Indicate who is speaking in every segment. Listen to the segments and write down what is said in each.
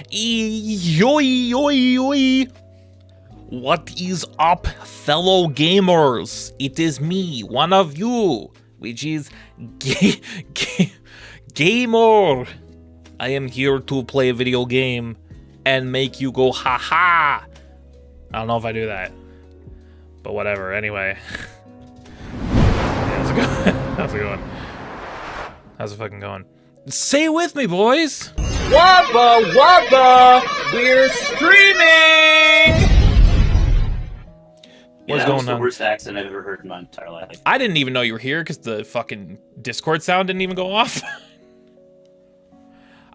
Speaker 1: Yoy, yoy, yoy. What is up, fellow gamers? It is me, one of you, which is Gamer. I am here to play a video game and make you go ha ha. I don't know if I do that, but whatever. Anyway, how's it going? How's it going? How's it fucking going? Say it with me, boys.
Speaker 2: Wabba wabba, we're streaming.
Speaker 1: What's going on?
Speaker 3: The worst accent I've ever heard in my entire life.
Speaker 1: I didn't even know you were here because the fucking Discord sound didn't even go off.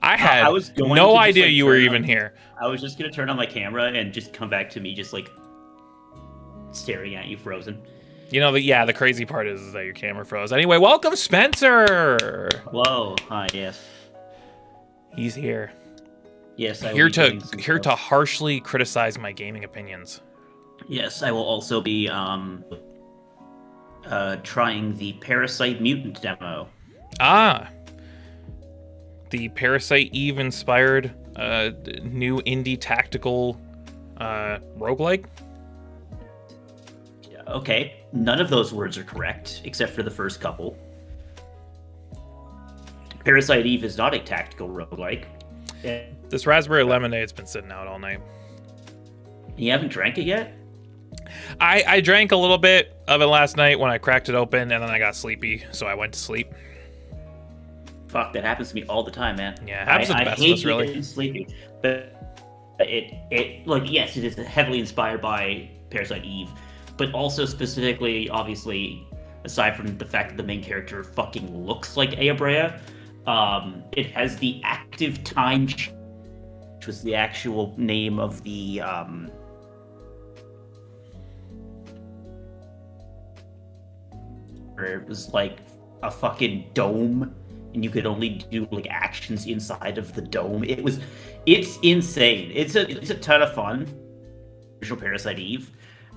Speaker 1: I had no idea you were even here.
Speaker 3: I was just gonna turn on my camera and just come back to me just like staring at you frozen.
Speaker 1: You know, the crazy part is that your camera froze. Anyway, welcome, Spencer.
Speaker 3: Hello. Hi. Yes.
Speaker 1: He's here.
Speaker 3: Yes.
Speaker 1: Here to harshly criticize my gaming opinions.
Speaker 3: Yes, I will also be trying the Parasite Mutant demo.
Speaker 1: Ah. The Parasite Eve inspired new indie tactical roguelike.
Speaker 3: Okay, none of those words are correct, except for the first couple. Parasite Eve is not a tactical roguelike.
Speaker 1: This raspberry lemonade's been sitting out all night.
Speaker 3: You haven't drank it yet?
Speaker 1: I drank a little bit of it last night when I cracked it open, and then I got sleepy, so I went to sleep.
Speaker 3: Fuck, that happens to me all the time, man.
Speaker 1: Yeah, it happens to the best of us, really.
Speaker 3: Getting sleepy, but it like, yes, it is heavily inspired by Parasite Eve, but also specifically, obviously, aside from the fact that the main character fucking looks like Aabrea, it has the active time, which was the actual name of the where it was like a fucking dome, and you could only do like actions inside of the dome. It's insane. It's a ton of fun. Original Parasite Eve.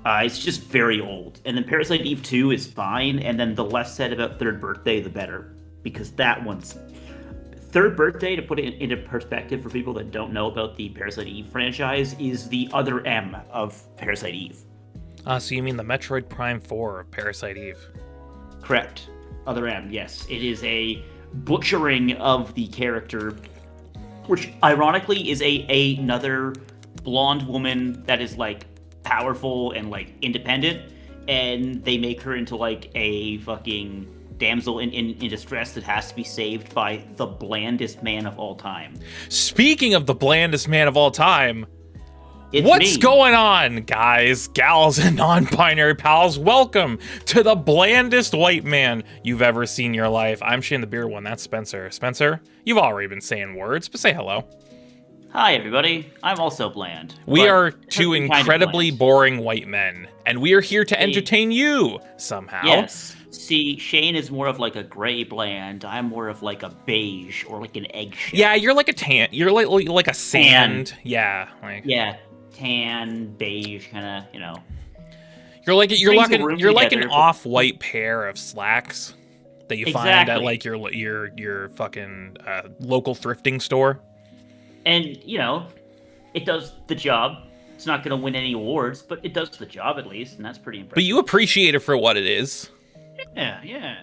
Speaker 3: It's just very old. And then Parasite Eve 2 is fine, and then the less said about Third Birthday, the better. Because that one's... Third Birthday, to put it into perspective for people that don't know about the Parasite Eve franchise, is the other M of Parasite Eve.
Speaker 1: So you mean the Metroid Prime 4 of Parasite Eve?
Speaker 3: Correct. Other M, yes. It is a butchering of the character, which ironically is another blonde woman that is like powerful and like independent, and they make her into like a fucking damsel in distress that has to be saved by the blandest man of all time.
Speaker 1: Speaking of the blandest man of all time,
Speaker 3: it's
Speaker 1: what's
Speaker 3: me.
Speaker 1: going on, guys, gals, and non-binary pals? Welcome to the blandest white man you've ever seen in your life. I'm Shane the Beard One. That's Spencer. Spencer, you've already been saying words, but say hello.
Speaker 3: Hi, everybody. I'm also bland.
Speaker 1: We are two incredibly boring white men, and we are here to entertain you somehow.
Speaker 3: Yes. See, Shane is more of like a gray bland. I'm more of like a beige or like an eggshell.
Speaker 1: Yeah, you're like a tan. You're like a sand.
Speaker 3: Tan.
Speaker 1: Yeah. Like.
Speaker 3: Yeah. Tan, beige, kind of, you know.
Speaker 1: You're like an
Speaker 3: but...
Speaker 1: off-white pair of slacks that you find at like your fucking local thrifting store.
Speaker 3: And you know, it does the job. It's not going to win any awards, but it does the job at least, and that's pretty impressive.
Speaker 1: But you appreciate it for what it is.
Speaker 3: Yeah, yeah.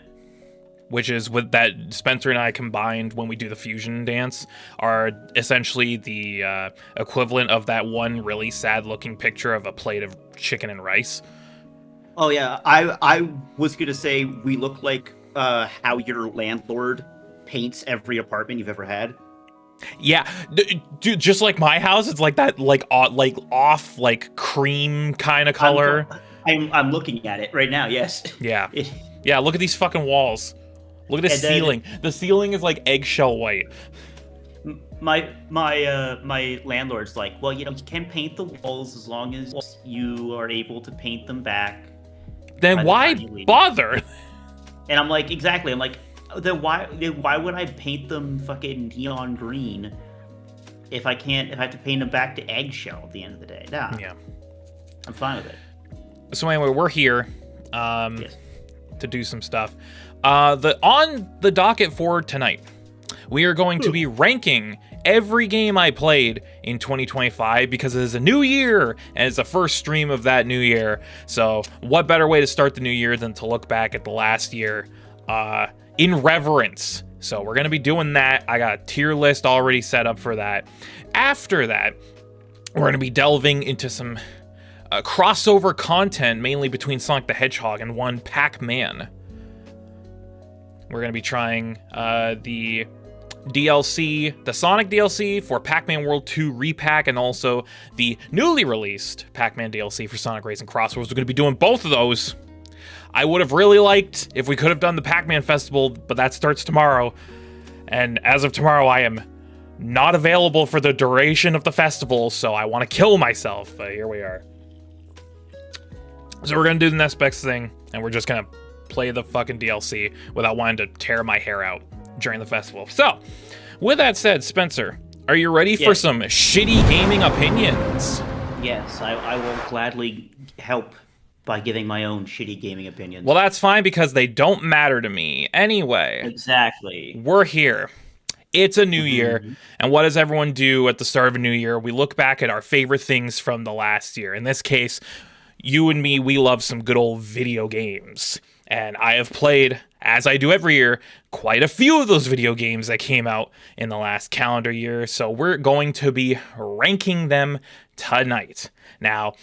Speaker 1: Which is what that Spencer and I combined when we do the fusion dance are essentially the equivalent of that one really sad looking picture of a plate of chicken and rice.
Speaker 2: Oh yeah, I was gonna say we look like how your landlord paints every apartment you've ever had.
Speaker 1: Yeah, dude, just like my house, it's like that, like off, like cream kind of color.
Speaker 3: I'm looking at it right now. Yes.
Speaker 1: Yeah. Yeah. Look at these fucking walls. Look at the ceiling. The ceiling is like eggshell white.
Speaker 3: My landlord's like, well, you know, you can paint the walls as long as you are able to paint them back.
Speaker 1: Then why bother?
Speaker 3: And I'm like, exactly. I'm like, then why would I paint them fucking neon green if I have to paint them back to eggshell at the end of the day? Nah.
Speaker 1: Yeah.
Speaker 3: I'm fine with it.
Speaker 1: So anyway, we're here
Speaker 3: Yes.
Speaker 1: to do some stuff. On the docket for tonight, we are going to be ranking every game I played in 2025 because it is a new year and it's the first stream of that new year. So what better way to start the new year than to look back at the last year in reverence. So we're going to be doing that. I got a tier list already set up for that. After that, we're going to be delving into some crossover content, mainly between Sonic the Hedgehog and one Pac-Man. We're going to be trying the DLC, the Sonic DLC for Pac-Man World 2 Repack, and also the newly released Pac-Man DLC for Sonic Racing Crossroads. We're going to be doing both of those. I would have really liked if we could have done the Pac-Man Festival, but that starts tomorrow. And as of tomorrow, I am not available for the duration of the festival, so I want to kill myself. But here we are. So we're going to do the next best thing, and we're just going to play the fucking DLC without wanting to tear my hair out during the festival. So, with that said, Spencer, are you ready for some shitty gaming opinions?
Speaker 3: Yes, I will gladly help by giving my own shitty gaming opinions.
Speaker 1: Well, that's fine because they don't matter to me. Anyway.
Speaker 3: Exactly.
Speaker 1: We're here. It's a new year, and what does everyone do at the start of a new year? We look back at our favorite things from the last year. In this case, you and me, we love some good old video games. And I have played, as I do every year, quite a few of those video games that came out in the last calendar year. So we're going to be ranking them tonight. Now,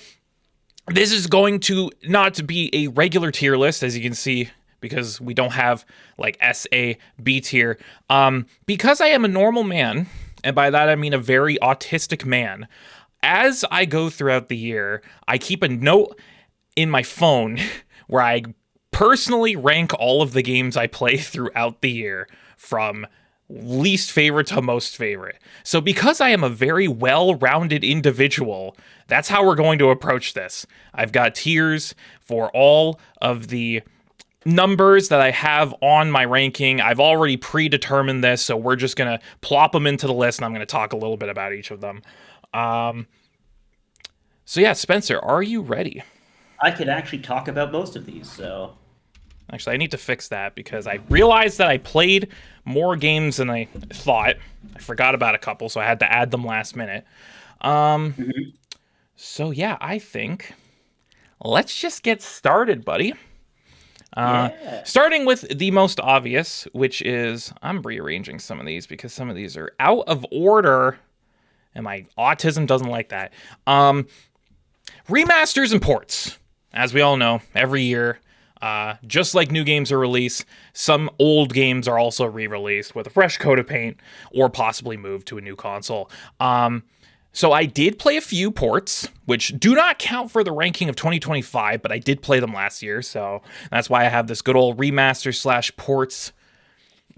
Speaker 1: this is going to not to be a regular tier list, as you can see, because we don't have like S, A, B tier. Because I am a normal man, and by that I mean a very autistic man, as I go throughout the year, I keep a note in my phone where I personally rank all of the games I play throughout the year from least favorite to most favorite. So because I am a very well-rounded individual, that's how we're going to approach this. I've got tiers for all of the numbers that I have on my ranking. I've already predetermined this, so we're just going to plop them into the list, and I'm going to talk a little bit about each of them. So yeah, Spencer, are you ready?
Speaker 3: I could actually talk about most of these, so...
Speaker 1: Actually, I need to fix that because I realized that I played more games than I thought. I forgot about a couple, so I had to add them last minute. So yeah, I think let's just get started, buddy. Starting with the most obvious, which is, I'm rearranging some of these because some of these are out of order, and my autism doesn't like that. Remasters and ports. As we all know, every year, just like new games are released, some old games are also re-released with a fresh coat of paint or possibly moved to a new console. So I did play a few ports, which do not count for the ranking of 2025, but I did play them last year, so that's why I have this good old remaster / ports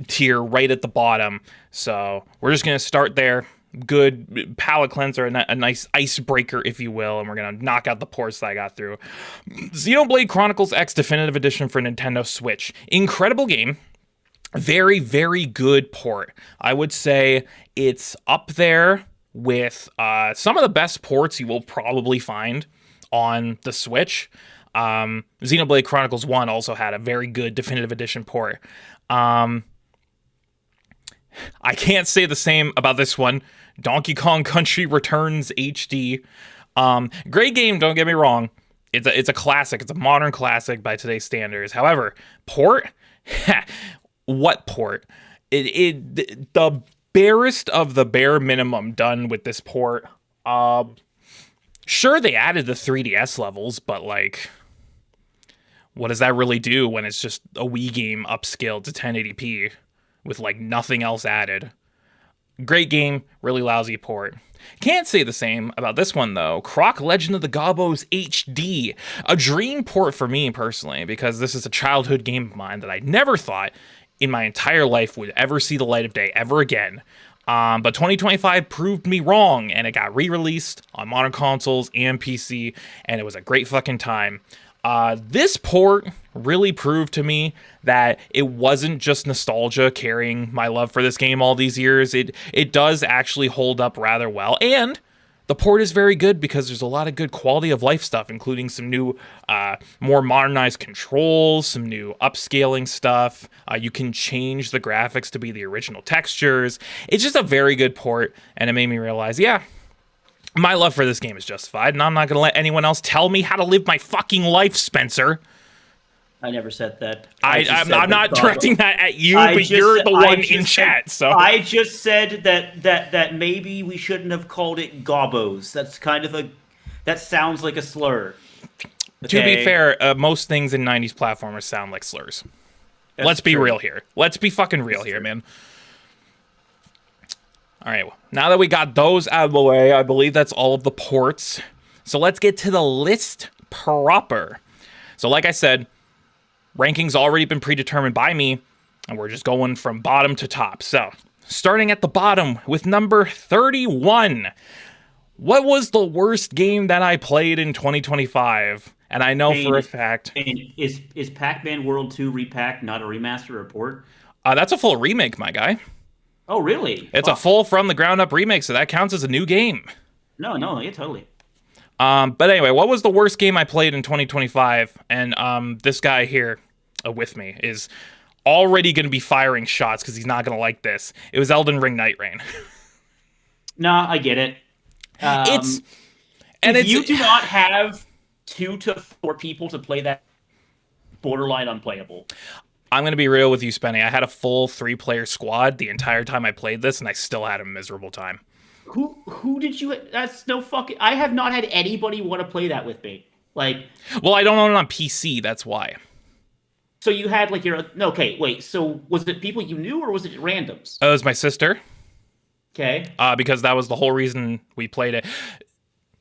Speaker 1: tier right at the bottom. So we're just going to start there. Good palate cleanser, a nice icebreaker, if you will, and we're going to knock out the ports that I got through. Xenoblade Chronicles X Definitive Edition for Nintendo Switch. Incredible game. Very, very good port. I would say it's up there with some of the best ports you will probably find on the Switch. Xenoblade Chronicles 1 also had a very good Definitive Edition port. I can't say the same about this one. Donkey Kong Country Returns HD. Great game, don't get me wrong. It's a classic. It's a modern classic by today's standards. However, port? What port? The barest of the bare minimum done with this port. Sure, they added the 3DS levels, but like, what does that really do when it's just a Wii game upscaled to 1080p with like nothing else added? Great game, really lousy port. Can't say the same about this one though. Croc Legend of the Gobbos HD. A dream port for me personally, because this is a childhood game of mine that I never thought in my entire life would ever see the light of day ever again. But 2025 proved me wrong, and it got re-released on modern consoles and PC, and it was a great fucking time. This port really proved to me that it wasn't just nostalgia carrying my love for this game all these years. It does actually hold up rather well, and the port is very good because there's a lot of good quality of life stuff, including some new, more modernized controls, some new upscaling stuff. You can change the graphics to be the original textures. It's just a very good port, and it made me realize, yeah, my love for this game is justified, and I'm not going to let anyone else tell me how to live my fucking life, Spencer.
Speaker 3: I never said that.
Speaker 1: I'm not directing that at you, but you're the one in chat. So
Speaker 3: I just said that maybe we shouldn't have called it gobos. That's kind of that sounds like a slur.
Speaker 1: Okay? To be fair, most things in 90s platformers sound like slurs. Let's be real here. Let's be fucking real here, man. All right, well, now that we got those out of the way, I believe that's all of the ports. So let's get to the list proper. So like I said, ranking's already been predetermined by me, and we're just going from bottom to top. So, starting at the bottom with number 31. What was the worst game that I played in 2025? And I know for a fact...
Speaker 3: Is Pac-Man World 2 Repack not a remaster or port?
Speaker 1: That's a full remake, my guy.
Speaker 3: Oh, really?
Speaker 1: It's a full from-the-ground-up remake, so that counts as a new game.
Speaker 3: No, yeah, totally.
Speaker 1: But anyway, what was the worst game I played in 2025? And this guy here with me is already going to be firing shots because he's not going to like this. It was Elden Ring Night Rain.
Speaker 3: Nah, I get it. If you do not have 2 to 4 people to play that, borderline unplayable.
Speaker 1: I'm going to be real with you, Spenny. I had a full 3-player squad the entire time I played this, and I still had a miserable time.
Speaker 3: Who did you... That's no fucking... I have not had anybody want to play that with me. Like...
Speaker 1: Well, I don't own it on PC, that's why.
Speaker 3: So you had, like, your... No, okay, wait. So was it people you knew, or was it randoms?
Speaker 1: It was my sister.
Speaker 3: Okay.
Speaker 1: Because that was the whole reason we played it.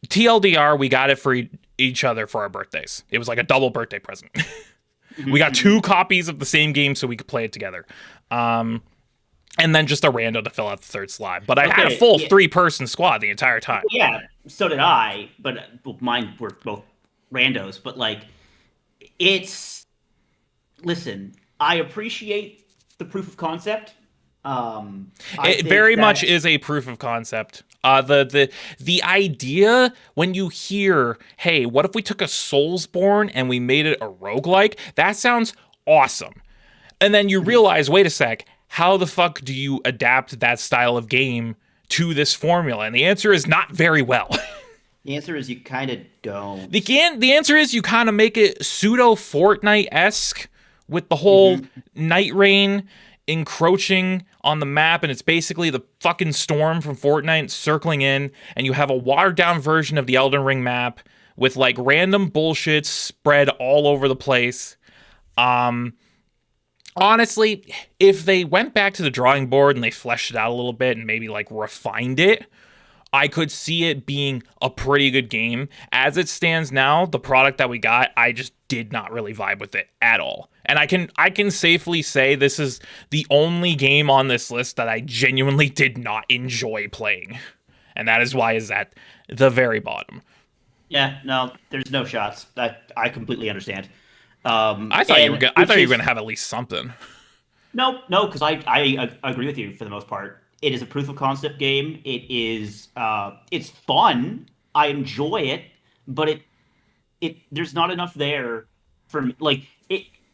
Speaker 1: TLDR, we got it for each other for our birthdays. It was like a double birthday present. We got 2 copies of the same game so we could play it together. And then just a rando to fill out the 3rd slot. But I had a full 3-person squad the entire time.
Speaker 3: Yeah, so did I. But mine were both randos. But, like, it's... Listen, I appreciate the proof of concept.
Speaker 1: It very much is a proof of concept. The idea when you hear, hey, what if we took a Soulsborne and we made it a roguelike? That sounds awesome. And then you realize, wait a sec, how the fuck do you adapt that style of game to this formula? And the answer is not very well.
Speaker 2: The answer is you kind of don't.
Speaker 1: The answer is you kind of make it pseudo Fortnite-esque with the whole Night Rain encroaching on the map, and it's basically the fucking storm from Fortnite circling in, and you have a watered down version of the Elden Ring map with like random bullshit spread all over the place. Honestly, if they went back to the drawing board and they fleshed it out a little bit and maybe like refined it, I could see it being a pretty good game. As it stands now, the product that we got, I just did not really vibe with it at all. And I can safely say this is the only game on this list that I genuinely did not enjoy playing. And that is why it's at the very bottom.
Speaker 3: Yeah, no, there's no shots. I completely understand.
Speaker 1: I thought you were going to have at least something.
Speaker 3: No, because I agree with you for the most part. It is a proof of concept game. It is it's fun. I enjoy it, but there's not enough there for me. Like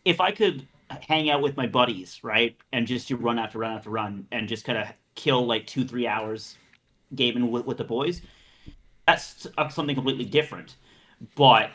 Speaker 3: if I could hang out with my buddies, right, and just do run after run after run, and just kind of kill like 2-3 hours gaming with the boys, that's something completely different. But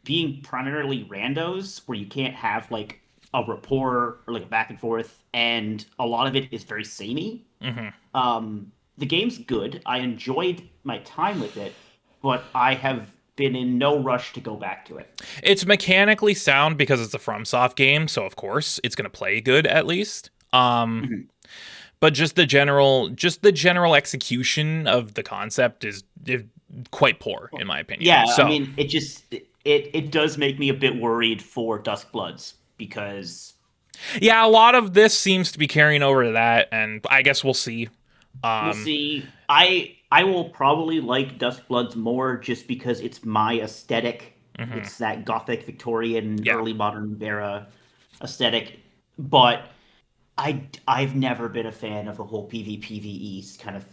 Speaker 3: being primarily randos, where you can't have like a rapport or like a back and forth, and a lot of it is very samey. The game's good. I enjoyed my time with it, but I have been in no rush to go back to it.
Speaker 1: It's mechanically sound because it's a FromSoft game, so of course it's going to play good at least. But just the general execution of the concept is quite poor, in my opinion.
Speaker 3: Yeah,
Speaker 1: so,
Speaker 3: I mean, it does make me a bit worried for Duskbloods, because
Speaker 1: yeah, a lot of this seems to be carrying over to that, and I guess we'll see.
Speaker 3: We'll see. I will probably like Duskbloods more just because it's my aesthetic. It's that gothic Victorian early modern era aesthetic. But I've never been a fan of the whole PvPvE kind of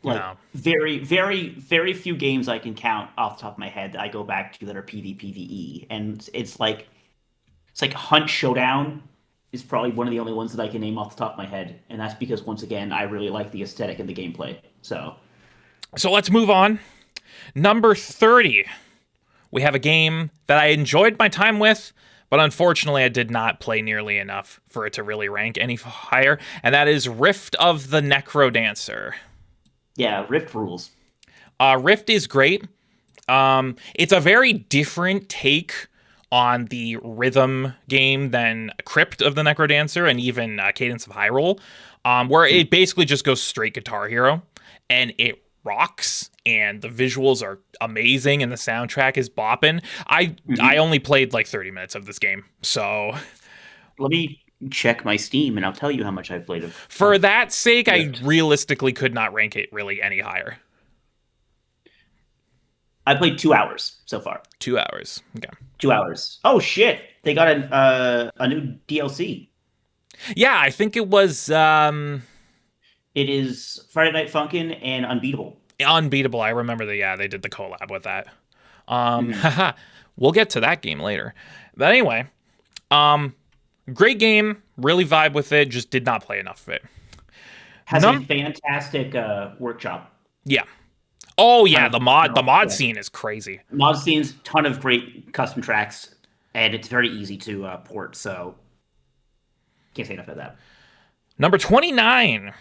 Speaker 3: Like
Speaker 1: No.
Speaker 3: very, very, very few games I can count off the top of my head that I go back to that are PvPvE, and it's like Hunt Showdown is probably one of the only ones that I can name off the top of my head, and that's because once again I really like the aesthetic and the gameplay. So
Speaker 1: let's move on. Number 30. We have a game that I enjoyed my time with, but unfortunately I did not play nearly enough for it to really rank any higher, and that is Rift of the Necrodancer.
Speaker 3: yeah, Rift rules.
Speaker 1: Rift is great. It's a very different take on the rhythm game than Crypt of the Necrodancer and even Cadence of Hyrule, where it basically just goes straight Guitar Hero, and it rocks, and the visuals are amazing, and the soundtrack is bopping. I only played like 30 minutes of this game, so
Speaker 3: Let me check my Steam, and I'll tell you how much I've played of.
Speaker 1: for that sake,
Speaker 3: Rift.
Speaker 1: I realistically could not rank it really any higher.
Speaker 3: I played 2 hours so far.
Speaker 1: 2 hours. Okay.
Speaker 3: 2 hours. Oh shit! They got a new DLC.
Speaker 1: Yeah, I think it was
Speaker 3: It is Friday Night Funkin' and Unbeatable.
Speaker 1: Unbeatable. I remember they did the collab with that. Haha. We'll get to that game later. But anyway, great game, really vibe with it, just did not play enough of it.
Speaker 3: Has a fantastic workshop.
Speaker 1: Yeah. Oh yeah, the mod
Speaker 3: Yeah.
Speaker 1: scene is crazy.
Speaker 3: Mod scenes, ton of great custom tracks, and it's very easy to port, so can't say enough of that.
Speaker 1: Number 29.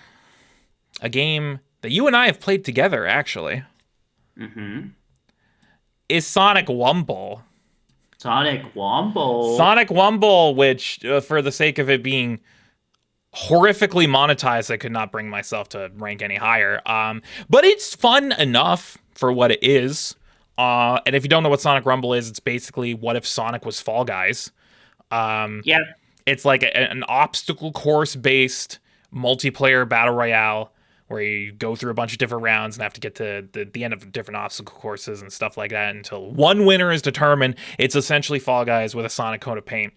Speaker 1: A game that you and I have played together, actually, is Sonic Wumble.
Speaker 3: Sonic Wumble.
Speaker 1: Sonic Wumble, which, for the sake of it being horrifically monetized, I could not bring myself to rank any higher. But it's fun enough for what it is. And if you don't know what Sonic Rumble is, it's basically what if Sonic was Fall Guys.
Speaker 3: Yeah.
Speaker 1: It's like an obstacle course based multiplayer battle royale where you go through a bunch of different rounds and have to get to the end of different obstacle courses and stuff like that until one winner is determined. It's essentially Fall Guys with a Sonic coat of paint.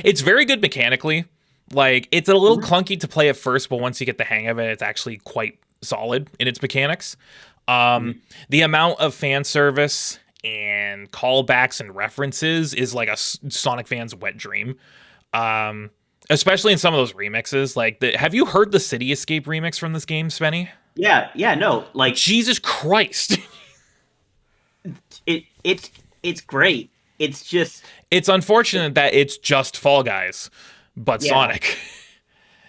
Speaker 1: It's very good mechanically. Like, it's a little clunky to play at first, but once you get the hang of it, it's actually quite solid in its mechanics. The amount of fan service and callbacks and references is like a Sonic fan's wet dream. Especially in some of those remixes. Like, have you heard the City Escape remix from this game, Svenny?
Speaker 3: Yeah, no, like
Speaker 1: Jesus Christ.
Speaker 3: it's great. It's just
Speaker 1: It's unfortunate that it's just Fall Guys, but
Speaker 3: Yeah.
Speaker 1: Sonic.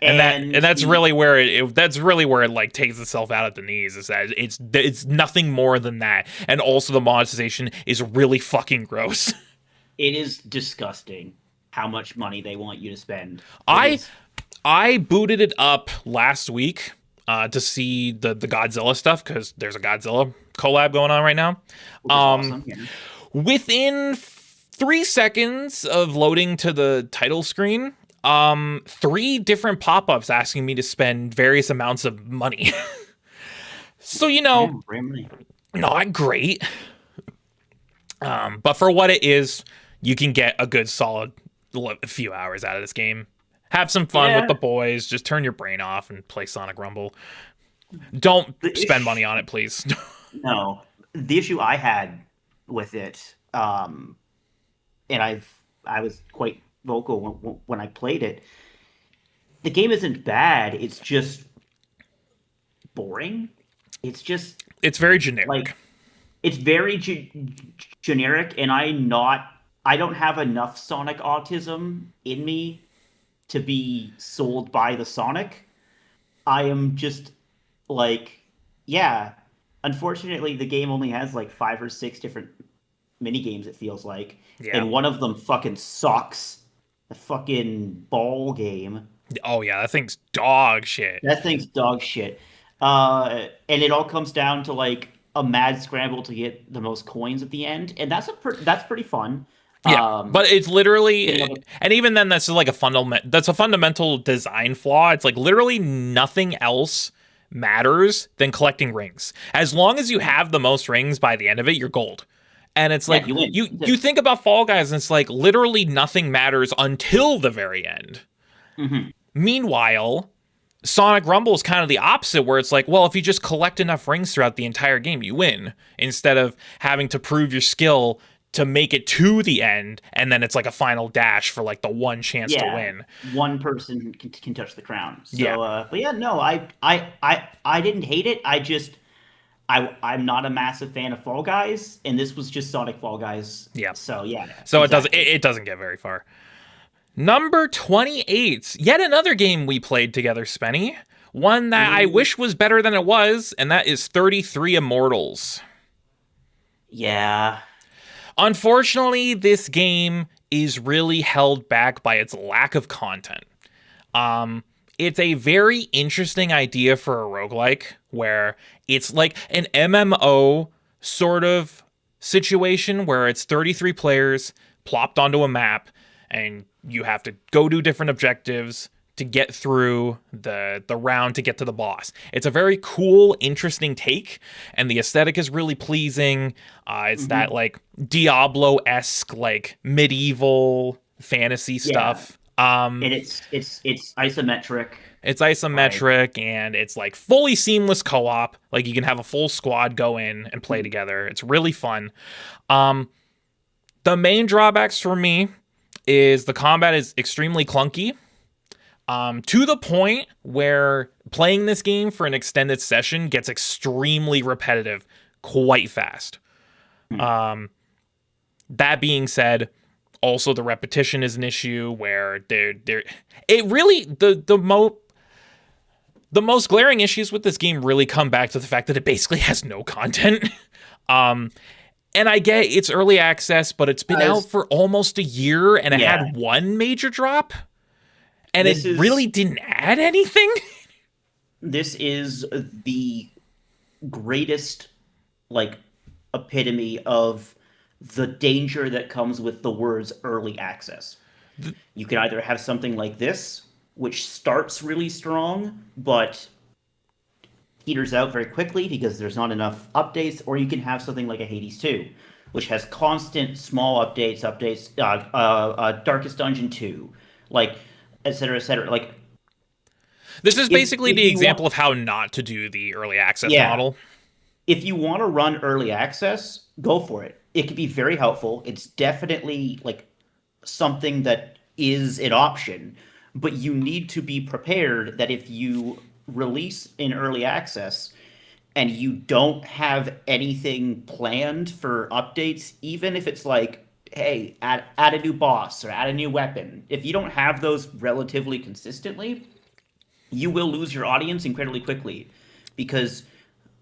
Speaker 1: And that's really where it like takes itself out at the knees, is that it's nothing more than that. And also the monetization is really fucking gross.
Speaker 3: it is disgusting how much money they want you to spend.
Speaker 1: I booted it up last week to see the Godzilla stuff, because there's a Godzilla collab going on right now.
Speaker 3: Awesome. Yeah.
Speaker 1: Within 3 seconds of loading to the title screen, 3 different pop-ups asking me to spend various amounts of money. So, not great. But for what it is, you can get a good solid few hours out of this game. Have some fun with the boys. Just turn your brain off and play Sonic Rumble. Don't spend money on it, please.
Speaker 3: No, the issue I had with it, and I was quite vocal when I played it. The game isn't bad. It's just boring. It's
Speaker 1: very generic.
Speaker 3: Like, it's very generic, and I don't have enough Sonic autism in me to be sold by the Sonic. I am just like, yeah. Unfortunately, the game only has like 5 or 6 different mini games, it feels like.
Speaker 1: Yeah.
Speaker 3: And one of them fucking sucks. The fucking ball game.
Speaker 1: Oh yeah, that thing's dog shit.
Speaker 3: That thing's dog shit. And it all comes down to like a mad scramble to get the most coins at the end, and that's pretty fun.
Speaker 1: Yeah, but it's literally, and even then, that's like a fundamental design flaw. It's like literally nothing else matters than collecting rings. As long as you have the most rings by the end of it, you're gold. And it's like you think about Fall Guys, and it's like literally nothing matters until the very end.
Speaker 3: Mm-hmm.
Speaker 1: Meanwhile, Sonic Rumble is kind of the opposite, where it's like, well, if you just collect enough rings throughout the entire game, you win, instead of having to prove your skill to make it to the end, and then it's like a final dash for like the one chance to win.
Speaker 3: One person can touch the crown. So,
Speaker 1: Yeah.
Speaker 3: but yeah, no, I didn't hate it. I'm not a massive fan of Fall Guys, and this was just Sonic Fall Guys.
Speaker 1: Yeah.
Speaker 3: So yeah.
Speaker 1: So
Speaker 3: exactly.
Speaker 1: it doesn't get very far. Number 28, yet another game we played together, Spenny. One that I wish was better than it was, and that is 33 Immortals.
Speaker 3: Yeah.
Speaker 1: Unfortunately, this game is really held back by its lack of content. It's a very interesting idea for a roguelike, where it's like an MMO sort of situation where it's 33 players plopped onto a map, and you have to go do different objectives to get through the round to get to the boss. It's a very cool, interesting take, and the aesthetic is really pleasing. It's that like Diablo-esque, like medieval fantasy stuff.
Speaker 3: And it's isometric.
Speaker 1: It's isometric, and it's like fully seamless co-op. Like you can have a full squad go in and play together. It's really fun. The main drawbacks for me is the combat is extremely clunky, to the point where playing this game for an extended session gets extremely repetitive quite fast. That being said, also the repetition is an issue where it really the most glaring issues with this game really come back to the fact that it basically has no content. And I get it's early access, but it's been out for almost a year, and it had one major drop, and really didn't add anything.
Speaker 3: This is the greatest, like, epitome of the danger that comes with the words early access. You can either have something like this, which starts really strong, but peters out very quickly because there's not enough updates, or you can have something like a Hades 2, which has constant small updates, Darkest Dungeon 2, like, et cetera, like...
Speaker 1: This is basically the example of how not to do the early access model.
Speaker 3: If you want to run early access, go for it. It can be very helpful. It's definitely, like, something that is an option, but you need to be prepared that if you release in early access and you don't have anything planned for updates, even if it's like, hey, add a new boss or add a new weapon, if you don't have those relatively consistently, you will lose your audience incredibly quickly, because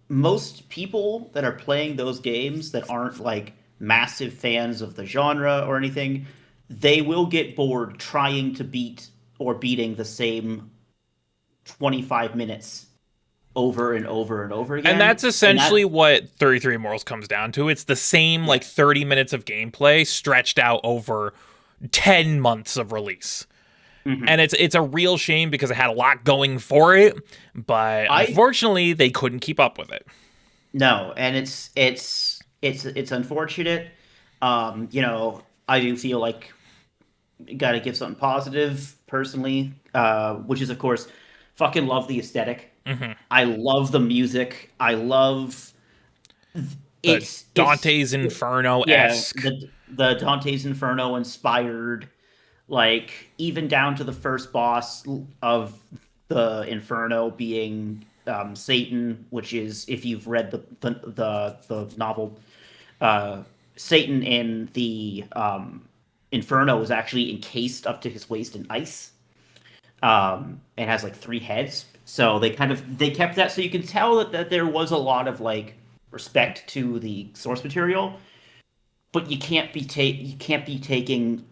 Speaker 3: most people that are playing those games that aren't like massive fans of the genre or anything, they will get bored trying to beating the same 25 minutes over and over and over again.
Speaker 1: And that's essentially what 33 Immortals comes down to. It's the same like 30 minutes of gameplay stretched out over 10 months of release. And it's a real shame because it had a lot going for it, but unfortunately they couldn't keep up with it.
Speaker 3: No, and it's unfortunate. You know, I do feel like got to give something positive personally, which is, of course, fucking love the aesthetic. I love the music. I love
Speaker 1: Dante's Inferno-esque.
Speaker 3: The Dante's Inferno inspired, like, even down to the first boss of the Inferno being Satan, which is, if you've read the novel, Satan in the Inferno is actually encased up to his waist in ice. And has like 3 heads. So they kept that, so you can tell that there was a lot of like respect to the source material, but you can't be taking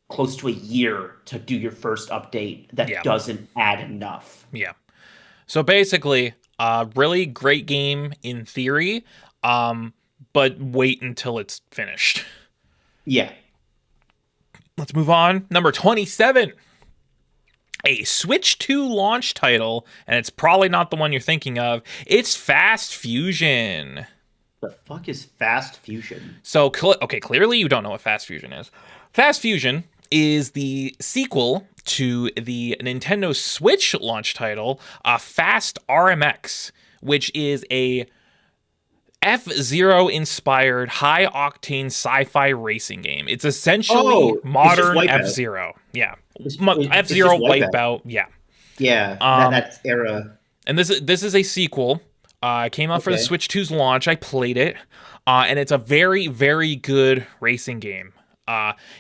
Speaker 3: close to a year to do your first update that doesn't add enough.
Speaker 1: Yeah. So basically, really great game in theory, but wait until it's finished.
Speaker 3: Yeah.
Speaker 1: Let's move on. Number 27. A Switch 2 launch title, and it's probably not the one you're thinking of. It's Fast Fusion.
Speaker 3: The fuck is Fast Fusion?
Speaker 1: So, clearly you don't know what Fast Fusion is. Fast Fusion is the sequel to the Nintendo Switch launch title, Fast RMX, which is a F-Zero inspired high-octane sci-fi racing game. It's essentially modern F-Zero. Yeah. F-Zero Wipeout. Yeah.
Speaker 2: Yeah, that's era.
Speaker 1: And this is a sequel. It came out for the Switch 2's launch. I played it. And it's a very, very good racing game.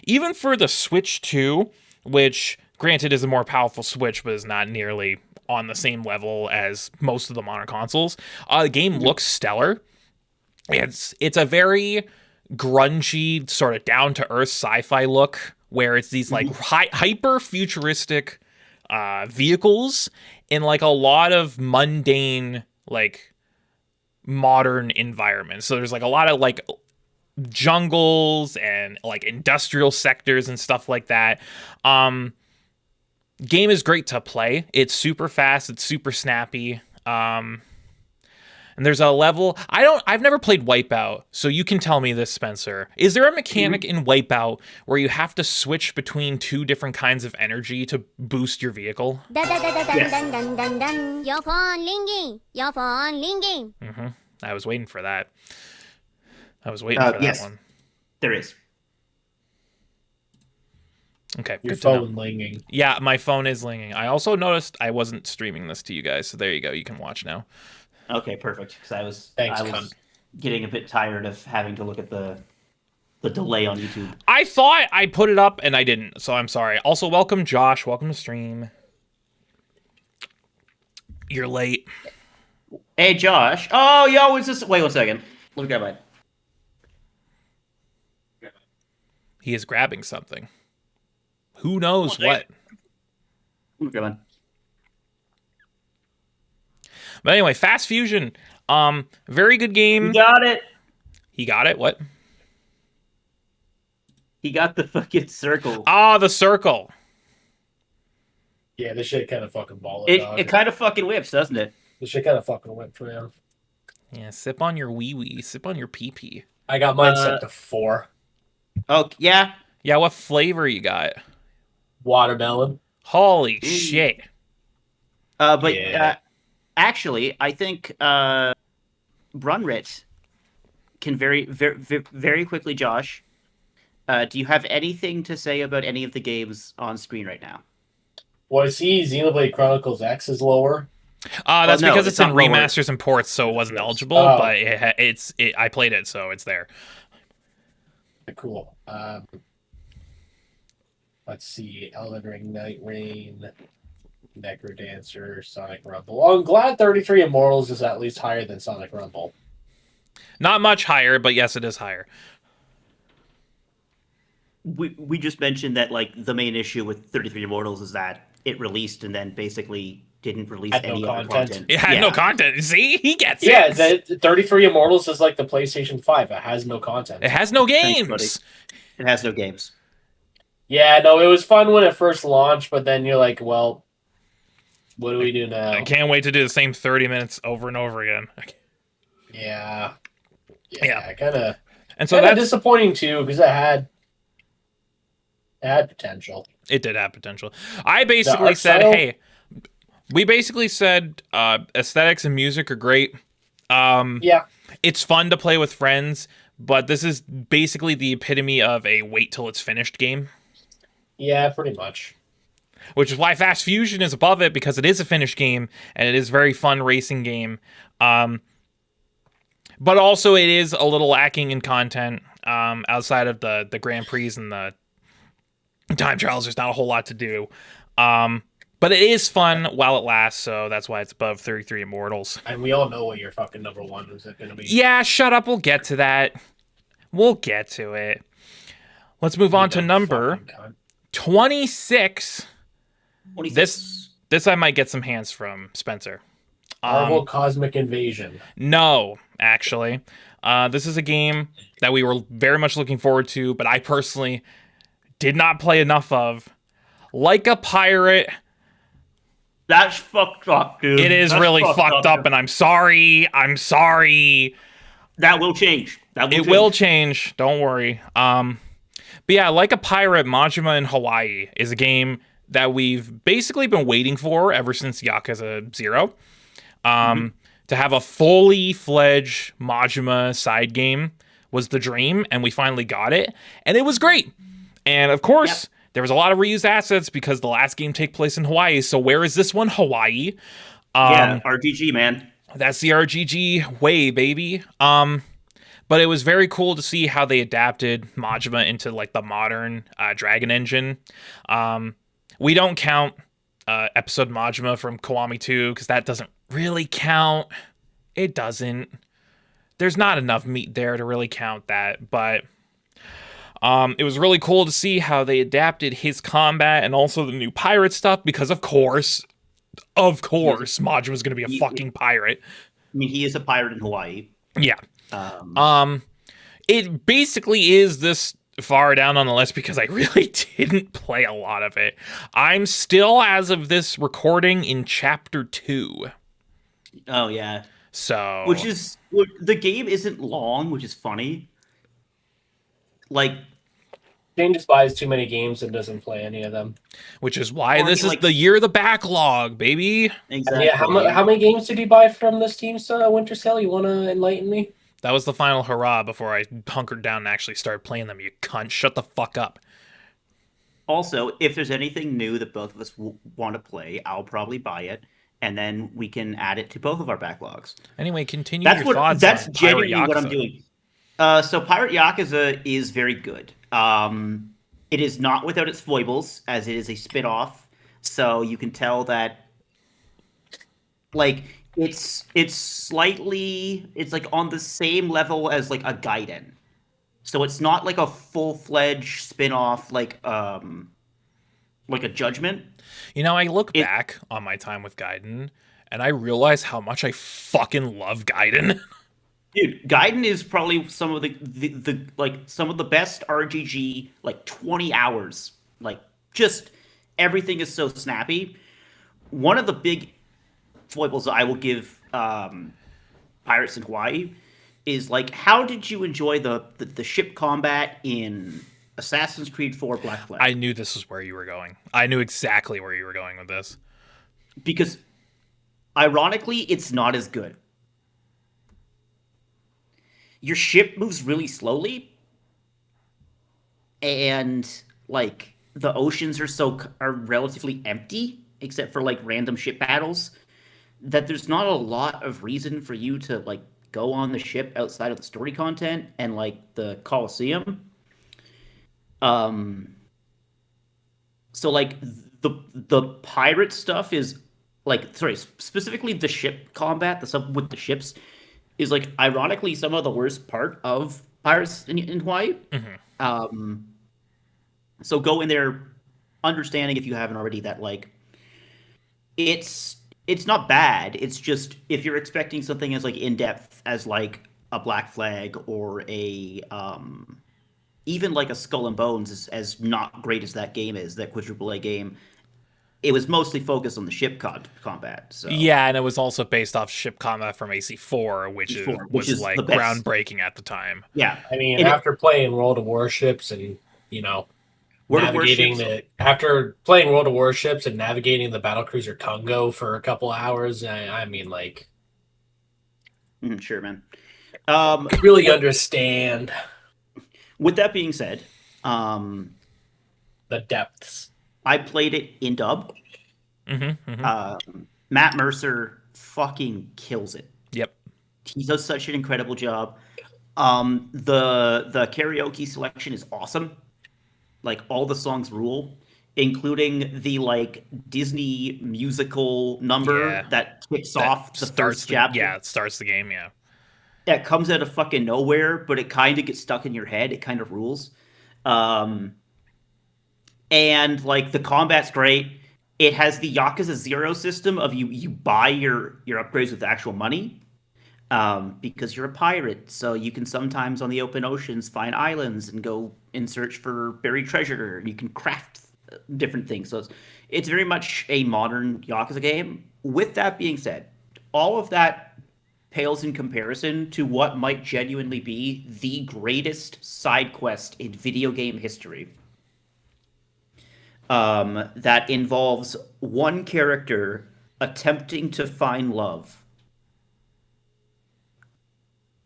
Speaker 1: Even for the Switch 2, which, granted, is a more powerful Switch, but is not nearly on the same level as most of the modern consoles, the game looks stellar. It's a very grungy, sort of down-to-earth sci-fi look, where it's these like hyper-futuristic vehicles in like a lot of mundane, like modern environments. So there's like a lot of like jungles and like industrial sectors and stuff like that. Game is great to play. It's super fast. It's super snappy. And there's a level, I've never played Wipeout, so you can tell me this, Spencer. Is there a mechanic in Wipeout where you have to switch between two different kinds of energy to boost your vehicle?
Speaker 2: Yes.
Speaker 4: Your phone ringing. Your phone ringing.
Speaker 1: I was waiting for that. I was waiting for that one.
Speaker 3: There is.
Speaker 1: Okay.
Speaker 5: Your phone linging.
Speaker 1: Yeah, my phone is linging. I also noticed I wasn't streaming this to you guys, so there you go. You can watch now.
Speaker 3: Okay, perfect. Because I was
Speaker 5: Thanks,
Speaker 3: getting a bit tired of having to look at the delay on YouTube.
Speaker 1: I thought I put it up and I didn't, so I'm sorry. Also, welcome Josh. Welcome to stream. You're late.
Speaker 3: Hey, Josh. Oh, yo, what's this? Wait 1 second. Let me grab mine.
Speaker 1: He is grabbing something. Who knows what?
Speaker 3: Let me grab mine.
Speaker 1: But anyway, Fast Fusion. Very good game.
Speaker 3: You got it.
Speaker 1: He got it? What?
Speaker 3: He got the fucking circle.
Speaker 1: Ah, the circle.
Speaker 5: Yeah, this shit kind of fucking baller.
Speaker 3: It kind of fucking whips, doesn't it?
Speaker 5: This shit kind of fucking went for him.
Speaker 1: Yeah, sip on your wee-wee. Sip on your pee-pee.
Speaker 5: I got mine set to 4.
Speaker 3: Oh, yeah.
Speaker 1: Yeah, what flavor you got?
Speaker 5: Watermelon.
Speaker 1: Holy shit.
Speaker 2: Actually, I think Brunrit can very quickly, Josh. Do you have anything to say about any of the games on screen right now?
Speaker 5: Well, I see Xenoblade Chronicles X is lower.
Speaker 1: That's
Speaker 2: no,
Speaker 1: because
Speaker 2: it's
Speaker 1: it's in
Speaker 2: not lower.
Speaker 1: remasters and ports, so it wasn't eligible.
Speaker 5: Oh.
Speaker 1: But I played it, so it's there.
Speaker 5: Cool. Let's see. Elden Ring, Night Rain, Necrodancer, Sonic Rumble. Oh, I'm glad 33 Immortals is at least higher than Sonic Rumble.
Speaker 1: Not much higher, but yes, it is higher.
Speaker 2: We just mentioned that like the main issue with 33 Immortals is that it released and then basically didn't release
Speaker 5: Had no
Speaker 2: any other
Speaker 5: content.
Speaker 2: content.
Speaker 1: It had no content. See, he gets
Speaker 5: Yeah,
Speaker 1: it.
Speaker 5: the 33 Immortals is like the PlayStation 5. It has no content.
Speaker 1: It has no
Speaker 2: Thanks,
Speaker 1: games.
Speaker 2: buddy. It has no games.
Speaker 5: Yeah, no, it was fun when it first launched, but then you're like, well, what do we do now?
Speaker 1: I can't wait to do the same 30 minutes over and over again.
Speaker 5: Yeah,
Speaker 1: Yeah.
Speaker 5: kind of.
Speaker 1: And so
Speaker 5: So
Speaker 1: that's
Speaker 5: disappointing too, because it had potential.
Speaker 1: it did have potential. I basically
Speaker 5: art
Speaker 1: said,
Speaker 5: style?
Speaker 1: hey, we basically said aesthetics and music are great.
Speaker 5: Yeah,
Speaker 1: It's fun to play with friends, but this is basically the epitome of a wait till it's finished game,
Speaker 5: yeah, pretty much.
Speaker 1: which is why Fast Fusion is above it, because it is a finished game and it is a very fun racing game. But also it is a little lacking in content outside of the Grand Prix and the time trials. There's not a whole lot to do. But it is fun while it lasts, so that's why it's above 33 Immortals.
Speaker 5: And we all know what your fucking number one is going to be.
Speaker 1: Yeah, shut up. We'll get to that. We'll get to it. Let's move on to number 26. This I might get some hands from Spencer.
Speaker 5: Marvel Cosmic Invasion.
Speaker 1: No, actually. This is a game that we were very much looking forward to, but I personally did not play enough of. Like a Pirate.
Speaker 3: That's fucked up, dude.
Speaker 1: It is
Speaker 3: That's
Speaker 1: really fucked up, and I'm sorry. I'm sorry.
Speaker 3: That will change.
Speaker 1: It will change. Don't worry. But yeah, Like a Pirate, Majima in Hawaii is a game that we've basically been waiting for ever since Yakuza 0. To have a fully fledged Majima side game was the dream, and we finally got it, and it was great. And of course, there was a lot of reused assets because the last game took place in Hawaii. So where is this one? Hawaii.
Speaker 3: RGG, man.
Speaker 1: That's the RGG way, baby. But it was very cool to see how they adapted Majima into like the modern Dragon engine. We don't count episode Majima from Kiwami 2 because that doesn't really count. It doesn't. There's not enough meat there to really count that, but it was really cool to see how they adapted his combat and also the new pirate stuff because of course, Majima's going to be a fucking pirate.
Speaker 3: I mean, he is a pirate in Hawaii.
Speaker 1: Yeah. It basically is this far down on the list because I really didn't play a lot of it. I'm still, as of this recording, in chapter 2.
Speaker 3: Oh, yeah.
Speaker 1: So,
Speaker 3: the game isn't long, which is funny. Like,
Speaker 5: Shane just buys too many games and doesn't play any of them.
Speaker 1: which is why this is the year of the backlog, baby.
Speaker 3: exactly.
Speaker 5: Yeah, how many games did you buy from this team's Winter Sale? You want to enlighten me?
Speaker 1: That was the final hurrah before I hunkered down and actually started playing them, you cunt. Shut the fuck up.
Speaker 3: Also, if there's anything new that both of us want to play, I'll probably buy it, and then we can add it to both of our backlogs.
Speaker 1: Anyway, continue your thoughts
Speaker 3: That's
Speaker 1: on Pirate
Speaker 3: genuinely what I'm
Speaker 1: Yakuza.
Speaker 3: doing. So Pirate Yakuza is very good. It is not without its foibles, as it is a spin-off. So you can tell that, like, it's like on the same level as like a Gaiden. So it's not like a full-fledged spin-off like a Judgment.
Speaker 1: You know, I look back on my time with Gaiden, and I realize how much I fucking love Gaiden.
Speaker 3: Dude, Gaiden is probably some of some of the best RGG, like 20 hours. Like, just everything is so snappy. One of the big foibles I will give Pirates in Hawaii is, like, how did you enjoy the ship combat in Assassin's Creed 4 Black Flag?
Speaker 1: I knew this was where you were going. I knew exactly where you were going with this.
Speaker 3: Because, ironically, it's not as good. Your ship moves really slowly, and like the oceans are relatively empty, except for like random ship battles, that there's not a lot of reason for you to like go on the ship outside of the story content and like the Colosseum. So like the pirate stuff is like, sorry, specifically the ship combat, the stuff with the ships is like ironically some of the worst part of Pirates in Hawaii.
Speaker 1: Mm-hmm.
Speaker 3: So go in there understanding, if you haven't already, that like it's not bad. It's just if you're expecting something as like in depth as like a Black Flag or a even like a Skull and Bones, as not great as that game is, that quadruple A game, it was mostly focused on the ship combat. So
Speaker 1: yeah, and it was also based off ship combat from AC4, which was like groundbreaking at the time.
Speaker 3: Yeah,
Speaker 5: I mean, after playing World of Warships and after playing World of Warships and navigating the battlecruiser Congo for a couple hours, I mean, like,
Speaker 3: sure, man.
Speaker 5: Really understand.
Speaker 3: With that being said,
Speaker 5: the depths.
Speaker 3: I played it in dub. Matt Mercer fucking kills it.
Speaker 1: Yep.
Speaker 3: He does such an incredible job. The karaoke selection is awesome. Like, all the songs rule, including the like Disney musical number that kicks off the first chapter.
Speaker 1: Yeah, it starts the game, yeah.
Speaker 3: It comes out of fucking nowhere, but it kind of gets stuck in your head. It kind of rules. And like the combat's great. It has the Yakuza 0 system of you buy your upgrades with actual money, because you're a pirate. So you can sometimes on the open oceans find islands and go in search for buried treasure. You can craft different things. So it's very much a modern Yakuza game. With that being said, all of that pales in comparison to what might genuinely be the greatest side quest in video game history.
Speaker 2: that involves one character attempting to find love.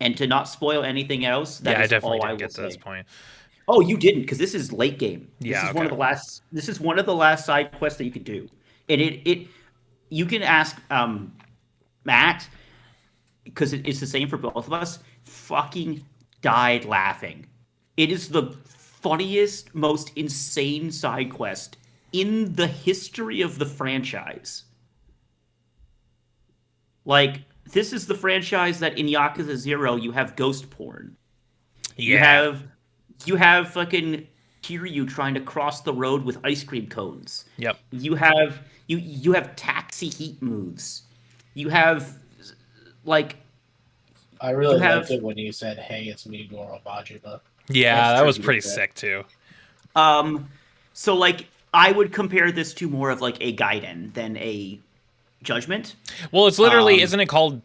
Speaker 2: And to not spoil anything else, that
Speaker 1: Yeah, I
Speaker 2: is
Speaker 1: definitely
Speaker 2: all I
Speaker 1: didn't
Speaker 2: will
Speaker 1: get to this
Speaker 2: say.
Speaker 1: point.
Speaker 2: Oh, you didn't, because this is late game.
Speaker 1: Yeah,
Speaker 2: This is
Speaker 1: okay.
Speaker 2: one of the last. This is one of the last side quests that you can do, and it you can ask Matt, because it's the same for both of us. Fucking died laughing. It is the funniest, most insane side quest in the history of the franchise. Like, this is the franchise that in Yakuza 0 you have ghost porn.
Speaker 1: Yeah.
Speaker 2: You have fucking Kiryu trying to cross the road with ice cream cones.
Speaker 1: Yep.
Speaker 2: You have taxi heat moves. You have like
Speaker 5: I really
Speaker 2: You have-
Speaker 5: liked it when you said, "Hey, it's me, Goro Majima."
Speaker 1: Yeah,
Speaker 2: That's
Speaker 1: that
Speaker 2: true,
Speaker 1: was
Speaker 2: you
Speaker 1: pretty
Speaker 2: did that.
Speaker 1: sick too.
Speaker 2: So like I would compare this to more of like a Gaiden than a Judgment.
Speaker 1: Well, it's literally,
Speaker 2: Um,
Speaker 1: isn't it called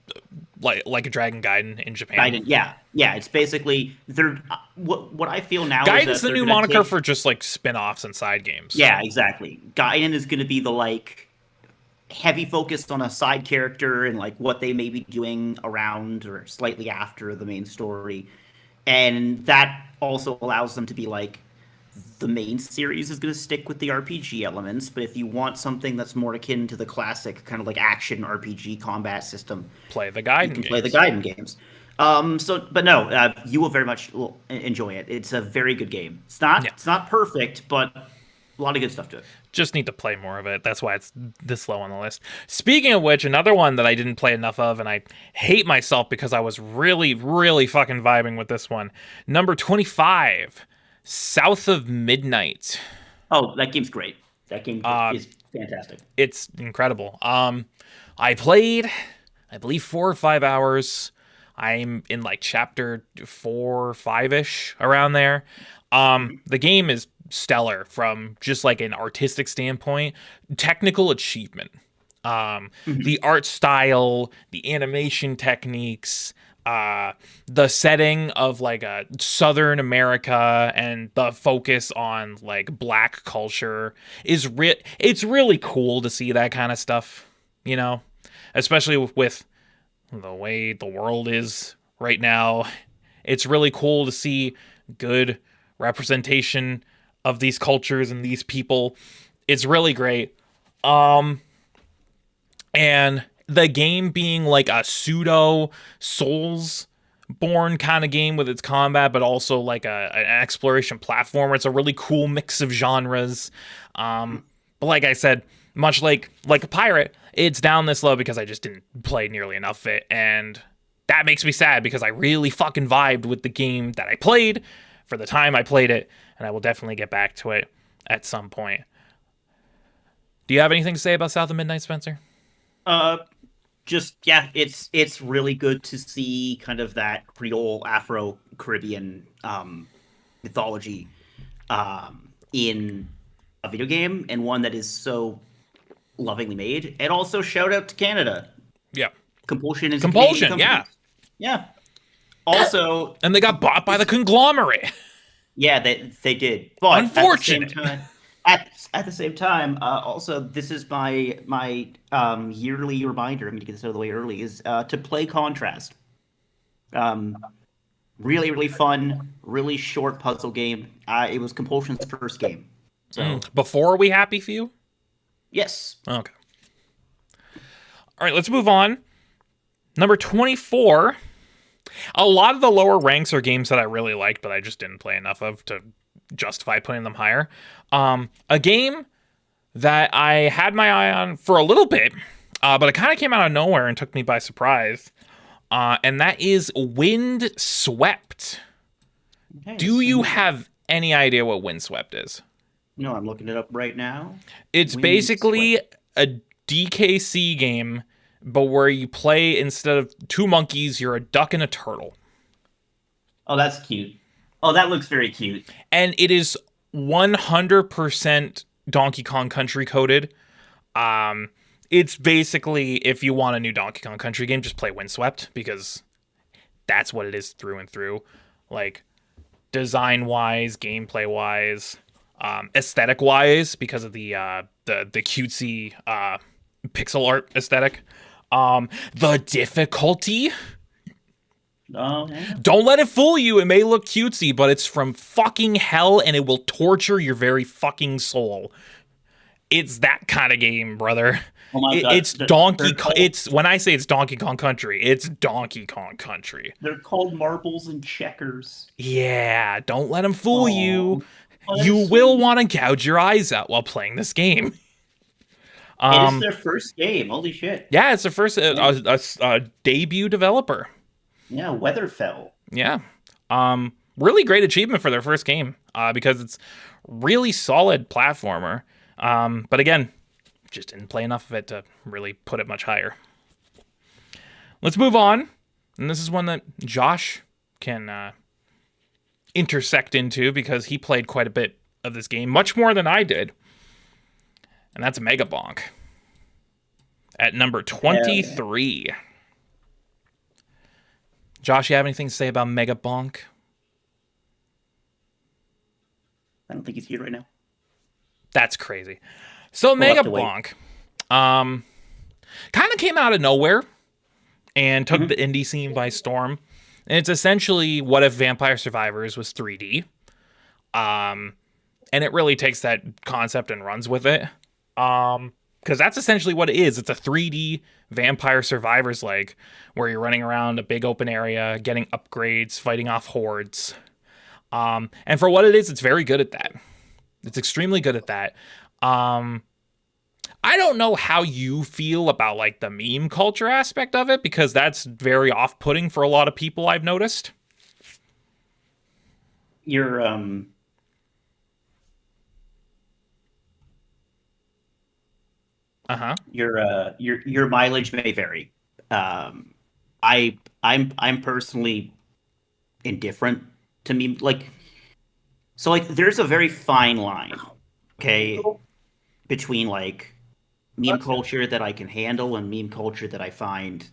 Speaker 1: like a Dragon Gaiden in Japan?
Speaker 2: Gaiden, yeah. It's basically they're what I feel now is
Speaker 1: Gaiden's
Speaker 2: that
Speaker 1: the
Speaker 2: they're
Speaker 1: new
Speaker 2: gonna
Speaker 1: moniker
Speaker 2: take-
Speaker 1: for just like spin-offs and side games.
Speaker 2: Yeah, exactly. Gaiden is going to be the like heavy focus on a side character and like what they may be doing around or slightly after the main story, and that also allows them to be like the main series is going to stick with the RPG elements, but if you want something that's more akin to the classic kind of like action RPG combat system,
Speaker 1: Play the Gaiden
Speaker 2: you can
Speaker 1: games.
Speaker 2: play the Gaiden games. But no, you will very much enjoy it. It's a very good game. It's not perfect, but a lot of good stuff to it.
Speaker 1: Just need to play more of it. That's why it's this low on the list. Speaking of which, another one that I didn't play enough of, and I hate myself because I was really, really fucking vibing with this one. Number 25, South of Midnight.
Speaker 2: Oh, that game's great. That game is fantastic.
Speaker 1: It's incredible. I played, I believe, 4 or 5 hours. I'm in like chapter 4 or 5-ish, around there. The game is stellar from just like an artistic standpoint. Technical achievement. The art style, the animation techniques, the setting of like a Southern America and the focus on like black culture is it's really cool to see that kind of stuff, you know, especially with the way the world is right now. It's really cool to see good representation of these cultures and these people. It's really great. And the game being like a pseudo Souls-born kind of game with its combat, but also like an exploration platformer. It's a really cool mix of genres. But like I said, much like a pirate, it's down this low because I just didn't play nearly enough of it. And that makes me sad because I really fucking vibed with the game that I played for the time I played it. And I will definitely get back to it at some point. Do you have anything to say about South of Midnight, Spencer?
Speaker 2: It's really good to see kind of that Creole Afro-Caribbean mythology in a video game, and one that is so lovingly made. And also shout out to Canada.
Speaker 1: Yeah.
Speaker 2: Compulsion is a
Speaker 1: Compulsion,
Speaker 2: Canadian company. Yeah. Also,
Speaker 1: And they got bought by the conglomerate.
Speaker 2: yeah, they did. But
Speaker 1: Unfortunate.
Speaker 2: At the same time, also this is my yearly reminder. I'm going to get this out of the way early. Is to play Contrast. Really, really fun, really short puzzle game. It was Compulsion's first game. So
Speaker 1: Before We Happy Few?
Speaker 2: yes,
Speaker 1: Okay. All right, let's move on. Number 24. A lot of the lower ranks are games that I really liked, but I just didn't play enough of to justify putting them higher. A game that I had my eye on for a little bit, but it kind of came out of nowhere and took me by surprise. And that is Windswept.
Speaker 2: okay,
Speaker 1: Do you have any idea what Windswept is?
Speaker 2: No, I'm looking it up right now.
Speaker 1: It's basically a DKC game, but where you play, instead of 2 monkeys, you're a duck and a turtle.
Speaker 2: Oh, that's cute. Oh, that looks very cute.
Speaker 1: And it is 100% Donkey Kong Country coded. It's basically, if you want a new Donkey Kong Country game, just play Windswept, because that's what it is through and through. Like, design-wise, gameplay-wise, aesthetic wise because of the cutesy pixel art aesthetic. The difficulty.
Speaker 3: Oh, yeah.
Speaker 1: Don't let it fool you. It may look cutesy, but it's from fucking hell, and it will torture your very fucking soul. It's that kind of game, brother.
Speaker 3: Oh my God.
Speaker 1: It's It's when I say it's Donkey Kong Country, it's Donkey Kong Country.
Speaker 3: They're called marbles and checkers.
Speaker 1: Yeah, don't let them fool you.
Speaker 3: Oh,
Speaker 1: You
Speaker 3: that's
Speaker 1: will
Speaker 3: sweet.
Speaker 1: want to gouge your eyes out while playing this game.
Speaker 3: It's their first game. Holy shit.
Speaker 1: Yeah, it's the first debut developer.
Speaker 3: Yeah, Weatherfell.
Speaker 1: Yeah. Really great achievement for their first game because it's really solid platformer. But again, just didn't play enough of it to really put it much higher. Let's move on. And this is one that Josh can intersect into because he played quite a bit of this game, much more than I did. And that's Mega Bonk. At number 23. Josh, you have anything to say about Mega Bonk?
Speaker 3: I don't think he's here right now.
Speaker 1: That's crazy. So Mega Bonk kind of came out of nowhere and took the indie scene by storm. And it's essentially what if Vampire Survivors was 3D. And it really takes that concept and runs with it. Because that's essentially what it is. It's a 3D Vampire Survivors like where you're running around a big open area, getting upgrades, fighting off hordes. And for what it is, it's very good at that. It's extremely good at that. I don't know how you feel about like the meme culture aspect of it because that's very off-putting for a lot of people I've noticed.
Speaker 3: Your your mileage may vary. I'm personally indifferent to meme like there's a very fine line, okay, between like meme culture that I can handle and meme culture that I find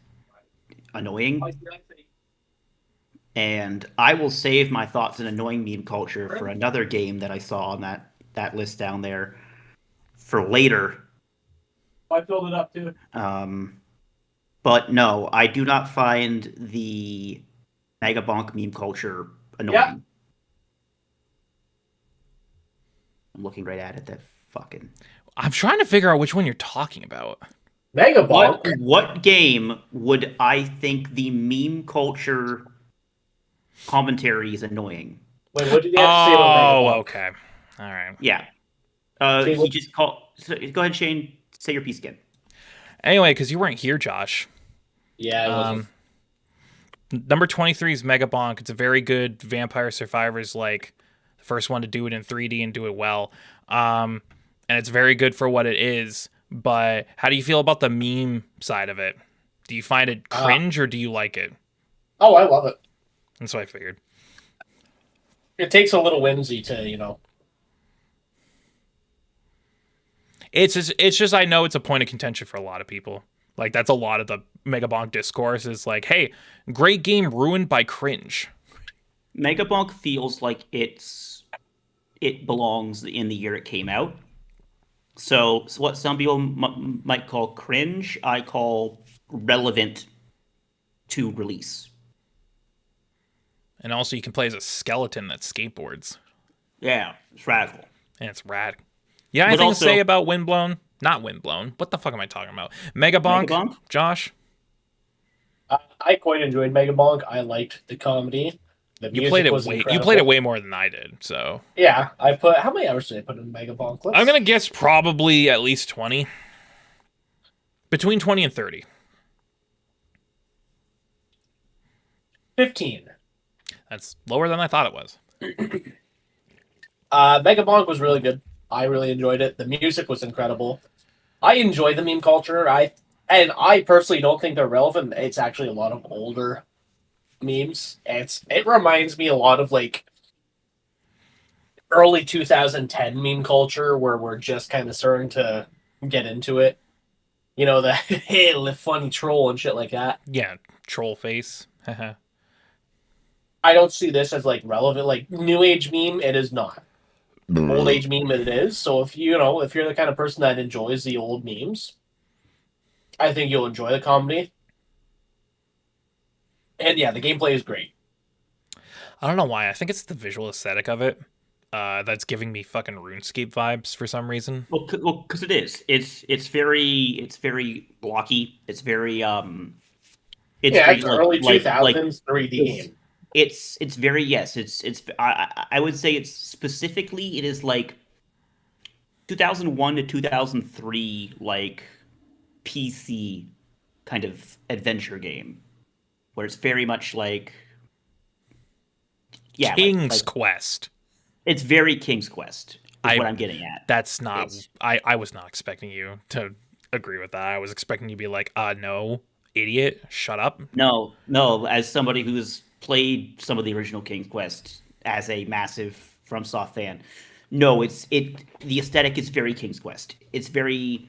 Speaker 3: annoying. And I will save my thoughts on annoying meme culture for another game that I saw on that list down there for later.
Speaker 5: I filled it up too.
Speaker 3: But no, I do not find the Mega Bonk meme culture annoying.
Speaker 5: Yeah.
Speaker 3: I'm looking right at it. That fucking.
Speaker 1: I'm trying to figure out which one you're talking about.
Speaker 5: Mega Bonk.
Speaker 3: What game would I think the meme culture commentary is annoying?
Speaker 5: Wait, what did you have to say about Mega Bonk?
Speaker 1: Okay. All right.
Speaker 3: Yeah.
Speaker 5: Okay,
Speaker 3: He just called. So, go ahead, Shane. Say your piece again.
Speaker 1: Anyway, because you weren't here, Josh.
Speaker 5: Yeah, it was.
Speaker 1: Number 23 is Mega Bonk. It's a very good Vampire Survivors like the first one to do it in 3D and do it well. And it's very good for what it is. But how do you feel about the meme side of it? Do you find it cringe or do you like it?
Speaker 5: Oh, I love it.
Speaker 1: That's what I figured.
Speaker 5: It takes a little whimsy to, you know.
Speaker 1: It's just I know it's a point of contention for a lot of people. Like that's a lot of the Mega Bonk discourse is like, hey, great game ruined by cringe.
Speaker 3: Mega Bonk feels like it belongs in the year it came out. So what some people might call cringe, I call relevant to release.
Speaker 1: And also you can play as a skeleton that skateboards.
Speaker 3: Yeah, it's radical.
Speaker 1: And it's rad. Yeah,
Speaker 3: But
Speaker 1: anything
Speaker 3: also-
Speaker 1: to say about Windblown? Not Windblown. What the fuck am I talking about? Mega Bonk?
Speaker 3: Mega Bonk?
Speaker 1: Josh?
Speaker 5: I quite enjoyed Mega Bonk. I liked the comedy. The
Speaker 1: You
Speaker 5: music
Speaker 1: played it
Speaker 5: was
Speaker 1: way
Speaker 5: incredible.
Speaker 1: you played it way more than I did, so
Speaker 5: Yeah, I put how many hours did I put in Mega Bonk?
Speaker 1: I'm gonna guess probably at least 20. Between 20 and 30.
Speaker 5: 15.
Speaker 1: That's lower than I thought it was.
Speaker 5: Mega Bonk was really good. I really enjoyed it. The music was incredible. I enjoy the meme culture. I personally don't think they're relevant. It's actually a lot of older memes. It reminds me a lot of like early 2010 meme culture where we're just kind of starting to get into it. You know, the hey, the funny troll and shit like that.
Speaker 1: Yeah, troll face.
Speaker 5: I don't see this as like relevant, like new age meme. It is not. old age meme it is. So if you're the kind of person that enjoys the old memes, I think you'll enjoy the comedy. And yeah, the gameplay is great.
Speaker 1: I don't know why. I think it's the visual aesthetic of it that's giving me fucking RuneScape vibes for some reason.
Speaker 3: Well, because it is. It's very blocky. It's very It's
Speaker 5: Yeah,
Speaker 3: very,
Speaker 5: it's early
Speaker 3: like
Speaker 5: 2000s 3D game.
Speaker 3: it's very, yes. I would say it's specifically, it is like 2001 to 2003, like PC kind of adventure game, where it's very much like, yeah,
Speaker 1: King's Quest.
Speaker 3: It's very King's Quest is what I'm getting at.
Speaker 1: That's not. I was not expecting you to agree with that. I was expecting you to be like, no, idiot, shut up.
Speaker 3: No. As somebody who's played some of the original King's Quest as a massive FromSoft fan, no, the aesthetic is very King's Quest. It's very,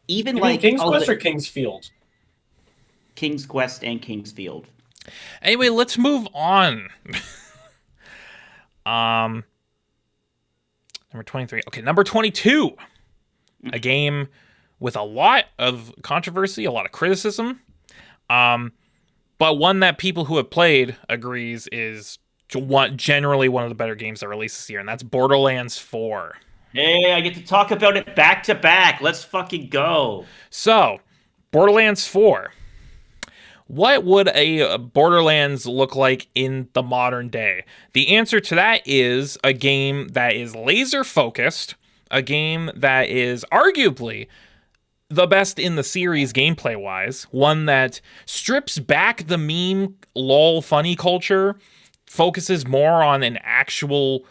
Speaker 3: even
Speaker 5: You
Speaker 3: like
Speaker 5: mean King's Quest or King's Field?
Speaker 3: King's Quest and King's Field.
Speaker 1: Anyway, let's move on. Number 23. Okay, number 22. A game with a lot of controversy, a lot of criticism, but one that people who have played agrees is generally one of the better games that released this year, and that's Borderlands 4.
Speaker 3: Hey, I get to talk about it back to back. Let's fucking go.
Speaker 1: So, Borderlands 4. What would a Borderlands look like in the modern day? The answer to that is a game that is laser focused, a game that is arguably the best in the series gameplay wise, one that strips back the meme lol funny culture, focuses more on an actual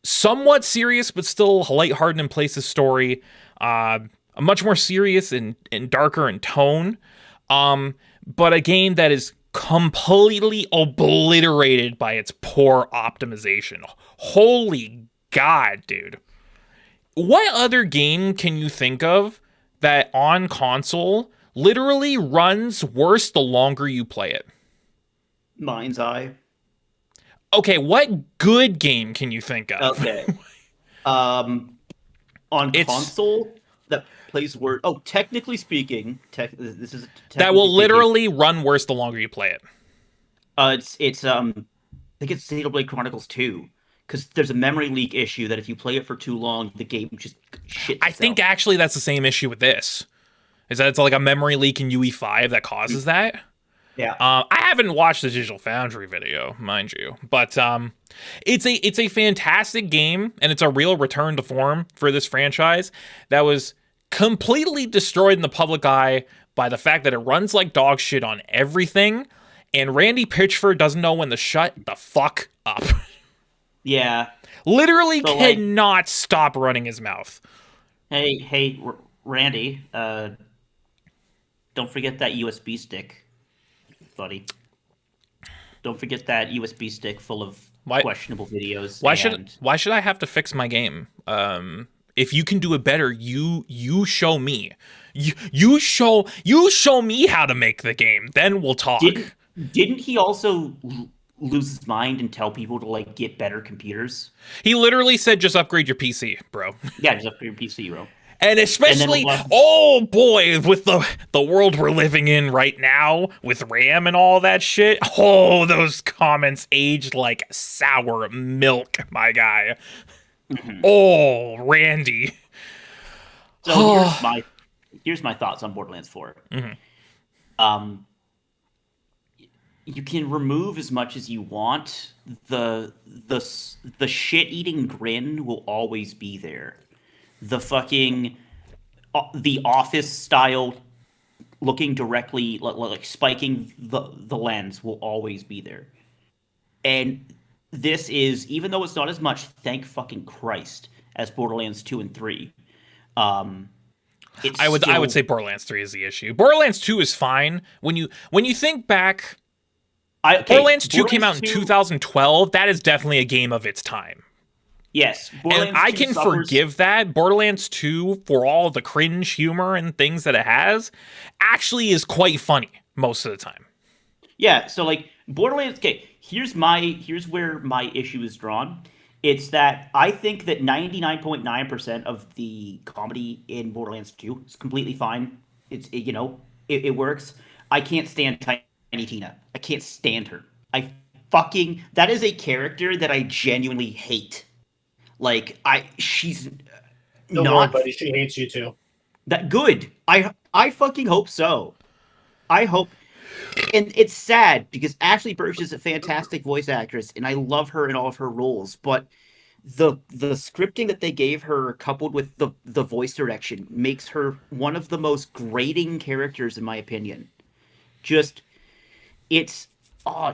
Speaker 1: somewhat serious but still lighthearted in places story, a much more serious and darker in tone, but a game that is completely obliterated by its poor optimization. Holy God, dude. What other game can you think of that on console literally runs worse the longer you play it?
Speaker 3: Mind's Eye.
Speaker 1: Okay, what good game can you think of?
Speaker 3: Okay. On console that plays word. Oh, technically speaking, this is
Speaker 1: that will literally run worse the longer you play it.
Speaker 3: I think it's Xenoblade Chronicles 2, because there's a memory leak issue that if you play it for too long, the game just shits itself.
Speaker 1: I think actually that's the same issue with this. Is that it's like a memory leak in UE5 that causes that?
Speaker 3: Yeah.
Speaker 1: I haven't watched the Digital Foundry video, mind you, but it's a fantastic game, and it's a real return to form for this franchise that was completely destroyed in the public eye by the fact that it runs like dog shit on everything, and Randy Pitchford doesn't know when to shut the fuck up.
Speaker 3: Yeah.
Speaker 1: Literally so cannot stop running his mouth.
Speaker 3: Hey, Randy, don't forget that USB stick, buddy. Don't forget that USB stick full of questionable videos.
Speaker 1: Why should I have to fix my game? If you can do it better, you show me. You show me how to make the game. Then we'll talk.
Speaker 3: Didn't he also lose his mind and tell people to like get better computers?
Speaker 1: He literally said, "Just upgrade your PC, bro."
Speaker 3: Yeah, just upgrade your PC, bro.
Speaker 1: And especially, oh boy, with the world we're living in right now, with RAM and all that shit, oh, those comments aged like sour milk, my guy. Mm-hmm. Oh, Randy.
Speaker 3: So here's my thoughts on Borderlands 4.
Speaker 1: Mm-hmm.
Speaker 3: You can remove as much as you want. The shit-eating grin will always be there. The fucking the Office style looking directly like spiking the lens will always be there. And this is, even though it's not as much, thank fucking Christ, as Borderlands 2 and 3.
Speaker 1: I would say Borderlands 3 is the issue. Borderlands 2 is fine. When you think back, Borderlands 2 came out in 2012. That is definitely a game of its time.
Speaker 3: Yes,
Speaker 1: and I can forgive that. Borderlands 2, for all the cringe humor and things that it has, actually is quite funny most of the time.
Speaker 3: Yeah, so like Borderlands, okay, here's where my issue is drawn. It's that I think that 99.9% of the comedy in Borderlands 2 is completely fine. It works. I can't stand Tiny Tina. I can't stand her. That is a character that I genuinely hate. Like she's
Speaker 5: Don't worry,
Speaker 3: not
Speaker 5: buddy. She hates you too.
Speaker 3: that good. I fucking hope so. I hope, and it's sad because Ashley Burch is a fantastic voice actress, and I love her in all of her roles. But the scripting that they gave her, coupled with the voice direction, makes her one of the most grating characters, in my opinion. Just it's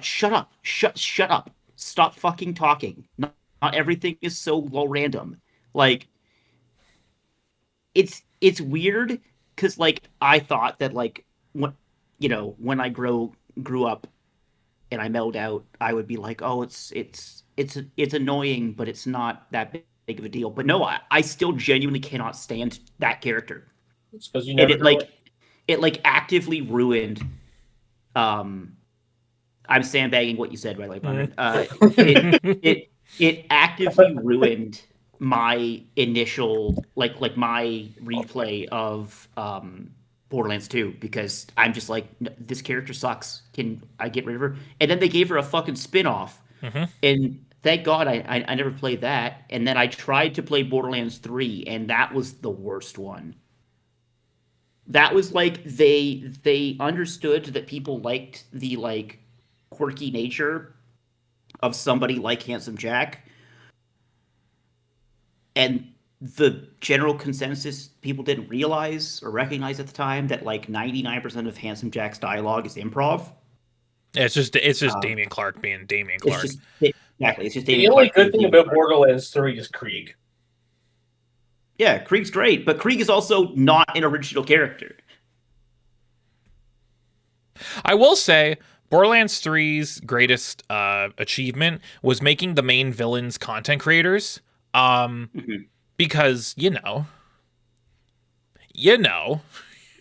Speaker 3: shut up, shut up, stop fucking talking. Not everything is so low random. Like it's weird because like I thought that like when I grew up and I mellowed out, I would be like, oh, it's annoying, but it's not that big of a deal. But no, I still genuinely cannot stand that character.
Speaker 5: It's because you
Speaker 3: And
Speaker 5: never
Speaker 3: it
Speaker 5: grew
Speaker 3: like
Speaker 5: up.
Speaker 3: it like actively ruined. I'm sandbagging what you said, by the way, Brendan. It actively ruined my initial my replay of Borderlands 2 because I'm just like, this character sucks. Can I get rid of her? And then they gave her a fucking spin-off. And thank God I never played that. And then I tried to play Borderlands 3, and that was the worst one. That was like they understood that people liked the like quirky nature of somebody like Handsome Jack, and the general consensus people didn't realize or recognize at the time that like 99% of Handsome Jack's dialogue is improv.
Speaker 1: It's just Damian Clark being Damian
Speaker 3: It's
Speaker 1: Clark.
Speaker 3: just exactly. It's just
Speaker 5: The
Speaker 3: Damian
Speaker 5: only
Speaker 3: Clark
Speaker 5: good
Speaker 3: being
Speaker 5: thing
Speaker 3: Damian
Speaker 5: about
Speaker 3: Clark.
Speaker 5: Borderlands 3 is Krieg.
Speaker 3: Yeah, Krieg's great, but Krieg is also not an original character.
Speaker 1: I will say Borderlands 3's greatest achievement was making the main villains content creators. Because you know,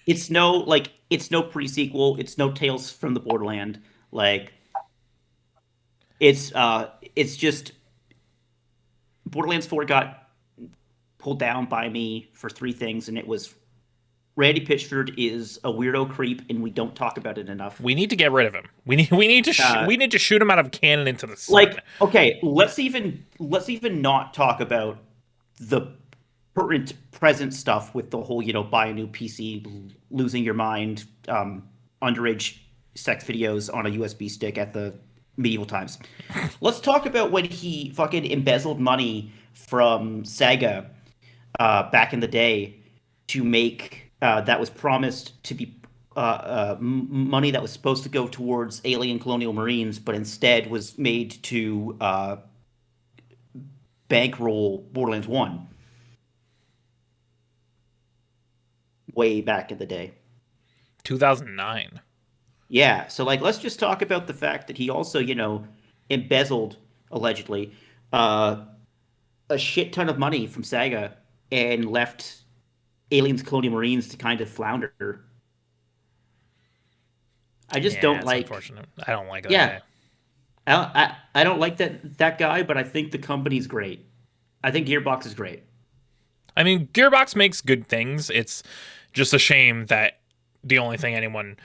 Speaker 3: It's no pre-sequel. It's no Tales from the Borderland. Like it's just Borderlands 4 got pulled down by me for three things, and it was Randy Pitchford is a weirdo creep, and we don't talk about it enough.
Speaker 1: we need to get rid of him. We need to shoot him out of a cannon into the sun.
Speaker 3: Like, okay, let's even not talk about the present stuff with the whole, buy a new PC, losing your mind, underage sex videos on a USB stick at the medieval times. Let's talk about when he fucking embezzled money from Sega back in the day to make that was promised to be money that was supposed to go towards alien colonial marines, but instead was made to bankroll Borderlands 1 way back in the day.
Speaker 1: 2009.
Speaker 3: Yeah, so like let's just talk about the fact that he also, embezzled allegedly a shit ton of money from Sega and left Aliens Colonial Marines to kind of flounder. I just don't like.
Speaker 1: Unfortunate. I don't like that.
Speaker 3: Yeah.
Speaker 1: Guy.
Speaker 3: I don't like that guy, but I think the company's great. I think Gearbox is great.
Speaker 1: I mean, Gearbox makes good things. It's just a shame that the only thing anyone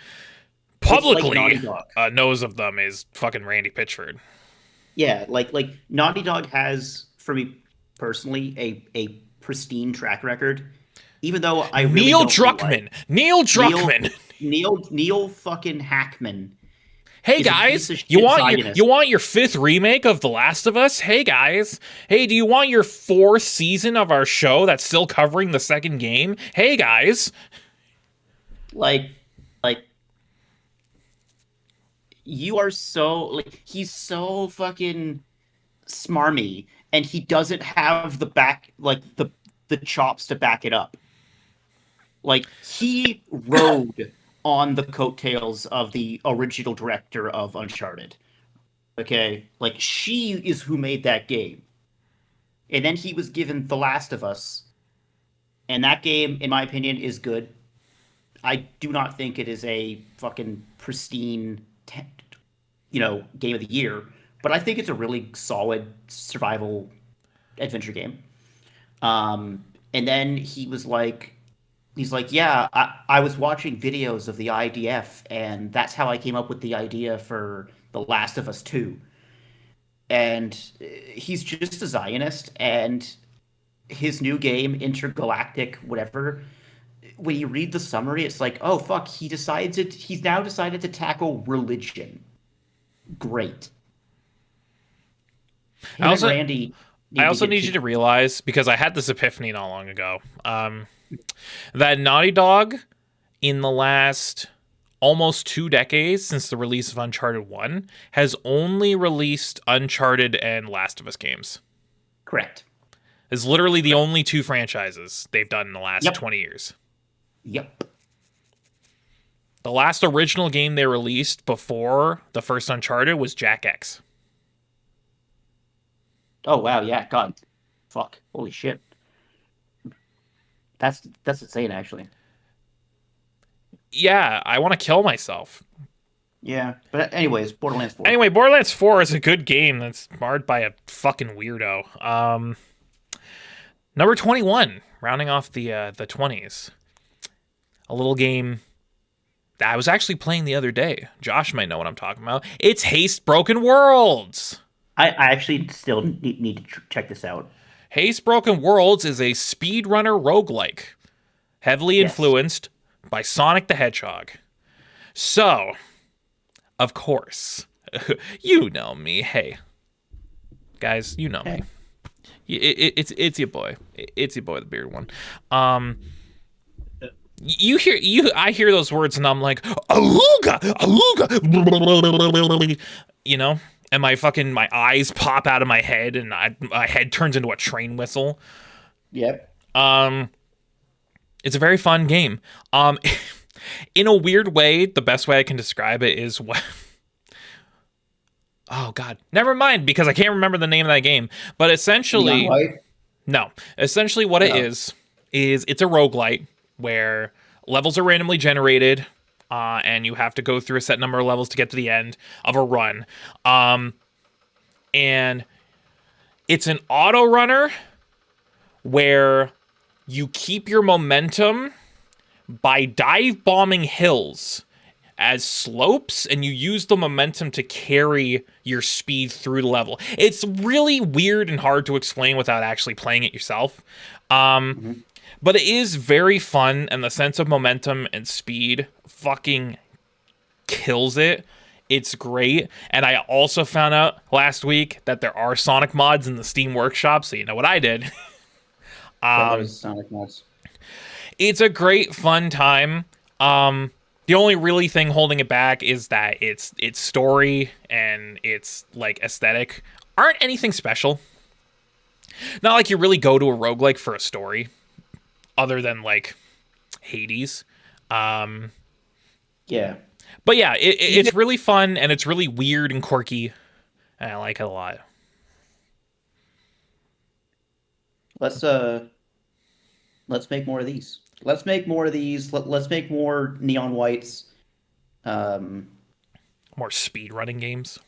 Speaker 1: publicly
Speaker 3: Naughty Dog.
Speaker 1: knows of them is fucking Randy Pitchford.
Speaker 3: Yeah, like Naughty Dog has, for me personally, a pristine track record. Even though I really
Speaker 1: Neil
Speaker 3: don't
Speaker 1: Druckmann.
Speaker 3: like
Speaker 1: Neil Druckmann.
Speaker 3: Neil fucking Hackman.
Speaker 1: Hey
Speaker 3: is a
Speaker 1: guys,
Speaker 3: piece of
Speaker 1: you
Speaker 3: shit
Speaker 1: want
Speaker 3: Zionist.
Speaker 1: you want your 5th remake of The Last of Us? Hey guys, hey, do you want your 4th season of our show that's still covering the 2nd game? Hey guys,
Speaker 3: like you are so like he's so fucking smarmy, and he doesn't have the the chops to back it up. Like he rode on the coattails of the original director of Uncharted. Okay, like she is who made that game, and then he was given The Last of Us, and that game, in my opinion, is good. I do not think it is a fucking pristine, game of the year, but I think it's a really solid survival
Speaker 2: adventure game. And then he's like, yeah, I was watching videos of the IDF, and that's how I came up with the idea for The Last of Us 2. And he's just a Zionist, and his new game, Intergalactic, whatever, when you read the summary, it's like, oh fuck, he's now decided to tackle religion. Great. Him and Randy
Speaker 1: I also
Speaker 2: get
Speaker 1: need you to realize, because I had this epiphany not long ago, that Naughty Dog, in the last almost 2 decades since the release of Uncharted 1, has only released Uncharted and Last of Us games.
Speaker 2: Correct.
Speaker 1: It's literally the only 2 franchises they've done in the last 20 years.
Speaker 2: Yep.
Speaker 1: The last original game they released before the first Uncharted was Jack X.
Speaker 2: Oh wow, yeah, God. Fuck. Holy shit. That's insane, actually.
Speaker 1: Yeah, I want to kill myself.
Speaker 2: Yeah, but anyways, Borderlands 4.
Speaker 1: Anyway, Borderlands 4 is a good game that's marred by a fucking weirdo. Number 21, rounding off the 20s. A little game that I was actually playing the other day. Josh might know what I'm talking about. It's Haste Broken Worlds.
Speaker 2: I actually still need to check this out.
Speaker 1: Haste Broken Worlds is a speedrunner roguelike, heavily influenced by Sonic the Hedgehog. So, of course, you know me. Hey, guys, you know me. It's your boy. It's your boy, the bearded one. I hear those words and I'm like, Awooga, Awooga, you know, and my eyes pop out of my head and my head turns into a train whistle.
Speaker 2: Yep.
Speaker 1: It's a very fun game. In a weird way, the best way I can describe it is what. Oh God, never mind, because I can't remember the name of that game. But essentially, essentially what it is it's a roguelite where levels are randomly generated, and you have to go through a set number of levels to get to the end of a run. And it's an auto runner where you keep your momentum by dive bombing hills as slopes, and you use the momentum to carry your speed through the level. It's really weird and hard to explain without actually playing it yourself. But it is very fun, and the sense of momentum and speed fucking kills it. It's great. And I also found out last week that there are Sonic mods in the Steam Workshop, so you know what I did.
Speaker 2: Sonic mods.
Speaker 1: It's a great fun time. The only really thing holding it back is that its story and its like aesthetic aren't anything special. Not like you really go to a roguelike for a story, other than like Hades.
Speaker 2: Yeah.
Speaker 1: But yeah, it's really fun and it's really weird and quirky, and I like it a lot.
Speaker 2: Let's make more of these. Let's make more of these. Let's make more Neon Whites.
Speaker 1: More speedrunning games.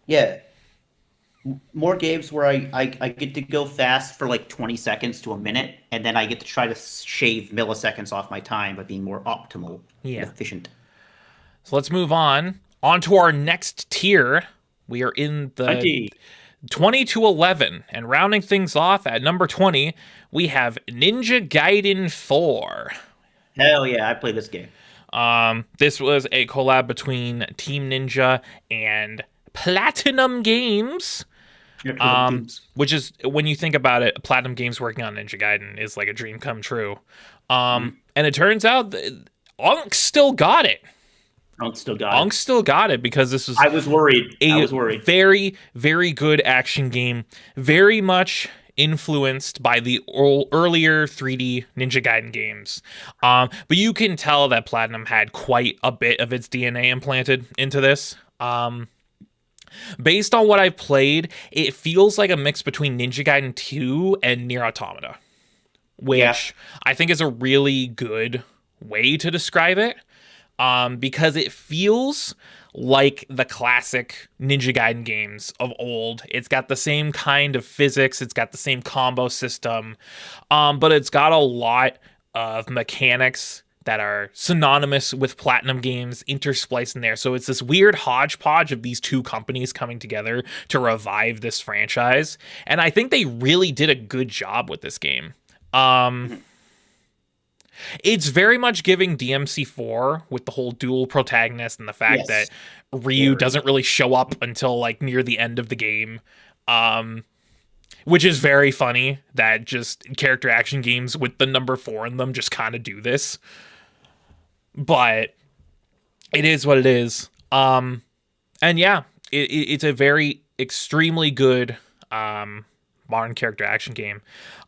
Speaker 2: Yeah. More games where I get to go fast for like 20 seconds to a minute, and then I get to try to shave milliseconds off my time by being more optimal and efficient.
Speaker 1: So let's move on to our next tier. We are in the 20 to 11, and rounding things off at number 20, we have Ninja Gaiden 4.
Speaker 2: Hell yeah, I played this game.
Speaker 1: This was a collab between Team Ninja and Platinum Games. Which is, when you think about it, Platinum Games working on Ninja Gaiden is like a dream come true. And it turns out that Unk still got it. Unk still got it because this was...
Speaker 2: I was worried.
Speaker 1: Very, very good action game. Very much influenced by the earlier 3D Ninja Gaiden games. But you can tell that Platinum had quite a bit of its DNA implanted into this. Based on what I've played, it feels like a mix between Ninja Gaiden 2 and Nier Automata, which I think is a really good way to describe it, because it feels like the classic Ninja Gaiden games of old. It's got the same kind of physics, it's got the same combo system, but it's got a lot of mechanics that are synonymous with Platinum games interspliced in there. So it's this weird hodgepodge of these two companies coming together to revive this franchise. And I think they really did a good job with this game. It's very much giving DMC4 with the whole dual protagonist and the fact that Ryu doesn't really show up until like near the end of the game. Which is very funny that just character action games with the number 4 in them just kind of do this. But it is what it is. And yeah, it's a very extremely good modern character action game.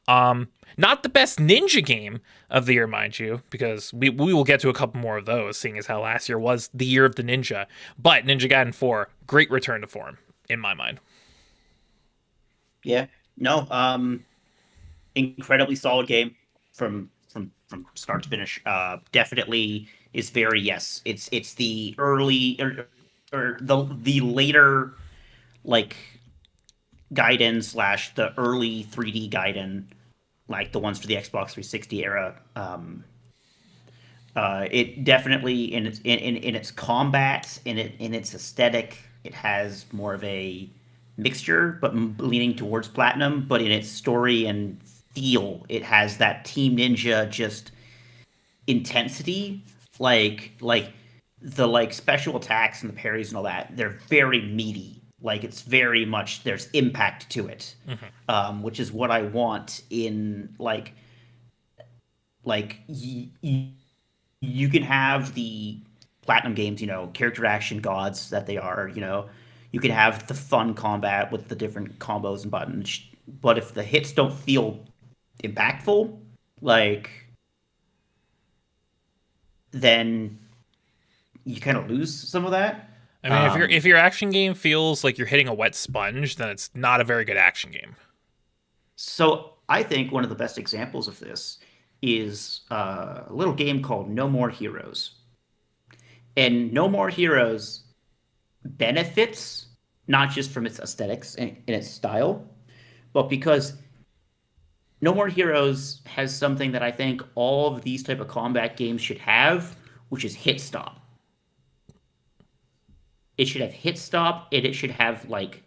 Speaker 1: Not the best ninja game of the year, mind you, because we will get to a couple more of those, seeing as how last year was the year of the ninja. But Ninja Gaiden 4, great return to form, in my mind.
Speaker 2: Yeah. No, incredibly solid game from start to finish. Definitely is very, yes. It's the early or the later like Gaiden / the early 3D Gaiden, like the ones for the Xbox 360 era. It definitely in its combat, in its aesthetic, it has more of a mixture, but leaning towards Platinum. But in its story and feel, it has that Team Ninja just intensity, like the like special attacks and the parries and all that. They're very meaty. Like it's very much there's impact to it, which is what I want in you can have the Platinum games, character action gods that they are, you can have the fun combat with the different combos and buttons, but if the hits don't feel impactful, then you kind of lose some of that.
Speaker 1: I mean, if your action game feels like you're hitting a wet sponge, then it's not a very good action game.
Speaker 2: So I think one of the best examples of this is a little game called No More Heroes. And No More Heroes benefits not just from its aesthetics and its style, but because No More Heroes has something that I think all of these type of combat games should have, which is hit stop. It should have hit stop, and it should have like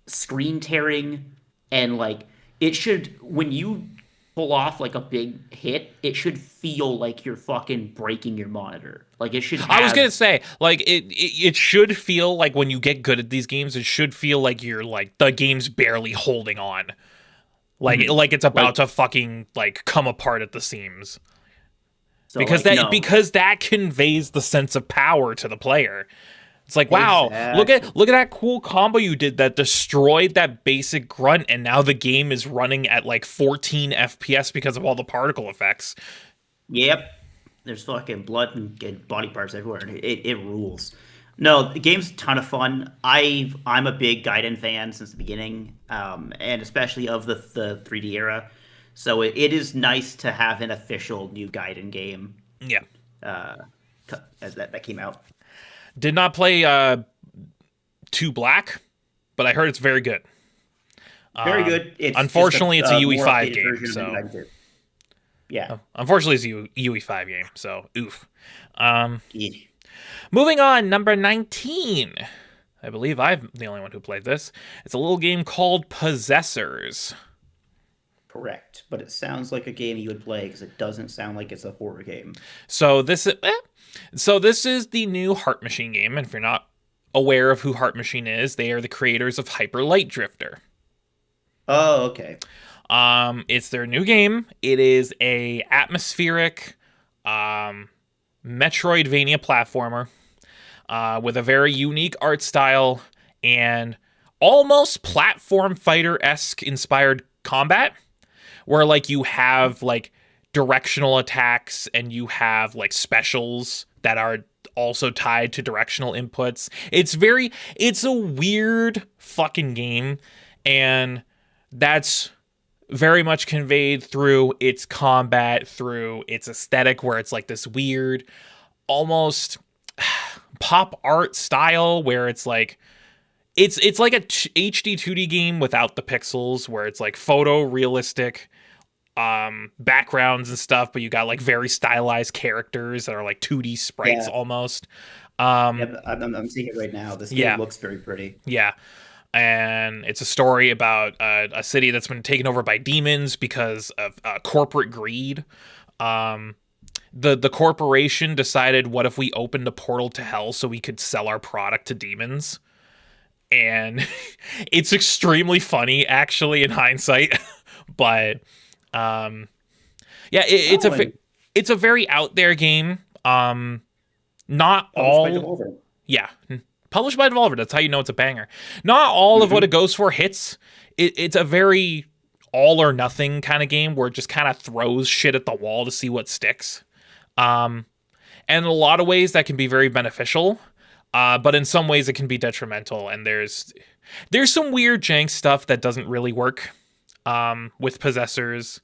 Speaker 2: screen tearing, and it should, when you pull off like a big hit, it should feel like you're fucking breaking your monitor. Like it should have...
Speaker 1: I was gonna say, like it should feel like when you get good at these games, it should feel like you're like the game's barely holding on. Like like it's about to fucking like come apart at the seams. So because that conveys the sense of power to the player. It's like, wow, look at that cool combo you did that destroyed that basic grunt, and now the game is running at like 14 FPS because of all the particle effects.
Speaker 2: Yep. There's fucking blood and body parts everywhere. It rules. No, the game's a ton of fun. I'm a big Gaiden fan since the beginning, and especially of the 3D era. So it is nice to have an official new Gaiden game.
Speaker 1: Yeah.
Speaker 2: As that came out.
Speaker 1: Did not play 2 Black, but I heard it's very good.
Speaker 2: Very good.
Speaker 1: Unfortunately, it's a UE5 game. So
Speaker 2: yeah.
Speaker 1: Unfortunately, it's a UE5 game. So oof. Moving on, number 19. I believe I'm the only one who played this. It's a little game called Possessors.
Speaker 2: Correct, but it sounds like a game you would play because it doesn't sound like it's a horror game.
Speaker 1: So this is the new Heart Machine game, and if you're not aware of who Heart Machine is, they are the creators of Hyper Light Drifter.
Speaker 2: Oh, okay.
Speaker 1: It's their new game. It is a atmospheric Metroidvania platformer with a very unique art style and almost platform fighter-esque inspired combat, where like you have like directional attacks and you have like specials that are also tied to directional inputs. It's a weird fucking game, and that's very much conveyed through its combat, through its aesthetic, where it's like this weird almost pop art style where it's like it's like a HD 2D game without the pixels, where it's like photorealistic backgrounds and stuff, but you got like very stylized characters that are like 2D sprites
Speaker 2: Yeah.
Speaker 1: almost.
Speaker 2: Yep, I'm seeing it right now. This
Speaker 1: Yeah.
Speaker 2: game looks very pretty.
Speaker 1: Yeah. And it's a story about a city that's been taken over by demons because of corporate greed. The corporation decided, what if we opened a portal to hell so we could sell our product to demons? And it's extremely funny, actually, in hindsight. But yeah, it's a very out there game. Not
Speaker 2: Published by
Speaker 1: all.
Speaker 2: Devolver.
Speaker 1: Yeah. Published by Devolver. That's how you know it's a banger. Not all of what it goes for hits. It's a very all or nothing kind of game where it just kind of throws shit at the wall to see what sticks. And in a lot of ways that can be very beneficial. But in some ways it can be detrimental. And there's some weird jank stuff that doesn't really work with possessors.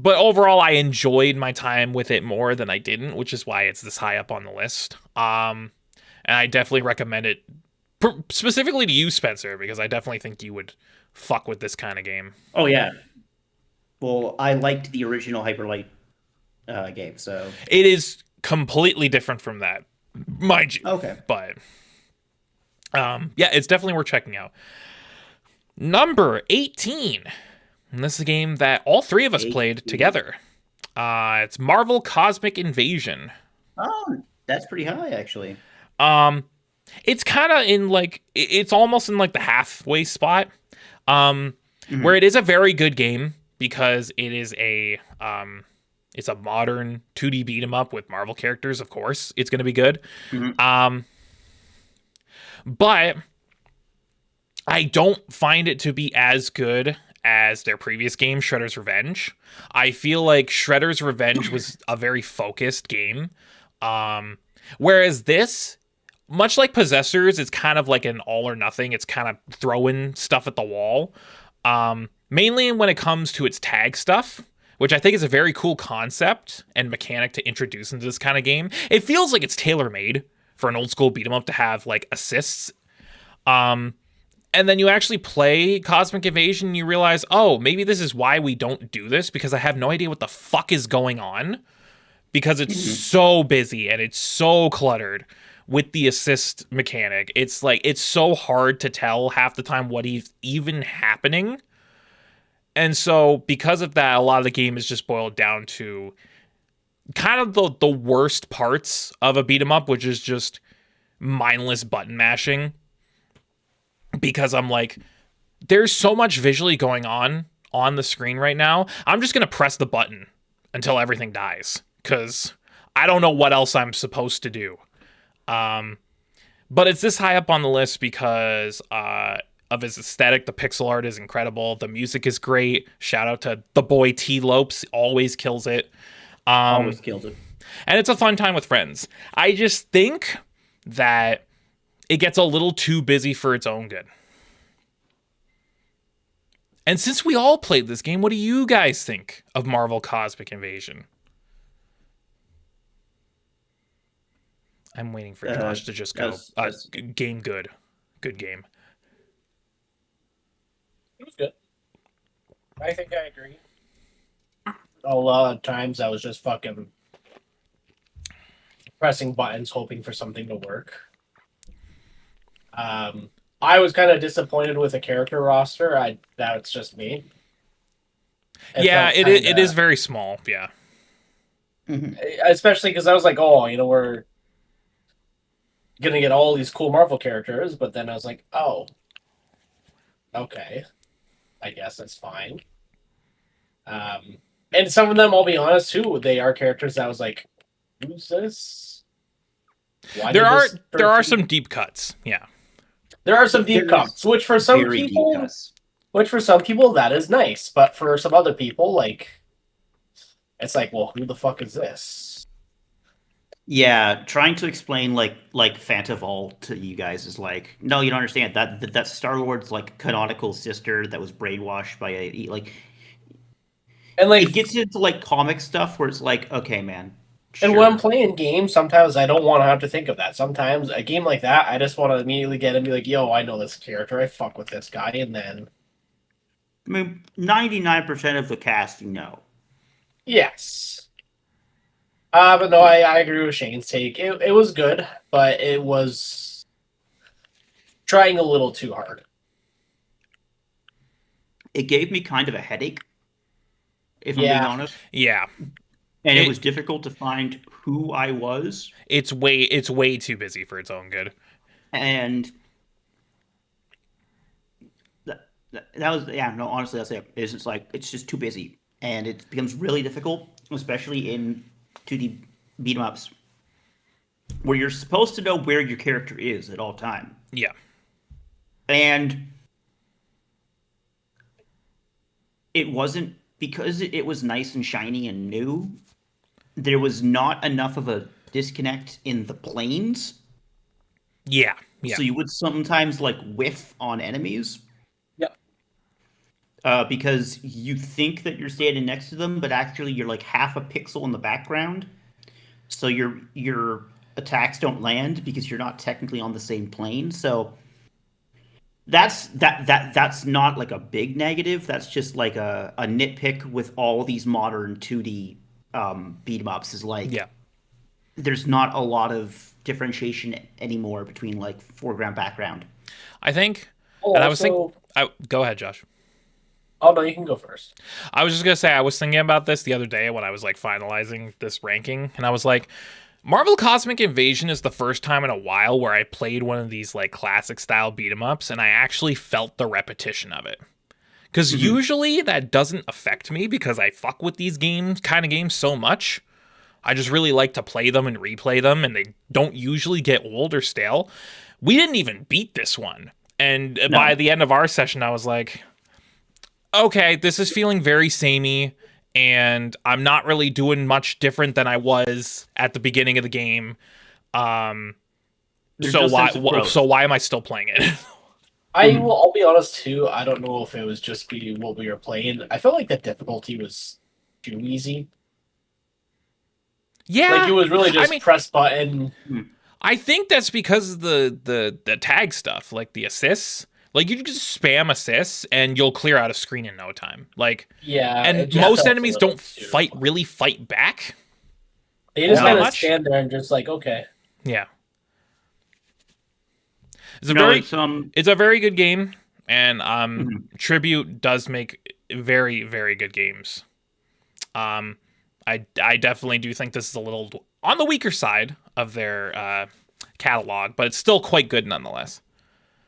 Speaker 1: But overall, I enjoyed my time with it more than I didn't, which is why it's this high up on the list. And I definitely recommend it specifically to you, Spencer, because I definitely think you would fuck with this kind of game.
Speaker 2: Oh yeah. Well, I liked the original Hyperlight game, so
Speaker 1: It is completely different from that, mind you.
Speaker 2: okay.
Speaker 1: But yeah, it's definitely worth checking out. Number 18. And this is a game that all three of us played together. It's Marvel Cosmic Invasion.
Speaker 2: Oh, that's pretty high actually.
Speaker 1: It's kind of in like, it's almost in like the halfway spot, where it is a very good game because it is it's a modern 2D beat 'em up with Marvel characters. Of course, it's going to be good. But I don't find it to be as good as their previous game, Shredder's Revenge. I feel like Shredder's Revenge was a very focused game. Whereas this, much like Possessors, it's kind of like an all or nothing. It's kind of throwing stuff at the wall. Mainly when it comes to its tag stuff, which I think is a very cool concept and mechanic to introduce into this kind of game. It feels like it's tailor-made for an old school beat 'em up to have like assists. And then you actually play Cosmic Invasion and you realize, oh, maybe this is why we don't do this, because I have no idea what the fuck is going on. Because it's so busy and it's so cluttered with the assist mechanic. It's like, it's so hard to tell half the time what is even happening. And so because of that, a lot of the game is just boiled down to kind of the worst parts of a beat 'em up, which is just mindless button mashing. Because I'm like, there's so much visually going on the screen right now. I'm just going to press the button until everything dies, because I don't know what else I'm supposed to do. But it's this high up on the list because of its aesthetic. The pixel art is incredible. The music is great. Shout out to the boy T. Lopes. Always kills it.
Speaker 2: Always killed it.
Speaker 1: And it's a fun time with friends. I just think that it gets a little too busy for its own good. And since we all played this game, what do you guys think of Marvel Cosmic Invasion? I'm waiting for Josh to just go. Game good. Good game.
Speaker 5: It was good. I think I agree. A lot of times I was just fucking pressing buttons hoping for something to work. I was kind of disappointed with the character roster. That's just me.
Speaker 1: It is very small. Yeah.
Speaker 5: Especially because I was like, oh, we're gonna get all these cool Marvel characters, but then I was like, oh, okay, I guess that's fine. And some of them, I'll be honest too, they are characters that I was like, who's this?
Speaker 1: There are some deep cuts. Yeah.
Speaker 5: There are some deep cuts, which for some people that is nice, but for some other people, like, it's like, well, who the fuck is this?
Speaker 3: Yeah, trying to explain like Fantaval to you guys is like, no, you don't understand that's Star-Lord's like canonical sister that was brainwashed by a like,
Speaker 5: and like
Speaker 3: it gets into like comic stuff where it's like, okay, man,
Speaker 5: And when I'm
Speaker 3: Sure.
Speaker 5: playing games, sometimes I don't want to have to think of that. Sometimes a game like that, I just want to immediately get in and be like, yo, I know this character. I fuck with this guy. And then,
Speaker 3: I mean, 99% of the casting, no.
Speaker 5: yes. But no, I agree with Shane's take. It was good, but it was trying a little too hard.
Speaker 3: It gave me kind of a headache, if I'm being
Speaker 5: Yeah.
Speaker 3: honest.
Speaker 1: Yeah,
Speaker 3: And it
Speaker 1: It-
Speaker 3: was difficult to find who I was.
Speaker 1: it's way too busy for its own good.
Speaker 3: And that was, yeah, no, honestly, that's it. It's like, it's just too busy. And it becomes really difficult, especially in 2D beat 'em ups, where you're supposed to know where your character is at all time.
Speaker 1: Yeah,
Speaker 3: And it wasn't, because it was nice and shiny and new, there was not enough of a disconnect in the planes.
Speaker 1: yeah, yeah.
Speaker 3: So you would sometimes like whiff on enemies.
Speaker 5: Yep.
Speaker 3: Because you think that you're standing next to them, but actually you're like half a pixel in the background. So your attacks don't land because you're not technically on the same plane. So that's not like a big negative. That's just like a nitpick with all these modern 2D beat 'em ups. Is like,
Speaker 1: Yeah.
Speaker 3: there's not a lot of differentiation anymore between like foreground, background.
Speaker 1: I think,
Speaker 5: Oh,
Speaker 1: and I was
Speaker 5: also-
Speaker 1: thinking. Go ahead, Josh.
Speaker 5: Oh, no, you can go first.
Speaker 1: I was just gonna say I was thinking about this the other day when I was like finalizing this ranking, and I was like, Marvel Cosmic Invasion is the first time in a while where I played one of these like classic style beat 'em ups, and I actually felt the repetition of it. Because usually that doesn't affect me because I fuck with these kind of games so much. I just really like to play them and replay them, and they don't usually get old or stale. We didn't even beat this one, and by the end of our session, I was like, okay, this is feeling very samey, and I'm not really doing much different than I was at the beginning of the game.
Speaker 3: There's
Speaker 1: So
Speaker 3: no
Speaker 1: why
Speaker 3: sense of growth.
Speaker 1: so why am I still playing it?
Speaker 5: I'll be honest too. I don't know if it was just what we were playing. I felt like the difficulty was too easy.
Speaker 1: Yeah,
Speaker 5: Like it was really just
Speaker 1: I mean,
Speaker 5: press button.
Speaker 1: I think that's because of the tag stuff, like the assists. Like you can just spam assists and you'll clear out a screen in no time. Like,
Speaker 5: Yeah, it
Speaker 1: and
Speaker 5: just
Speaker 1: most
Speaker 5: felt a
Speaker 1: enemies
Speaker 5: little
Speaker 1: don't
Speaker 5: too-
Speaker 1: really fight back.
Speaker 5: They just
Speaker 1: all that
Speaker 5: kind of
Speaker 1: much.
Speaker 5: stand there and just like, okay.
Speaker 1: Yeah, it's a
Speaker 3: No,
Speaker 1: very
Speaker 3: it's
Speaker 1: it's a very good game, and
Speaker 3: Mhm.
Speaker 1: Tribute does make very very good games. I definitely do think this is a little on the weaker side of their catalog, but it's still quite good nonetheless.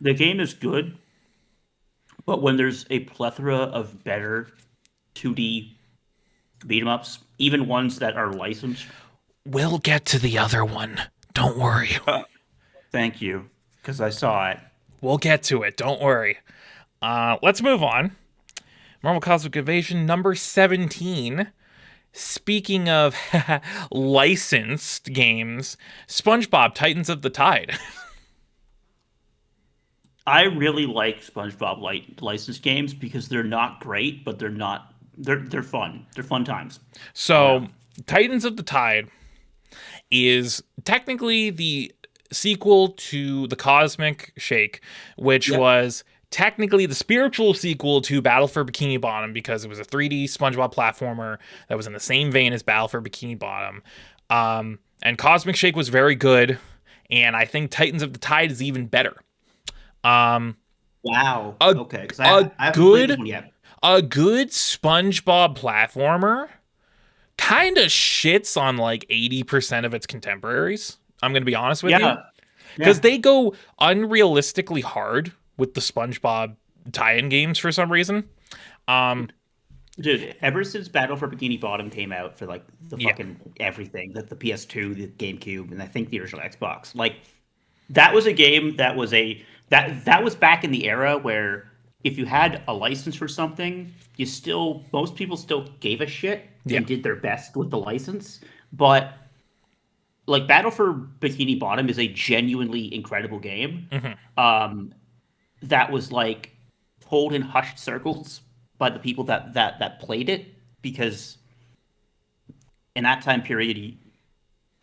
Speaker 3: the game is good, but when there's a plethora of better 2D beat 'em ups, even ones that are licensed,
Speaker 1: We'll get to the other one. Don't worry.
Speaker 3: thank you, because I saw it.
Speaker 1: We'll get to it. Don't worry. Let's move on. Marvel Cosmic Invasion number 17. Speaking of licensed games, SpongeBob Titans of the Tide.
Speaker 3: I really like SpongeBob licensed games because they're not great, but they're fun. They're fun times.
Speaker 1: So, Titans of the Tide is technically the sequel to the Cosmic Shake, which was technically the spiritual sequel to Battle for Bikini Bottom because it was a 3D SpongeBob platformer that was in the same vein as Battle for Bikini Bottom. And Cosmic Shake was very good, and I think Titans of the Tide is even better.
Speaker 3: Wow.
Speaker 1: A-
Speaker 3: Okay, because I haven't played
Speaker 1: good-
Speaker 3: this one yet.
Speaker 1: A good SpongeBob platformer kind of shits on like 80% of its contemporaries. I'm going to be honest with you.
Speaker 3: Yeah.
Speaker 1: Because they go unrealistically hard with the SpongeBob tie-in games for some reason.
Speaker 3: Dude, ever since Battle for Bikini Bottom came out for like the
Speaker 1: Yeah.
Speaker 3: fucking everything, that the PS2, the GameCube, and I think the original Xbox, like that was a game that was that was back in the era where if you had a license for something, most people still gave a shit
Speaker 1: Yeah.
Speaker 3: and did their best with the license. But like Battle for Bikini Bottom is a genuinely incredible game. That was like told in hushed circles by the people that played it, because in that time period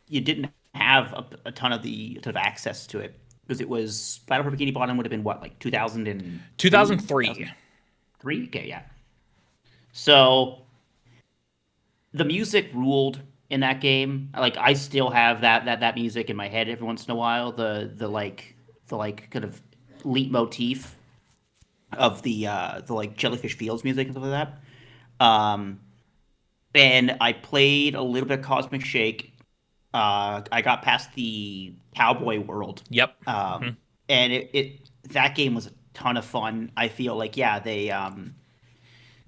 Speaker 2: you didn't have a ton of access to it because it was Battle for Bikini Bottom would have been what, like
Speaker 1: 2003.
Speaker 2: 3? Okay, yeah. So the music ruled in that game. Like I still have that music in my head every once in a while. The kind of leitmotif of the like Jellyfish Fields music and stuff like that. And I played a little bit of Cosmic Shake. I got past the cowboy world.
Speaker 1: Yep.
Speaker 2: And it that game was a ton of fun. I feel like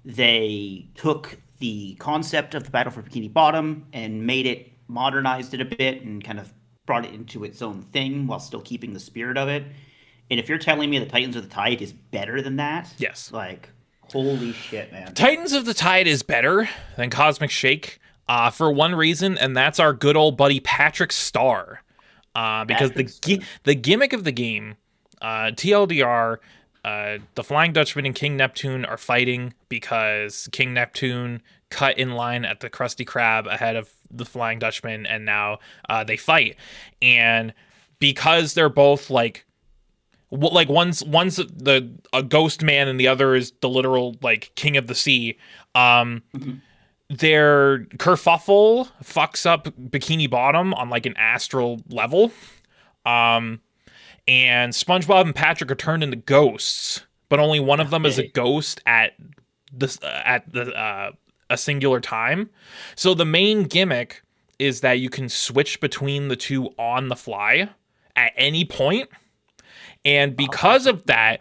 Speaker 2: they took the concept of the Battle for Bikini Bottom and modernized it a bit and kind of brought it into its own thing while still keeping the spirit of it. And if you're telling me the Titans of the Tide is better than that,
Speaker 1: yes,
Speaker 2: like holy shit, man.
Speaker 1: Titans of the Tide is better than Cosmic Shake for one reason, and that's our good old buddy Patrick Star. Because the gimmick of the game, TLDR, the Flying Dutchman and King Neptune are fighting because King Neptune cut in line at the Krusty Krab ahead of the Flying Dutchman, and now they fight. And because they're both like one's a ghost man and the other is the literal like king of the sea, their kerfuffle fucks up Bikini Bottom on like an astral level. And SpongeBob and Patrick are turned into ghosts, but only one of them is a ghost at a singular time. So the main gimmick is that you can switch between the two on the fly at any point. And because of that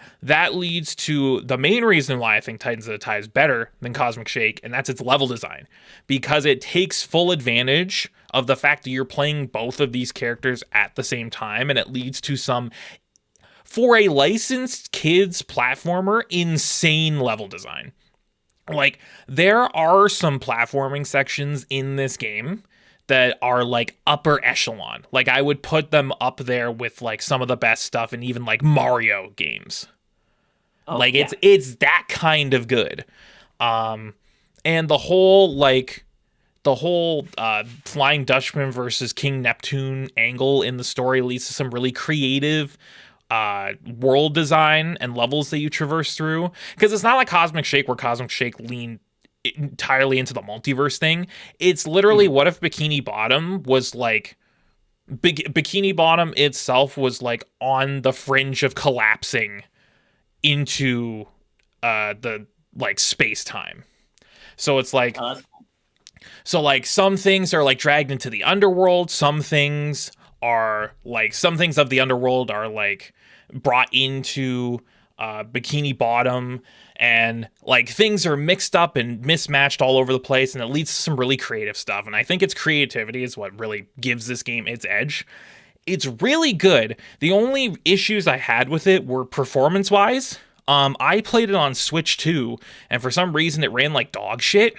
Speaker 1: leads to the main reason why I think Titans of the Tide is better than Cosmic Shake, and that's its level design. Because it takes full advantage of the fact that you're playing both of these characters at the same time, and it leads to some, for a licensed kids platformer, insane level design. Like, there are some platforming sections in this game that are like upper echelon. Like I would put them up there with like some of the best stuff in even like Mario games. It's that kind of good. And the whole Flying Dutchman versus King Neptune angle in the story leads to some really creative world design and levels that you traverse through. Because it's not like Cosmic Shake, where Cosmic Shake leaned entirely into the multiverse thing. It's literally what if Bikini Bottom was like Bikini Bottom itself was like on the fringe of collapsing into the like space time. So it's like some things are like dragged into the underworld, some things of the underworld are like brought into Bikini Bottom, and like things are mixed up and mismatched all over the place, and it leads to some really creative stuff. And I think its creativity is what really gives this game its edge. It's really good. The only issues I had with it were performance wise. I played it on Switch 2, and for some reason it ran like dog shit.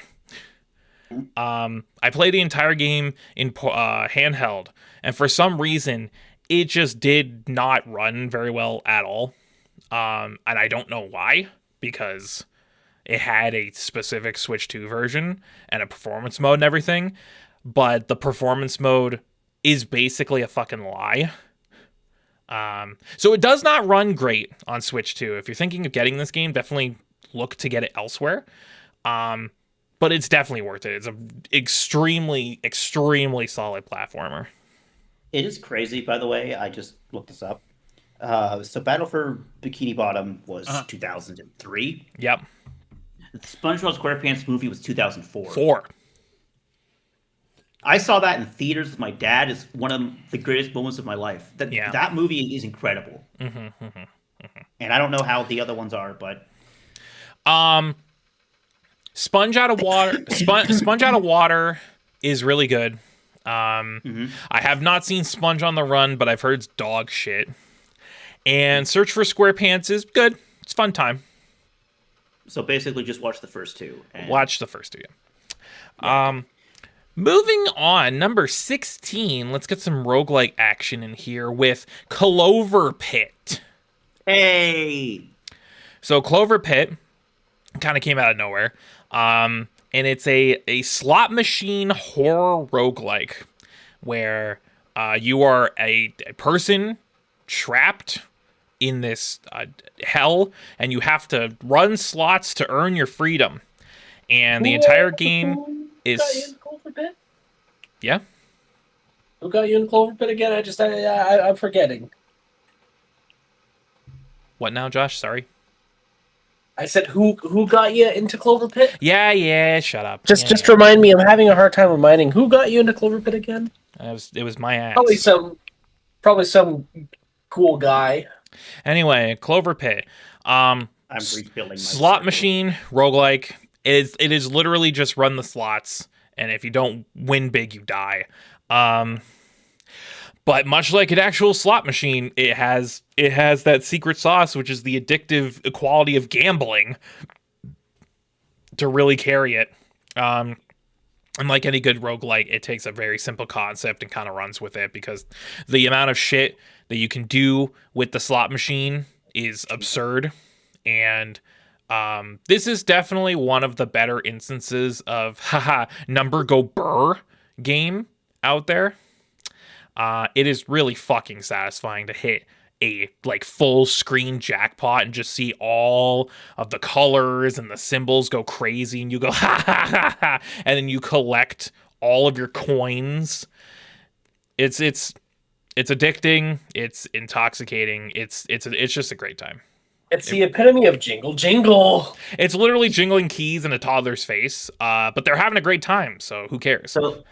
Speaker 1: I played the entire game in handheld, and for some reason it just did not run very well at all. And I don't know why, because it had a specific Switch 2 version and a performance mode and everything, but the performance mode is basically a fucking lie. So it does not run great on Switch 2. If you're thinking of getting this game, definitely look to get it elsewhere. But it's definitely worth it. It's an extremely, extremely solid platformer.
Speaker 2: It is crazy, by the way. I just looked this up. So Battle for Bikini Bottom was 2003.
Speaker 1: Yep.
Speaker 2: The SpongeBob SquarePants movie was 2004.
Speaker 1: 4.
Speaker 2: I saw that in theaters with my dad. It's one of the greatest moments of my life. That movie is incredible. And I don't know how the other ones are, but
Speaker 1: Sponge Out of Water. Sponge Out of Water is really good. I have not seen Sponge on the Run, but I've heard it's dog shit. And Search for SquarePants is good. It's fun time.
Speaker 2: So basically, just watch the first two.
Speaker 1: Watch the first two. Yeah. Moving on, number 16. Let's get some roguelike action in here with Clover Pit.
Speaker 2: Hey!
Speaker 1: So Clover Pit kind of came out of nowhere. And it's a slot machine horror roguelike where you are a person trapped in this hell, and you have to run slots to earn your freedom. And the entire game
Speaker 5: Who got you in
Speaker 1: is
Speaker 5: the Clover Pit?
Speaker 1: yeah.
Speaker 5: Who got you in the Clover Pit again? I'm forgetting.
Speaker 1: What now, Josh? Sorry.
Speaker 5: I said who got you into Clover Pit?
Speaker 1: Yeah. Shut up.
Speaker 5: Just remind me. I'm having a hard time reminding who got you into Clover Pit again.
Speaker 1: It was my ass.
Speaker 5: Probably some cool guy.
Speaker 1: Anyway, Clover Pit.
Speaker 3: I'm refilling my
Speaker 1: Slot
Speaker 3: circle.
Speaker 1: machine roguelike. It is literally just run the slots, and if you don't win big, you die. But much like an actual slot machine, it has that secret sauce, which is the addictive quality of gambling, to really carry it. And like any good roguelike, it takes a very simple concept and kind of runs with it, because the amount of shit that you can do with the slot machine is absurd. And this is definitely one of the better instances of number go burr game out there. It is really fucking satisfying to hit a like full screen jackpot and just see all of the colors and the symbols go crazy, and you go ha, and then you collect all of your coins. It's addicting. It's intoxicating. It's just a great time.
Speaker 5: It's the epitome of jingle jingle.
Speaker 1: It's literally jingling keys in a toddler's face, but they're having a great time, so who cares?
Speaker 3: So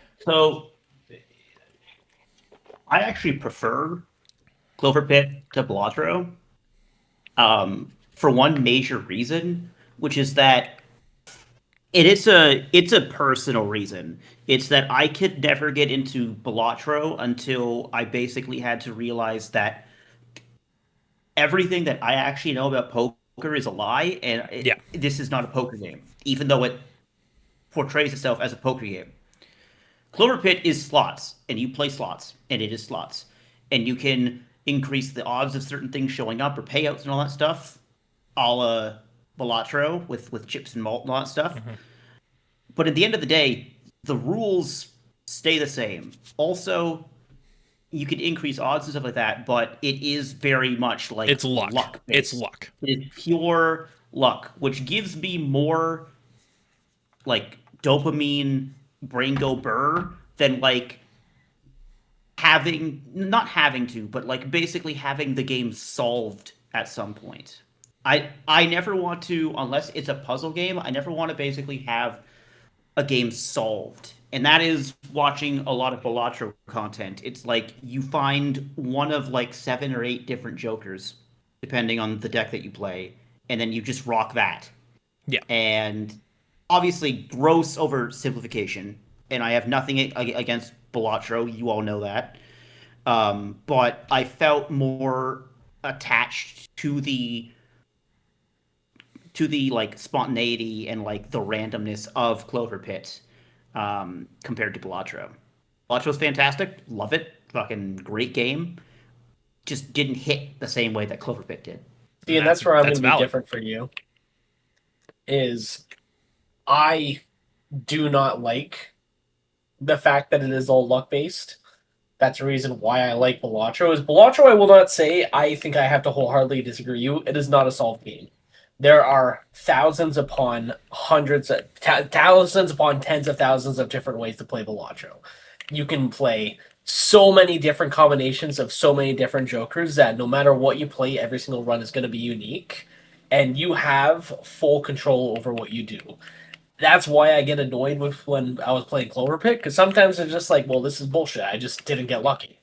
Speaker 3: I actually prefer Clover Pit to Balatro, for one major reason, which is that it's a personal reason. It's that I could never get into Balatro until I basically had to realize that everything that I actually know about poker is a lie, and this is not a poker game, even though it portrays itself as a poker game. Clover Pit is slots, and you play slots, and it is slots. And you can increase the odds of certain things showing up or payouts and all that stuff, a la Balatro with chips and malt and all that stuff. Mm-hmm. But at the end of the day, the rules stay the same. Also, you can increase odds and stuff like that, but it is very much like
Speaker 1: it's luck.
Speaker 3: Luck-based.
Speaker 1: It's luck.
Speaker 3: It is pure luck, which gives me more like dopamine brain go burr than like not having to, but like basically having the game solved at some point. I never want to, unless it's a puzzle game, I never want to basically have a game solved. And that is watching a lot of Balatro content. It's like you find one of like 7 or 8 different jokers, depending on the deck that you play, and then you just rock that.
Speaker 1: Yeah.
Speaker 3: And obviously, gross oversimplification, and I have nothing against Balatro. You all know that. But I felt more attached to the like spontaneity and like the randomness of Clover Pit compared to Balatro. Balatro's fantastic. Love it. Fucking great game. Just didn't hit the same way that Clover Pit did.
Speaker 5: See, and that's where I'm going to be different for you. Is I do not like the fact that it is all luck based. That's the reason why I like Balatro. Is Balatro, I will not say I think I have to wholeheartedly disagree with you. It is not a solved game. There are thousands upon tens of thousands of different ways to play Balatro. You can play so many different combinations of so many different jokers that no matter what you play, every single run is going to be unique. And you have full control over what you do. That's why I get annoyed with when I was playing Clover Pit, because sometimes it's just like, well, this is bullshit. I just didn't get lucky.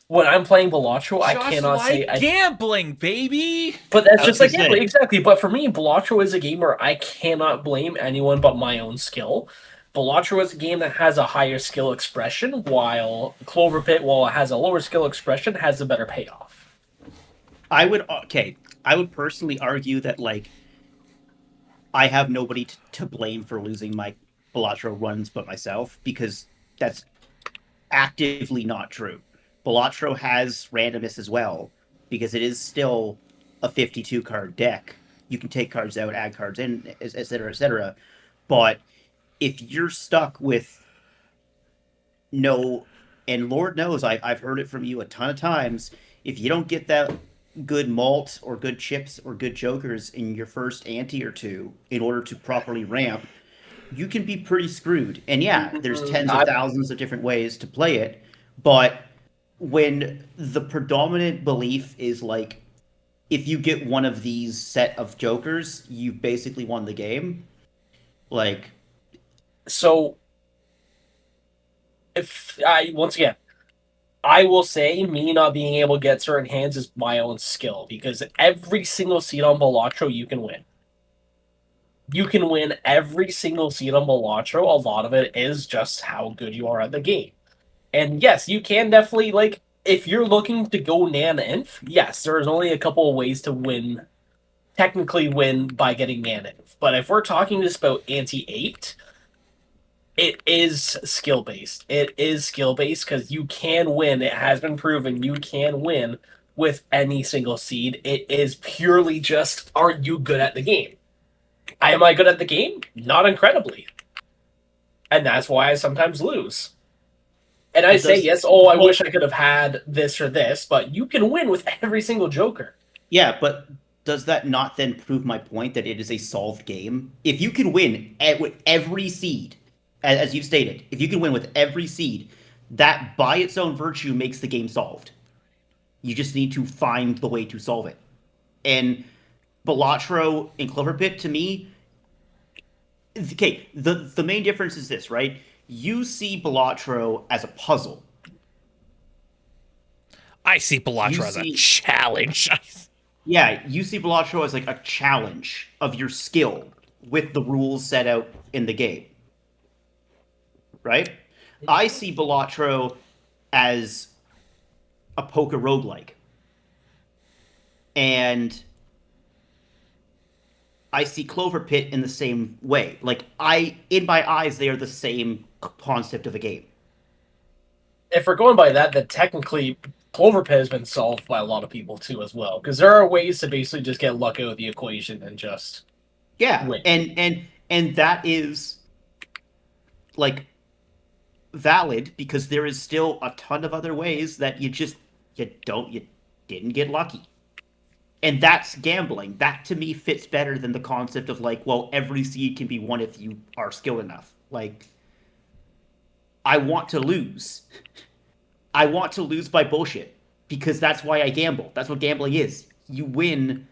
Speaker 5: When I'm playing Balatro, I cannot say
Speaker 1: gambling, baby.
Speaker 5: But that's just like gambling, exactly. But for me, Balatro is a game where I cannot blame anyone but my own skill. Balatro is a game that has a higher skill expression, while Clover Pit, while it has a lower skill expression, has a better payoff.
Speaker 3: I would personally argue that like I have nobody to blame for losing my Balatro runs but myself, because that's actively not true. Balatro has randomness as well, because it is still a 52 card deck. You can take cards out, add cards in, etc., etc. But if you're stuck with no
Speaker 2: And Lord knows I've heard it from you a ton of times. If you don't get that good malt or good chips or good jokers in your first ante or two in order to properly ramp, you can be pretty screwed. And yeah, there's tens of thousands of different ways to play it, but when the predominant belief is like, if you get one of these set of jokers, you've basically won the game. Like,
Speaker 5: So, if I once again, I will say me not being able to get certain hands is my own skill because every single seed on Balatro you can win. You can win every single seed on Balatro. A lot of it is just how good you are at the game. And yes, you can definitely, like, if you're looking to go Nana Inf, yes, there's only a couple of ways to win, technically win by getting Nana Inf. But if we're talking just about Anti-8, it is skill-based. It is skill-based because you can win. It has been proven you can win with any single seed. It is purely just, are you good at the game? Am I good at the game? Not incredibly. And that's why I sometimes lose. And I say, yes, I wish I could have had this or this, but you can win with every single Joker.
Speaker 2: yeah, but does that not then prove my point that it is a solved game? If you can win with every seed, as you've stated, if you can win with every seed, that by its own virtue makes the game solved. You just need to find the way to solve it. And Balatro and Clover Pit, to me, okay, the main difference is this, right? You see Balatro as a puzzle.
Speaker 1: I see Balatro as a challenge.
Speaker 2: Yeah, you see Balatro as like a challenge of your skill with the rules set out in the game. Right? I see Balatro as a poker roguelike. And I see Clover Pit in the same way. Like, in my eyes, they are the same concept of a game.
Speaker 5: If we're going by that, then technically Clover Pit has been solved by a lot of people too as well. Because there are ways to basically just get luck out of the equation and just win.
Speaker 2: And that is like valid because there is still a ton of other ways that you didn't get lucky. And that's gambling. That to me fits better than the concept of like, well, every seed can be won if you are skilled enough. Like, I want to lose. I want to lose by bullshit because that's why I gamble. That's what gambling is. You win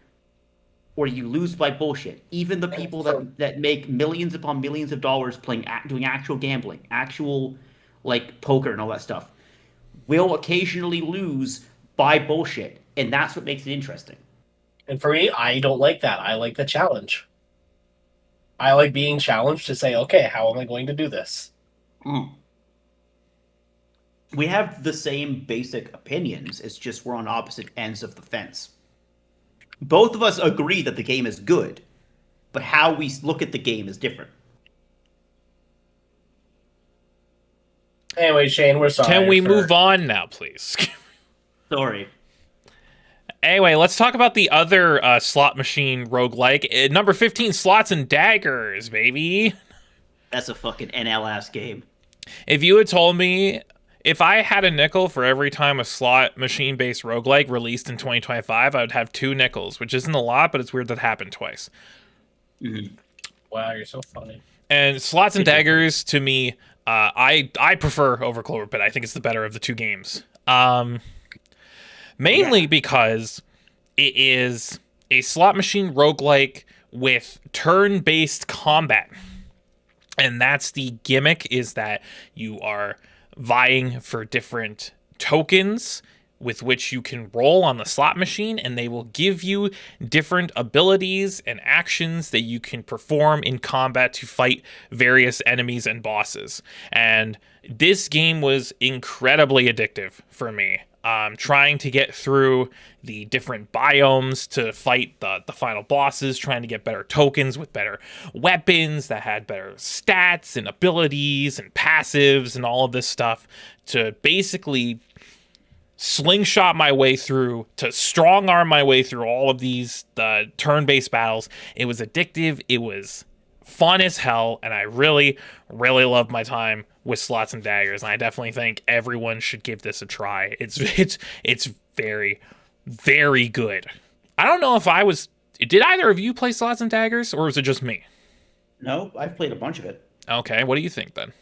Speaker 2: or you lose by bullshit. Even the people that make millions upon millions of dollars doing actual gambling, actual like poker and all that stuff, will occasionally lose by bullshit, and that's what makes it interesting.
Speaker 5: And for me, I don't like that. I like the challenge. I like being challenged to say, okay, how am I going to do this?
Speaker 2: We have the same basic opinions. It's just we're on opposite ends of the fence. Both of us agree that the game is good, but how we look at the game is different.
Speaker 5: Anyway, Shane, we're sorry.
Speaker 1: Can we move on now, please?
Speaker 2: Sorry.
Speaker 1: Anyway, let's talk about the other slot machine roguelike. Number 15, Slots and Daggers, baby.
Speaker 2: That's a fucking NL-ass game.
Speaker 1: If you had told me, if I had a nickel for every time a slot machine-based roguelike released in 2025, I would have 2 nickels, which isn't a lot, but it's weird that happened twice.
Speaker 2: Mm-hmm.
Speaker 5: Wow, you're so funny.
Speaker 1: And Slots and Daggers, to me, I prefer over Clover Pit. I think it's the better of the 2 games. Mainly because it is a slot machine roguelike with turn-based combat. And that's the gimmick, is that you are vying for different tokens with which you can roll on the slot machine, and they will give you different abilities and actions that you can perform in combat to fight various enemies and bosses. And this game was incredibly addictive for me. Trying to get through the different biomes to fight the final bosses, trying to get better tokens with better weapons that had better stats and abilities and passives and all of this stuff to basically slingshot my way through, to strong arm my way through all of these turn-based battles. It was addictive. It was fun as hell, and I really, really loved my time with Slots and Daggers, and I definitely think everyone should give this a try. It's very, very good. I don't know if I was... Did either of you play Slots and Daggers, or was it just me?
Speaker 3: No, I've played a bunch of it.
Speaker 1: Okay, what do you think then?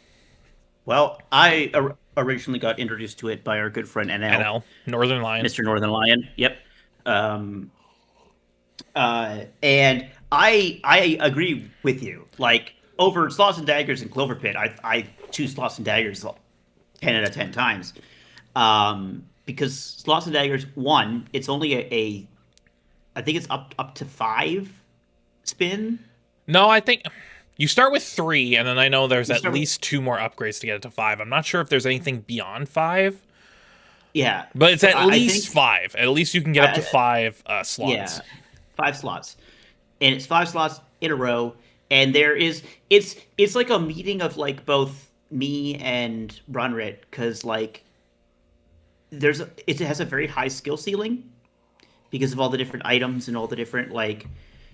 Speaker 3: Well, I originally got introduced to it by our good friend NL.
Speaker 1: NL, Northern Lion.
Speaker 3: Mr. Northern Lion. Yep. And I agree with you. Like, over Slots and Daggers and Clover Pit, I choose Slots and Daggers 10 out of 10 times. Because Slots and Daggers, one, it's only I think it's up to 5 spin.
Speaker 1: No, I think you start with 3, and then I know there's at least 2 more upgrades to get it to 5. I'm not sure if there's anything beyond 5.
Speaker 3: Yeah.
Speaker 1: But it's at
Speaker 3: I
Speaker 1: least
Speaker 3: think,
Speaker 1: 5. At least you can get up to 5 slots.
Speaker 3: Yeah, 5 slots. And it's 5 slots in a row. And it's like a meeting of like both me and Runrit, because like it has a very high skill ceiling because of all the different items and all the different, like,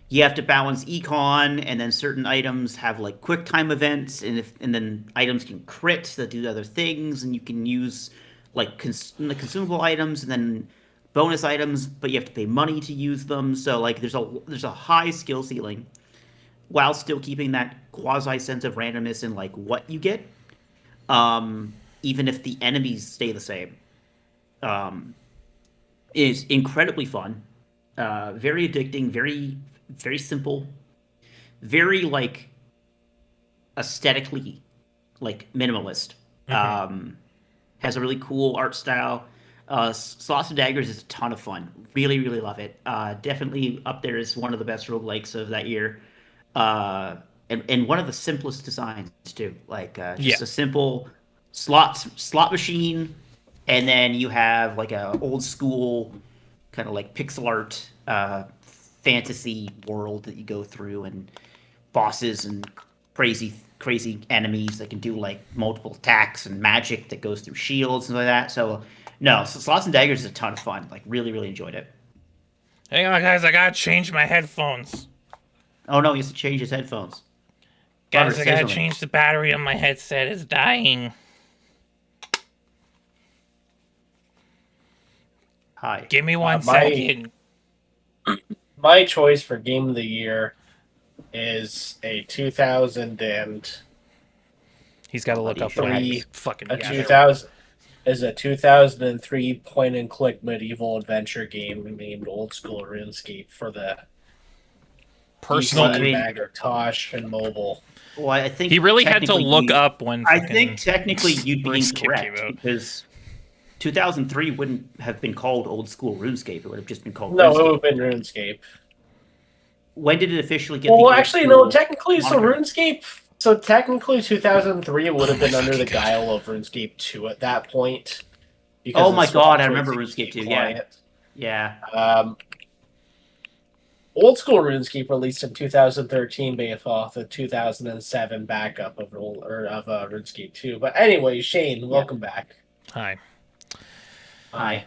Speaker 3: you have to balance econ, and then certain items have like quick time events, and then items can crit that do other things, and you can use like the consumable items and then bonus items, but you have to pay money to use them. So like there's a high skill ceiling while still keeping that quasi sense of randomness in like what you get, even if the enemies stay the same. Is incredibly fun, very addicting, very, very simple, very like aesthetically like minimalist. Has a really cool art style. Slots and Daggers is a ton of fun. Really, really love it. Definitely up there is one of the best roguelikes of that year. And one of the simplest designs too. Like just a simple slot machine, and then you have like a old school kind of like pixel art fantasy world that you go through, and bosses and crazy enemies that can do like multiple attacks, and magic that goes through shields and like that. So Slots and Daggers is a ton of fun. Like, really, really enjoyed it.
Speaker 1: Hang on, guys, I gotta change my headphones.
Speaker 3: Oh no, he has to change his headphones.
Speaker 1: Guys, I gotta change the battery on my headset. It's dying.
Speaker 3: Hi.
Speaker 1: Give me 1 second.
Speaker 5: My choice for Game of the Year is a 2000 and...
Speaker 1: He's got to look up what I fucking
Speaker 5: a 2000 is a 2003 point-and-click medieval adventure game named Old School RuneScape for the
Speaker 1: personal
Speaker 5: Macintosh and mobile.
Speaker 3: Well, I think
Speaker 1: he really had to look up when.
Speaker 3: I think technically you'd be
Speaker 1: RuneScape
Speaker 3: incorrect, because 2003 wouldn't have been called Old School RuneScape. It would have just been called.
Speaker 5: No,
Speaker 3: RuneScape.
Speaker 5: it would have been RuneScape.
Speaker 3: When did it officially get?
Speaker 5: Well, actually, no. Technically,
Speaker 3: moniker?
Speaker 5: RuneScape. So technically, 2003 would have been under the guile of RuneScape 2 at that point.
Speaker 3: Oh my god, I remember RuneScape 2. Yeah.
Speaker 5: Old School RuneScape released in 2013 based off the 2007 backup of RuneScape 2. But anyway, Shane, welcome back.
Speaker 1: Hi.
Speaker 3: Hi.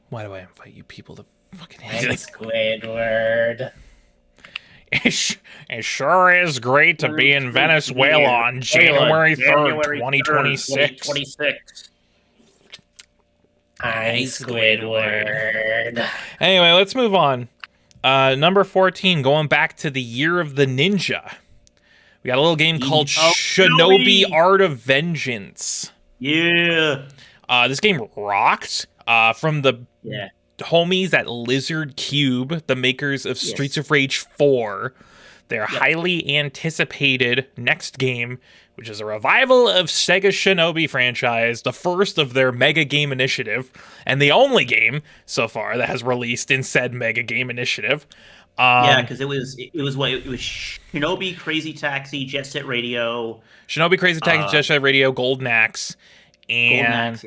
Speaker 1: Why do I invite you people to fucking
Speaker 5: Squidward.
Speaker 1: It sure is great to be in Venezuela on January 3rd, 2026.
Speaker 5: Hi, Squidward.
Speaker 1: Anyway, let's move on. Number 14, going back to the Year of the Ninja. We got a little game called Shinobi Art of Vengeance.
Speaker 3: Yeah.
Speaker 1: This game rocked. From the homies at Lizard Cube, the makers of Streets of Rage 4. Their highly anticipated next game, which is a revival of Sega Shinobi franchise, the first of their Mega Game Initiative, and the only game so far that has released in said Mega Game Initiative.
Speaker 3: Because it was Shinobi, Crazy Taxi, Jet Set Radio,
Speaker 1: Shinobi, Crazy Taxi, Jet Set Radio, Golden Axe, and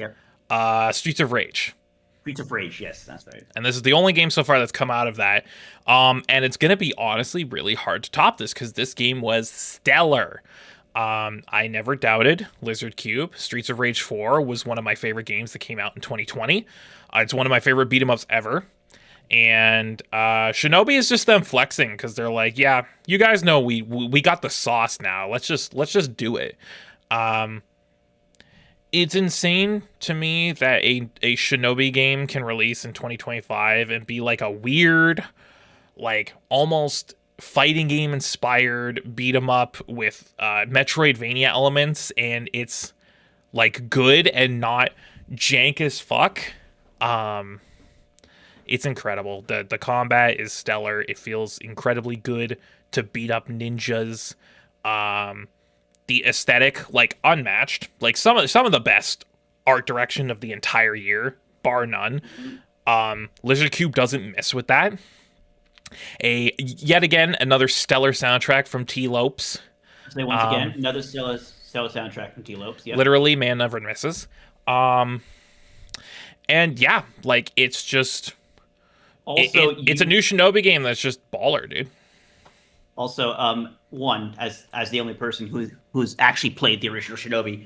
Speaker 1: Streets of Rage.
Speaker 3: Streets of Rage, yes, that's right.
Speaker 1: And this is the only game so far that's come out of that. And it's going to be honestly really hard to top this, because this game was stellar. I never doubted Lizard Cube. Streets of Rage 4 was one of my favorite games that came out in 2020. It's one of my favorite beat-em-ups ever. And Shinobi is just them flexing because they're like, yeah, you guys know we got the sauce now. Let's just do it. It's insane to me that a Shinobi game can release in 2025 and be like a weird, like almost fighting game inspired beat 'em up with Metroidvania elements, and it's like good and not jank as fuck. It's incredible. The combat is stellar. It feels incredibly good to beat up ninjas. The aesthetic, like, unmatched. Like some of the best art direction of the entire year, bar none. Lizard Cube doesn't miss with that. Yet again, another stellar soundtrack from T. Lopes.
Speaker 3: So once again, another stellar soundtrack from T. Lopes. Yep.
Speaker 1: Literally, man never misses. And yeah, like, it's just...
Speaker 3: Also,
Speaker 1: it's a new Shinobi game that's just baller, dude.
Speaker 3: Also, one, as the only person who's actually played the original Shinobi,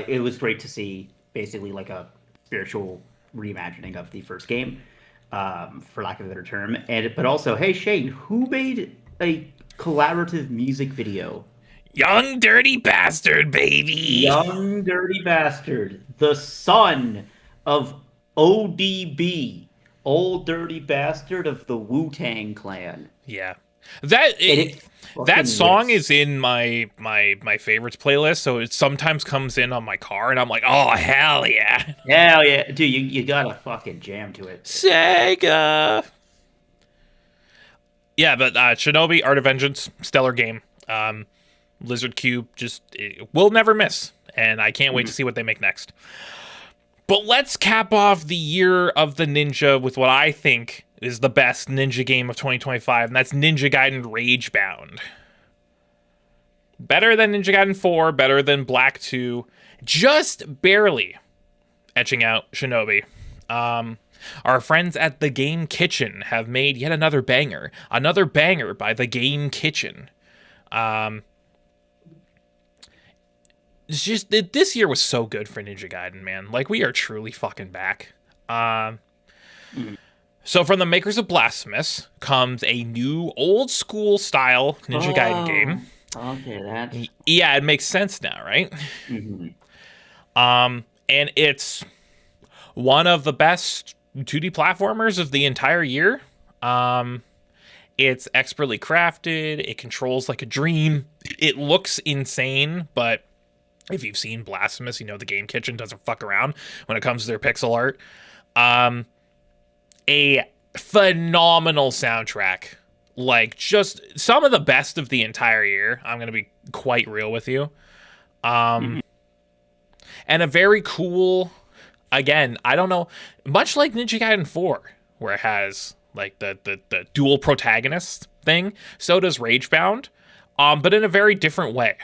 Speaker 3: it was great to see basically like a spiritual reimagining of the first game, for lack of a better term. But also, hey Shane, who made a collaborative music video?
Speaker 1: Young Dirty Bastard, baby!
Speaker 3: Young Dirty Bastard, the son of ODB, Old Dirty Bastard of the Wu-Tang Clan.
Speaker 1: Yeah. That song is in my favorites playlist, so it sometimes comes in on my car, and I'm like, oh, hell yeah.
Speaker 3: Hell yeah. Dude, you gotta fucking jam to it.
Speaker 1: Sega! Yeah, but Shinobi, Art of Vengeance, stellar game. Lizard Cube, will never miss, and I can't wait to see what they make next. But let's cap off the year of the ninja with what I think is the best ninja game of 2025, and that's Ninja Gaiden Ragebound. Better than Ninja Gaiden 4, better than Black 2, just barely etching out Shinobi. Our friends at The Game Kitchen have made yet another banger by The Game Kitchen. It's just, this year was so good for Ninja Gaiden, man. Like, we are truly fucking back. So from the makers of Blasphemous comes a new old school style Ninja Gaiden game.
Speaker 3: Okay, that's...
Speaker 1: Yeah, it makes sense now, right?
Speaker 3: Mm-hmm.
Speaker 1: And it's one of the best 2D platformers of the entire year. It's expertly crafted. It controls like a dream. It looks insane, but if you've seen Blasphemous, you know the Game Kitchen doesn't fuck around when it comes to their pixel art. A phenomenal soundtrack. Like, just some of the best of the entire year. I'm going to be quite real with you. And a very cool, again, I don't know, much like Ninja Gaiden 4, where it has like the dual protagonist thing, so does Ragebound, but in a very different way.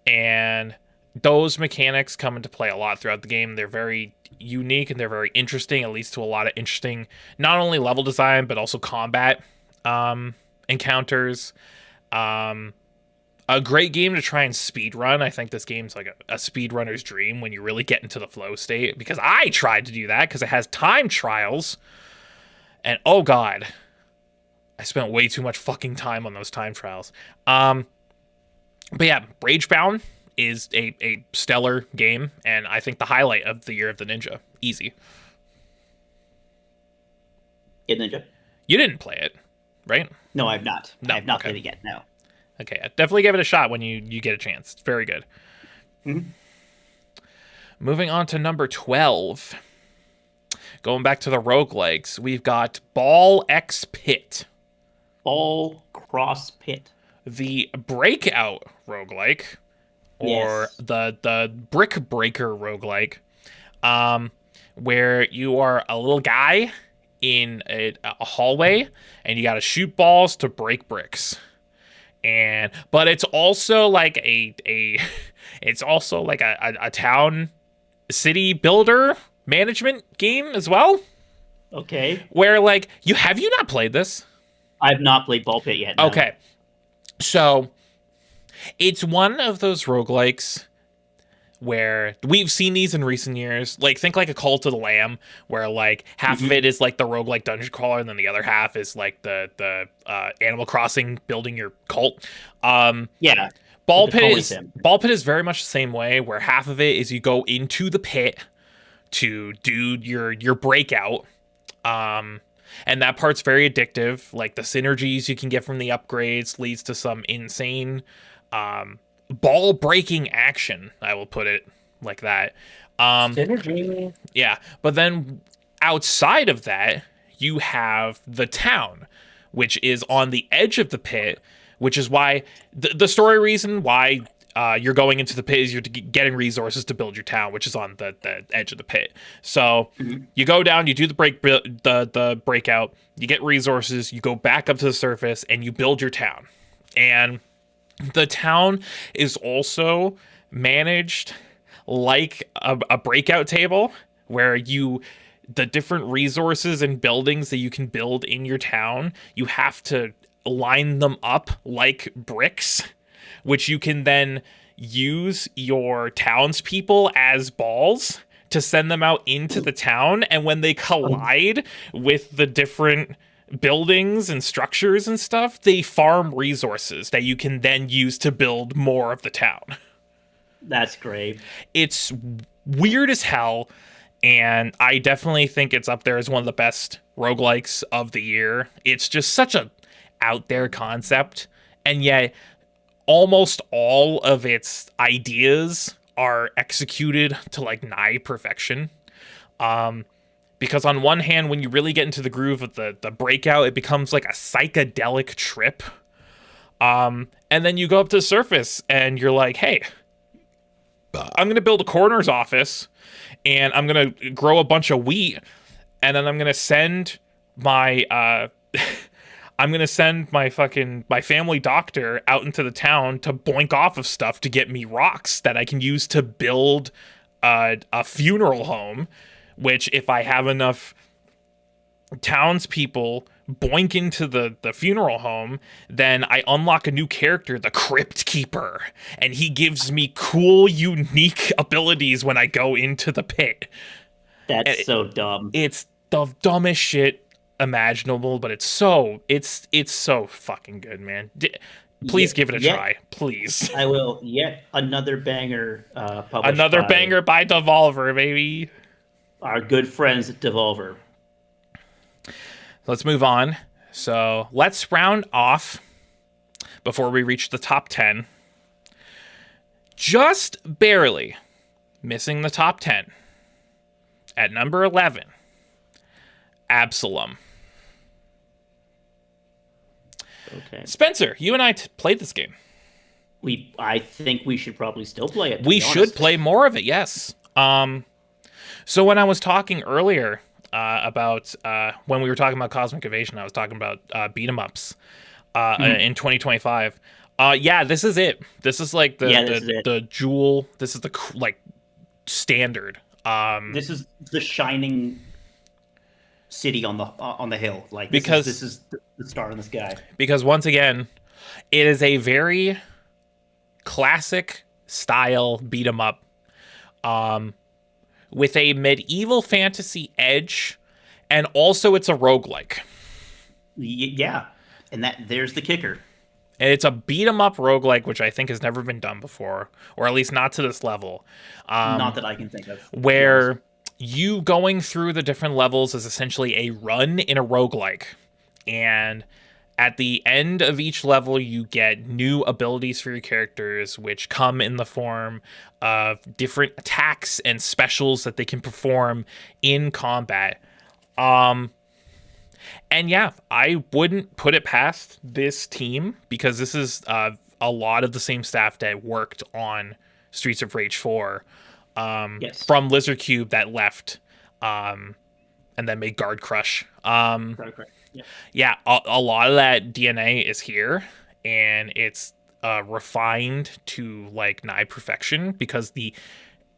Speaker 1: And those mechanics come into play a lot throughout the game. They're very unique and they're very interesting. It leads to a lot of interesting, not only level design, but also combat encounters. A great game to try and speed run. I think this game's like a speedrunner's dream when you really get into the flow state, because I tried to do that because it has time trials. And oh god, I spent way too much fucking time on those time trials. But yeah, Ragebound is a stellar game, and I think the highlight of the year of the ninja. Easy.
Speaker 3: Yeah, Ninja.
Speaker 1: You didn't play it, right?
Speaker 3: No, I've not.
Speaker 1: No,
Speaker 3: I have not
Speaker 1: okay.
Speaker 3: played it yet, no.
Speaker 1: Okay, definitely give it a shot when you get a chance. It's very good.
Speaker 3: Mm-hmm.
Speaker 1: Moving on to number 12. Going back to the roguelikes, we've got Ball X Pit.
Speaker 3: Ball Cross Pit.
Speaker 1: The Breakout roguelike, or
Speaker 3: Yes.
Speaker 1: the Brick Breaker roguelike, where you are a little guy in a hallway, and you gotta shoot balls to break bricks. But it's also like it's also like a town city builder management game as well.
Speaker 3: Okay.
Speaker 1: Where like have you not played this?
Speaker 3: I've not played Ball Pit yet. No.
Speaker 1: Okay. So it's one of those roguelikes where we've seen these in recent years. Like, think like a Cult of the Lamb, where like half of it is like the roguelike dungeon crawler, and then the other half is like the Animal Crossing building your cult.
Speaker 2: Yeah.
Speaker 1: Ball
Speaker 2: the
Speaker 1: Pit
Speaker 2: Coley
Speaker 1: is
Speaker 2: sim.
Speaker 1: Ball Pit is very much the same way, where half of it is you go into the pit to do your breakout. And that part's very addictive. Like the synergies you can get from the upgrades leads to some insane ball breaking action, I will put it like that.
Speaker 5: Synergy.
Speaker 1: Yeah, but then outside of that, you have the town, which is on the edge of the pit, which is why the story reason why you're going into the pit is you're getting resources to build your town, which is on the edge of the pit. So you go down, you do the breakout, you get resources, you go back up to the surface, and you build your town. And the town is also managed like a breakout table, where the different resources and buildings that you can build in your town, you have to line them up like bricks, which you can then use your townspeople as balls to send them out into the town. And when they collide with the different buildings and structures and stuff, they farm resources that you can then use to build more of the town.
Speaker 2: That's great.
Speaker 1: It's weird as hell, and I definitely think it's up there as one of the best roguelikes of the year. It's just such a out there concept, and yet almost all of its ideas are executed to like nigh perfection. Because on one hand, when you really get into the groove of the breakout, it becomes like a psychedelic trip. And then you go up to the surface and you're like, hey, I'm going to build a coroner's office, and I'm going to grow a bunch of wheat, and then I'm going to send my my family doctor out into the town to boink off of stuff to get me rocks that I can use to build a funeral home, which if I have enough townspeople boink into the funeral home, then I unlock a new character, the Crypt Keeper, and he gives me cool, unique abilities when I go into the pit.
Speaker 2: That's so dumb.
Speaker 1: It's the dumbest shit imaginable, but it's so fucking good, man. Please give it a try, please.
Speaker 2: I will. Yet another banger published
Speaker 1: Another
Speaker 2: by
Speaker 1: banger by Devolver, baby.
Speaker 2: our good friends at Devolver.
Speaker 1: Let's move on. So let's round off before we reach the top 10. Just barely missing the top 10. At number 11, Absalom.
Speaker 2: Okay.
Speaker 1: Spencer, you and I played this game.
Speaker 2: I think we should probably still play it. to
Speaker 1: We
Speaker 2: be
Speaker 1: should
Speaker 2: honest.
Speaker 1: play more of it, yes. So when I was talking earlier about when we were talking about Cosmic Evasion, I was talking about beat 'em ups in 2025. Yeah, this is it. This is like the jewel. This is the like standard.
Speaker 2: This is the shining city on the hill. Like
Speaker 1: Because-
Speaker 2: this is the star in the sky.
Speaker 1: Because once again, it is a very classic style beat 'em up, with a medieval fantasy edge, and also it's a roguelike.
Speaker 2: Yeah, and there's the kicker.
Speaker 1: And it's a beat 'em up roguelike, which I think has never been done before, or at least not to this level.
Speaker 2: Not that I can think of.
Speaker 1: Where you going through the different levels is essentially a run in a roguelike. And at the end of each level, you get new abilities for your characters, which come in the form of different attacks and specials that they can perform in combat. And yeah, I wouldn't put it past this team, because this is a lot of the same staff that worked on Streets of Rage 4
Speaker 2: Yes.
Speaker 1: from Lizard Cube that left and then made Guard Crush.
Speaker 2: Correct. Yeah.
Speaker 1: Yeah, a lot of that DNA is here, and it's refined to like nigh perfection, because the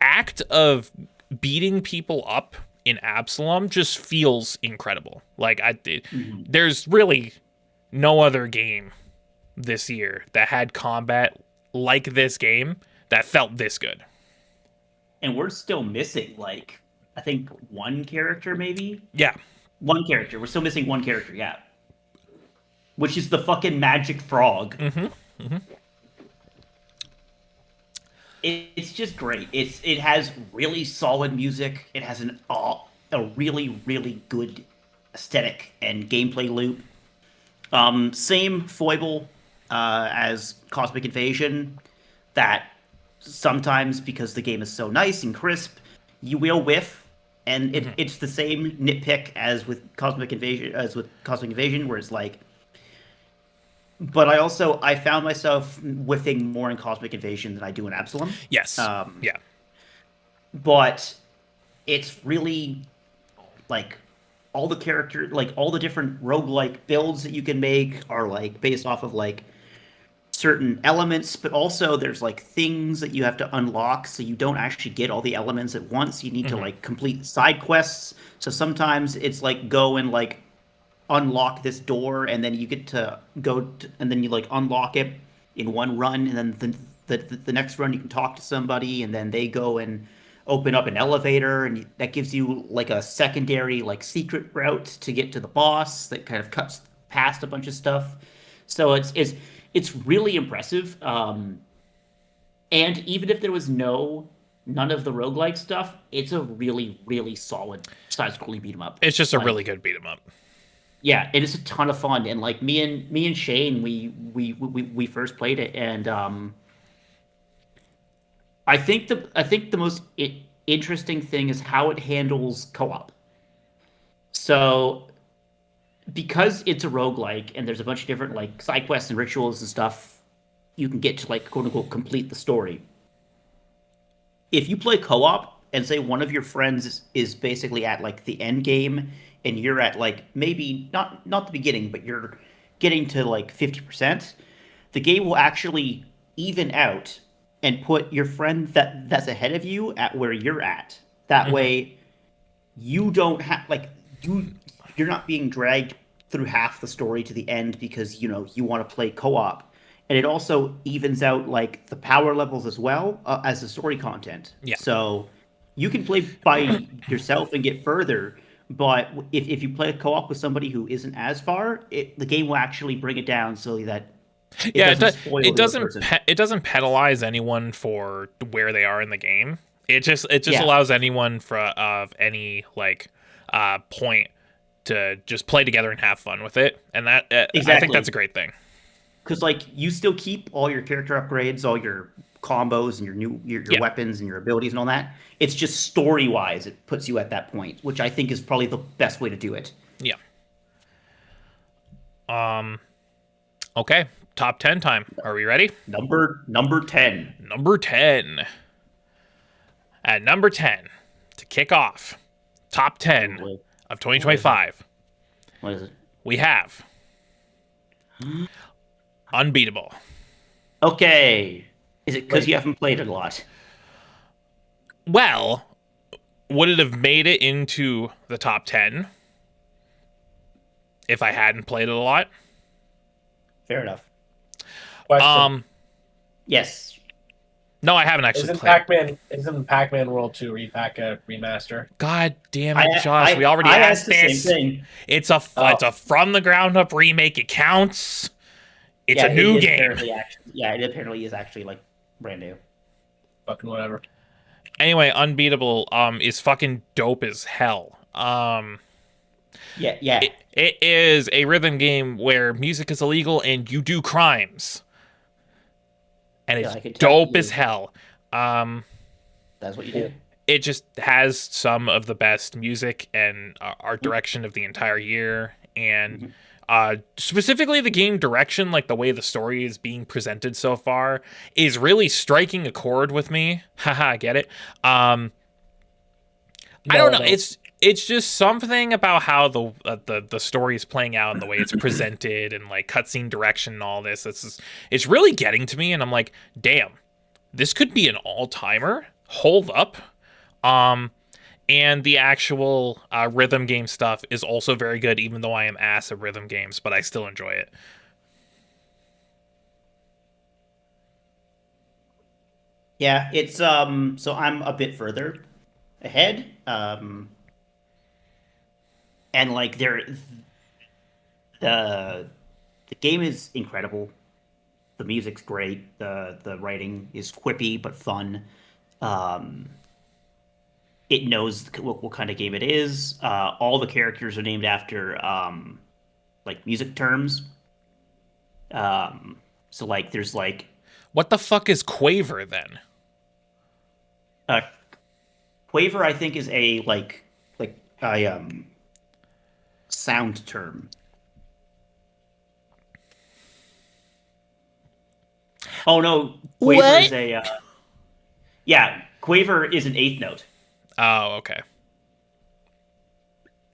Speaker 1: act of beating people up in Absalom just feels incredible. Like there's really no other game this year that had combat like this game that felt this good.
Speaker 3: and we're still missing like I think one character, maybe
Speaker 1: Yeah.
Speaker 3: one character. We're still missing one character, yeah, which is the fucking magic frog. It's just great. It has really solid music. It has a really really good aesthetic and gameplay loop. Same foible as Cosmic Invasion, that sometimes because the game is so nice and crisp, you will whiff, and it's the same nitpick as with Cosmic Invasion, where it's like. But I found myself whiffing more in Cosmic Invasion than I do in Absalom.
Speaker 1: Yes. Yeah.
Speaker 3: But it's really like all the different roguelike builds that you can make are like based off of like certain elements, but also there's like things that you have to unlock, so you don't actually get all the elements at once. You need to like complete side quests. So sometimes it's like go and like unlock this door, and then you get to and then you like unlock it in one run, and then the next run you can talk to somebody, and then they go and open up an elevator, and that gives you like a secondary like secret route to get to the boss that kind of cuts past a bunch of stuff. So it's really impressive. And even if there was none of the roguelike stuff, it's a really really solid side-scrolling beat 'em up.
Speaker 1: It's just a really good beat 'em up.
Speaker 3: Yeah, it is a ton of fun, and like me and Shane, we first played it, and I think the most interesting thing is how it handles co-op. So because it's a roguelike and there's a bunch of different like side quests and rituals and stuff you can get to like quote unquote complete the story. If you play co-op and say one of your friends is basically at like the end game and you're at like maybe not the beginning, but you're getting to like 50%, the game will actually even out and put your friend that's ahead of you at where you're at. That way you don't have like you're not being dragged through half the story to the end because you want to play co-op. And it also evens out like the power levels as well as the story content.
Speaker 1: Yeah.
Speaker 3: So you can play by yourself and get further, but if you play a co-op with somebody who isn't as far, the game will actually bring it down so that
Speaker 1: it doesn't penalize anyone for where they are in the game. It just allows anyone of any like point to just play together and have fun with it, and that
Speaker 3: exactly.
Speaker 1: I think that's a great thing.
Speaker 3: Because like you still keep all your character upgrades, all your combos, and your weapons and your abilities and all that. It's just story wise, it puts you at that point, which I think is probably the best way to do it.
Speaker 1: Yeah. Okay. Top 10 time. Are we ready?
Speaker 3: Number 10.
Speaker 1: Number 10. At number 10, to kick off top 10 of 2025.
Speaker 3: What is it?
Speaker 1: We have Unbeatable.
Speaker 3: Okay. Is it because you haven't played it a lot?
Speaker 1: Well, would it have made it into the top 10 if I hadn't played it a lot?
Speaker 3: Fair enough.
Speaker 5: Question.
Speaker 3: Yes.
Speaker 1: No, I haven't actually
Speaker 5: Isn't
Speaker 1: played.
Speaker 5: Isn't Pac-Man World 2 repack a remaster?
Speaker 1: God damn it, Josh! We already asked this.
Speaker 3: The same thing.
Speaker 1: It's a from the ground up remake. It counts. It's a new game.
Speaker 3: It apparently is actually like brand new.
Speaker 5: Fucking whatever.
Speaker 1: Anyway, Unbeatable is fucking dope as hell.
Speaker 3: Yeah.
Speaker 1: It is a rhythm game where music is illegal and you do crimes. And it's dope as hell.
Speaker 3: That's what you do.
Speaker 1: It just has some of the best music and art direction of the entire year. And specifically the game direction, like the way the story is being presented so far, is really striking a chord with me. Haha, get it? I don't know. It's just something about how the story is playing out and the way it's presented and like cutscene direction and all this. It's really getting to me, and I'm like, damn, this could be an all-timer. Hold up. And the actual rhythm game stuff is also very good, even though I am ass at rhythm games, but I still enjoy it.
Speaker 2: Yeah, it's so I'm a bit further ahead. And like the the game is incredible. The music's great. The writing is quippy but fun. Um, it knows what kind of game it is. All the characters are named after like music terms. So like there's like
Speaker 1: What the fuck is Quaver then?
Speaker 2: uh, Quaver, I think, is a like a sound term. Oh no, Quaver is
Speaker 1: What?
Speaker 2: a yeah. Quaver is an eighth note.
Speaker 1: Oh, okay.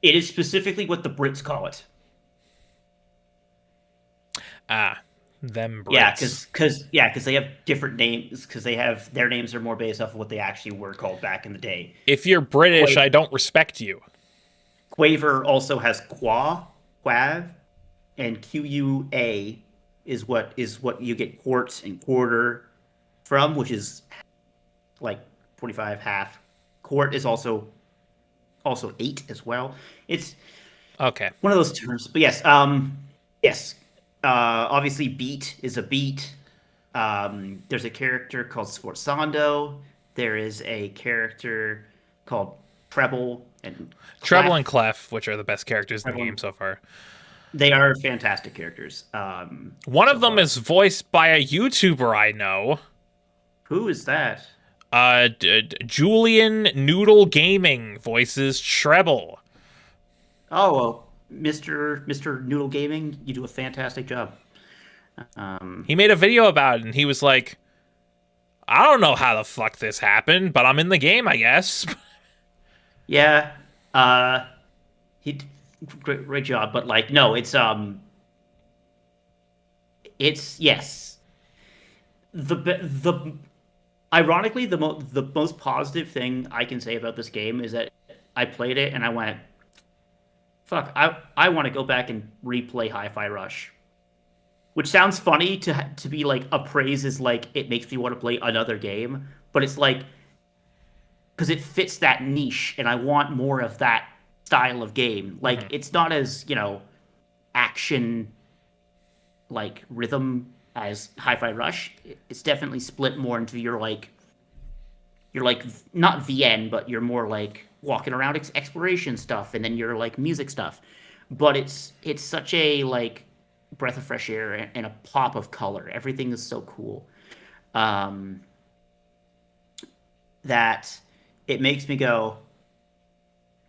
Speaker 2: It is specifically what the Brits call it.
Speaker 1: Ah, them
Speaker 2: Yeah,
Speaker 1: Brits.
Speaker 2: because they have different names because they have their names are more based off of what they actually were called back in the day.
Speaker 1: If you're British,
Speaker 2: Quaver,
Speaker 1: I don't respect you.
Speaker 2: Quaver also has quav, and QUA is what you get quarts and quarter from, which is like 45 half. Quart is also eight as well. It's
Speaker 1: Okay.
Speaker 2: one of those terms. But yes, yes. Obviously, beat is a beat. There's a character called Sforzando. There is a character called Treble and
Speaker 1: Treble
Speaker 2: Clef.
Speaker 1: and Clef, which are the best characters in the
Speaker 2: Treble
Speaker 1: game
Speaker 2: and-
Speaker 1: so far.
Speaker 2: They are fantastic characters.
Speaker 1: One
Speaker 2: So
Speaker 1: of them
Speaker 2: far.
Speaker 1: is voiced by a YouTuber I know.
Speaker 2: Who is that?
Speaker 1: Julian Noodle Gaming voices Treble.
Speaker 2: Oh, well, Mr. Noodle Gaming, you do a fantastic job.
Speaker 1: He made a video about it, and he was like, I don't know how the fuck this happened, but I'm in the game, I guess.
Speaker 2: Yeah, he great job. But like, no, it's yes. The ironically the most positive thing I can say about this game is that I played it and I went, fuck, I want to go back and replay Hi-Fi Rush. Which sounds funny to be like appraised as like it makes me want to play another game, but it's like because it fits that niche and I want more of that style of game. Like it's not as, action like rhythm as Hi-Fi Rush. It's definitely split more into you're like not VN, but you're more like walking around exploration stuff, and then you're like music stuff. But it's such a like breath of fresh air and a pop of color. Everything is so cool um, that it makes me go,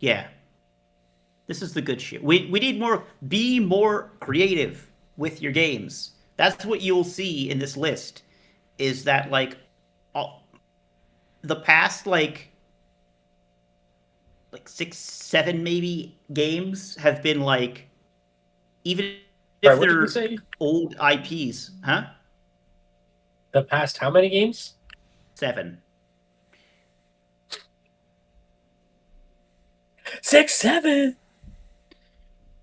Speaker 2: yeah, this is the good shit. We need more. Be more creative with your games. That's what you'll see in this list. Is that like all, the past like 6, 7 maybe games have been like even
Speaker 5: Sorry,
Speaker 2: if
Speaker 5: what did you
Speaker 2: they're
Speaker 5: say?
Speaker 2: old IPs, huh?
Speaker 5: The past how many games?
Speaker 2: 7.
Speaker 5: 6, 7.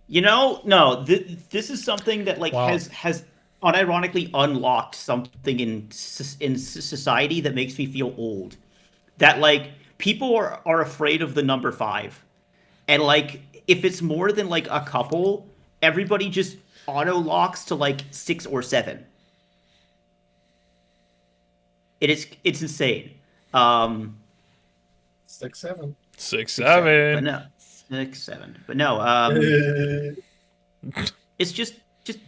Speaker 2: No, this is something that like
Speaker 1: Wow.
Speaker 2: has unironically unlocked something in society that makes me feel old. That like people are afraid of the number 5. And like if it's more than like a couple, everybody just auto locks to like 6 or 7. It's insane.
Speaker 5: 6, 7.
Speaker 1: 6,
Speaker 2: 6, 7.
Speaker 1: 7.
Speaker 2: But no. 6, 7. But no, it's just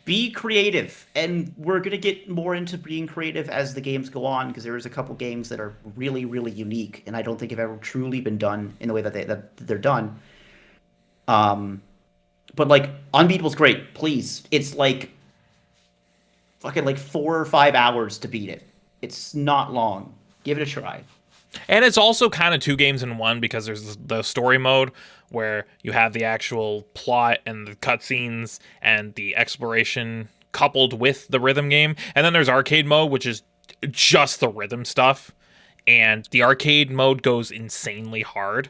Speaker 2: be creative, and we're gonna get more into being creative as the games go on because there's a couple games that are really really unique and I don't think have ever truly been done in the way that they're done. But like Unbeatable's great. Please, it's like fucking like 4 or 5 hours to beat it. It's not long. Give it a try.
Speaker 1: And it's also kind of 2 games in one because there's the story mode where you have the actual plot and the cutscenes and the exploration coupled with the rhythm game. And then there's arcade mode, which is just the rhythm stuff. And the arcade mode goes insanely hard.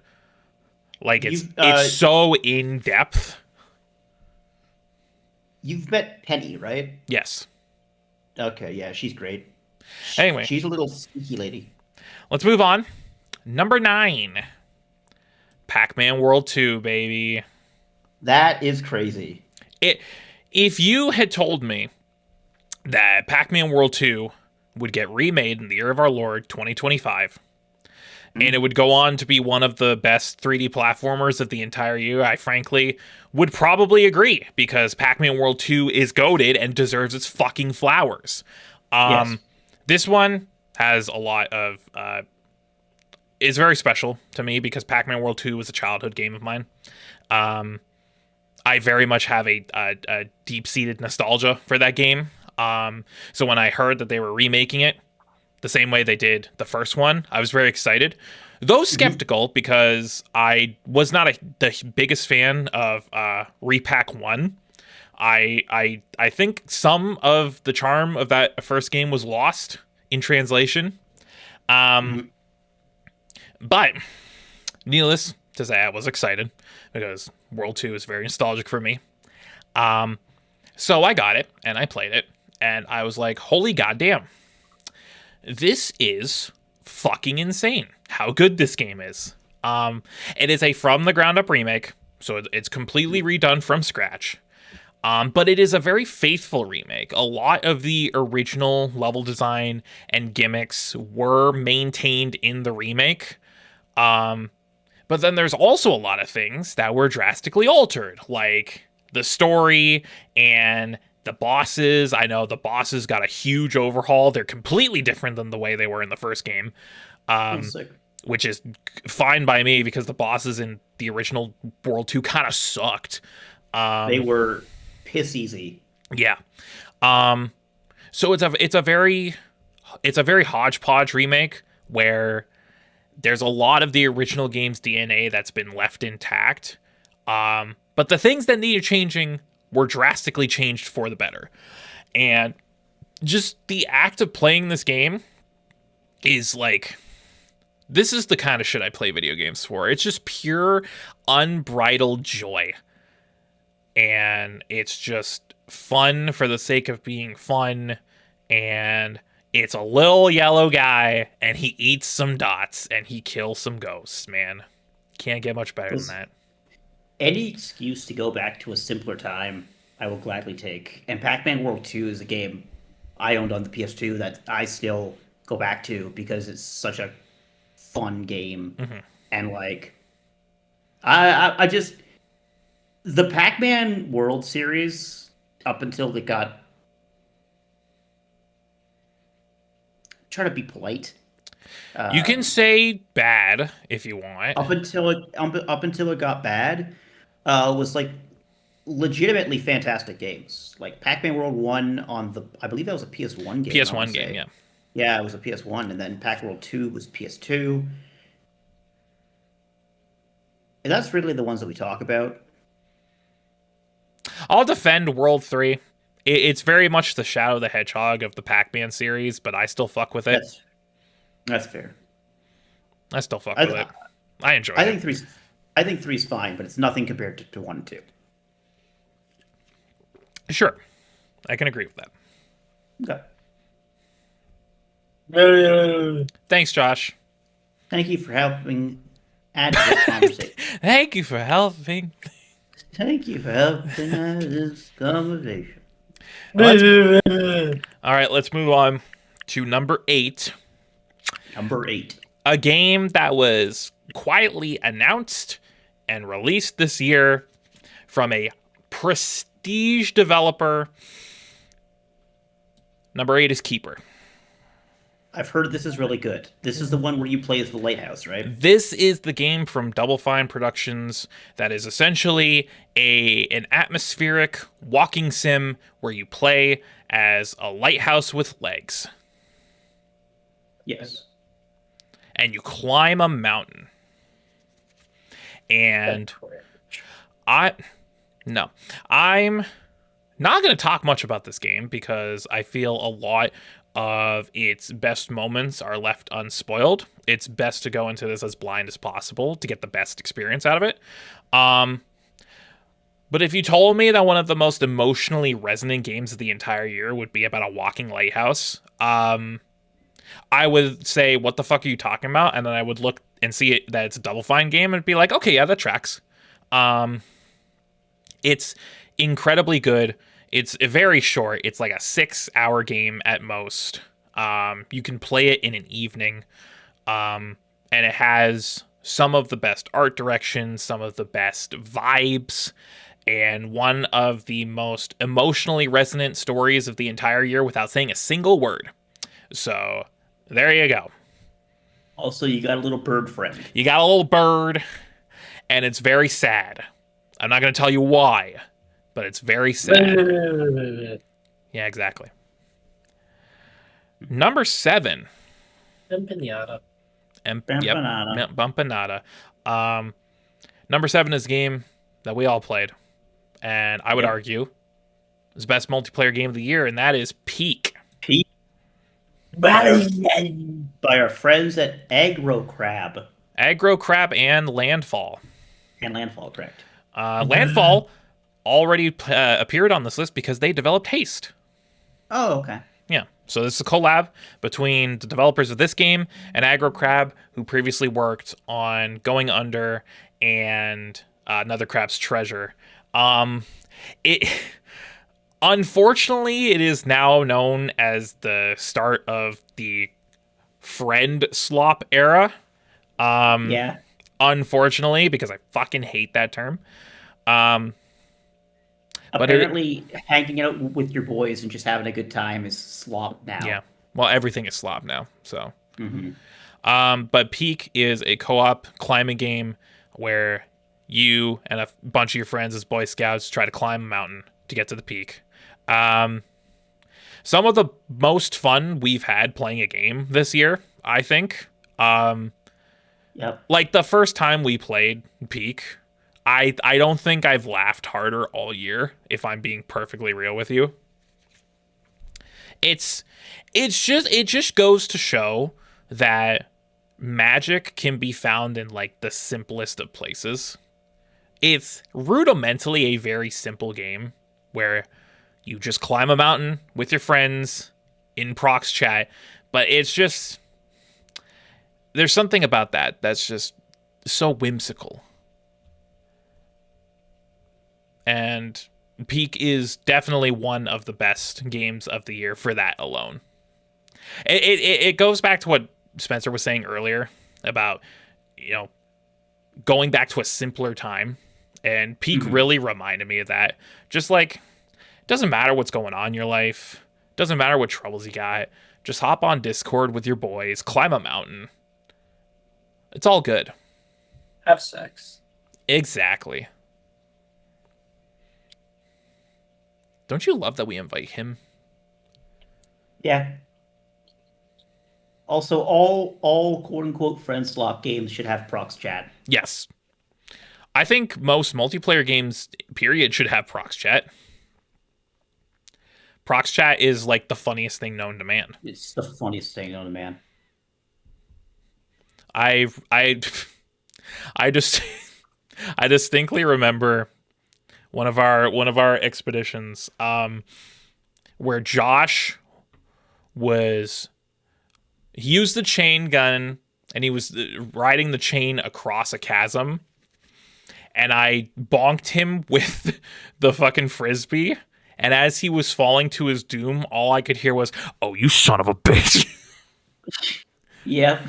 Speaker 1: Like it's so in depth.
Speaker 2: You've met Penny, right?
Speaker 1: Yes.
Speaker 2: Okay, yeah, she's great.
Speaker 1: Anyway.
Speaker 2: She's a little sneaky lady.
Speaker 1: Let's move on. Number 9. Pac-Man World 2, baby.
Speaker 3: That is crazy.
Speaker 1: If you had told me that Pac-Man World 2 would get remade in the year of our Lord, 2025, and it would go on to be one of the best 3D platformers of the entire year, I frankly would probably agree, because Pac-Man World 2 is goated and deserves its fucking flowers.
Speaker 3: Yes.
Speaker 1: This one has a lot of... is very special to me because Pac-Man World 2 was a childhood game of mine. I very much have a deep-seated nostalgia for that game. So when I heard that they were remaking it the same way they did the first one, I was very excited. Though skeptical, because I was not the biggest fan of Repack 1. I think some of the charm of that first game was lost in translation. But needless to say, I was excited because World 2 is very nostalgic for me. So I got it and I played it and I was like, holy goddamn, this is fucking insane how good this game is. It is a from the ground up remake, so it's completely redone from scratch. But it is a very faithful remake. A lot of the original level design and gimmicks were maintained in the remake. But then there's also a lot of things that were drastically altered, like the story and the bosses. I know the bosses got a huge overhaul. They're completely different than the way they were in the first game. Which is fine by me because the bosses in the original World 2 kind of sucked.
Speaker 3: They were piss easy.
Speaker 1: Yeah. So it's a very hodgepodge remake where there's a lot of the original game's DNA that's been left intact. But the things that needed changing were drastically changed for the better. And just the act of playing this game is like, this is the kind of shit I play video games for. It's just pure, unbridled joy. And it's just fun for the sake of being fun. And it's a little yellow guy, and he eats some dots, and he kills some ghosts, man. Can't get much better than that.
Speaker 3: Any excuse to go back to a simpler time, I will gladly take. And Pac-Man World 2 is a game I owned on the PS2 that I still go back to because it's such a fun game. And like, I just, the Pac-Man World series, up until they got, trying to be polite.
Speaker 1: You can say bad if you want.
Speaker 3: Up until it got bad, was like legitimately fantastic games. Like Pac-Man World 1 on the, I believe that was a PS1 game.
Speaker 1: PS1 game, yeah.
Speaker 3: Yeah, it was a PS1, and then Pac World 2 was PS2. And that's really the ones that we talk about.
Speaker 1: I'll defend World 3. It's very much the Shadow the Hedgehog of the Pac-Man series, but I still fuck with it.
Speaker 3: That's fair.
Speaker 1: I still fuck with it. I enjoy it.
Speaker 3: I think three's fine, but it's nothing compared to 1 and 2.
Speaker 1: Sure. I can agree with that.
Speaker 3: Okay.
Speaker 1: Thanks, Josh.
Speaker 3: Thank you for helping add to this conversation.
Speaker 1: Thank you for helping.
Speaker 3: Thank you for helping add to this conversation.
Speaker 1: All right, let's move on to number 8.
Speaker 3: Number 8.
Speaker 1: A game that was quietly announced and released this year from a prestige developer. Number 8 is Keeper.
Speaker 3: I've heard this is really good. This is the one where you play as the lighthouse, right?
Speaker 1: This is the game from Double Fine Productions that is essentially an atmospheric walking sim where you play as a lighthouse with legs.
Speaker 3: Yes.
Speaker 1: And you climb a mountain. And I'm not going to talk much about this game because I feel a lot of its best moments are left unspoiled. It's best to go into this as blind as possible to get the best experience out of it. But if you told me that one of the most emotionally resonant games of the entire year would be about a walking lighthouse, I would say, what the fuck are you talking about? And then I would look and see that it's a Double Fine game and be like, okay, yeah, that tracks. It's incredibly good. It's very short. It's like a 6-hour game at most. You can play it in an evening. And it has some of the best art direction, some of the best vibes, and one of the most emotionally resonant stories of the entire year without saying a single word. So, there you go.
Speaker 3: Also, you got a little bird friend.
Speaker 1: You got a little bird, and it's very sad. I'm not going to tell you why, but it's very sad. Yeah, exactly. Number 7.
Speaker 5: Empanada.
Speaker 1: Yep, Bumpanada. Number 7 is a game that we all played, and I would argue is the best multiplayer game of the year, and that is Peak.
Speaker 3: Peak. By our friends at Aggro Crab.
Speaker 1: Aggro Crab and Landfall.
Speaker 3: And Landfall, correct.
Speaker 1: Landfall already appeared on this list because they developed Haste.
Speaker 3: Oh, okay.
Speaker 1: Yeah, so this is a collab between the developers of this game and Aggro Crab, who previously worked on Going Under and Another Crab's Treasure. Unfortunately, it is now known as the start of the friend slop era.
Speaker 3: Yeah.
Speaker 1: Unfortunately, because I fucking hate that term.
Speaker 3: Apparently, hanging out with your boys and just having a good time is slop now.
Speaker 1: Yeah. Well, everything is slop now. So.
Speaker 3: Mm-hmm.
Speaker 1: But Peak is a co-op climbing game where you and a bunch of your friends as Boy Scouts try to climb a mountain to get to the peak. Some of the most fun we've had playing a game this year, I think.
Speaker 3: Yep.
Speaker 1: Like the first time we played Peak, I don't think I've laughed harder all year, if I'm being perfectly real with you. It just goes to show that magic can be found in like the simplest of places. It's rudimentally a very simple game where you just climb a mountain with your friends in prox chat, but it's just, there's something about that that's just so whimsical. And Peak is definitely one of the best games of the year for that alone. It goes back to what Spencer was saying earlier about, going back to a simpler time. And Peak really reminded me of that. Just like, it doesn't matter what's going on in your life. Doesn't matter what troubles you got. Just hop on Discord with your boys. Climb a mountain. It's all good.
Speaker 5: Have sex.
Speaker 1: Exactly. Don't you love that we invite him?
Speaker 3: Yeah. Also, all quote-unquote friend slop games should have prox chat.
Speaker 1: Yes. I think most multiplayer games, period, should have prox chat. Prox chat is like the funniest thing known to man.
Speaker 3: It's the funniest thing known to man.
Speaker 1: I distinctly remember one of our expeditions where Josh he used the chain gun and he was riding the chain across a chasm, and I bonked him with the fucking frisbee, and as he was falling to his doom, all I could hear was, "Oh, you son of a bitch."
Speaker 3: Yep.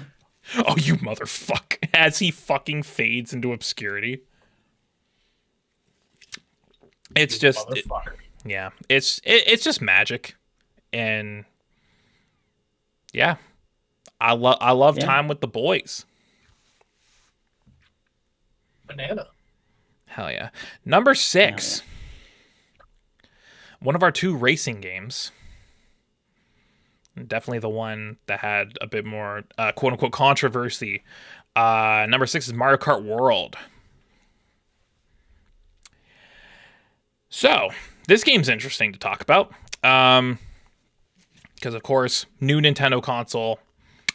Speaker 1: Oh, you motherfucker, as he fucking fades into obscurity. It's just yeah, it's just magic. And yeah, I love time with the boys.
Speaker 5: Banana.
Speaker 1: Hell yeah. Number 6. One of our 2 racing games. Definitely the one that had a bit more quote unquote controversy. Number 6 is Mario Kart World. So, this game's interesting to talk about. Because, of course, new Nintendo console,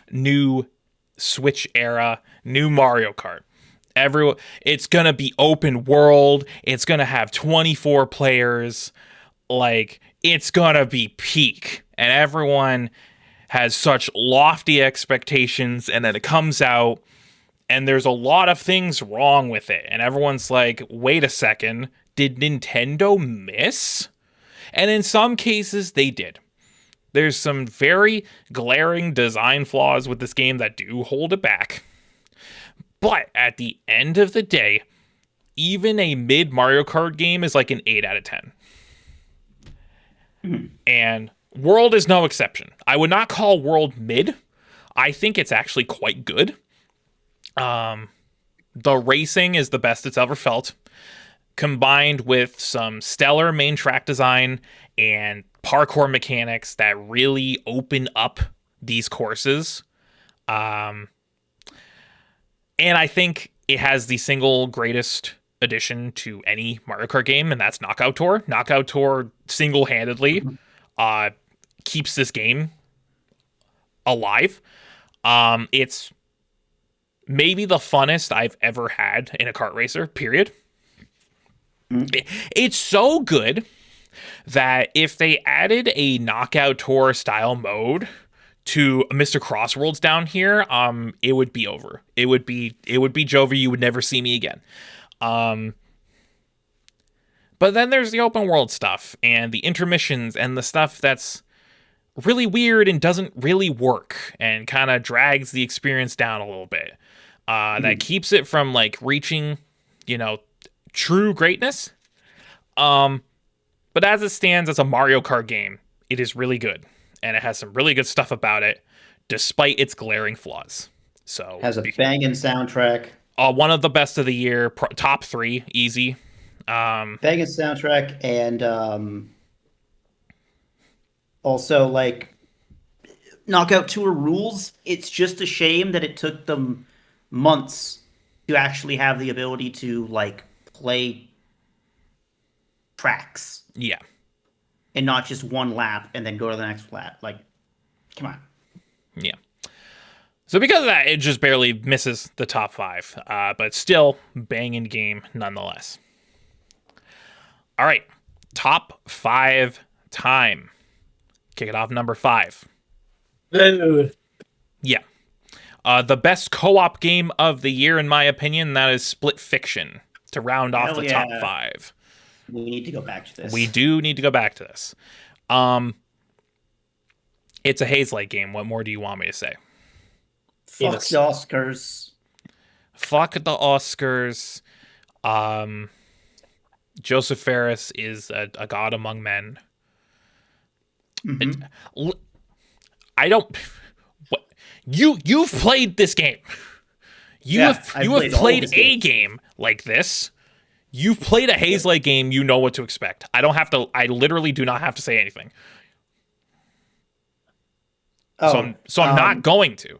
Speaker 1: new Switch era, new Mario Kart. It's going to be open world. It's going to have 24 players. Like, it's going to be peak. And everyone has such lofty expectations, and then it comes out and there's a lot of things wrong with it, and everyone's like, wait a second, did Nintendo miss? And in some cases they did. There's some very glaring design flaws with this game that do hold it back. But at the end of the day, even a mid Mario Kart game is like an 8 out of 10. And World is no exception. I would not call World mid. I think it's actually quite good. The racing is the best it's ever felt, combined with some stellar main track design and parkour mechanics that really open up these courses. And I think it has the single greatest addition to any Mario Kart game, and that's Knockout Tour. Knockout Tour single-handedly keeps this game alive. It's maybe the funnest I've ever had in a kart racer, period. It's so good that if they added a Knockout Tour style mode to Mr. Crossworlds down here, it would be over. It would be Jover. You would never see me again. But then there's the open world stuff and the intermissions and the stuff that's really weird and doesn't really work and kind of drags the experience down a little bit. That keeps it from like reaching, true greatness. But as it stands as a Mario Kart game, it is really good. And it has some really good stuff about it, despite its glaring flaws. So
Speaker 3: Has a banging soundtrack.
Speaker 1: One of the best of the year, top 3, easy.
Speaker 3: Banging soundtrack, and also like Knockout Tour rules. It's just a shame that it took them months to actually have the ability to like play tracks.
Speaker 1: Yeah.
Speaker 3: And not just one lap and then go to the next lap. Like, come on.
Speaker 1: Yeah. So because of that, it just barely misses the top 5. But still, banging game nonetheless. All right. Top 5 time. Kick it off number 5. Yeah. The best co-op game of the year, in my opinion, that is Split Fiction, to round off the top 5.
Speaker 3: We need to go back to this.
Speaker 1: We do need to go back to this. It's a Hazelight game. What more do you want me to say?
Speaker 3: Fuck the Oscars.
Speaker 1: Fuck the Oscars. Joseph Ferris is a god among men.
Speaker 3: Mm-hmm.
Speaker 1: I don't... What, you've played this game. You have played a game like this. You've played a Hazelight game, you know what to expect. I literally do not have to say anything. So I'm not going to.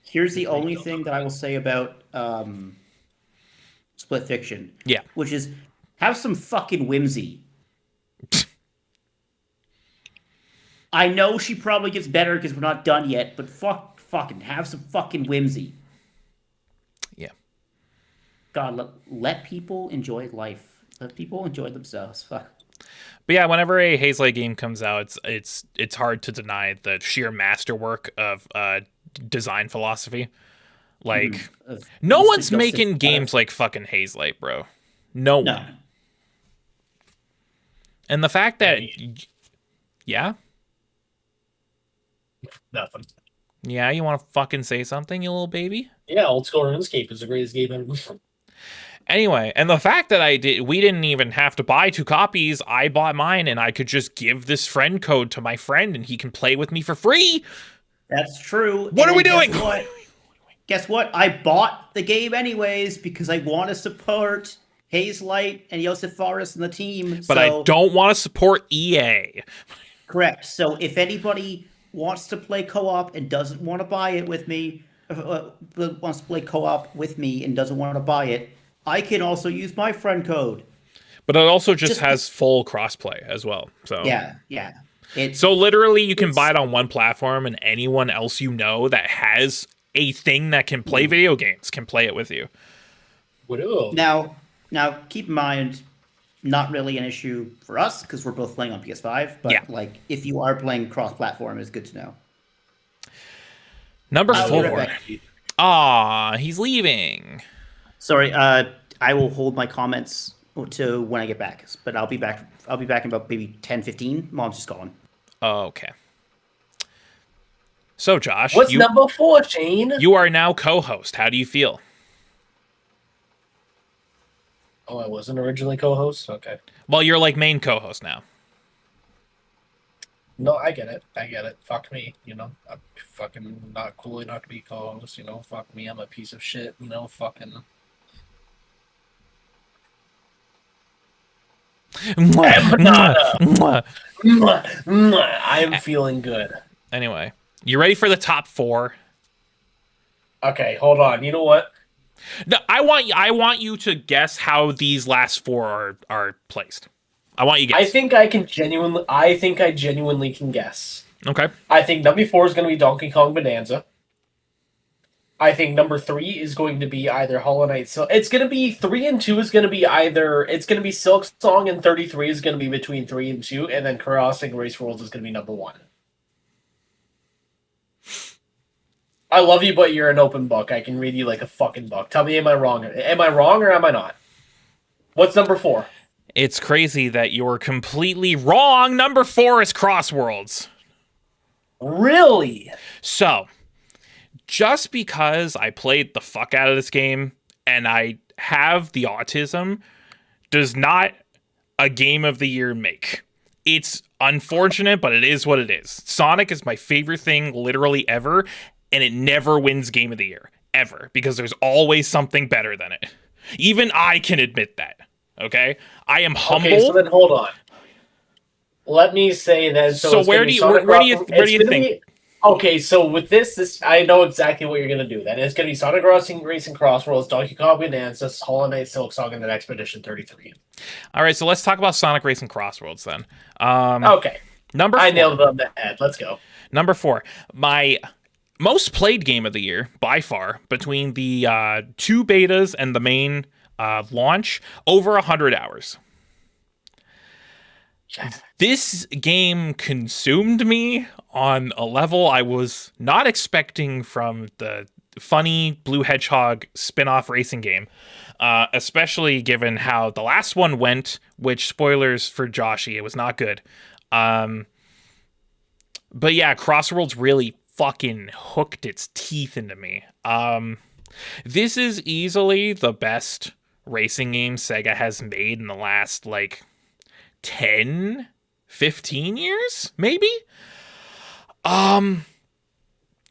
Speaker 3: Here's the only thing that I will say about Split Fiction.
Speaker 1: Yeah.
Speaker 3: Which is, have some fucking whimsy. I know she probably gets better because we're not done yet, but fucking have some fucking whimsy. God, let people enjoy life. Let people enjoy themselves. Fuck.
Speaker 1: But yeah, whenever a Hazelight game comes out, it's hard to deny the sheer masterwork of design philosophy. Like, no one's making games like fucking Hazelight, bro. No one. And the fact that, yeah,
Speaker 5: Nothing.
Speaker 1: Yeah, you want to fucking say something, you little baby?
Speaker 5: Yeah, Old School RuneScape is the greatest game ever.
Speaker 1: Anyway, and the fact that we didn't even have to buy 2 copies. I bought mine, and I could just give this friend code to my friend, and he can play with me for free.
Speaker 3: That's true.
Speaker 1: What are we doing?
Speaker 3: Guess what? I bought the game anyways because I want to support Hazelight and Josef Fares and the team.
Speaker 1: But I don't want to support EA.
Speaker 3: Correct. So if anybody wants to play co-op and doesn't want to buy it with me, wants to play co-op with me and doesn't want to buy it, I can also use my friend code.
Speaker 1: But it also just has full crossplay as well. So
Speaker 3: yeah.
Speaker 1: So literally you can buy it on one platform, and anyone else you know that has a thing that can play video games can play it with you.
Speaker 3: Now keep in mind, not really an issue for us because we're both playing on PS5. But like, if you are playing cross-platform, it's good to know.
Speaker 1: Number
Speaker 2: I'll be right
Speaker 1: 4.
Speaker 2: back.
Speaker 1: Aw, he's leaving.
Speaker 2: Sorry, I will hold my comments to when I get back, but I'll be back. I'll be back in about maybe 10, 15. Mom's just calling.
Speaker 1: Okay. So, Josh,
Speaker 5: What's number 4, Shane?
Speaker 1: you are now co-host. How do you feel?
Speaker 5: Oh, I wasn't originally co-host? Okay.
Speaker 1: Well, you're like main co-host now.
Speaker 5: No, I get it. Fuck me. I'm fucking not cool enough to be co-host. Fuck me. I'm a piece of shit. Fucking. I am feeling good.
Speaker 1: Anyway, you ready for the top 4?
Speaker 5: Okay, hold on. You know what?
Speaker 1: No, I want you to guess how these last 4 are placed. I want you to guess.
Speaker 5: I think I genuinely can guess.
Speaker 1: Okay.
Speaker 5: I think number 4 is going to be Donkey Kong Bonanza. I think number 3 is going to be either Hollow Knight. So it's going to be 3 and 2 is going to be either it's going to be Silk Song, and 33 is going to be between 3 and 2, and then Crossing Race Worlds is going to be number 1. I love you, but you're an open book. I can read you like a fucking book. Tell me, am I wrong? Am I wrong or am I not? What's number 4?
Speaker 1: It's crazy that you're completely wrong. Number 4 is Crossworlds.
Speaker 5: Really?
Speaker 1: So, just because I played the fuck out of this game and I have the autism does not a game of the year make. It's unfortunate, but it is what it is. Sonic is my favorite thing literally ever, and it never wins game of the year. Ever. Because there's always something better than it. Even I can admit that. Okay? I am humble.
Speaker 5: Okay, so then hold on. Let me say then.
Speaker 1: So where do you think?
Speaker 5: Okay, so with this I know exactly what you're gonna do. Then it's gonna be Sonic Racing Crossworlds, Donkey Kong Bonanza, Hollow Knight, Silk Song, and then Expedition 33.
Speaker 1: All right, so let's talk about Sonic Racing Crossworlds then.
Speaker 5: Okay,
Speaker 1: number 4.
Speaker 5: I nailed it on the head. Let's go.
Speaker 1: Number 4, my most played game of the year by far, between the 2 betas and the main launch, over 100 hours. This game consumed me on a level I was not expecting from the funny Blue Hedgehog spin-off racing game, especially given how the last one went, which, spoilers for Joshy, it was not good. But yeah, Crossworlds really fucking hooked its teeth into me. This is easily the best racing game Sega has made in the last, 10, 15 years, maybe?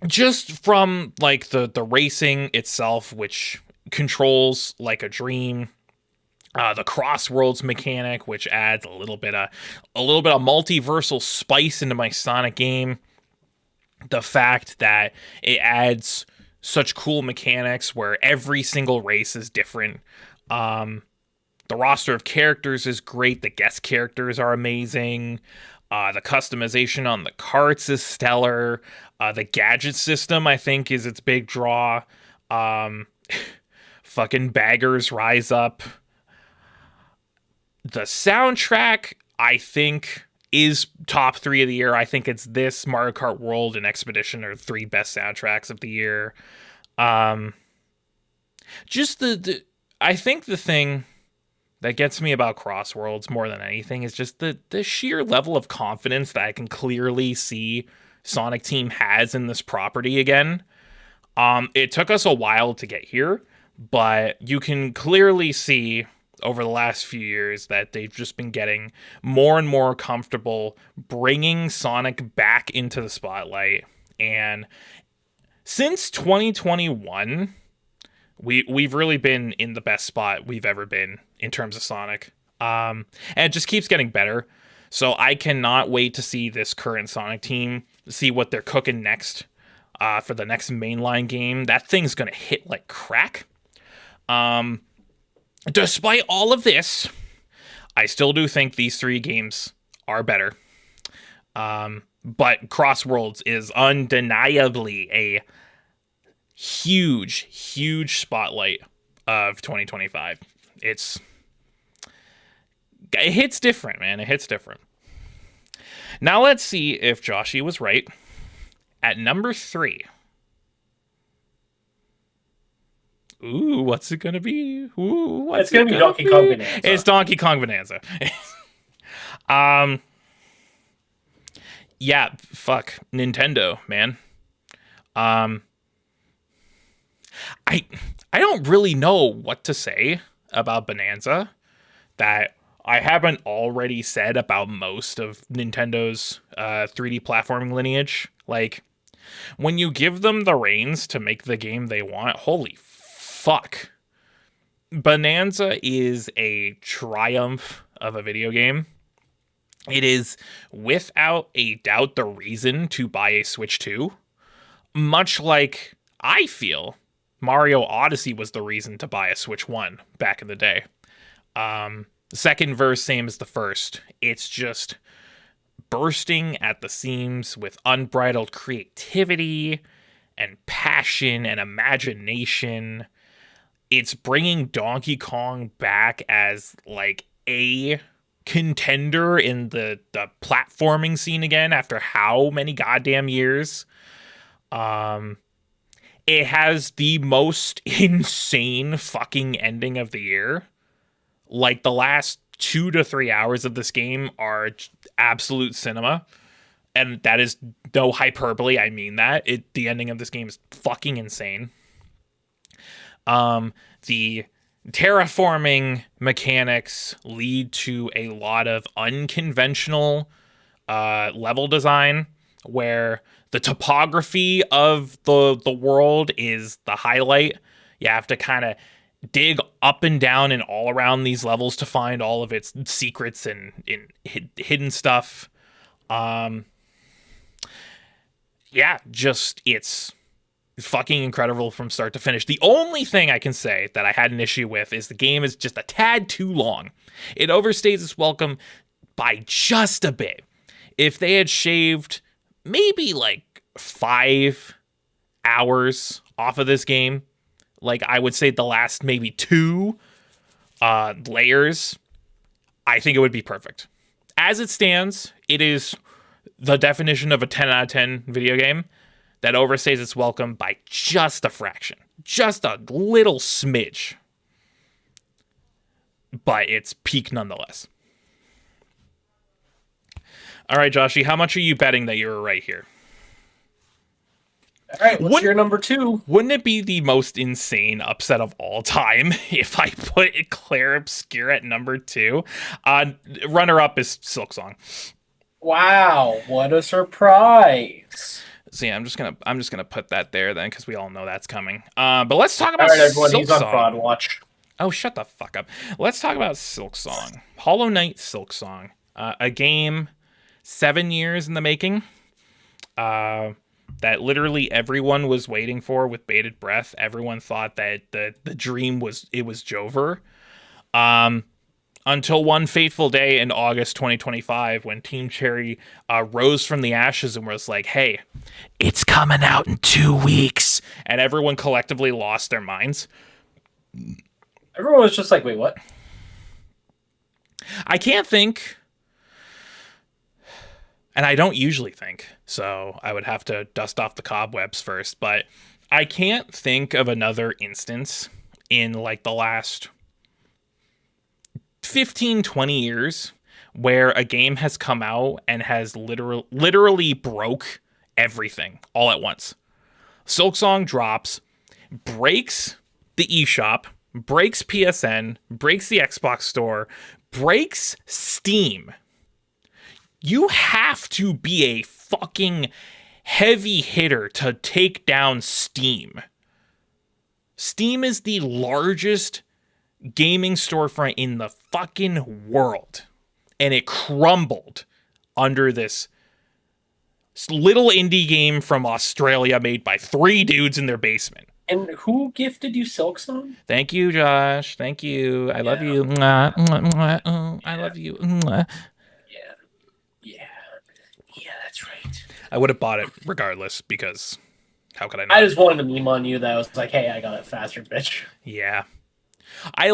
Speaker 1: Just from, the racing itself, which controls like a dream. The Crossworlds mechanic, which adds a little bit of multiversal spice into my Sonic game. The fact that it adds such cool mechanics where every single race is different. The roster of characters is great. The guest characters are amazing. The customization on the carts is stellar. The gadget system, I think, is its big draw. Fucking baggers rise up. The soundtrack, I think, is top 3 of the year. I think it's this, Mario Kart World, and Expedition are 3 best soundtracks of the year. Just I think the thing that gets me about Crossworlds more than anything is just the sheer level of confidence that I can clearly see Sonic Team has in this property again. It took us a while to get here, but you can clearly see over the last few years that they've just been getting more and more comfortable bringing Sonic back into the spotlight. And since 2021, we've really been in the best spot we've ever been in terms of Sonic. And it just keeps getting better. So I cannot wait to see this current Sonic team, see what they're cooking next for the next mainline game. That thing's going to hit like crack. Despite all of this, I still do think these 3 games are better. But Crossworlds is undeniably a huge spotlight of 2025. It hits different, man. It hits different. Now let's see if Joshy was right. At number 3, Ooh, what's it gonna be? Ooh, what's
Speaker 5: It's gonna be Donkey Kong Bonanza.
Speaker 1: It's Donkey Kong Bonanza. Yeah, fuck Nintendo, man. I don't really know what to say about Bonanza that I haven't already said about most of Nintendo's 3D platforming lineage. Like, when you give them the reins to make the game they want, holy fuck. Bonanza is a triumph of a video game. It is without a doubt the reason to buy a Switch 2. Much like I feel Mario Odyssey was the reason to buy a Switch 1 back in the day. The second verse, same as the first. It's just bursting at the seams with unbridled creativity and passion and imagination. It's bringing Donkey Kong back as like a contender in the platforming scene again after how many goddamn years. It has the most insane fucking ending of the year. Like, the last 2 to 3 hours of this game are absolute cinema. And that is no hyperbole. I mean that. The ending of this game is fucking insane. The terraforming mechanics lead to a lot of unconventional level design where the topography of the world is the highlight. You have to kind of dig up and down and all around these levels to find all of its secrets and hidden stuff. Yeah, just it's fucking incredible from start to finish. The only thing I can say that I had an issue with is the game is just a tad too long. It overstays its welcome by just a bit. If they had shaved maybe like 5 hours off of this game, like I would say the last maybe 2 layers, I think it would be perfect. As it stands, it is the definition of a 10 out of 10 video game that overstays its welcome by just a fraction. Just a little smidge. But it's peak nonetheless. All right, Joshy, how much are you betting that you were right here?
Speaker 5: All right, what's your number 2?
Speaker 1: Wouldn't it be the most insane upset of all time if I put Claire Obscure at number 2? Runner-up is Silksong.
Speaker 5: Wow, what a surprise!
Speaker 1: So yeah, I'm just gonna put that there then because we all know that's coming. But let's talk about
Speaker 5: all right, everyone. He's on
Speaker 1: Silksong.
Speaker 5: Fraud Watch.
Speaker 1: Oh, shut the fuck up. Let's talk about Silksong. Hollow Knight Silksong. A game 7 years in the making. That literally everyone was waiting for with bated breath. Everyone thought that the dream was Jover. Until one fateful day in August 2025 when Team Cherry rose from the ashes and was like, hey, it's coming out in 2 weeks. And everyone collectively lost their minds.
Speaker 5: Everyone was just like, wait, what?
Speaker 1: I can't think, and I don't usually think, so I would have to dust off the cobwebs first, but I can't think of another instance in like the last 15, 20 years where a game has come out and has literally broke everything all at once. Silksong drops, breaks the eShop, breaks PSN, breaks the Xbox Store, breaks Steam. You have to be a fucking heavy hitter to take down Steam. Steam is the largest gaming storefront in the fucking world. And it crumbled under this little indie game from Australia made by 3 dudes in their basement.
Speaker 5: And who gifted you Silksong?
Speaker 1: Thank you, Josh. Thank you. I love you. Mwah, mwah, mwah. Oh, I love you. Mwah.
Speaker 5: Yeah, that's right.
Speaker 1: I would have bought it regardless because how could I not?
Speaker 5: I just wanted to meme on you that I was like, hey, I got it faster, bitch.
Speaker 1: Yeah. I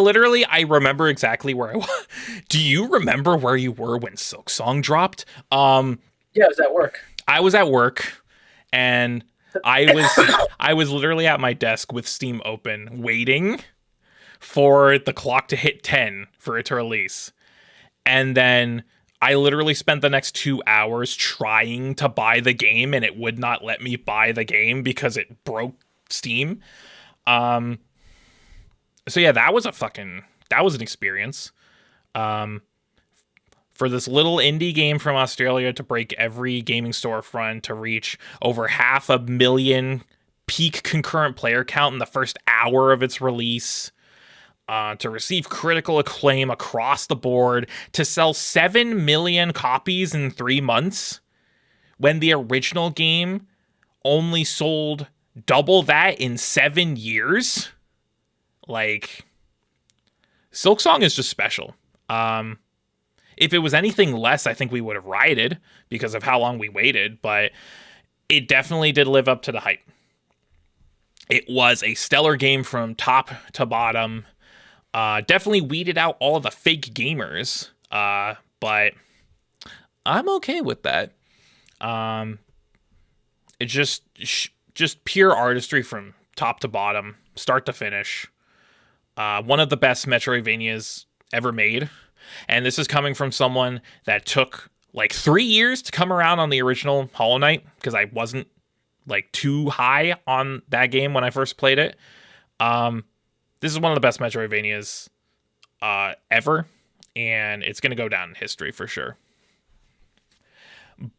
Speaker 1: remember exactly where I was. Do you remember where you were when Silksong dropped?
Speaker 5: Yeah, I was at work.
Speaker 1: I was at work and I was literally at my desk with Steam open, waiting for the clock to hit 10 for it to release. And then I literally spent the next 2 hours trying to buy the game, and it would not let me buy the game because it broke Steam. So yeah, that was an experience. For this little indie game from Australia to break every gaming storefront, to reach over 500,000 peak concurrent player count in the first hour of its release, to receive critical acclaim across the board, to sell 7 million copies in 3 months, when the original game only sold double that in 7 years. Like, Silksong is just special. If it was anything less, I think we would have rioted because of how long we waited, but it definitely did live up to the hype. It was a stellar game from top to bottom. Definitely weeded out all of the fake gamers, but I'm okay with that. It's just pure artistry from top to bottom, start to finish. One of the best Metroidvanias ever made. And this is coming from someone that took like 3 years to come around on the original Hollow Knight, because I wasn't like too high on that game when I first played it. This is one of the best Metroidvanias ever, and it's going to go down in history for sure.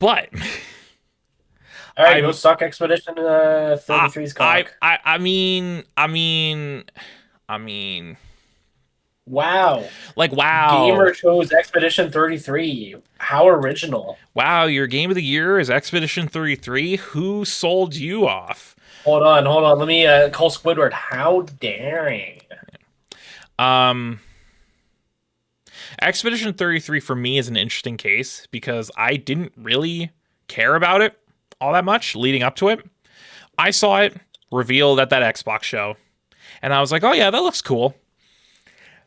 Speaker 1: But
Speaker 5: all right, go suck Expedition 33's cock.
Speaker 1: I mean,
Speaker 5: wow.
Speaker 1: Like, wow.
Speaker 5: Gamer chose Expedition 33. How original.
Speaker 1: Wow, your game of the year is Expedition 33? Who sold you off?
Speaker 5: Hold on. Let me call Squidward. How daring.
Speaker 1: Expedition 33 for me is an interesting case because I didn't really care about it all that much leading up to it. I saw it revealed at that Xbox show, and I was like, oh yeah, that looks cool.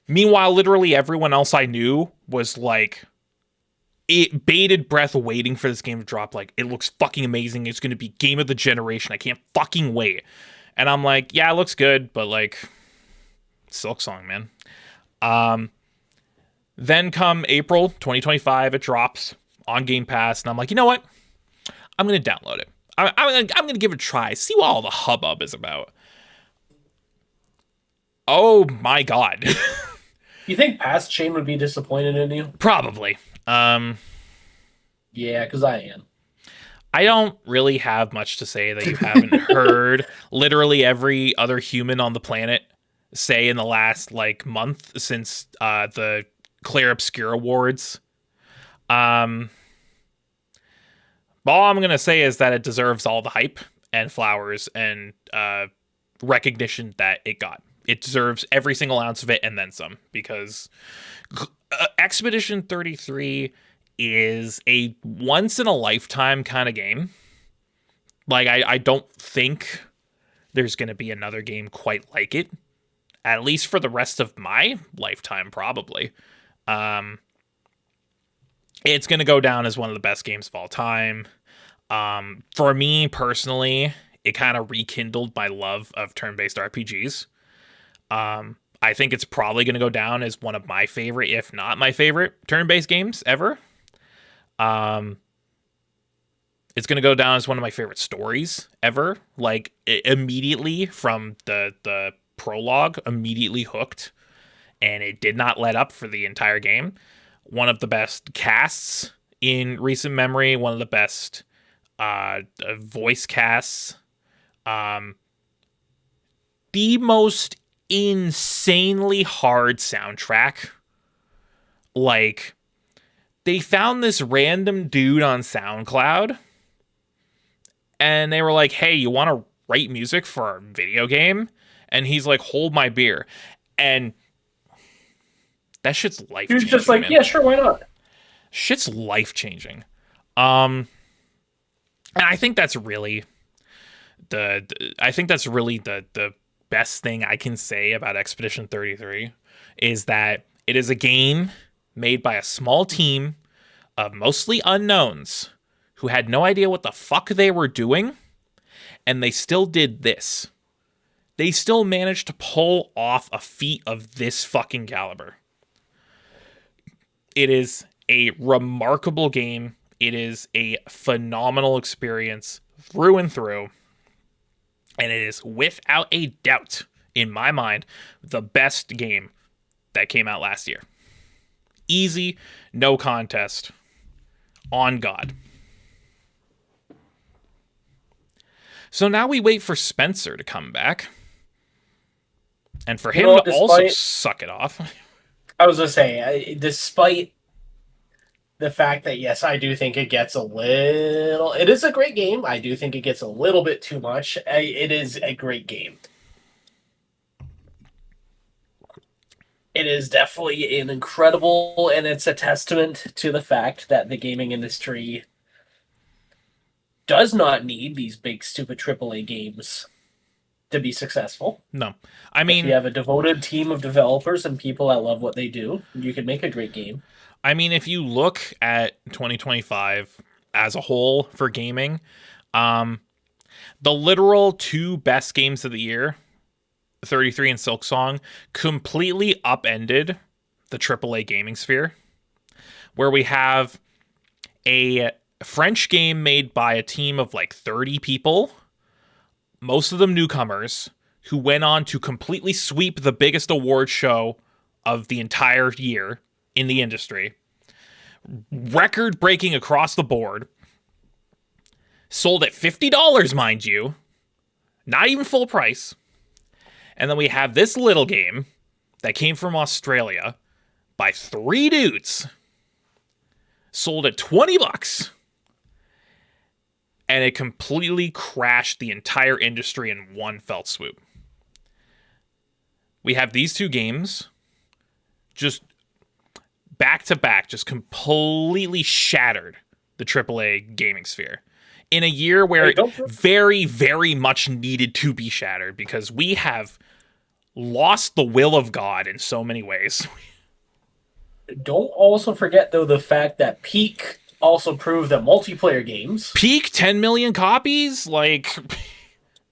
Speaker 1: Meanwhile, literally everyone else I knew was like, it bated breath waiting for this game to drop. Like, it looks fucking amazing. It's going to be game of the generation. I can't fucking wait. And I'm like, yeah, it looks good, but like, Silksong, man. Then come April 2025, it drops on Game Pass, and I'm like, you know what? I'm going to download it. I'm going to give it a try, see what all the hubbub is about. Oh my god.
Speaker 5: You think Past Chain would be disappointed in you?
Speaker 1: Probably.
Speaker 5: Yeah, because I am.
Speaker 1: I don't really have much to say that you haven't heard literally every other human on the planet say in the last like month since the Claire Obscure Awards. All I'm going to say is that it deserves all the hype and flowers and recognition that it got. It deserves every single ounce of it and then some, because Expedition 33 is a once-in-a-lifetime kind of game. Like, I don't think there's going to be another game quite like it, at least for the rest of my lifetime, probably. It's going to go down as one of the best games of all time. For me, personally, it kind of rekindled my love of turn-based RPGs. I think it's probably going to go down as one of my favorite, if not my favorite, turn-based games ever. It's going to go down as one of my favorite stories ever. Like, immediately from the prologue, immediately hooked, and it did not let up for the entire game. One of the best casts in recent memory, one of the best voice casts. The most insanely hard soundtrack. Like, they found this random dude on SoundCloud, and they were like, hey, you want to write music for a video game? And he's like, hold my beer. And that shit's life-changing.
Speaker 5: He was just like, man. Yeah, sure, why not?
Speaker 1: Shit's life-changing. And I think that's really the best thing I can say about Expedition 33 is that it is a game made by a small team of mostly unknowns who had no idea what the fuck they were doing, And they still did this. They still managed to pull off a feat of this fucking caliber. It is a remarkable game. It is a phenomenal experience through and through. And it is without a doubt, in my mind, the best game that came out last year. Easy, no contest. On God. So now we wait for Spencer to come back. And for him to also suck it off.
Speaker 5: I was going to say, despite the fact that, yes, I do think it gets a little... It is a great game. I do think it gets a little bit too much. It is a great game. It is definitely an incredible, and it's a testament to the fact that the gaming industry does not need these big, stupid AAA games to be successful.
Speaker 1: No. I mean,
Speaker 5: if you have a devoted team of developers and people that love what they do, you can make a great game.
Speaker 1: I mean, if you look at 2025 as a whole for gaming, the literal 2 best games of the year, 33 and Silksong, completely upended the AAA gaming sphere, where we have a French game made by a team of like 30 people, most of them newcomers, who went on to completely sweep the biggest award show of the entire year in the industry. Record breaking across the board. Sold at $50, mind you. Not even full price. And then we have this little game that came from Australia by 3 dudes. Sold at $20. And it completely crashed the entire industry in one fell swoop. We have these 2 games just back to back, just completely shattered the AAA gaming sphere in a year where it very, very much needed to be shattered, because we have lost the will of God in so many ways.
Speaker 5: Don't also forget, though, the fact that Peak also proved that multiplayer games...
Speaker 1: Peak 10 million copies? Like...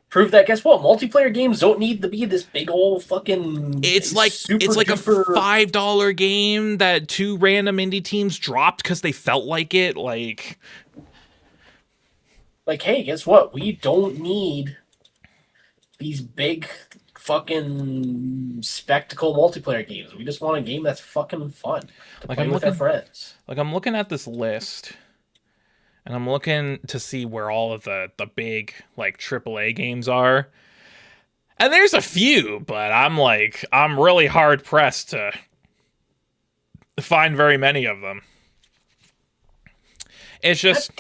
Speaker 5: Prove that, guess what? Multiplayer games don't need to be this big old fucking...
Speaker 1: It's like a $5 game that 2 random indie teams dropped because they felt like it. Like,
Speaker 5: hey, guess what? We don't need these big fucking spectacle multiplayer games. We just want a game that's fucking fun to play with our friends.
Speaker 1: Like, I'm looking at this list, and I'm looking to see where all of the big, like, AAA games are. And there's a few, but I'm really hard-pressed to find very many of them. It's just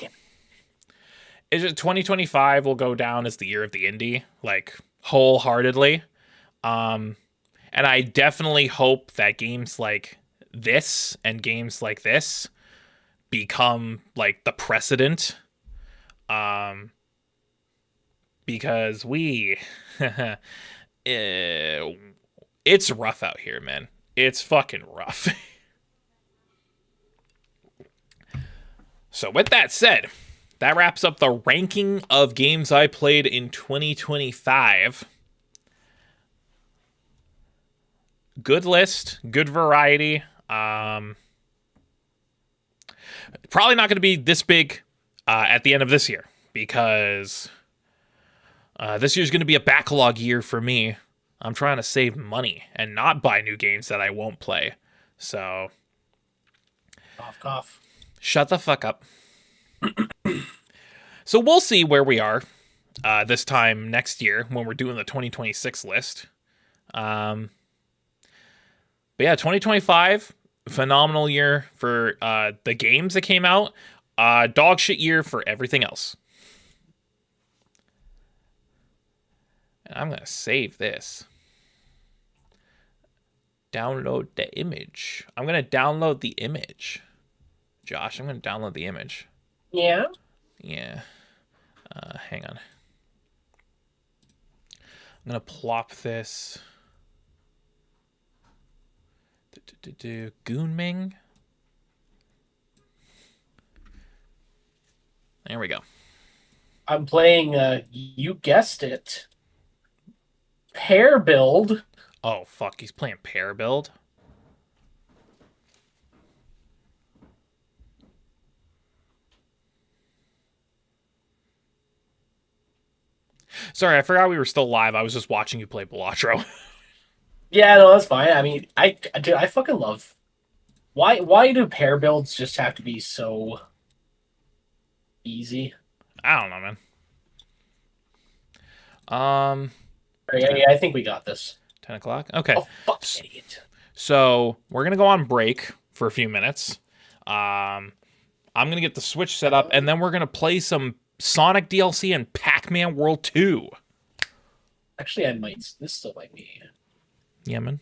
Speaker 1: 2025 will go down as the year of the indie, like, wholeheartedly. And I definitely hope that games like this and games like this become like the precedent. Because it's rough out here, man. It's fucking rough. So with that said, that wraps up the ranking of games I played in 2025. Good list, good variety. Probably not going to be this big at the end of this year, because this year's going to be a backlog year for me. I'm trying to save money and not buy new games that I won't play. So,
Speaker 5: Cough, cough.
Speaker 1: Shut the fuck up. So we'll see where we are this time next year when we're doing the 2026 list. But yeah, 2025, phenomenal year for the games that came out. Dog shit year for everything else. And I'm going to save this. Download the image. I'm going to download the image. Josh, I'm going to download the image.
Speaker 5: Yeah?
Speaker 1: Yeah. Hang on. I'm going to plop this. Goonming. There we go.
Speaker 5: I'm playing, you guessed it, pair build.
Speaker 1: Oh, fuck. He's playing pair build? Sorry, I forgot we were still live. I was just watching you play Balatro.
Speaker 5: Yeah, no, that's fine. I mean, dude, I fucking love. Why do pair builds just have to be so easy?
Speaker 1: I don't know, man. Um,
Speaker 5: Yeah, I think we got this.
Speaker 1: 10 o'clock? Okay.
Speaker 5: Oh, fuck, idiot.
Speaker 1: So we're going to go on break for a few minutes. I'm going to get the Switch set up, and then we're going to play some Sonic DLC and Pac-Man World 2.
Speaker 5: Actually, this still might be.
Speaker 1: Yeah, man.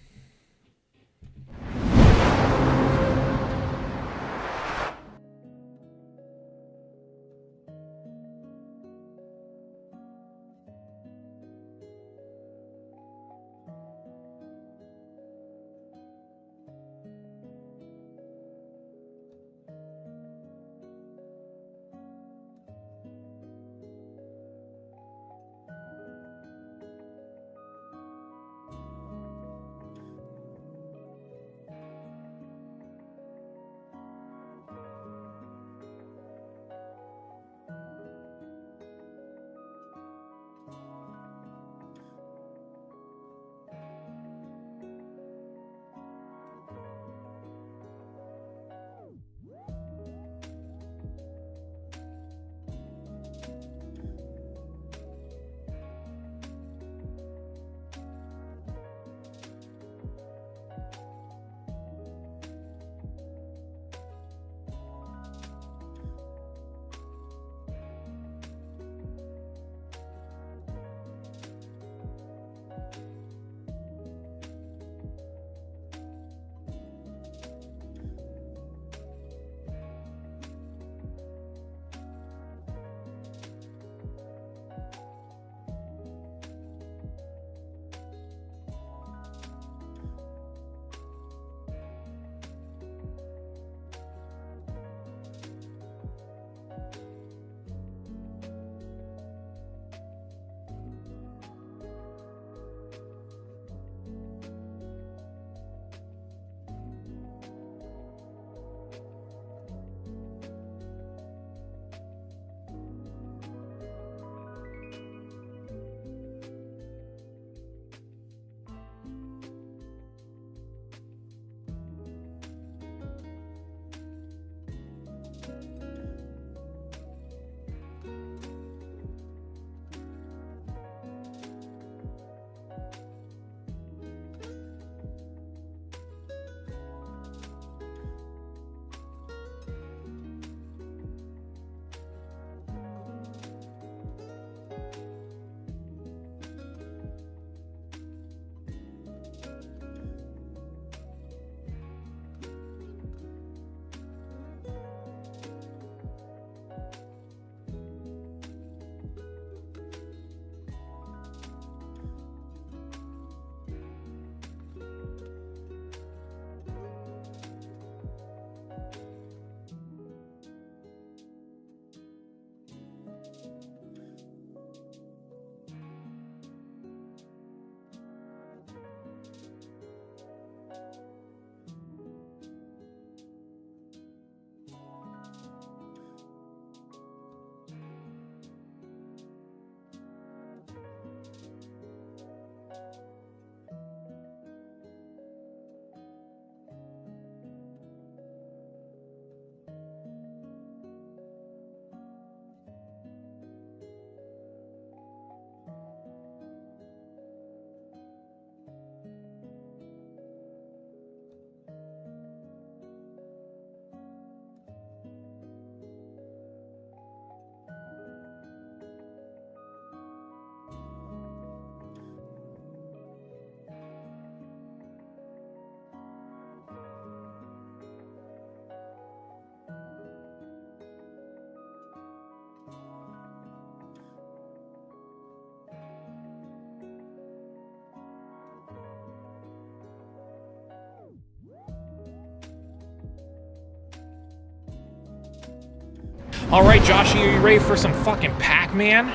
Speaker 1: All right, Josh, are you ready for some fucking Pac-Man?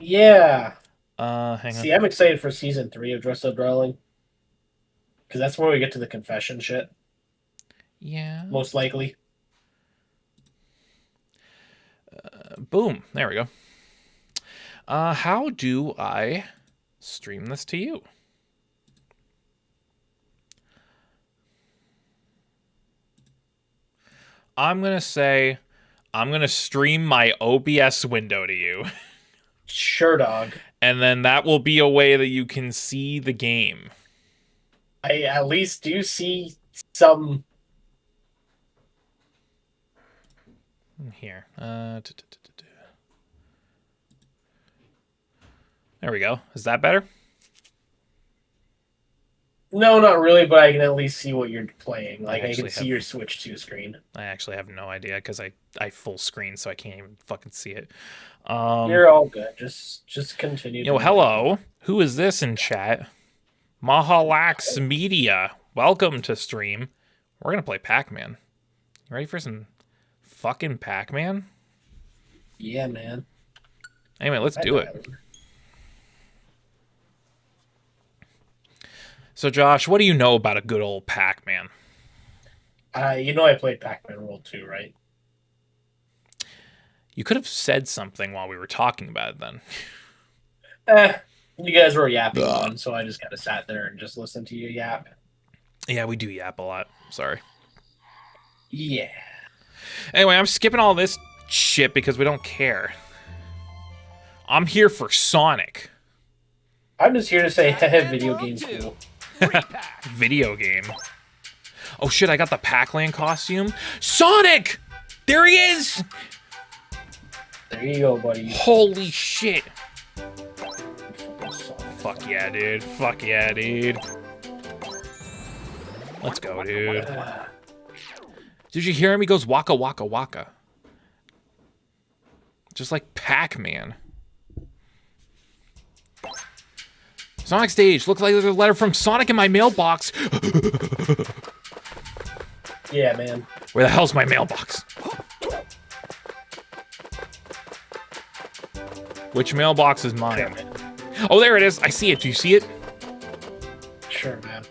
Speaker 5: Yeah.
Speaker 1: Hang on.
Speaker 5: See, I'm excited for season 3 of Dress Up Darling. Because that's where we get to the confession shit.
Speaker 1: Yeah.
Speaker 5: Most likely.
Speaker 1: Boom. There we go. How do I stream this to you? I'm going to say I'm going to stream my OBS window to you.
Speaker 5: Sure, dog.
Speaker 1: And then that will be a way that you can see the game.
Speaker 5: I at least do see some...
Speaker 1: Here. There we go. Is that better?
Speaker 5: No, not really, but I can at least see what you're playing. Like, I can see
Speaker 1: have-
Speaker 5: your Switch 2 screen.
Speaker 1: I actually have no idea because I full screen, so I can't even fucking see it.
Speaker 5: You're all good. Just continue.
Speaker 1: Yo, hello. Who is this in chat? Mahalax Media. Welcome to stream. We're gonna play Pac-Man. You ready for some fucking Pac-Man?
Speaker 5: Yeah, man.
Speaker 1: Anyway, let's do it. So, Josh, what do you know about a good old Pac-Man?
Speaker 5: You know I played Pac-Man World 2, right?
Speaker 1: You could have said something while we were talking about it then.
Speaker 5: You guys were yapping on, so I just kind of sat there and just listened to you yap.
Speaker 1: Yeah, we do yap a lot. Sorry.
Speaker 5: Yeah.
Speaker 1: Anyway, I'm skipping all this shit because we don't care. I'm here for Sonic.
Speaker 5: I'm just here to say, video game's cool.
Speaker 1: Video game. Oh shit, I got the Pac-Man costume. Sonic! There he is!
Speaker 5: There you go, buddy.
Speaker 1: Holy shit. Fuck yeah, dude. Fuck yeah, dude. Let's go, dude. Did you hear him? He goes waka waka waka. Just like Pac-Man. Sonic stage. Looks like there's a letter from Sonic in my mailbox.
Speaker 5: Yeah, man.
Speaker 1: Where the hell's my mailbox? Which mailbox is mine? Oh, there it is. I see it. Do you see it?
Speaker 5: Sure, man.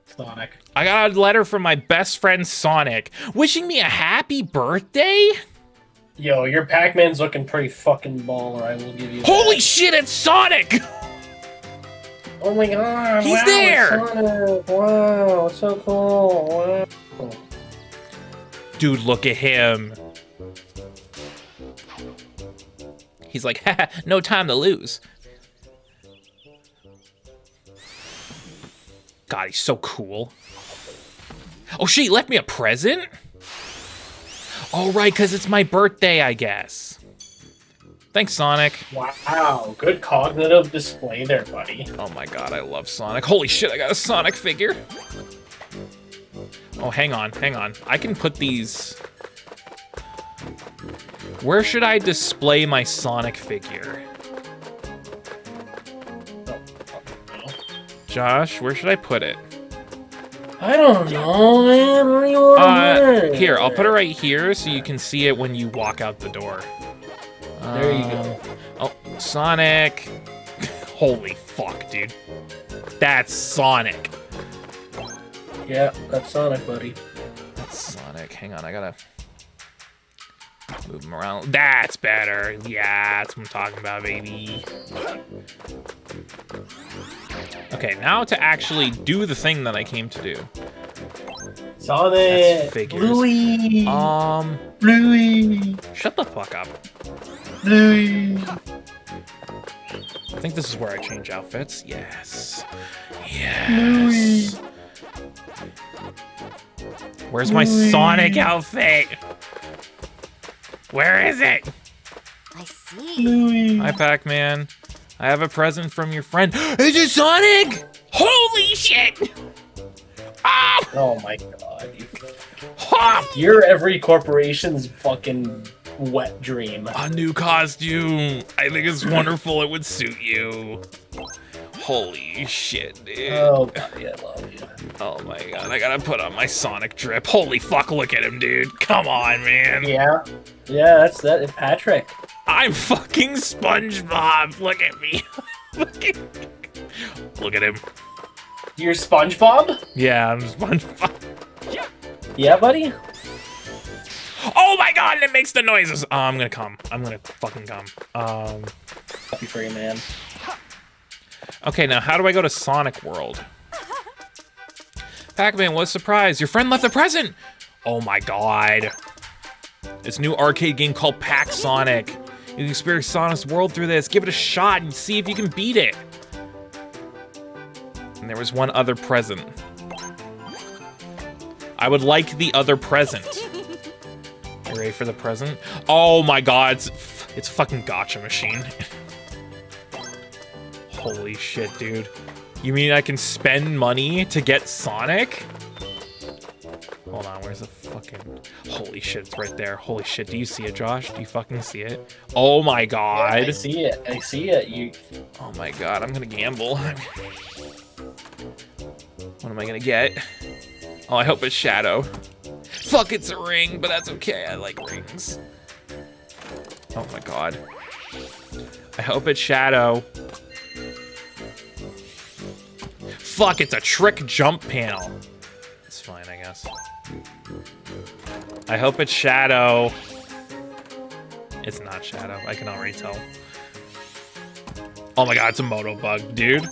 Speaker 5: Sonic.
Speaker 1: I got a letter from my best friend Sonic wishing me a happy birthday.
Speaker 5: Yo, your Pac-Man's looking pretty fucking baller, I will give you
Speaker 1: Holy
Speaker 5: that.
Speaker 1: shit, it's Sonic!
Speaker 5: Oh my god,
Speaker 1: He's
Speaker 5: wow,
Speaker 1: there!
Speaker 5: it's Sonic. Wow, it's so cool. Wow.
Speaker 1: Dude, look at him. He's like, haha, no time to lose. God, he's so cool. Oh shit, he left me a present? Oh right, because it's my birthday, I guess. Thanks, Sonic.
Speaker 5: Wow, good cognitive display there, buddy.
Speaker 1: Oh my god, I love Sonic. Holy shit, I got a Sonic figure. Oh, hang on, hang on. I can put these... Where should I display my Sonic figure? Josh, where should I put it?
Speaker 5: I don't know, man. What do you want?
Speaker 1: Here, I'll put it right here so you can see it when you walk out the door.
Speaker 5: There you go.
Speaker 1: Oh, Sonic. Holy fuck, dude. That's Sonic.
Speaker 5: Yeah, that's Sonic, buddy.
Speaker 1: That's Sonic. Hang on, I gotta move him around. That's better. Yeah, that's what I'm talking about, baby. Okay, now to actually do the thing that I came to do.
Speaker 5: Sonic!
Speaker 1: That's figures.
Speaker 5: Bluey! Bluey!
Speaker 1: Shut the fuck up.
Speaker 5: Bluey!
Speaker 1: I think this is where I change outfits. Yes. Yes. Where's my Sonic outfit? Where is it?
Speaker 4: I see.
Speaker 5: Bluey!
Speaker 1: Hi, Pac-Man. I have a present from your friend. Is it Sonic? Holy shit! Ah!
Speaker 5: Oh my god.
Speaker 1: Hop!
Speaker 5: You're every corporation's fucking wet dream.
Speaker 1: A new costume. I think it's wonderful. It would suit you. Holy shit, dude.
Speaker 5: Oh, buddy, I love you.
Speaker 1: Oh my god, I gotta put on my Sonic drip. Holy fuck, look at him, dude. Come on, man.
Speaker 5: Yeah. Yeah, that's that. Patrick.
Speaker 1: I'm fucking SpongeBob. Look at me. Look at him.
Speaker 5: You're SpongeBob?
Speaker 1: Yeah, I'm SpongeBob.
Speaker 5: Yeah, buddy?
Speaker 1: Oh my god, it makes the noises. Oh, I'm gonna come. I'm gonna fucking come.
Speaker 5: Happy for you, man.
Speaker 1: Okay, now how do I go to Sonic World? Pac-Man, what a surprise. Your friend left a present. Oh my god. This new arcade game called Pac-Sonic. You can experience Sonic's world through this. Give it a shot and see if you can beat it. And there was one other present. I would like the other present. You ready for the present? Oh my god, it's a fucking gotcha machine. Holy shit, dude. You mean I can spend money to get Sonic? Hold on, where's the fucking... Holy shit, it's right there. Holy shit, do you see it, Josh? Do you fucking see it? Oh my god.
Speaker 5: Yeah, I see it. I see it. You.
Speaker 1: Oh my god, I'm gonna gamble. What am I gonna get? Oh, I hope it's Shadow. Fuck, it's a ring, but that's okay. I like rings. Oh my god. I hope it's Shadow. Fuck, it's a trick jump panel. It's fine, I guess. I hope it's Shadow. It's not Shadow. I can already tell. Oh my god, it's a moto bug, dude.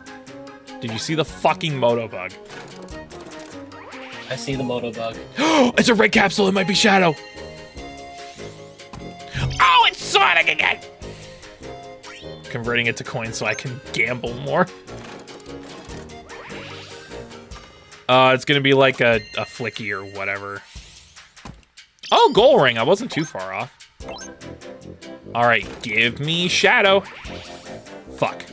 Speaker 1: Did you see the fucking moto bug?
Speaker 5: I see the moto bug.
Speaker 1: It's a red capsule. It might be Shadow. Oh, it's Sonic again. Converting it to coins so I can gamble more. It's gonna be like a flicky or whatever. Oh, goal ring. I wasn't too far off. All right, give me Shadow. Fuck.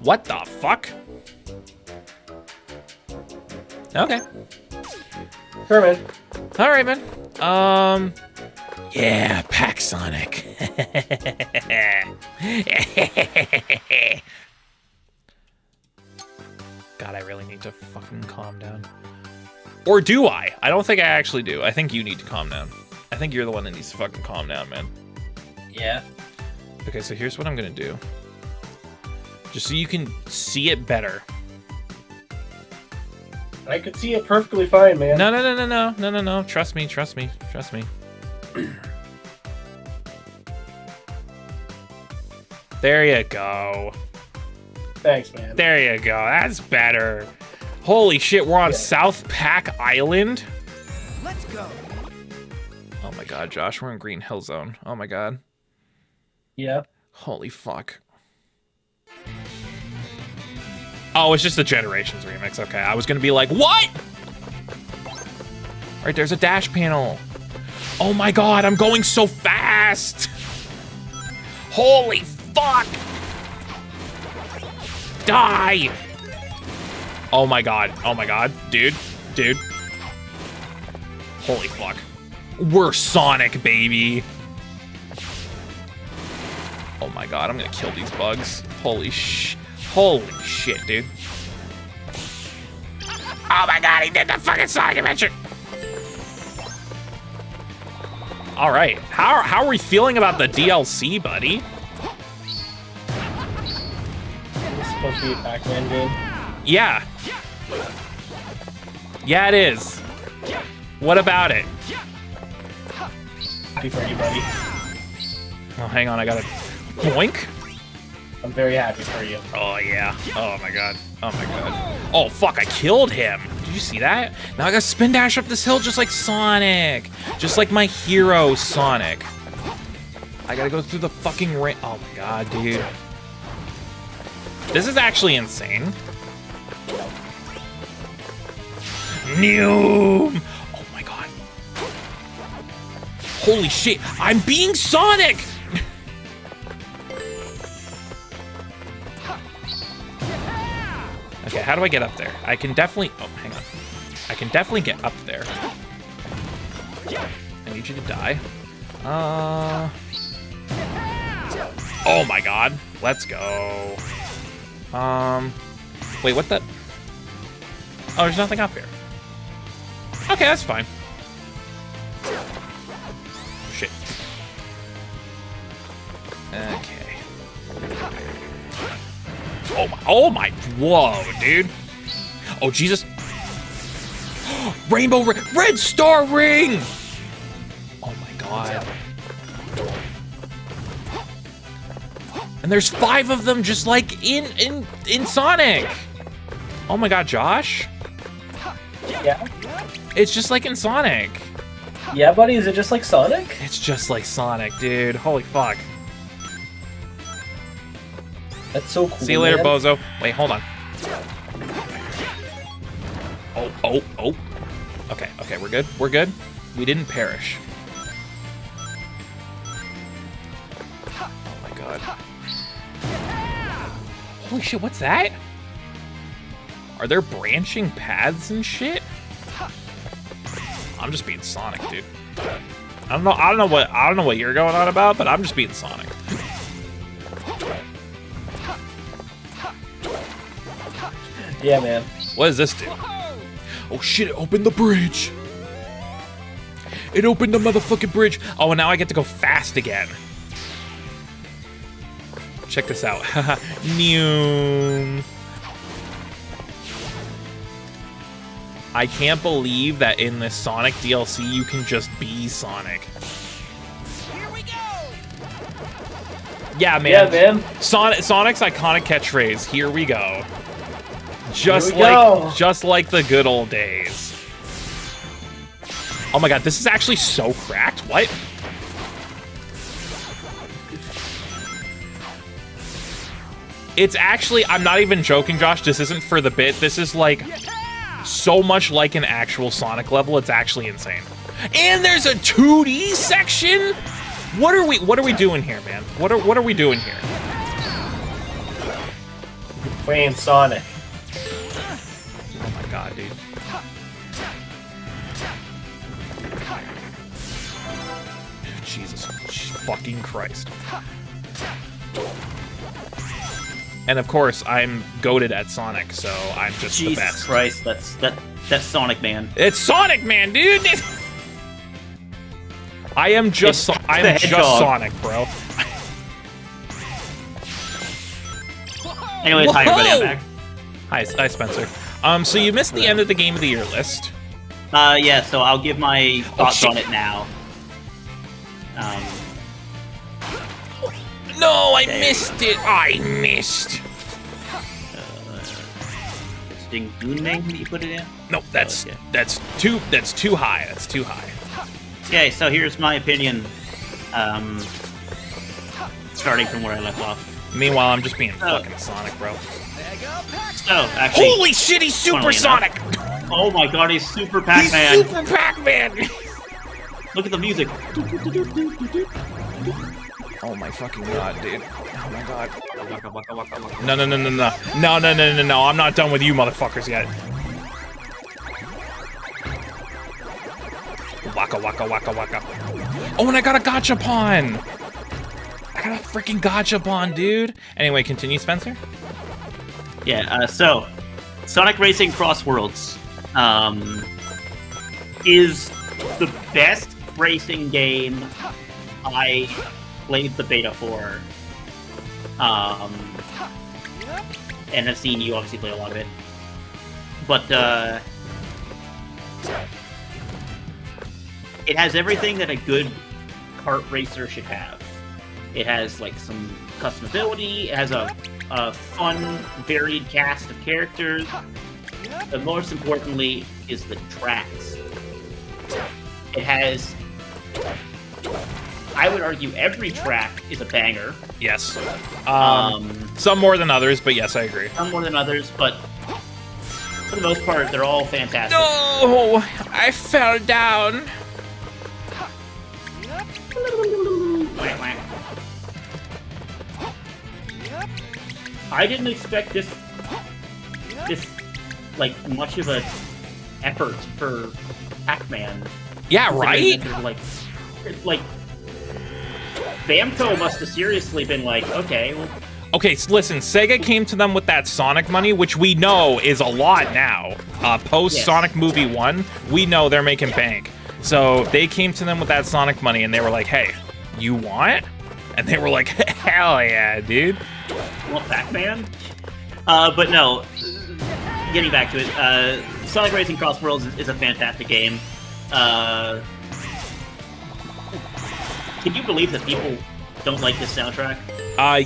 Speaker 1: What the fuck? Okay.
Speaker 5: Sure, man.
Speaker 1: All right, man. Yeah, Pac-Sonic. God, I really need to fucking calm down. Or do I? I don't think I actually do. I think you need to calm down. I think you're the one that needs to fucking calm down, man.
Speaker 5: Yeah.
Speaker 1: Okay, so here's what I'm gonna do. Just so you can see it better.
Speaker 5: I could see it perfectly fine, man.
Speaker 1: No. Trust me. There you go.
Speaker 5: Thanks, man.
Speaker 1: There you go. That's better. Holy shit, we're on South Pac Island?
Speaker 6: Let's go.
Speaker 1: Oh my god, Josh, we're in Green Hill Zone. Oh my god.
Speaker 5: Yeah.
Speaker 1: Holy fuck. Oh, it's just the Generations remix. Okay, I was gonna be like, what? Right, there's a dash panel. Oh my god, I'm going so fast. Holy fuck. Die. Oh my god, dude. Holy fuck. We're Sonic, baby. Oh my god, I'm gonna kill these bugs. Holy shit, dude. Oh my god, he did the fucking Sonic Adventure. All right, how are we feeling about the DLC, buddy?
Speaker 5: It's supposed to be a Pac-Man game.
Speaker 1: Yeah. Yeah, it is. What about it?
Speaker 5: Happy for you, buddy.
Speaker 1: Oh, hang on, I gotta boink.
Speaker 5: I'm very happy for you.
Speaker 1: Oh, yeah. Oh, my God. Oh, my God. Oh, fuck, I killed him. Did you see that? Now I gotta spin dash up this hill just like Sonic. Just like my hero, Sonic. I gotta go through the fucking rain. Oh, my God, dude. This is actually insane. Noom! Oh, my God. Holy shit, I'm being Sonic! Okay, how do I get up there? I can definitely... Oh, hang on. I can definitely get up there. I need you to die. Oh my god. Let's go. Wait, what the? Oh, there's nothing up here. Okay, that's fine. Shit. Okay. Oh my, whoa, dude. Oh, Jesus. Rainbow red star ring! Oh my god. And there's 5 of them just like in Sonic. Oh my god, Josh.
Speaker 5: Yeah.
Speaker 1: It's just like in Sonic.
Speaker 5: Yeah, buddy, is it just like Sonic?
Speaker 1: It's just like Sonic, dude. Holy fuck.
Speaker 5: That's so cool.
Speaker 1: See you later,
Speaker 5: man.
Speaker 1: bozo. Wait, hold on. Oh. Okay, we're good. We're good. We didn't perish. Oh my god. Holy shit, what's that? Are there branching paths and shit? I'm just being Sonic, dude. I don't know what you're going on about, but I'm just being Sonic.
Speaker 5: Yeah, man.
Speaker 1: What does this do? Oh shit, it opened the bridge. It opened the motherfucking bridge. Oh, and now I get to go fast again. Check this out. New. I can't believe that in this Sonic DLC you can just be Sonic.
Speaker 6: Here we go.
Speaker 1: Yeah, man.
Speaker 5: Yeah, man.
Speaker 1: Sonic's iconic catchphrase. Here we go. Just
Speaker 5: Here we go.
Speaker 1: just like the good old days. Oh my god, this is actually so cracked. What? It's actually, I'm not even joking, Josh. This isn't for the bit. This is like so much like an actual Sonic level. It's actually insane. And there's a 2D section. What are we doing here, man? What are we doing here?
Speaker 5: Playing Sonic.
Speaker 1: Oh my god, dude. Jesus fucking Christ. And of course, I'm goated at Sonic, so I'm just the
Speaker 3: Jesus
Speaker 1: best.
Speaker 3: Christ, that's Sonic Man.
Speaker 1: It's Sonic Man, dude. I am just
Speaker 3: It's
Speaker 1: I'm
Speaker 3: the
Speaker 1: just
Speaker 3: hedgehog.
Speaker 1: Sonic, bro.
Speaker 3: Anyways, hi everybody, I'm
Speaker 1: Whoa!
Speaker 3: back.
Speaker 1: Hi, Spencer. So you missed the end of the Game of the Year list.
Speaker 3: Yeah, so I'll give my thoughts
Speaker 1: shit.
Speaker 3: on it now.
Speaker 1: No, I
Speaker 3: Okay.
Speaker 1: missed it. I missed.
Speaker 3: Ding Goon name that you put it in?
Speaker 1: No, that's
Speaker 3: okay.
Speaker 1: that's too high. That's too high.
Speaker 3: Okay, so here's my opinion. Starting from where I left off.
Speaker 1: Meanwhile, I'm just being fucking Sonic, bro.
Speaker 3: So, actually,
Speaker 1: Holy shit, he's Super
Speaker 3: funnily
Speaker 1: Sonic!
Speaker 3: oh my god, he's Super
Speaker 1: He's
Speaker 3: Pac-Man!
Speaker 1: Super Pac-Man!
Speaker 3: Look at the music.
Speaker 1: Oh my fucking god, dude. Oh my god.
Speaker 3: Waka, waka, waka, waka.
Speaker 1: No. No, I'm not done with you motherfuckers yet. Waka waka waka waka. Oh, and I got a gachapon! I got a freaking gachapon, dude! Anyway, continue, Spencer.
Speaker 3: Yeah, so Sonic Racing Cross Worlds is the best racing game I played the beta for. And I've seen you obviously play a lot of it. But it has everything that a good kart racer should have. It has like some customability, it has a fun, varied cast of characters, but most importantly is the tracks. It has, I would argue, every track is a banger.
Speaker 1: Yes.
Speaker 3: Um,
Speaker 1: Some more than others, but yes, I agree.
Speaker 3: some more than others, but for the most part, they're all fantastic.
Speaker 1: No! I fell down.
Speaker 3: Whack, whack. I didn't expect this like much of a effort for Pac-Man.
Speaker 1: Yeah, right?
Speaker 3: Like Bamco must have seriously been like, okay, well,
Speaker 1: Okay, so listen, Sega came to them with that Sonic money, which we know is a lot now. Post Sonic Movie 1, we know they're making bank. So they came to them with that Sonic money, and they were like, hey, you want? And they were like, hell yeah, dude.
Speaker 3: Well, Pac-Man? But no, getting back to it, Sonic Racing Cross Worlds is a fantastic game. Can you believe that people don't like this soundtrack?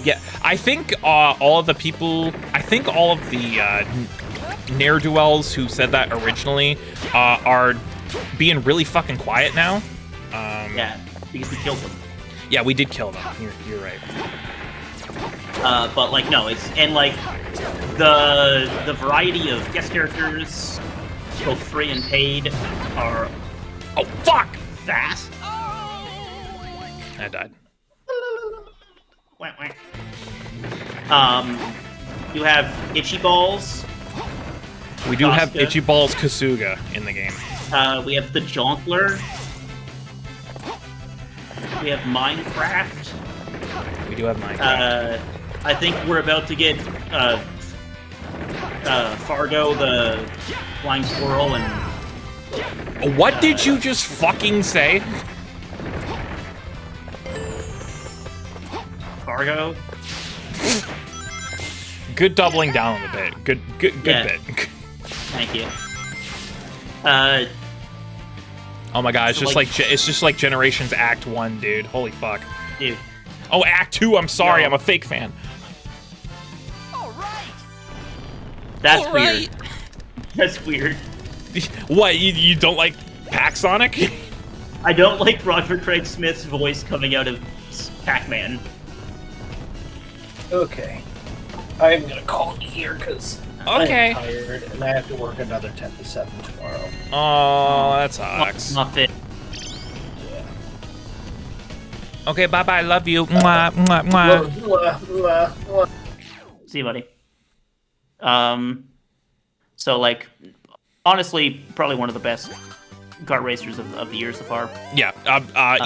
Speaker 1: Yeah, I think all of the people, all of the ne'er-do-wells who said that originally are being really fucking quiet now.
Speaker 3: Yeah, because we killed them.
Speaker 1: Yeah, we did kill them. You're right.
Speaker 3: But like, no, it's and like the variety of guest characters, both free and paid, are
Speaker 1: fuck
Speaker 3: fast.
Speaker 1: I died.
Speaker 3: You have Itchy Balls.
Speaker 1: We do have
Speaker 3: Casca.
Speaker 1: Itchy Balls Kasuga in the game.
Speaker 3: We have the Jonkler. We have Minecraft.
Speaker 1: We do have Minecraft.
Speaker 3: I think we're about to get Fargo, the flying squirrel, and
Speaker 1: What did you just fucking say?
Speaker 3: Fargo.
Speaker 1: Good doubling down on the bit. Good
Speaker 3: Yeah.
Speaker 1: bit.
Speaker 3: Thank you.
Speaker 1: Oh my god, it's
Speaker 3: So,
Speaker 1: just
Speaker 3: like-
Speaker 1: like it's just like Generations Act 1, dude. Holy fuck.
Speaker 3: Dude.
Speaker 1: Oh, Act 2, I'm sorry,
Speaker 3: No.
Speaker 1: I'm a fake fan.
Speaker 6: All right.
Speaker 3: That's
Speaker 1: All
Speaker 3: weird.
Speaker 1: right.
Speaker 3: That's weird.
Speaker 1: What, you don't like Pac Sonic?
Speaker 3: I don't like Roger Craig Smith's voice coming out of Pac-Man.
Speaker 5: Okay. I'm gonna call it here because
Speaker 1: Okay.
Speaker 5: I'm tired and I have to work another 10 to 7 tomorrow.
Speaker 1: Oh, that sucks.
Speaker 3: Not it.
Speaker 1: Okay, bye-bye, love you. Mwah, mwah, mwah.
Speaker 3: See you, buddy. So like, honestly, probably one of the best kart racers of the year so far.
Speaker 1: Yeah,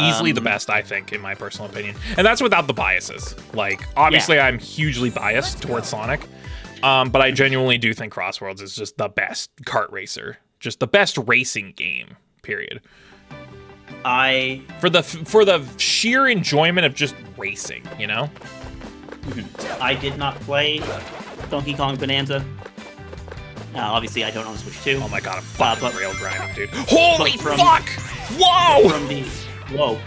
Speaker 1: easily the best, I think, in my personal opinion. And that's without the biases. Like, obviously, I'm hugely biased towards Sonic, but I genuinely do think Crossworlds is just the best kart racer. Just the best racing game, period. For the sheer enjoyment of just racing, you know?
Speaker 3: I did not play Donkey Kong Bonanza. Obviously, I don't own Switch 2.
Speaker 1: Oh my god, I'm fucking
Speaker 3: but-
Speaker 1: rail grinding, dude. Holy
Speaker 3: from-
Speaker 1: fuck! Whoa!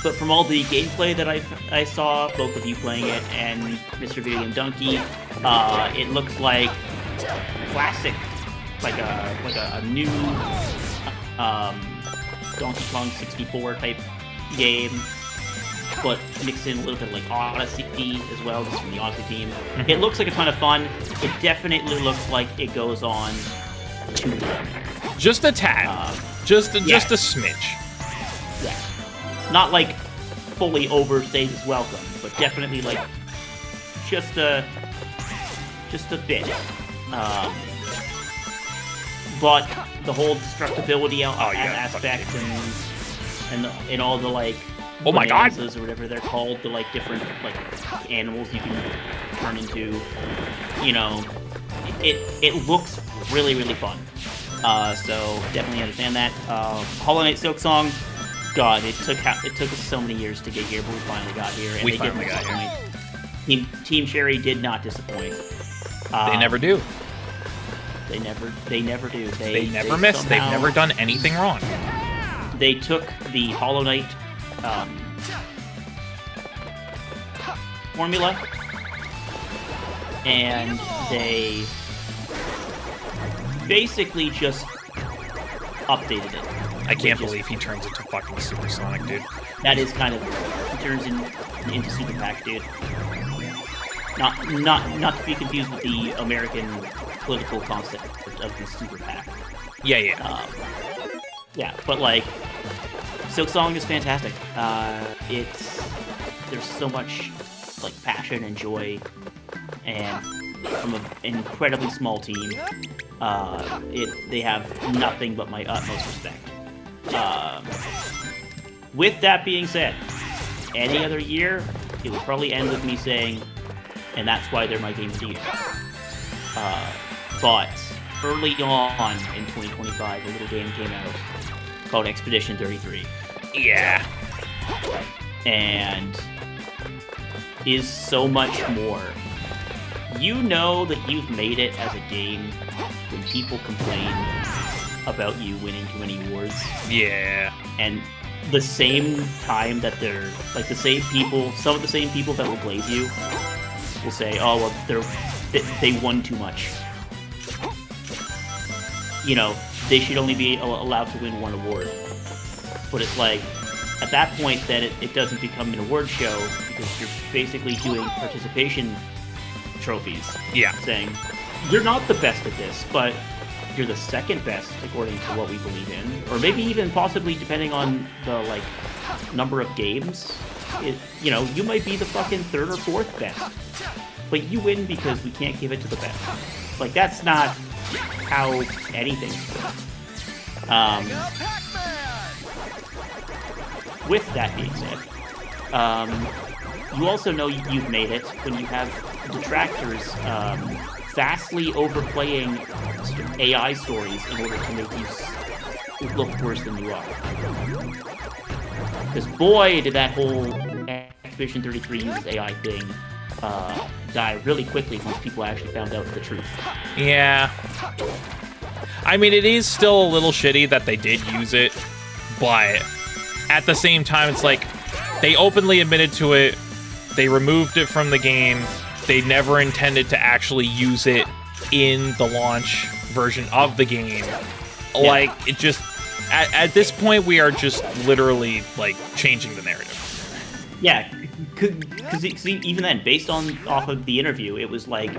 Speaker 3: But from all the gameplay that I saw, both of you playing it and Mr. Video Game Donkey, it looks like classic, like a new Donkey Kong 64 type game, but mixed in a little bit of like Odyssey as well, just from the Odyssey team. It looks like a ton of fun. It definitely looks like it goes on too long.
Speaker 1: Just a tad. Just a smidge.
Speaker 3: Yeah. Not like fully overstays its welcome, but definitely like just a bit. But the whole destructibility aspect and all the like
Speaker 1: Oh my god!
Speaker 3: bonanzas or whatever they're called, the like different like animals you can turn into, you know, it looks really, really fun. So definitely understand that. Hollow Knight Silk Song, God, it took us so many years to get here, but we finally got here. And
Speaker 1: We
Speaker 3: they
Speaker 1: finally
Speaker 3: didn't
Speaker 1: got here.
Speaker 3: disappoint. Team Sherry did not disappoint.
Speaker 1: They never do.
Speaker 3: They never do.
Speaker 1: They never miss. They've
Speaker 3: somehow-
Speaker 1: never done anything wrong.
Speaker 3: They took the Hollow Knight formula and they basically just updated it.
Speaker 1: I can't
Speaker 3: Which is-
Speaker 1: believe he turns into fucking Supersonic, dude.
Speaker 3: That is kind of, he turns into Super Pac, dude. Not to be confused with the American political concept of the Super Pac.
Speaker 1: Yeah.
Speaker 3: Yeah, but like, Silk Song is fantastic. There's so much like passion and joy, and from an incredibly small team, they have nothing but my utmost respect. With that being said, any other year,
Speaker 2: it would probably end with me saying, and that's why they're my game of the year. But early on in 2025, a little game came out called Expedition 33.
Speaker 1: Yeah.
Speaker 2: And is so much more. You know that you've made it as a game when people complain about you winning too many awards.
Speaker 1: Yeah.
Speaker 2: And the same time that they're like the same people, some of the same people that will glaze you will say, "Oh, well, they won too much." You know, they should only be allowed to win one award. But it's like, at that point, then it doesn't become an award show because you're basically doing participation trophies.
Speaker 1: Yeah.
Speaker 2: Saying, you're not the best at this, but you're the second best according to what we believe in. Or maybe even possibly depending on the, like, number of games. You know, you might be the fucking third or fourth best. But you win because we can't give it to the best. Like, that's not how anything's done. With that being said, you also know you've made it when you have detractors vastly overplaying AI stories in order to make you look worse than you are. Because boy, did that whole Expedition 33 uses AI thing die really quickly once people actually found out the truth.
Speaker 1: Yeah. I mean, it is still a little shitty that they did use it, but at the same time, it's like they openly admitted to it. They removed it from the game. They never intended to actually use it in the launch version of the game. Yeah. Like, it just... At this point, we are just literally, like, changing the narrative.
Speaker 2: Yeah, because even then, based off of the interview, it was like,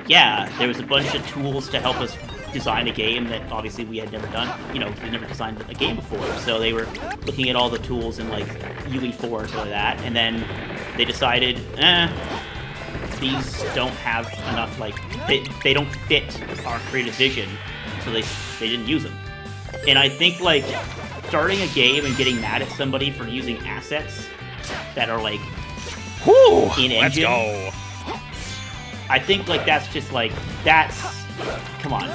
Speaker 2: yeah, there was a bunch of tools to help us design a game that obviously we had never done. You know, we never designed a game before, so they were looking at all the tools in like UE4 and stuff like that, and then they decided, these don't have enough, like, they don't fit our creative vision, so they didn't use them. And I think, like, starting a game and getting mad at somebody for using assets that are, like,
Speaker 1: whew,
Speaker 2: in engine.
Speaker 1: Let's go.
Speaker 2: I think, like, that's just, like, that's... Come on.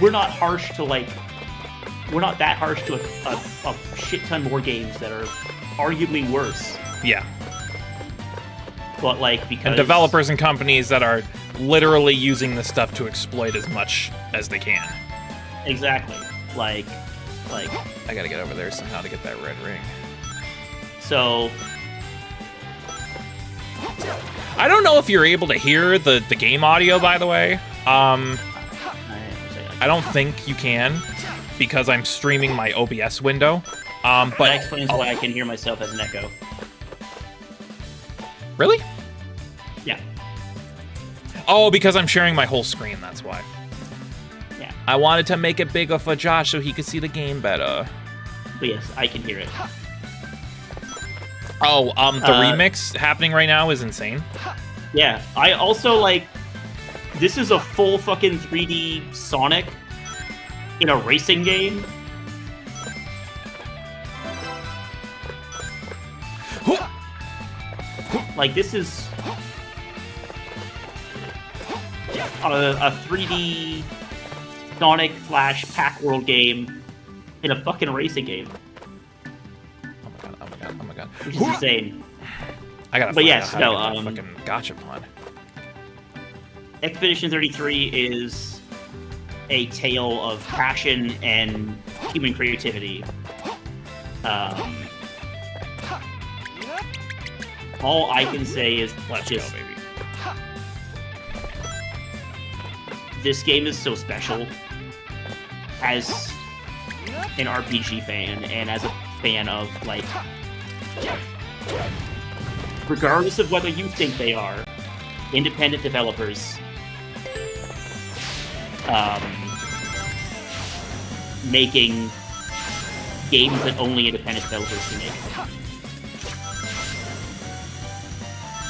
Speaker 2: We're not harsh to, like... We're not that harsh to a shit ton more games that are arguably worse.
Speaker 1: Yeah.
Speaker 2: But, like, because...
Speaker 1: And developers and companies that are literally using this stuff to exploit as much as they can.
Speaker 2: Exactly. Like...
Speaker 1: I gotta get over there somehow to get that red ring.
Speaker 2: So...
Speaker 1: I don't know if you're able to hear the game audio, by the way. I don't think you can, because I'm streaming my OBS window. But
Speaker 2: that explains why I can hear myself as an echo.
Speaker 1: Really?
Speaker 2: Yeah.
Speaker 1: Oh, because I'm sharing my whole screen, that's why.
Speaker 2: Yeah.
Speaker 1: I wanted to make it bigger for Josh so he could see the game better.
Speaker 2: But yes, I can hear it.
Speaker 1: Oh, the remix happening right now is insane.
Speaker 2: Yeah, I also, like, this is a full fucking 3D Sonic in a racing game. Like, this is a 3D Sonic / Pac World game in a fucking racing game.
Speaker 1: Oh my god.
Speaker 2: Which is insane.
Speaker 1: I gotta
Speaker 2: but
Speaker 1: find
Speaker 2: yes,
Speaker 1: out how to get that fucking gotcha pun.
Speaker 2: Expedition 33 is a tale of passion and human creativity. All I can say is,
Speaker 1: Let's
Speaker 2: just,
Speaker 1: go, baby.
Speaker 2: This game is so special as an RPG fan and as a fan of, like, regardless of whether you think they are, independent developers making games that only independent developers can make.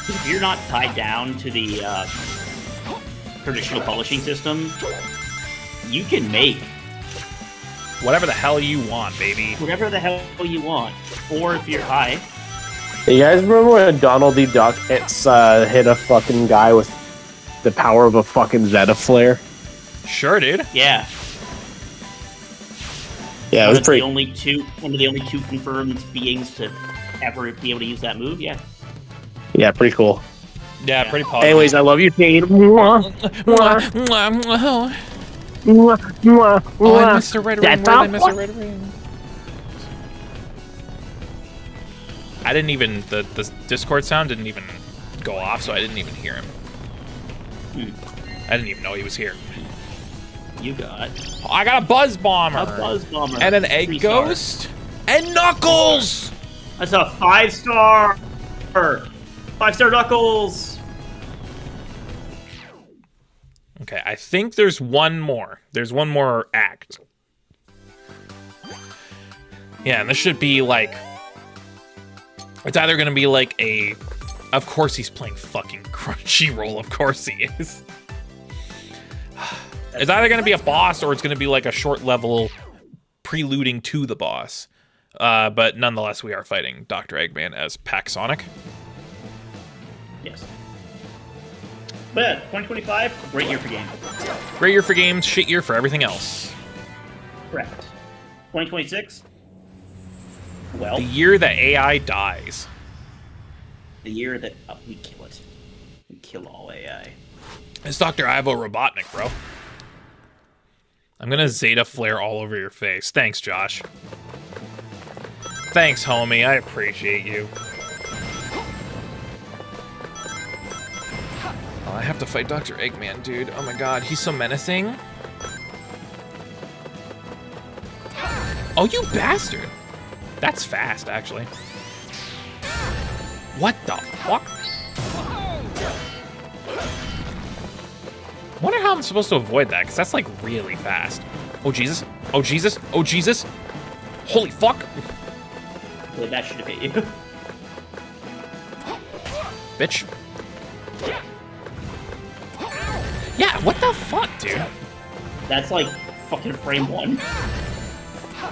Speaker 2: If you're not tied down to the traditional publishing system, you can make
Speaker 1: whatever the hell you want, baby.
Speaker 2: whatever the hell you want. Or if you're high,
Speaker 5: You guys remember when Donald D. Duck hit a fucking guy with the power of a fucking Zeta flare?
Speaker 1: Sure, dude.
Speaker 2: Yeah.
Speaker 5: Yeah, it
Speaker 2: One
Speaker 5: was
Speaker 2: of
Speaker 5: pretty.
Speaker 2: one of the only two confirmed beings to ever be able to use that move. Yeah.
Speaker 5: Yeah, pretty cool.
Speaker 1: Yeah,
Speaker 2: Yeah.
Speaker 1: pretty positive.
Speaker 5: Anyways, I love you, Teen. Mwah,
Speaker 1: Mwah, mwah, mwah.
Speaker 5: mwah, mwah,
Speaker 1: Oh, I
Speaker 5: mwah.
Speaker 1: missed a red ring.
Speaker 5: That's
Speaker 1: Where did I
Speaker 5: a
Speaker 1: miss a red ring? I didn't even, the Discord sound didn't even go off, so I didn't even hear him. I didn't even know he was here.
Speaker 2: You got
Speaker 1: I got a Buzz Bomber.
Speaker 2: a Buzz Bomber
Speaker 1: And an Egg
Speaker 2: 3-star.
Speaker 1: Ghost. And Knuckles!
Speaker 2: That's a 5-star. 5-star Knuckles.
Speaker 1: Okay, I think there's one more. There's one more act. Yeah, and this should be like... It's either going to be like a... Of course he's playing fucking Crunchyroll. Of course he is. It's either going to be a boss or it's going to be like a short level preluding to the boss. But nonetheless, we are fighting Dr. Eggman as Pac-Sonic.
Speaker 2: Yes. But yeah, 2025, great year for games.
Speaker 1: Great year for games, shit year for everything else.
Speaker 2: Correct. 2026. Well,
Speaker 1: The year that AI dies.
Speaker 2: the year that we kill it. We kill all AI.
Speaker 1: It's Dr. Ivo Robotnik, bro. I'm gonna Zeta flare all over your face. Thanks, Josh. Thanks, homie. I appreciate you. Oh, I have to fight Dr. Eggman, dude. Oh my god, he's so menacing. Oh, you bastard. That's fast, actually. What the fuck? Wonder how I'm supposed to avoid that, because that's like really fast. Oh Jesus! Oh Jesus! Oh Jesus! Holy fuck!
Speaker 2: Well, that should have hit you.
Speaker 1: Bitch. Yeah, what the fuck, dude?
Speaker 2: That's like fucking frame 1.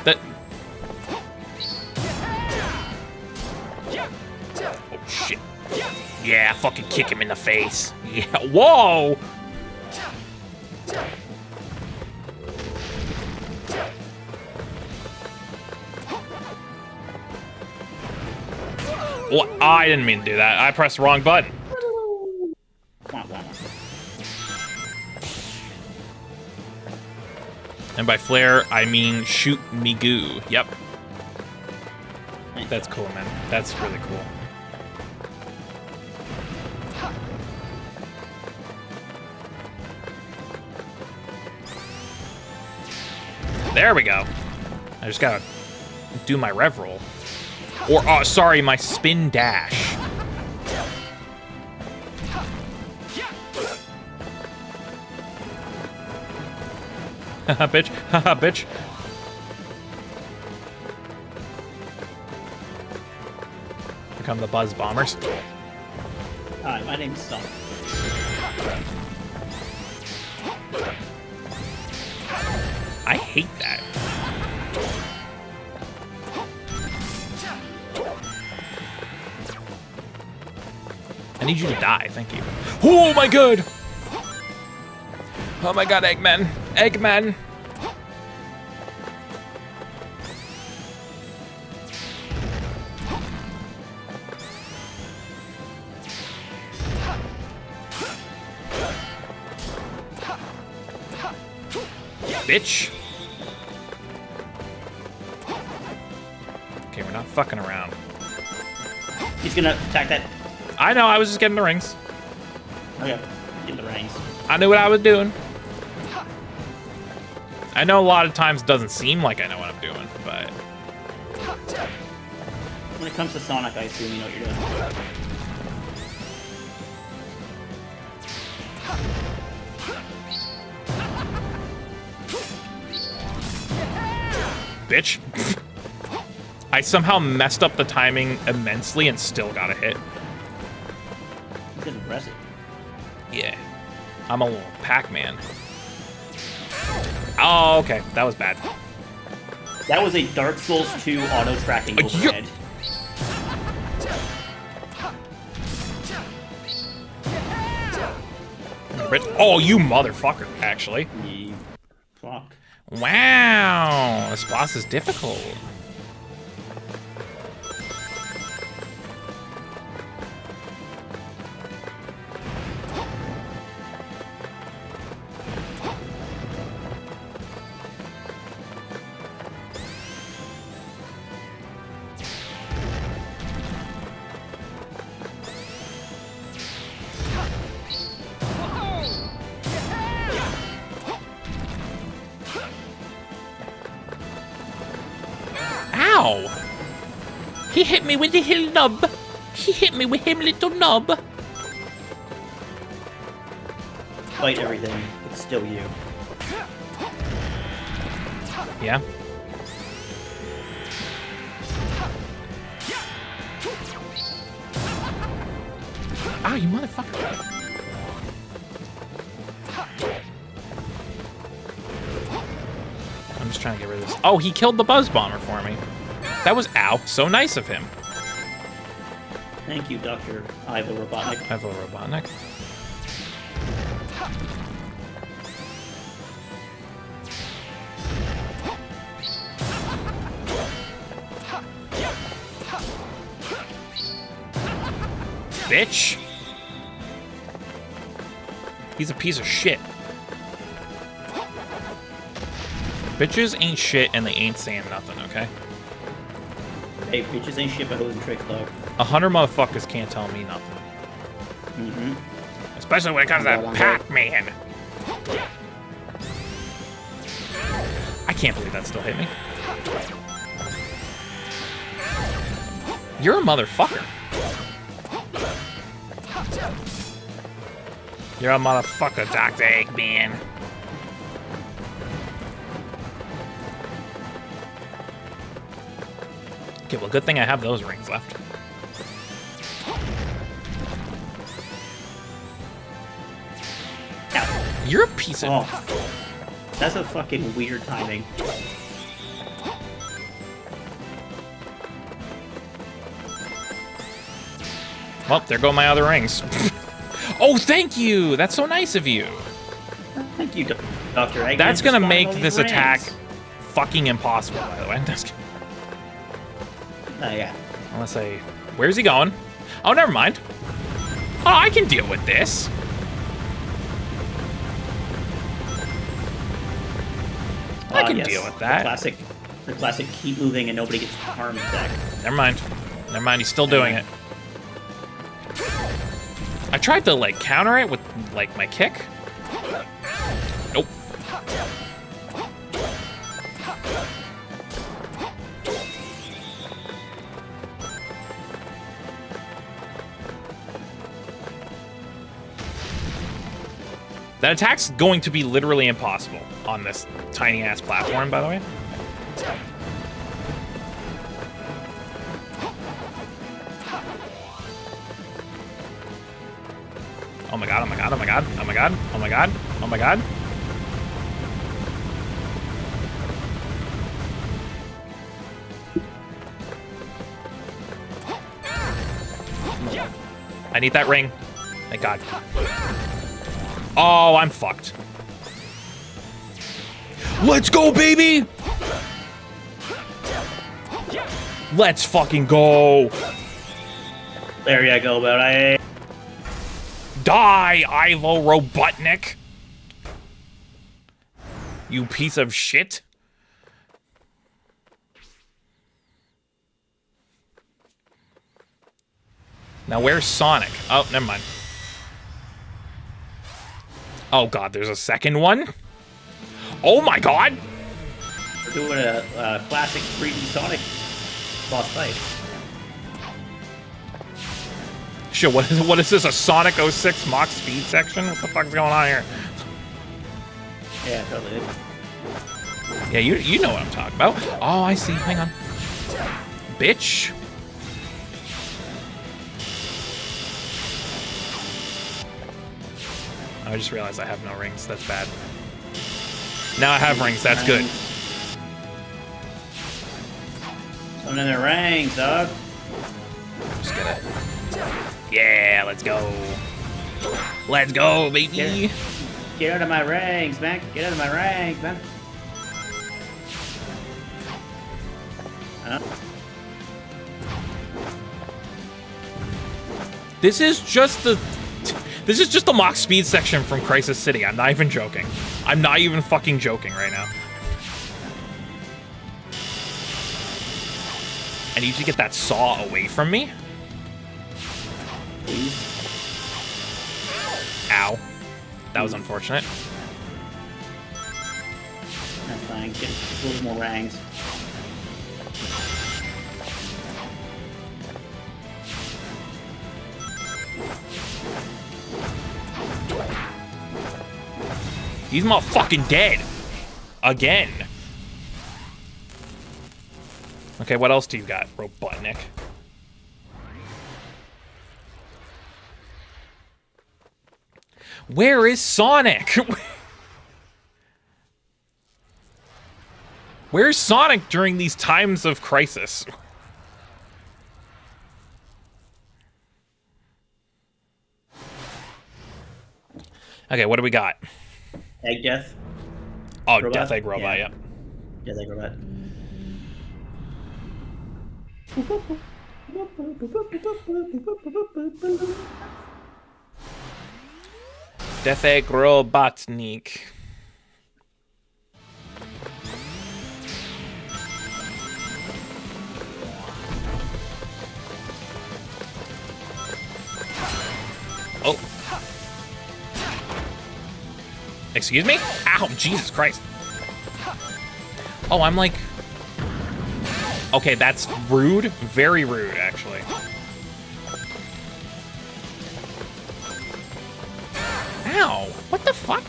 Speaker 1: That... Oh shit. Yeah, fucking kick him in the face. Yeah, whoa! What? Oh, I didn't mean to do that. I pressed the wrong button.
Speaker 2: Wah, wah, wah.
Speaker 1: And by flare, I mean shoot me goo. Yep. That's cool, man. That's really cool. There we go. I just gotta do my rev roll. Or, oh, sorry, my spin dash. Haha, bitch. Haha, bitch. Here come the Buzz Bombers.
Speaker 2: Hi, my name's Sonic.
Speaker 1: I hate that. I need you to die, thank you. Oh my god! Oh my god, Eggman! Eggman! Bitch! Okay, we're not fucking around.
Speaker 2: He's gonna attack that.
Speaker 1: I know, I was just getting the rings.
Speaker 2: Okay, in the rings.
Speaker 1: I knew what I was doing. I know a lot of times it doesn't seem like I know what I'm doing, but...
Speaker 2: When it comes to Sonic, I assume you know what you're doing.
Speaker 1: Bitch. I somehow messed up the timing immensely and still got a hit.
Speaker 2: He's aggressive.
Speaker 1: Yeah. I'm a little Pac-Man. Oh, okay. That was bad.
Speaker 2: That was a Dark Souls 2 auto-tracking
Speaker 1: Yeah.
Speaker 2: overhead.
Speaker 1: another bit. Oh, you motherfucker, actually.
Speaker 3: You fuck.
Speaker 1: Wow, this boss is difficult. Ow! He hit me with the little knob. He hit me with him little knob.
Speaker 3: Fight everything. It's still you.
Speaker 1: Yeah. Ah, you motherfucker. I'm just trying to get rid of this. Oh, he killed the Buzz Bomber for me. That was, ow, so nice of him.
Speaker 3: Thank you, Dr. Ivo Robotnik.
Speaker 1: Ivo Robotnik. Bitch. He's a piece of shit. Bitches ain't shit and they ain't saying nothing, okay?
Speaker 3: Hey, bitches ain't shit but hoes and tricks, dog.
Speaker 1: 100 motherfuckers can't tell me nothing.
Speaker 3: Mm-hmm.
Speaker 1: Especially when it comes to Pac-Man. I can't believe that still hit me. You're a motherfucker. You're a motherfucker, Dr. Eggman. Okay, well, good thing I have those rings left.
Speaker 3: Ow.
Speaker 1: You're a piece of...
Speaker 3: Oh. That's a fucking weird timing.
Speaker 1: Well, there go my other rings. Oh, thank you! That's so nice of you.
Speaker 3: Thank you, Dr. Eggman.
Speaker 1: That's gonna
Speaker 3: for
Speaker 1: make
Speaker 3: spawning all
Speaker 1: this
Speaker 3: these
Speaker 1: attack
Speaker 3: rings.
Speaker 1: fucking impossible, by the way.
Speaker 3: Yeah.
Speaker 1: Unless I... Where's he going? Oh, never mind. Oh, I can deal with this. I can
Speaker 3: Yes,
Speaker 1: deal with that.
Speaker 3: The classic keep moving and nobody gets harmed attack.
Speaker 1: Never mind. Never mind, he's still doing it. I tried to, like, counter it with, like, my kick. Nope. That attack's going to be literally impossible on this tiny-ass platform, by the way. Oh my god, oh my god, oh my god, oh my god, oh my god, oh my god. I need that ring. Thank god. Oh, I'm fucked. Let's go, baby! Let's fucking go!
Speaker 3: There you go, buddy.
Speaker 1: Die, Ivo Robotnik! You piece of shit. Now where's Sonic? Oh, never mind. Oh god, there's a second one? Oh my god!
Speaker 3: We're doing a classic 3D Sonic boss fight.
Speaker 1: Shit, what is this, a Sonic 06 Mach Speed section? What the fuck's going on here?
Speaker 3: Yeah, totally.
Speaker 1: Yeah, you know what I'm talking about. Oh, I see. Hang on. Bitch. I just realized I have no rings. That's bad. Now I have rings. That's good.
Speaker 3: Something in the rings, dog.
Speaker 1: Just get it. Yeah, let's go. Let's go, baby.
Speaker 2: Get out of my ranks, man. Get out of my ranks, man.
Speaker 1: This is just the mock speed section from Crisis City. I'm not even joking. I'm not even fucking joking right now. I need to get that saw away from me. Ow. That was unfortunate.
Speaker 2: That's fine. Get a little more ranks.
Speaker 1: He's motherfucking dead. Again. Okay, what else do you got, Robotnik? Where is Sonic? Where's Sonic during these times of crisis? Okay, what do we got?
Speaker 2: Egg Death.
Speaker 1: Oh,
Speaker 2: Robot?
Speaker 1: Death Egg Robot, yeah.
Speaker 2: Death Egg Robot.
Speaker 1: Death Egg Robotnik. Oh. Excuse me? Ow, Jesus Christ. Oh, I'm like... Okay, that's rude. Very rude, actually. Ow. What the fuck?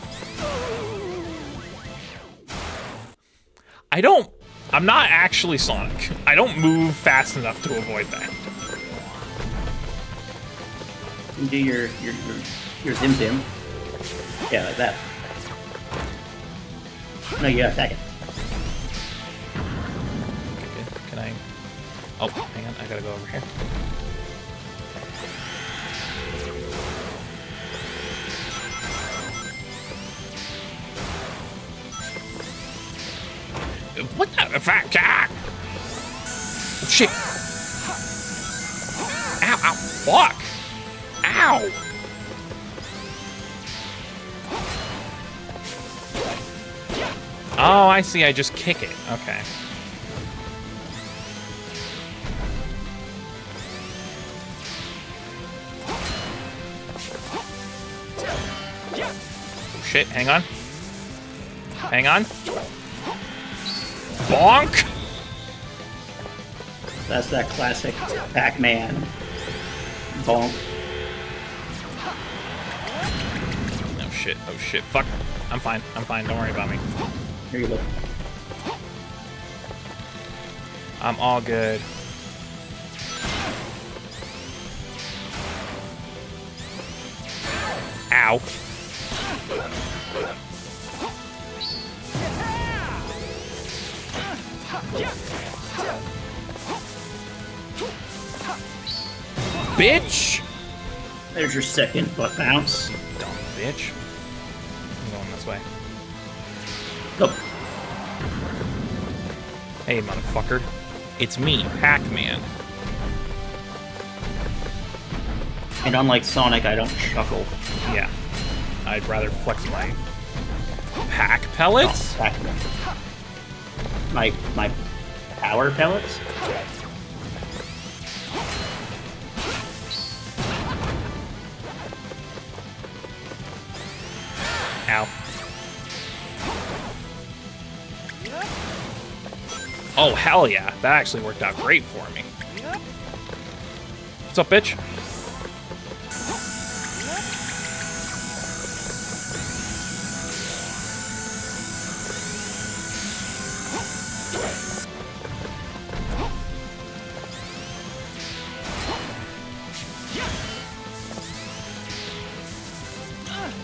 Speaker 1: I'm not actually Sonic. I don't move fast enough to avoid that.
Speaker 2: You do your Zim Zim. Yeah, like that. No, you gotta attack it.
Speaker 1: Okay, can I... Oh, hang on. I gotta go over here. What the fuck? Oh, shit. Ow, ow, fuck. Ow. Oh, I see. I just kick it. Okay. Oh, shit. Hang on. Hang on. Bonk!
Speaker 2: That's that classic Pac-Man. Bonk.
Speaker 1: Oh shit, oh shit. Fuck. I'm fine, don't worry about me.
Speaker 2: Here you go.
Speaker 1: I'm all good. Ow. Bitch!
Speaker 2: There's your second butt bounce.
Speaker 1: Dumb bitch. I'm going this way.
Speaker 2: Go.
Speaker 1: Hey, motherfucker. It's me, Pac-Man.
Speaker 2: And unlike Sonic, I don't chuckle.
Speaker 1: Yeah. I'd rather flex my pack pellets?
Speaker 2: Oh, Pac-Man. My power pellets?
Speaker 1: Ow. Oh, hell yeah. That actually worked out great for me. What's up, bitch?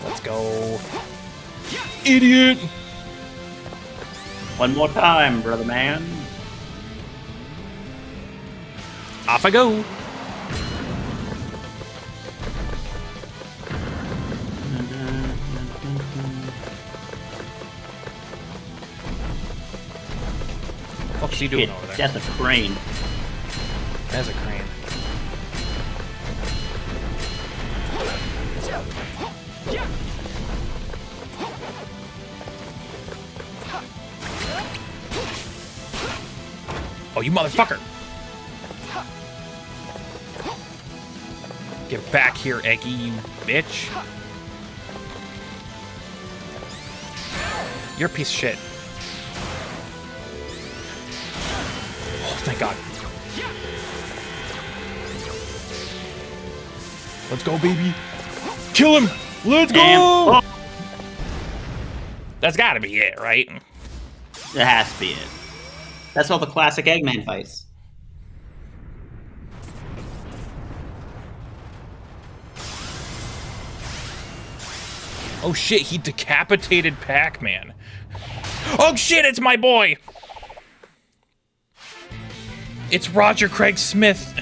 Speaker 1: Let's go. Idiot!
Speaker 2: One more time, brother man.
Speaker 1: Off I go. What's he doing
Speaker 2: Shit,
Speaker 1: over there?
Speaker 2: that's a crane.
Speaker 1: There's a crane. Oh, you motherfucker! Get back here, Eggy, you bitch. You're a piece of shit. Oh, thank God. Let's go, baby. Kill him! Let's go!
Speaker 2: Oh,
Speaker 1: That's gotta be it, right?
Speaker 2: that has to be it. That's all the classic Eggman fights.
Speaker 1: Oh shit, he decapitated Pac-Man. Oh shit, it's my boy! It's Roger Craig Smith.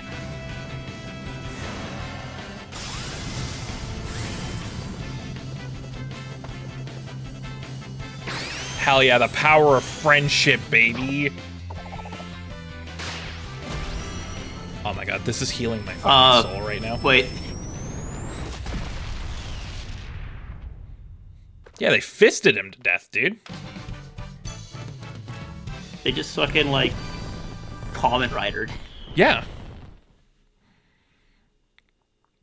Speaker 1: Hell yeah, the power of friendship, baby. Oh my god, this is healing my fucking soul right now.
Speaker 2: Wait,
Speaker 1: Yeah, they fisted him to death, dude.
Speaker 2: they just fucking like Kamen Ridered.
Speaker 1: Yeah.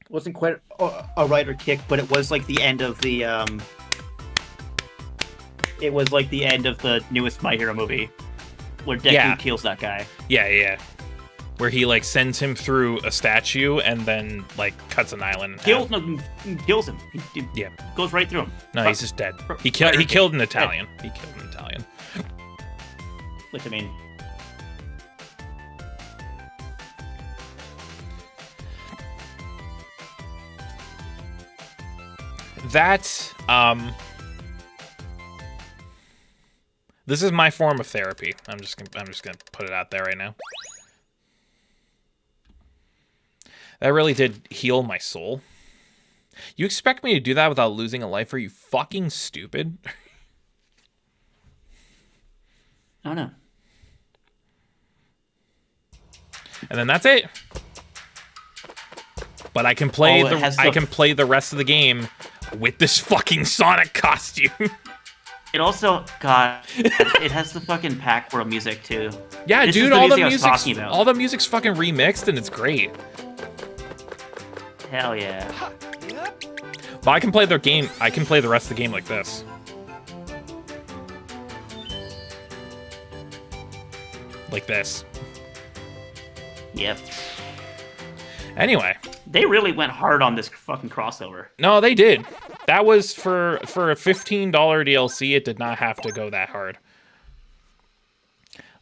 Speaker 2: Wasn't quite a rider kick, but it was like the end of the It was like the end of the newest My Hero movie, where Deku
Speaker 1: Yeah.
Speaker 2: kills that guy.
Speaker 1: Yeah. Where he, like, sends him through a statue and then, like, cuts an island in half.
Speaker 2: Kills him. He
Speaker 1: Yeah.
Speaker 2: goes right through him.
Speaker 1: No, he's just dead. He
Speaker 2: Rider
Speaker 1: killed
Speaker 2: kick.
Speaker 1: an Italian. He killed an Italian.
Speaker 2: Which I mean,
Speaker 1: That, this is my form of therapy. I'm just gonna put it out there right now. That really did heal my soul. You expect me to do that without losing a life? Are you fucking stupid?
Speaker 2: I don't know.
Speaker 1: And then that's it. But I can play
Speaker 2: Oh, it has
Speaker 1: I
Speaker 2: the-
Speaker 1: can play the rest of the game with this fucking Sonic costume.
Speaker 2: It also, God, it has the fucking Pac World music too.
Speaker 1: Yeah,
Speaker 2: This is
Speaker 1: dude,
Speaker 2: the
Speaker 1: all the
Speaker 2: music I was
Speaker 1: music's
Speaker 2: talking about.
Speaker 1: all the music's fucking remixed and it's great.
Speaker 2: Hell yeah.
Speaker 1: But I can play the game. I can play the rest of the game like this. Like this.
Speaker 2: Yep.
Speaker 1: Anyway,
Speaker 2: They really went hard on this fucking crossover.
Speaker 1: no, they did. That was for a $15 DLC. It did not have to go that hard.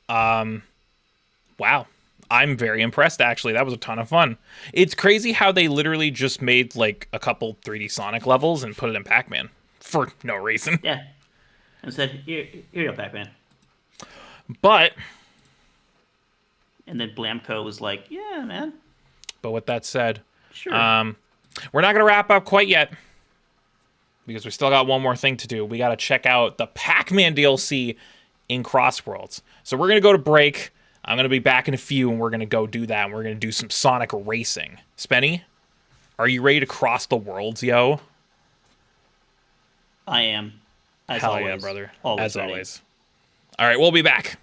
Speaker 1: Wow. I'm very impressed, actually. That was a ton of fun. It's crazy how they literally just made, like, a couple 3D Sonic levels and put it in Pac-Man. For no reason.
Speaker 2: Yeah. And said, here you go, Pac-Man.
Speaker 1: But
Speaker 2: And then Blamco was like, yeah, man.
Speaker 1: with that said,
Speaker 2: Sure.
Speaker 1: we're not going to wrap up quite yet. Because we still got one more thing to do. We got to check out the Pac-Man DLC in Crossworlds. So we're going to go to break. I'm going to be back in a few, and we're going to go do that, and we're going to do some Sonic racing. Spenny, are you ready to cross the worlds, yo?
Speaker 2: I am. As
Speaker 1: Hell
Speaker 2: always.
Speaker 1: yeah, brother.
Speaker 2: Always
Speaker 1: As
Speaker 2: ready.
Speaker 1: always. All right, we'll be back.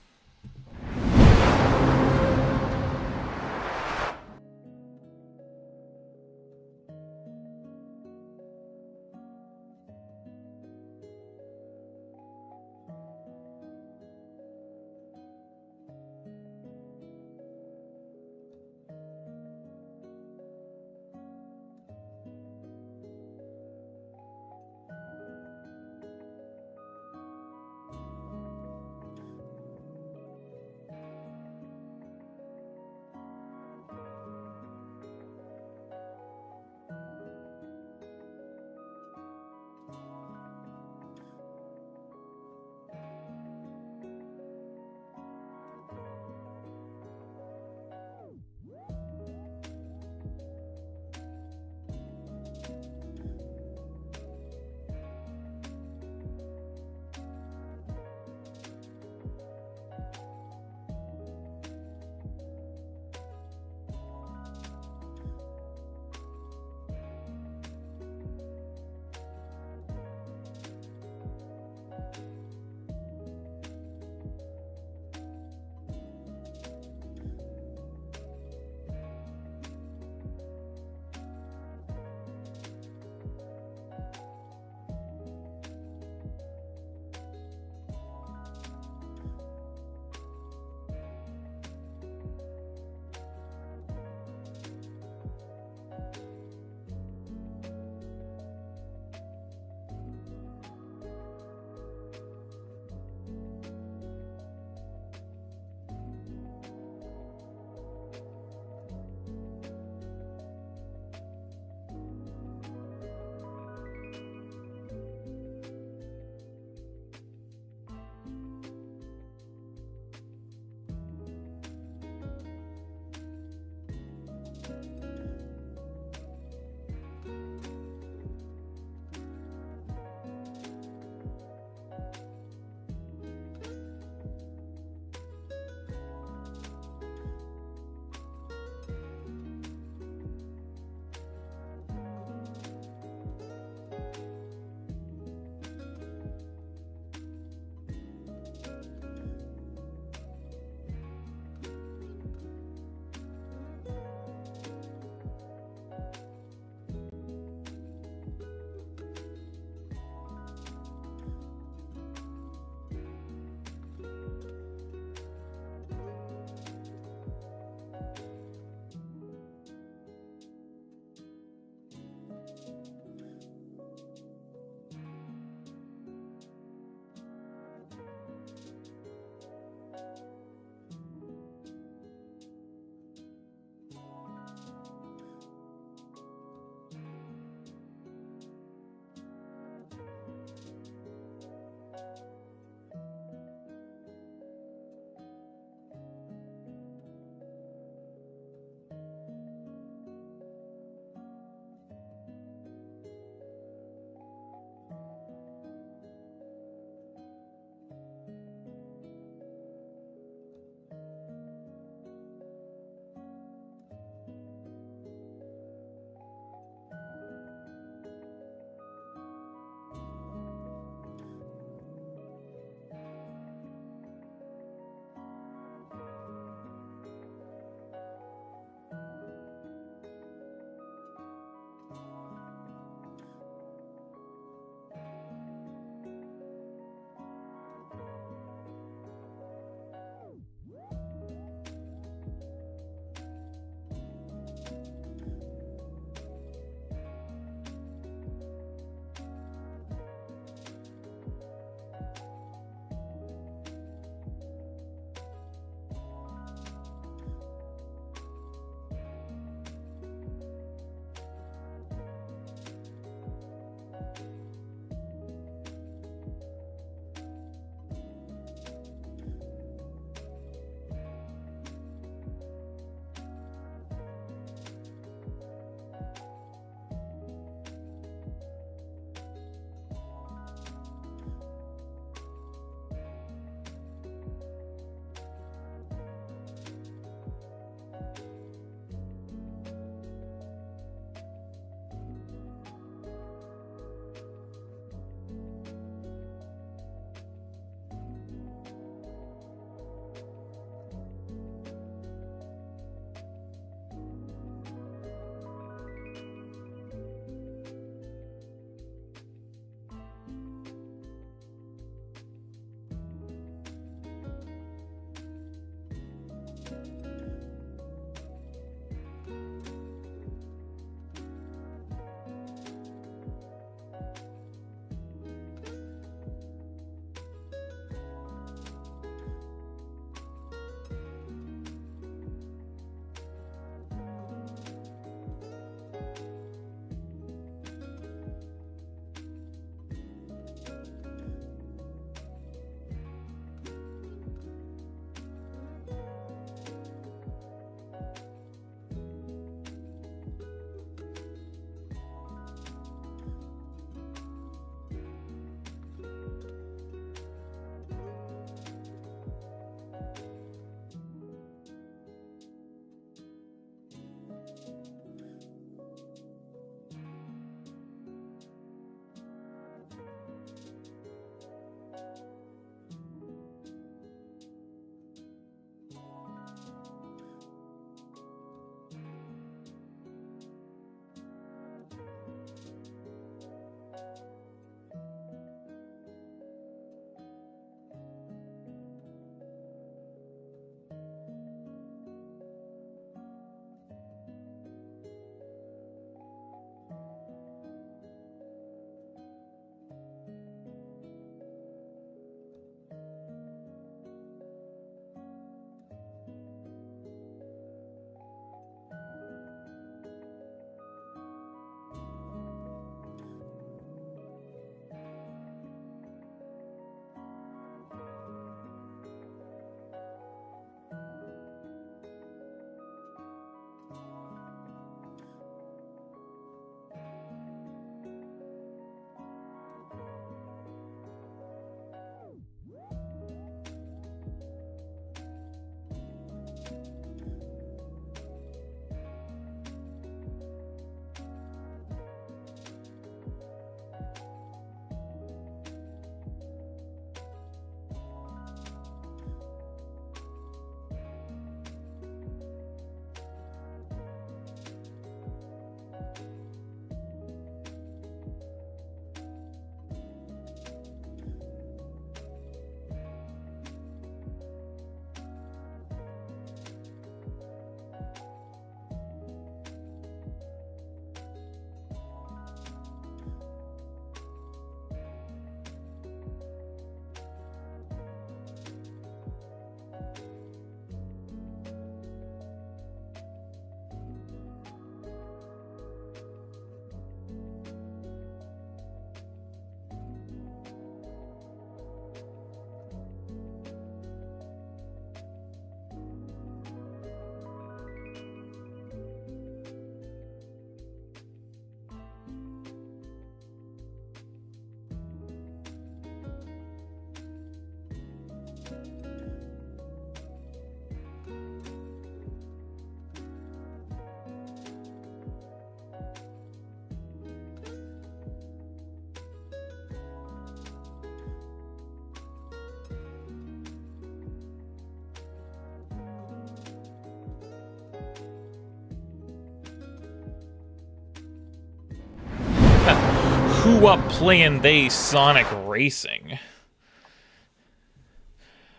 Speaker 1: who up playing they Sonic Racing?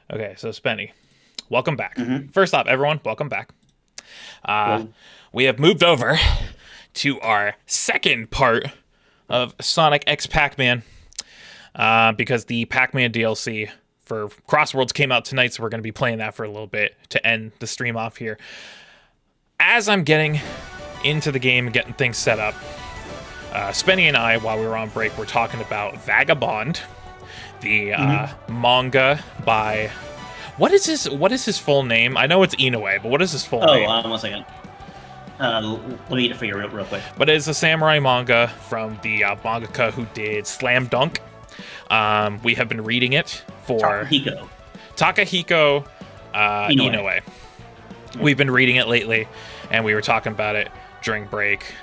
Speaker 1: Okay, so Spenny, welcome back. First off, everyone, welcome back. We have moved over to our second part of Sonic X Pac-Man because the Pac-Man DLC for Crossworlds came out tonight, so we're going to be playing that for a little bit to end the stream off here. As I'm getting into the game and getting things set up, Spenny and I, while we were on break, were talking about Vagabond, the manga by... What is his full name? I know it's Inoue, but what is his full name?
Speaker 3: Oh, 1 second. Let me get it for you real quick.
Speaker 1: But it's a samurai manga from the mangaka who did Slam Dunk. We have been reading it for Takahiko Inoue. We've been reading it lately, and we were talking about it during break.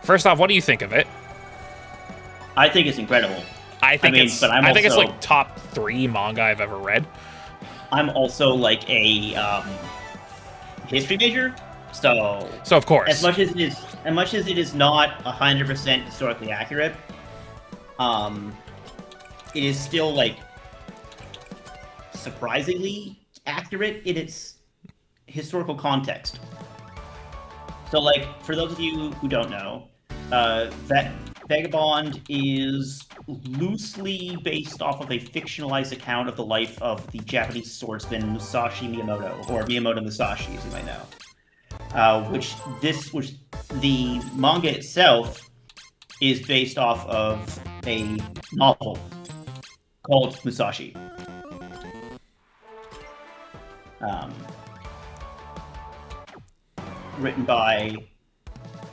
Speaker 1: First off, what do you think of it?
Speaker 3: I think it's incredible.
Speaker 1: I think it's like top 3 manga I've ever read.
Speaker 3: I'm also like a history major, so
Speaker 1: of course,
Speaker 3: as much as it is not 100% historically accurate, it is still like surprisingly accurate in its historical context. So, like, for those of you who don't know, that Vagabond is loosely based off of a fictionalized account of the life of the Japanese swordsman Musashi Miyamoto, or Miyamoto Musashi, as you might know. Which the manga itself is based off of a novel called Musashi. Written by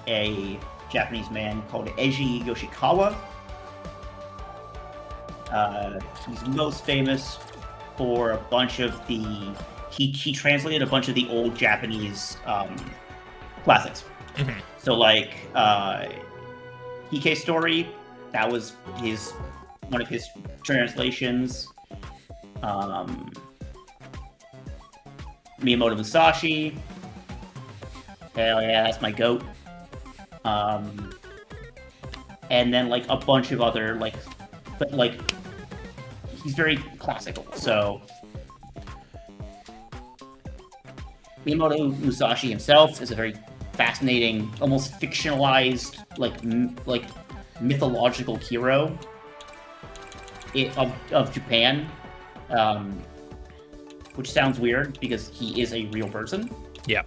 Speaker 3: a Japanese man called Eiji Yoshikawa. He's most famous for a bunch of the... He translated a bunch of the old Japanese classics.
Speaker 1: Mm-hmm.
Speaker 3: So, like, Hike Story, that was one of his translations. Miyamoto Musashi. Hell yeah, that's my goat. And then, like, a bunch of other, like... But, like, he's very classical, so... Miyamoto Musashi himself is a very fascinating, almost fictionalized, like mythological hero of Japan. Which sounds weird, because he is a real person.
Speaker 1: Yeah.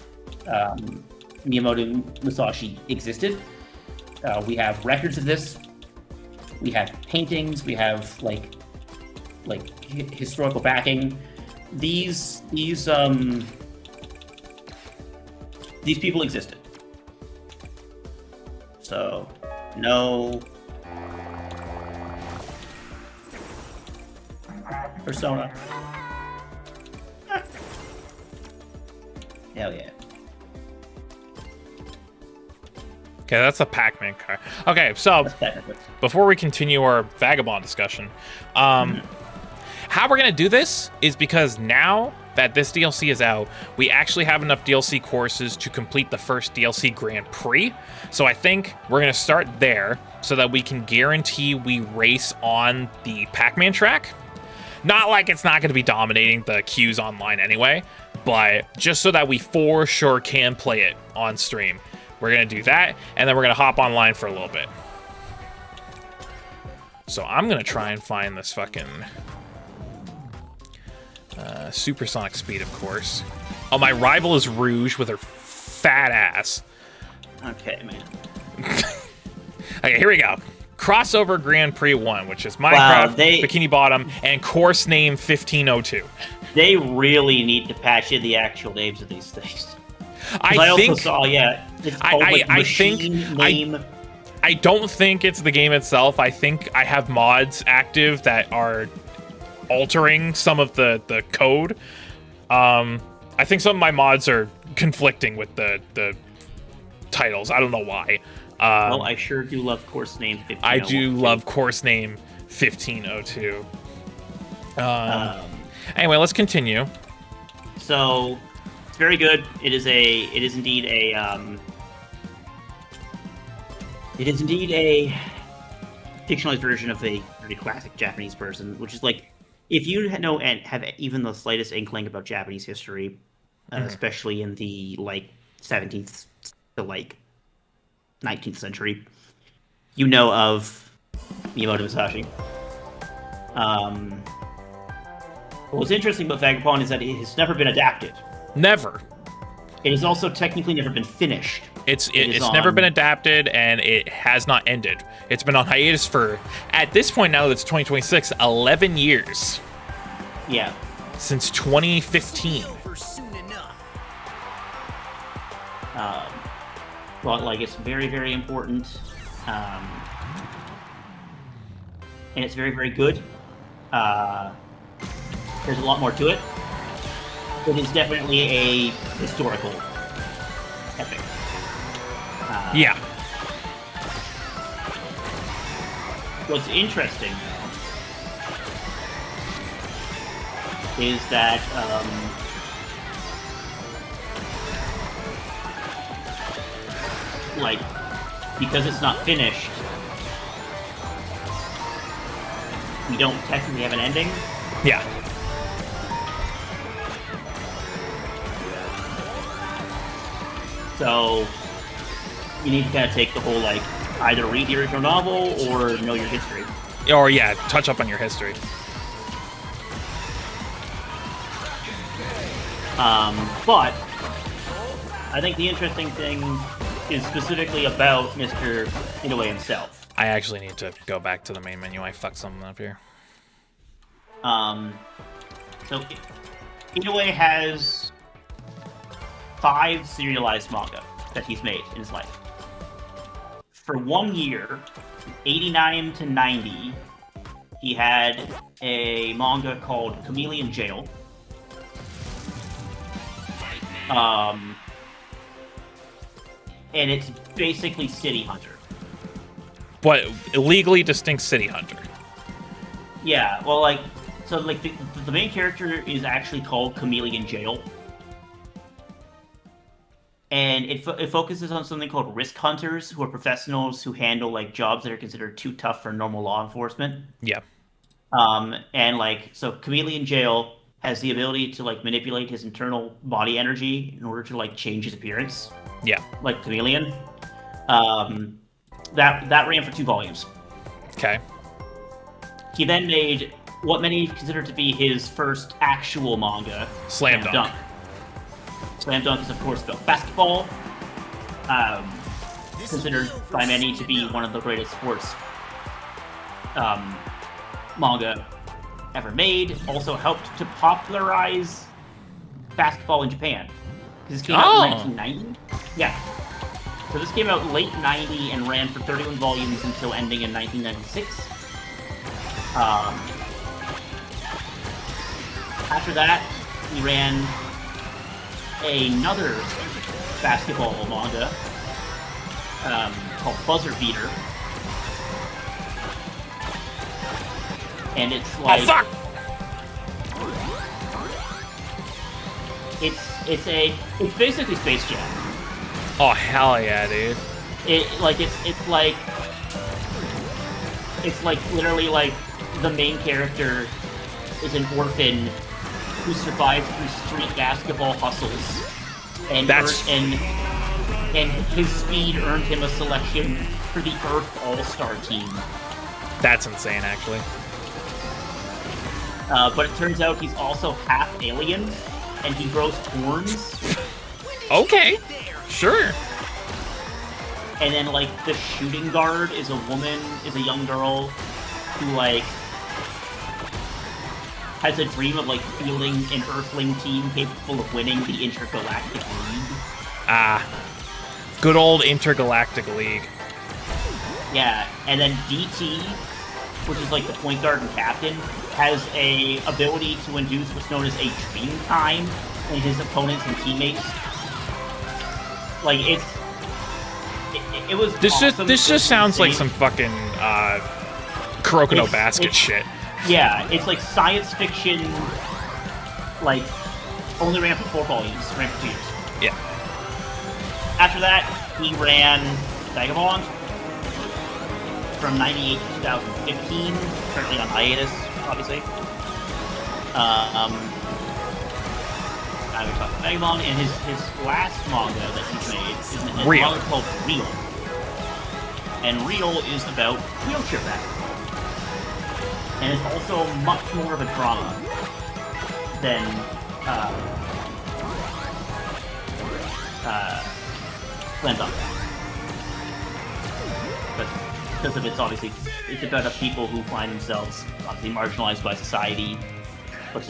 Speaker 3: Miyamoto Musashi existed. We have records of this. We have paintings. We have like historical backing. These people existed. So no Persona. Hell yeah.
Speaker 1: Okay, that's a Pac-Man car. Okay, so before we continue our Vagabond discussion, how we're going to do this is because now that this DLC is out, we actually have enough DLC courses to complete the first DLC Grand Prix. So I think we're going to start there so that we can guarantee we race on the Pac-Man track. Not like it's not going to be dominating the queues online anyway, but just so that we for sure can play it on stream. We're going to do that, and then we're going to hop online for a little bit. So I'm going to try and find this fucking supersonic speed, of course. Oh, my rival is Rouge with her fat ass.
Speaker 3: Okay, man.
Speaker 1: Okay, here we go. Crossover Grand Prix 1, which is Minecraft, Bikini Bottom, and course name 1502.
Speaker 3: They really need to patch in the actual names of these things.
Speaker 1: I
Speaker 3: also saw, it's called,
Speaker 1: I don't think it's the game itself. I think I have mods active that are altering some of the code. I think some of my mods are conflicting with the titles. I don't know why.
Speaker 3: Well, I sure do love course name 1502.
Speaker 1: I do love course name 1502. Anyway, let's continue.
Speaker 3: So, it's very good. It is indeed a
Speaker 2: It is indeed a fictionalized version of a very classic Japanese person, which is like, if you know and have even the slightest inkling about Japanese history, especially in the like 17th to like 19th century, you know of Miyamoto Musashi. What's interesting about Vagabond is that it has never been adapted.
Speaker 1: Never.
Speaker 2: It has also technically never been finished.
Speaker 1: It's never been adapted, and it has not ended. It's been on hiatus for, at this point now that it's 2026, 11 years.
Speaker 2: Yeah.
Speaker 1: Since 2015.
Speaker 2: But like, it's very, very important, and it's very, very good. There's a lot more to it. It is definitely a historical epic.
Speaker 1: Yeah.
Speaker 2: What's interesting, though, is that like, because it's not finished, we don't technically have an ending.
Speaker 1: Yeah.
Speaker 2: So you need to kind of take the whole, like, either read the original novel or know your history.
Speaker 1: Or, yeah, touch up on your history.
Speaker 2: But I think the interesting thing is specifically about Mr. Inoue himself.
Speaker 1: I actually need to go back to the main menu. I fucked something up here.
Speaker 2: So Inoue has 5 serialized manga that he's made in his life. For 1 year, 89 to 90, he had a manga called Chameleon Jail. And it's basically City Hunter.
Speaker 1: But illegally distinct City Hunter.
Speaker 2: Yeah, well, like, so like the main character is actually called Chameleon Jail. And it focuses on something called risk hunters, who are professionals who handle like jobs that are considered too tough for normal law enforcement.
Speaker 1: Yeah.
Speaker 2: And like, so Chameleon Jail has the ability to like manipulate his internal body energy in order to like change his appearance.
Speaker 1: Yeah.
Speaker 2: Like Chameleon. That ran for 2 volumes.
Speaker 1: Okay.
Speaker 2: He then made what many consider to be his first actual manga,
Speaker 1: Slam Dunk.
Speaker 2: Slam Dunk is, of course, about basketball, considered by many to be one of the greatest sports manga ever made. Also helped to popularize basketball in Japan. Because this came out in 1990. Yeah. So this came out late 90 and ran for 31 volumes until ending in 1996. After that, he ran another basketball manga called Buzzer Beater. And it's like...
Speaker 1: Oh, fuck!
Speaker 2: It's basically Space Jam.
Speaker 1: Oh, hell yeah, dude.
Speaker 2: It's like literally like the main character is an orphan who survives through street basketball hustles, and and his speed earned him a selection for the Earth All-Star team.
Speaker 1: That's insane, actually.
Speaker 2: But it turns out he's also half alien, and he grows horns.
Speaker 1: Okay. Sure.
Speaker 2: And then, like, the shooting guard is a young girl who, like, has a dream of, like, fielding an Earthling team capable of winning the Intergalactic League.
Speaker 1: Ah. Good old Intergalactic League.
Speaker 2: Yeah, and then DT, which is, like, the point guard and captain, has a ability to induce what's known as a dream time in his opponents and teammates. Like, it was awesome.
Speaker 1: This just sounds like some fucking Kuroko Basket shit.
Speaker 2: Yeah, it's like science fiction, like, only ran for 4 volumes, ran for 2 years.
Speaker 1: Yeah.
Speaker 2: After that, he ran Vagabond, from 98 to 2015, currently on hiatus, obviously. I would talk about Agumon, and his last manga that he's made is a
Speaker 1: Real.
Speaker 2: manga called Real. And Real is about wheelchair basketball. And it's also much more of a drama than Slam Dunk. But because of it's about a people who find themselves obviously marginalized by society, but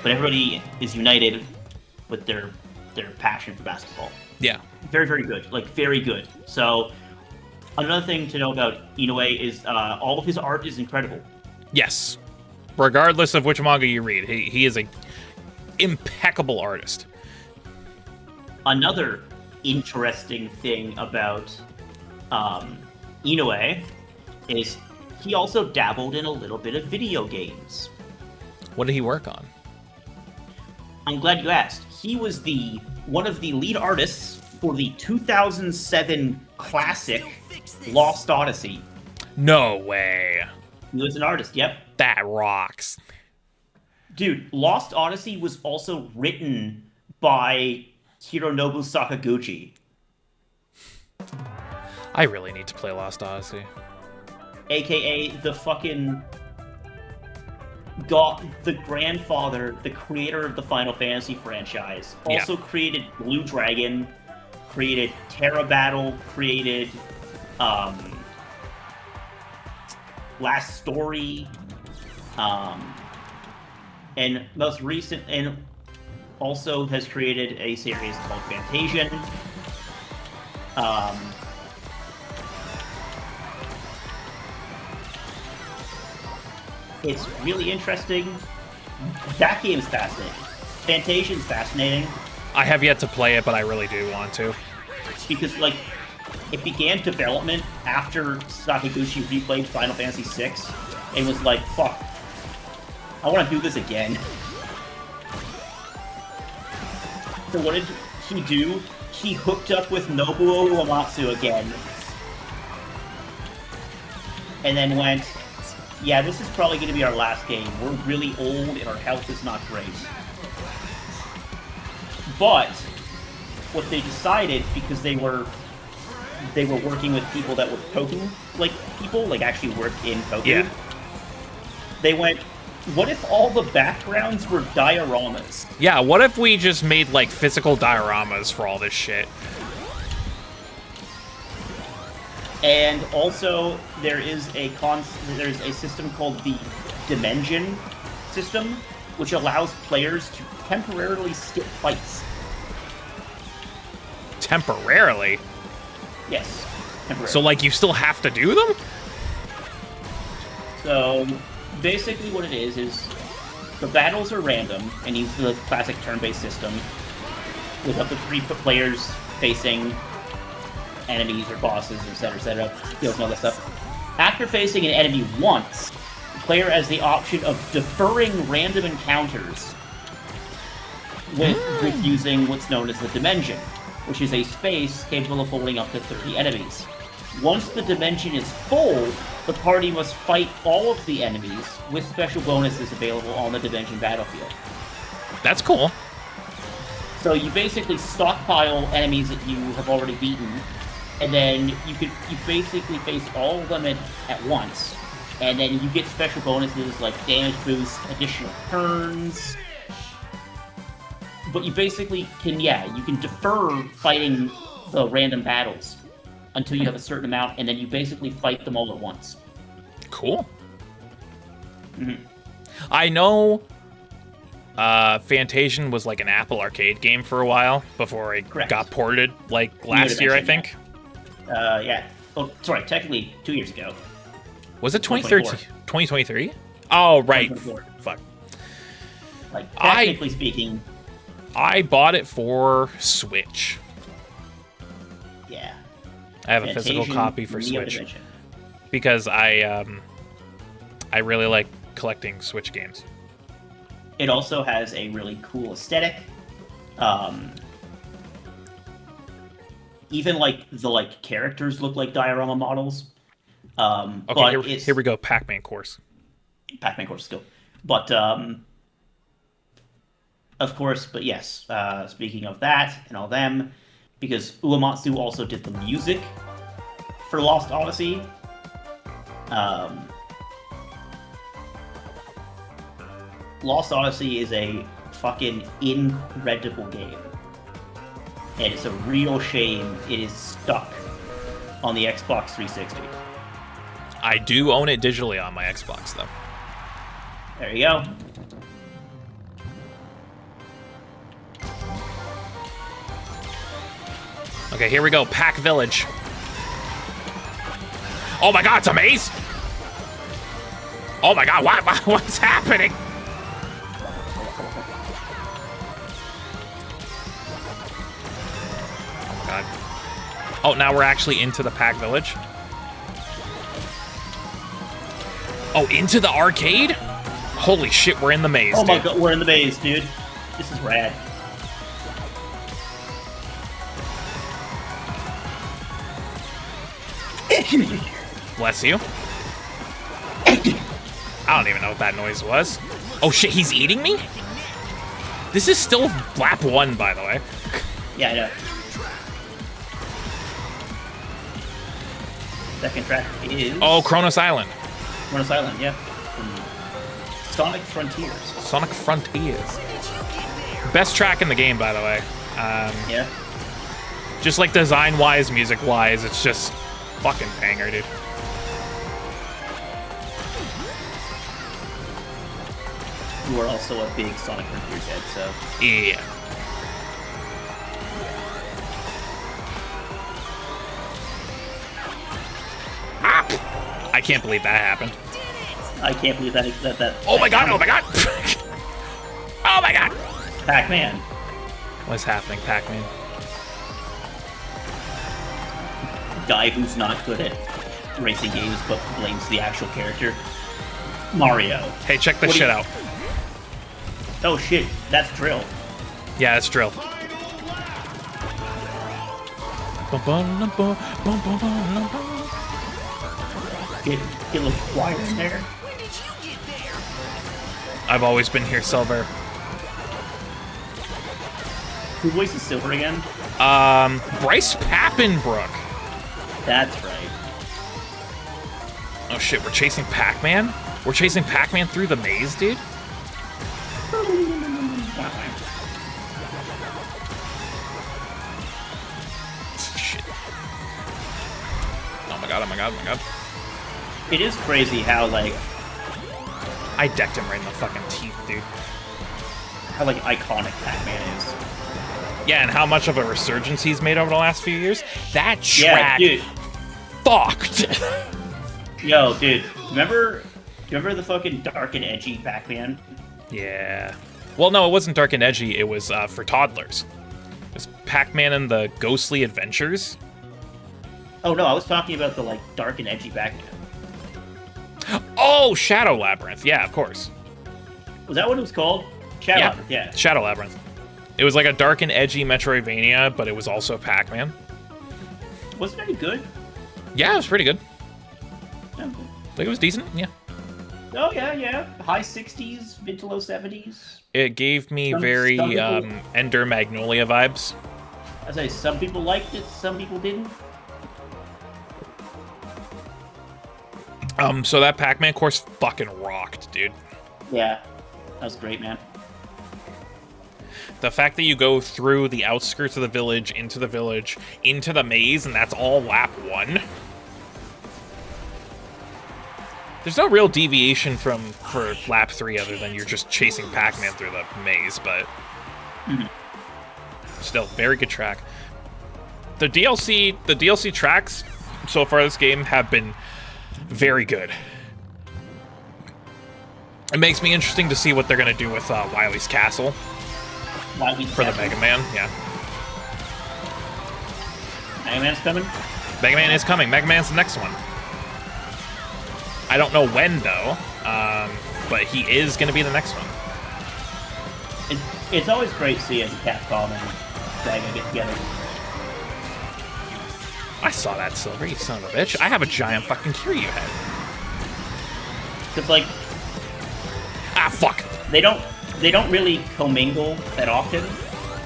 Speaker 2: everybody is united with their passion for basketball.
Speaker 1: Yeah.
Speaker 2: Very, very good. Like, very good. So, another thing to know about Inoue is all of his art is incredible.
Speaker 1: Yes. Regardless of which manga you read, he is a impeccable artist.
Speaker 2: Another interesting thing about Inoue is he also dabbled in a little bit of video games.
Speaker 1: What did he work on?
Speaker 2: I'm glad you asked. He was one of the lead artists for the 2007 classic Lost Odyssey.
Speaker 1: No way.
Speaker 2: He was an artist, yep.
Speaker 1: That rocks.
Speaker 2: Dude, Lost Odyssey was also written by Hironobu Sakaguchi,
Speaker 1: I really need to play Lost Odyssey.
Speaker 2: aka the grandfather, the creator of the Final Fantasy franchise. Also created Blue Dragon, created Terra Battle, created Last Story, and most recent, and also has created a series called Fantasian. It's really interesting. That game's fascinating. Fantasian's fascinating.
Speaker 1: I have yet to play it, but I really do want to.
Speaker 2: Because, like, it began development after Sakaguchi replayed Final Fantasy VI and was like, fuck, I want to do this again. So what did he do? He hooked up with Nobuo Uematsu again. And then went, yeah, this is probably going to be our last game. We're really old and our health is not great. But what they decided, because they were working with people that were Koku, actually worked in Koku.
Speaker 1: Yeah.
Speaker 2: They went, what if all the backgrounds were dioramas?
Speaker 1: Yeah, what if we just made, like, physical dioramas for all this shit?
Speaker 2: And also, there's a system called the Dimension system, which allows players to temporarily skip fights.
Speaker 1: Temporarily?
Speaker 2: Yes, temporarily.
Speaker 1: So, like, you still have to do them?
Speaker 2: So, basically what it is the battles are random, and use the classic turn-based system, with up to 3 players facing enemies or bosses, etc., skills and all that stuff. After facing an enemy once, the player has the option of deferring random encounters with using what's known as the Dimension, which is a space capable of holding up to 30 enemies. Once the Dimension is full, the party must fight all of the enemies with special bonuses available on the Dimension battlefield.
Speaker 1: That's cool.
Speaker 2: So you basically stockpile enemies that you have already beaten, and then you basically face all of them at once, and then you get special bonuses like damage boost, additional turns. But you basically can defer fighting the random battles until you have a certain amount, and then you basically fight them all at once.
Speaker 1: Cool.
Speaker 2: Mm-hmm.
Speaker 1: I know Fantasian was like an Apple Arcade game for a while before it got ported, like last year, I think.
Speaker 2: Yeah. Oh, sorry, technically 2 years ago.
Speaker 1: Was it 2013? 2023? Oh, right. Fuck.
Speaker 2: Like, technically speaking.
Speaker 1: I bought it for Switch.
Speaker 2: Yeah.
Speaker 1: I have a physical copy for Switch. Because I really like collecting Switch games.
Speaker 2: It also has a really cool aesthetic. Even the characters look like diorama models.
Speaker 1: Okay,
Speaker 3: But
Speaker 1: here we go. Pac-Man course.
Speaker 3: Pac-Man course skill. But of course, but yes. Speaking of that and all them, because Uematsu also did the music for Lost Odyssey. Lost Odyssey is a fucking incredible game. And it's a real shame it is stuck on the Xbox 360.
Speaker 1: I do own it digitally on my Xbox, though.
Speaker 3: There you go.
Speaker 1: Okay, here we go. Pac Village. Oh my god, it's a maze! Oh my god, what's happening? Oh my god. Oh, now we're actually into the Pac Village? Oh, into the arcade? Holy shit, we're in the maze,
Speaker 3: Oh my
Speaker 1: dude.
Speaker 3: god, we're in the maze, dude. This is rad.
Speaker 1: Bless you. I don't even know what that noise was. Oh shit, he's eating me? This is still lap 1, by the way.
Speaker 3: Yeah, I know. Second track is...
Speaker 1: Oh, Kronos Island.
Speaker 3: Kronos Island, yeah. Sonic Frontiers.
Speaker 1: Sonic Frontiers. Best track in the game, by the way.
Speaker 3: Yeah.
Speaker 1: Just like design-wise, music-wise, it's just fucking banger, dude.
Speaker 3: You are also a big Sonic Frontiers head, so...
Speaker 1: Yeah. Ah! I can't believe that happened.
Speaker 3: I can't believe that...
Speaker 1: Oh my god, oh my god! Oh my god!
Speaker 3: Pac-Man.
Speaker 1: What's happening, Pac-Man?
Speaker 3: Guy who's not good at racing games but blames the actual character. Mario.
Speaker 1: Hey, check this
Speaker 3: What do
Speaker 1: shit
Speaker 3: you-
Speaker 1: out.
Speaker 3: Oh shit, that's Drill.
Speaker 1: Yeah, it's drill.
Speaker 3: Get a little quiet in there.
Speaker 1: I've always been here, Silver.
Speaker 3: Who voices Silver again?
Speaker 1: Bryce Papenbrook.
Speaker 3: That's right.
Speaker 1: Oh shit, we're chasing Pac-Man? We're chasing Pac-Man through the maze, dude? Shit. Oh my god, oh my god, oh my god.
Speaker 3: It is crazy how like
Speaker 1: I decked him right in the fucking teeth, dude.
Speaker 3: iconic Pac-Man is.
Speaker 1: Yeah, and how much of a resurgence he's made over the last few years? That
Speaker 3: Yeah,
Speaker 1: track
Speaker 3: dude.
Speaker 1: fucked!
Speaker 3: Yo, dude. Remember the fucking dark and edgy Pac-Man?
Speaker 1: Yeah. Well, no, it wasn't dark and edgy. It was for toddlers. It was Pac-Man and the Ghostly Adventures.
Speaker 3: Oh no, I was talking about the like dark and edgy Pac-Man.
Speaker 1: Oh, Shadow Labyrinth. Yeah, of course.
Speaker 3: Was that what it was called? Shadow Labyrinth, yeah.
Speaker 1: Shadow Labyrinth. It was like a dark and edgy Metroidvania, but it was also Pac-Man.
Speaker 3: Wasn't it any good?
Speaker 1: Yeah, it was pretty good.
Speaker 3: Yeah.
Speaker 1: Like, it was decent, yeah.
Speaker 3: Oh yeah. High 60s, mid to low 70s.
Speaker 1: It gave me
Speaker 3: Some
Speaker 1: very
Speaker 3: people-
Speaker 1: Ender Magnolia vibes.
Speaker 3: I say some people liked it, some people didn't.
Speaker 1: So that Pac-Man course fucking rocked, dude.
Speaker 3: Yeah, that was great, man.
Speaker 1: The fact that you go through the outskirts of the village, into the maze, and that's all lap 1. There's no real deviation for lap 3 other than you're just chasing Pac-Man through the maze, but still, very good track. The DLC tracks so far this game have been very good. It makes me interesting to see what they're gonna do with Wily's Castle for the Mega Man. Yeah,
Speaker 3: Mega Man's coming?
Speaker 1: Mega Man is coming. Mega Man's the next one. I don't know when though, but he is gonna be the next one.
Speaker 3: It's always great seeing Capcom and Sega get together.
Speaker 1: I saw that, Silver, you son of a bitch. I have a giant fucking Kiryu head.
Speaker 3: Because like
Speaker 1: Ah, fuck.
Speaker 3: they don't really commingle that often,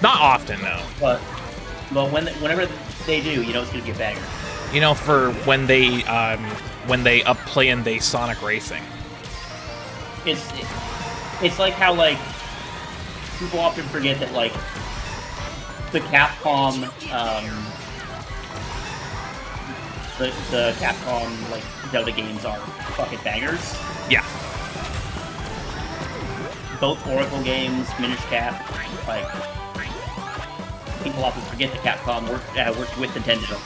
Speaker 1: Not often, no.
Speaker 3: but whenever they do, you know it's gonna be a banger.
Speaker 1: You know, for when they up play in the Sonic Racing.
Speaker 3: It's like how like people often forget that like the Capcom the Capcom like Zelda games are fucking bangers.
Speaker 1: Yeah.
Speaker 3: Both Oracle games, Minish Cap, like people often forget that Capcom worked with Nintendo.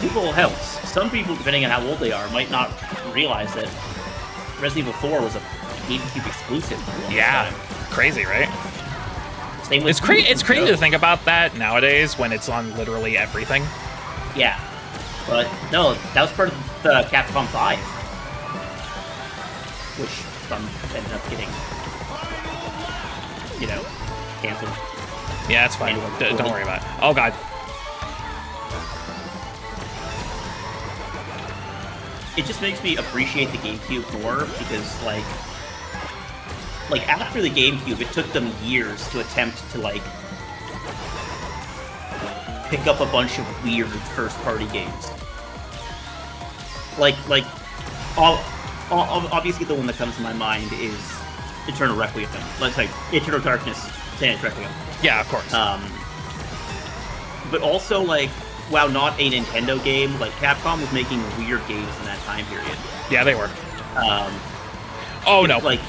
Speaker 3: People, hell, some people, depending on how old they are, might not realize that Resident Evil 4 was a GameCube exclusive. For a long
Speaker 1: Yeah.
Speaker 3: time.
Speaker 1: Crazy, right?
Speaker 3: Same with
Speaker 1: It's crazy
Speaker 3: Go.
Speaker 1: to think about that nowadays when it's on literally everything.
Speaker 3: Yeah, but no, that was part of the Capcom 5, which some ended up getting, you know, canceled.
Speaker 1: Yeah, it's fine. Don't worry about it. Oh, God.
Speaker 3: It just makes me appreciate the GameCube more because, like after the GameCube, it took them years to attempt to like pick up a bunch of weird first-party games. Obviously the one that comes to my mind is Eternal Requiem. Let's say Eternal Darkness, Sands Requiem.
Speaker 1: Yeah, of course.
Speaker 3: But also like, while not a Nintendo game, like Capcom was making weird games in that time period.
Speaker 1: Yeah, they were. Oh, no.
Speaker 3: Like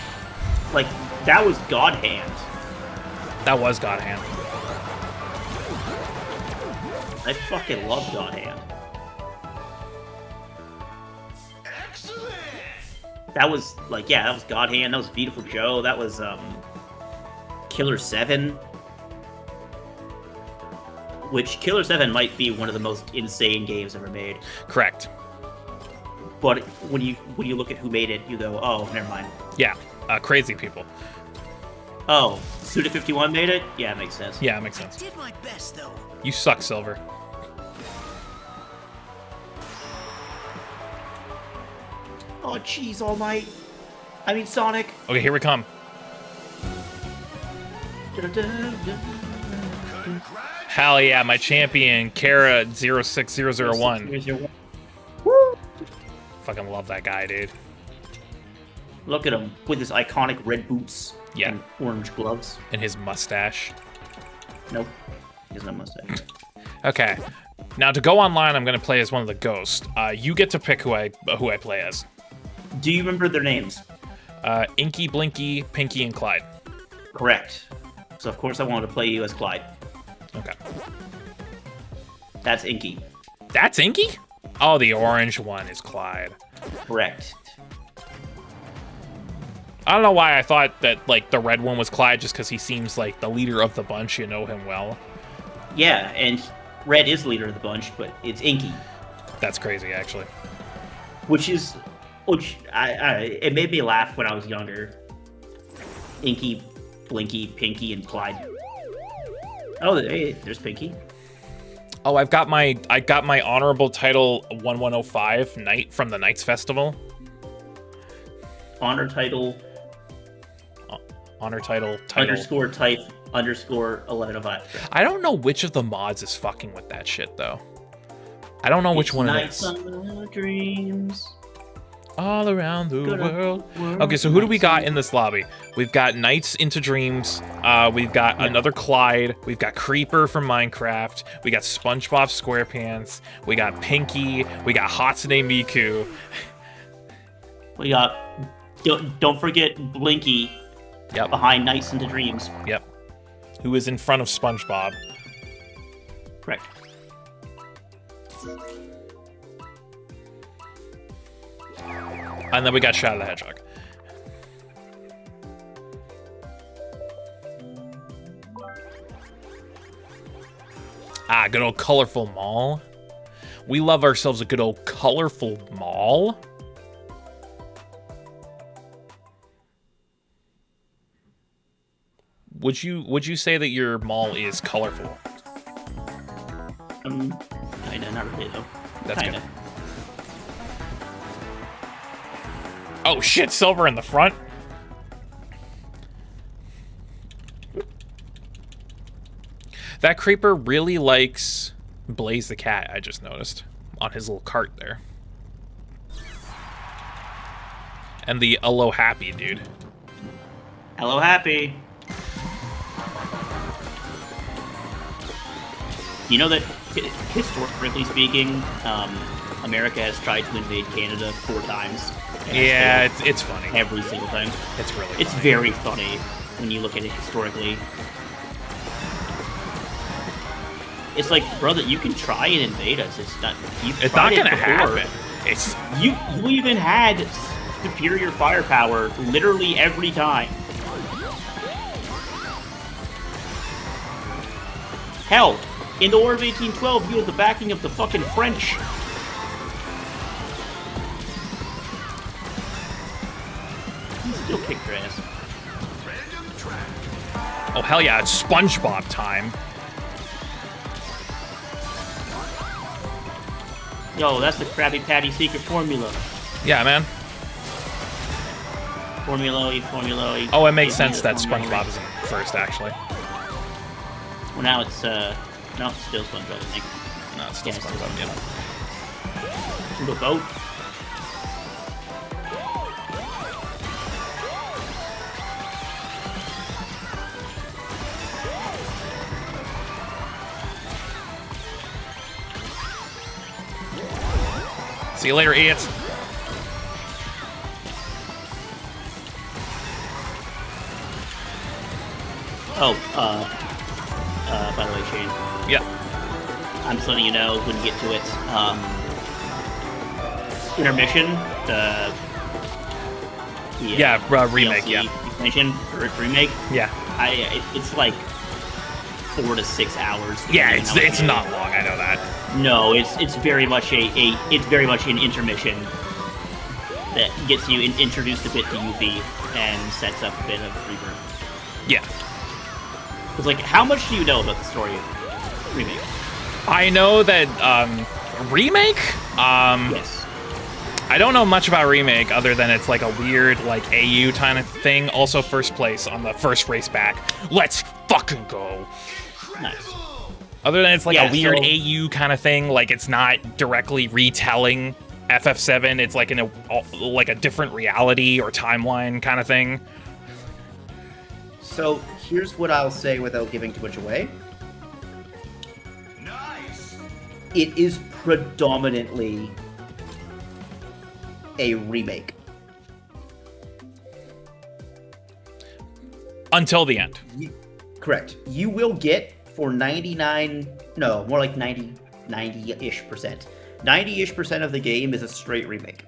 Speaker 3: that was God Hand.
Speaker 1: That was God Hand.
Speaker 3: I fucking love God Hand. That was like, yeah, that was God Hand. That was Beautiful Joe. That was Killer 7. Which Killer 7 might be one of the most insane games ever made.
Speaker 1: Correct.
Speaker 3: But when you look at who made it, you go, oh, never mind.
Speaker 1: Yeah. Crazy people.
Speaker 3: Oh, Suda51 made it? Yeah, it makes sense.
Speaker 1: Yeah, it makes sense.
Speaker 6: Did my best though.
Speaker 1: You suck, Silver.
Speaker 3: Oh, jeez, All Might. I mean, Sonic.
Speaker 1: Okay, here we come. Hell yeah, my champion, Kara 06001.
Speaker 3: Woo!
Speaker 1: Fucking love that guy, dude.
Speaker 3: Look at him with his iconic red boots
Speaker 1: Yeah.
Speaker 3: and orange gloves.
Speaker 1: And his mustache.
Speaker 3: Nope. He doesn't have a mustache.
Speaker 1: Okay. Now to go online, I'm gonna play as one of the ghosts. You get to pick who I play as.
Speaker 3: Do you remember their names?
Speaker 1: Inky, Blinky, Pinky, and Clyde.
Speaker 3: Correct. So of course I wanted to play you as Clyde.
Speaker 1: Okay.
Speaker 3: That's Inky.
Speaker 1: That's Inky? Oh, the orange one is Clyde.
Speaker 3: Correct.
Speaker 1: I don't know why I thought that like the red one was Clyde, just because he seems like the leader of the bunch. You know him well.
Speaker 3: Yeah, and Red is leader of the bunch, but it's Inky.
Speaker 1: That's crazy, actually.
Speaker 3: Which it made me laugh when I was younger. Inky, Blinky, Pinky, and Clyde. Oh, hey, there's Pinky.
Speaker 1: Oh, I got my honorable title 1105 Knight from the Knights Festival.
Speaker 3: Honor title underscore type underscore 1105.
Speaker 1: I don't know which of the mods is fucking with that shit though. I don't know which one it
Speaker 3: Nights
Speaker 1: is.
Speaker 3: on dreams.
Speaker 1: All around the
Speaker 3: Good
Speaker 1: world.
Speaker 3: world.
Speaker 1: Okay, so who do we got in this lobby? We've got Knights into Dreams. We've got another Clyde. We've got Creeper from Minecraft. We got SpongeBob SquarePants. We got Pinky. We got Hatsune Miku.
Speaker 3: We got. Don't forget Blinky.
Speaker 1: Yep.
Speaker 3: Behind Nights into Dreams.
Speaker 1: Yep. Who is in front of SpongeBob?
Speaker 3: Correct.
Speaker 1: And then we got Shadow the Hedgehog. Ah, good old colorful mall. We love ourselves a good old colorful mall. Would you say that your mall is colorful?
Speaker 2: Kinda, not really though.
Speaker 1: That's
Speaker 2: Kinda.
Speaker 1: good. Oh shit, Silver in the front. That creeper really likes Blaze the cat, I just noticed. On his little cart there. And the Hello Happy dude.
Speaker 2: Hello, Happy. You know that, historically speaking, America has tried to invade Canada 4 times. and has
Speaker 1: Yeah,
Speaker 2: failed
Speaker 1: it's funny.
Speaker 2: every single time.
Speaker 1: It's really
Speaker 2: It's
Speaker 1: funny.
Speaker 2: very funny when you look at it historically. It's like, brother, you can try and invade us. It's not.
Speaker 1: It's not gonna
Speaker 2: before.
Speaker 1: happen. It's
Speaker 2: You even had superior firepower literally every time. Hell, in the War of 1812, you had the backing of the fucking French. You still kicked your ass.
Speaker 1: oh hell yeah, it's SpongeBob time.
Speaker 2: Yo, that's the Krabby Patty secret formula.
Speaker 1: Yeah, man.
Speaker 2: Formula.
Speaker 1: Oh, it makes
Speaker 2: Give me
Speaker 1: sense
Speaker 2: the
Speaker 1: that
Speaker 2: formula.
Speaker 1: SpongeBob is in first, actually.
Speaker 2: Well, now it's no, it's still SpongeBob, I think.
Speaker 1: No, it's still
Speaker 2: Yeah, it's
Speaker 1: SpongeBob. Yeah.
Speaker 2: The boat.
Speaker 1: See you later, idiots.
Speaker 2: Oh, by the way, Shane,
Speaker 1: Yeah.
Speaker 2: I'm just letting you know when you get to it. Intermission, the
Speaker 1: Yeah, remake,
Speaker 2: DLC
Speaker 1: yeah.
Speaker 2: expansion or remake.
Speaker 1: Yeah.
Speaker 2: It's like 4 to 6 hours.
Speaker 1: Yeah,
Speaker 2: depending on how
Speaker 1: it's
Speaker 2: you-
Speaker 1: not long, I know that.
Speaker 2: No, it's very much it's very much an intermission that gets you introduced a bit to UV and sets up a bit of Rebirth.
Speaker 1: Yeah.
Speaker 2: Because like, how much do you know about the story of remake?
Speaker 1: I know that remake?
Speaker 2: Yes.
Speaker 1: I don't know much about remake other than it's like a weird like AU kind of thing. Also first place on the first race back. Let's fucking go.
Speaker 2: Nice.
Speaker 1: Other than it's like
Speaker 2: Yeah,
Speaker 1: a weird
Speaker 2: so-
Speaker 1: AU kind of thing, like it's not directly retelling FF7. It's like in a different reality or timeline kind of thing.
Speaker 7: So here's what I'll say without giving too much away.
Speaker 6: Nice.
Speaker 7: It is predominantly a remake.
Speaker 1: Until the end.
Speaker 7: Correct. You will get for 99, no, more like 90-ish percent. 90-ish percent of the game is a straight remake.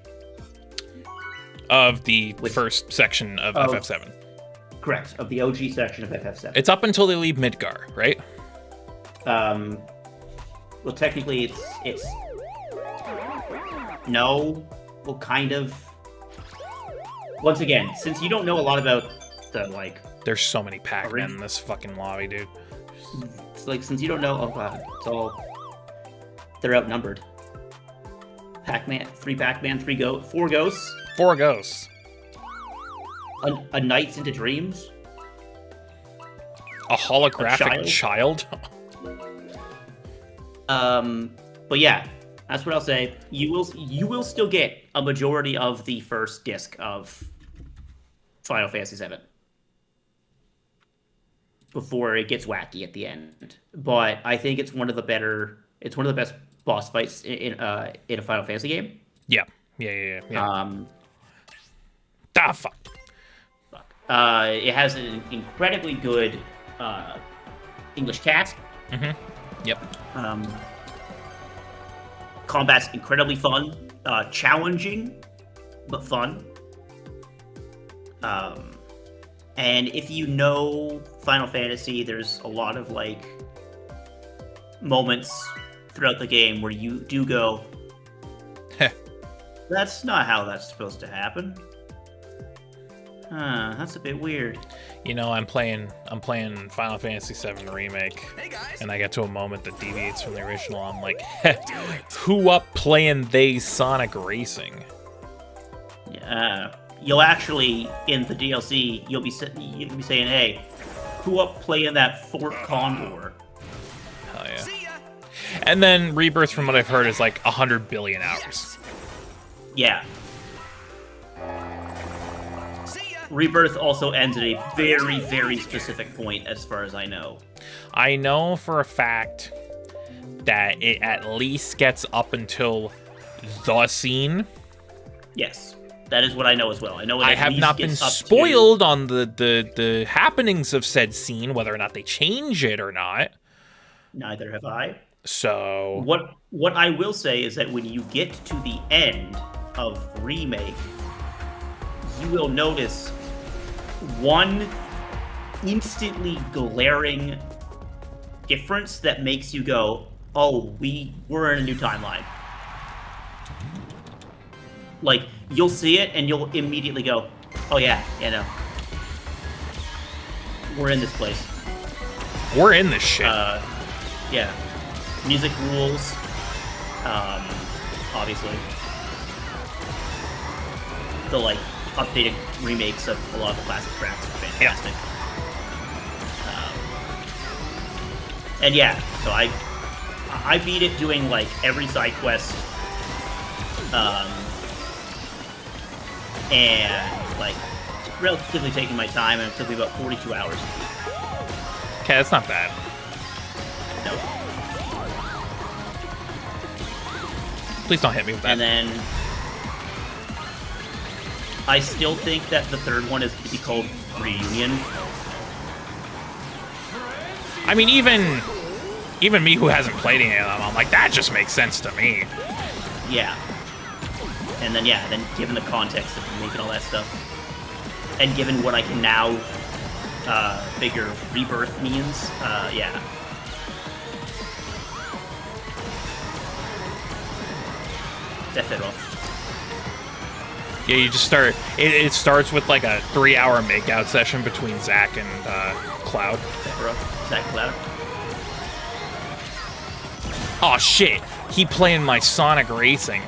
Speaker 1: Of the
Speaker 7: With-
Speaker 1: first section of
Speaker 7: Oh.
Speaker 1: FF7.
Speaker 7: Correct. Of the OG section of FF7.
Speaker 1: It's up until they leave Midgar, right?
Speaker 2: Well, technically, it's no. Well, kind of. Once again, since you don't know a lot about the like,
Speaker 1: There's so many Pac-Man
Speaker 2: Really?
Speaker 1: in this fucking lobby, dude.
Speaker 2: it's like since you don't know, oh god, it's all they're outnumbered. Pac-Man, 4 ghosts,
Speaker 1: 4 ghosts.
Speaker 2: a Nights into Dreams.
Speaker 1: A holographic
Speaker 2: A
Speaker 1: child?
Speaker 2: But yeah, that's what I'll say. You will still get a majority of the first disc of Final Fantasy VII before it gets wacky at the end. But I think it's one of the best boss fights in a Final Fantasy game.
Speaker 1: Yeah. Yeah. Ah, fuck.
Speaker 2: It has an incredibly good English cast.
Speaker 1: Yep.
Speaker 2: Combat's incredibly fun, challenging, but fun. And if you know Final Fantasy, there's a lot of like moments throughout the game where you do go, that's not how that's supposed to happen. That's a bit weird.
Speaker 1: You know, I'm playing Final Fantasy VII Remake, and I get to a moment that deviates from the original. I'm like, who up playing they Sonic Racing?
Speaker 3: Yeah. You'll actually, in the DLC, you'll be saying, hey, who up playing that Fort Condor?
Speaker 1: Hell yeah. And then Rebirth, from what I've heard, is like 100 billion hours.
Speaker 3: Yeah. Rebirth also ends at a very, very specific point, as far as I know.
Speaker 1: I know for a fact that it at least gets up until the scene.
Speaker 3: Yes, that is what I know as well. I know it
Speaker 1: I
Speaker 3: at
Speaker 1: have
Speaker 3: least
Speaker 1: not been
Speaker 3: gets up
Speaker 1: spoiled on the happenings of said scene, whether or not they change it or not.
Speaker 3: Neither have I.
Speaker 1: So
Speaker 3: What I will say is that when you get to the end of Remake, you will notice one instantly glaring difference that makes you go, oh, we're in a new timeline. Like, you'll see it and you'll immediately go, oh yeah, no. We're in this place.
Speaker 1: we're in this shit.
Speaker 3: Yeah. Music rules. Obviously. The, like, updated remakes of a lot of the classic tracks are fantastic. And yeah, so I beat it doing, like, every side quest. And, like, relatively taking my time, and it took me about 42 hours.
Speaker 1: Okay, that's not bad.
Speaker 3: No.
Speaker 1: Please don't hit me with that.
Speaker 3: And then I still think that the third one is going to be called Reunion.
Speaker 1: I mean, even me who hasn't played any of them, I'm like, that just makes sense to me.
Speaker 3: Yeah. And then, yeah, then given the context of making all that stuff, and given what I can now figure Rebirth means, yeah. Sephiroth.
Speaker 1: Yeah, you just start. It starts with like a 3-hour makeout session between Zack and Cloud.
Speaker 3: Sephiroth. Zack Cloud.
Speaker 1: Oh shit! He playing my Sonic Racing.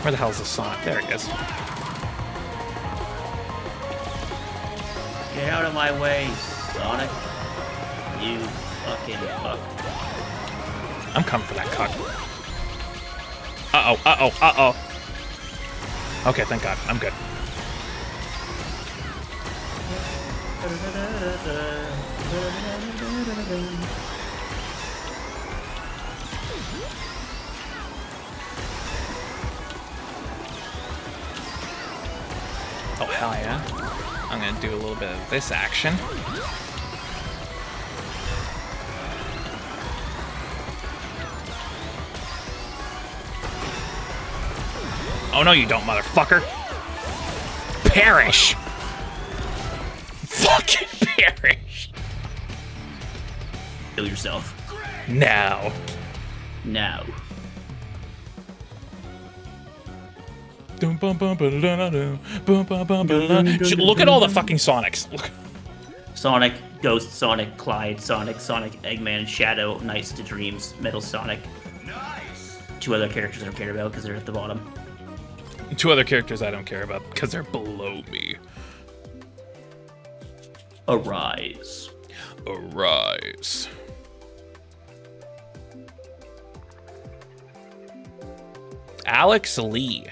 Speaker 1: Where the hell's the Sonic? There he is.
Speaker 3: Get out of my way, Sonic. You fucking fuck.
Speaker 1: I'm coming for that cuck. Uh-oh, uh-oh, uh-oh. Okay, thank God. I'm good. Oh, hell yeah. I'm gonna do a little bit of this action. Oh no, you don't, motherfucker! Perish! Fucking perish!
Speaker 3: Kill yourself.
Speaker 1: Now.
Speaker 3: Now.
Speaker 1: Look at all the fucking Sonics. Look.
Speaker 3: Sonic, Ghost Sonic, Clyde Sonic, Sonic, Eggman, Shadow, Nights to Dreams, Metal Sonic.
Speaker 6: Nice.
Speaker 3: 2 other characters I don't care about because they're at the bottom.
Speaker 1: 2 other characters I don't care about because they're below me.
Speaker 3: Arise.
Speaker 1: Arise. Alex Lee.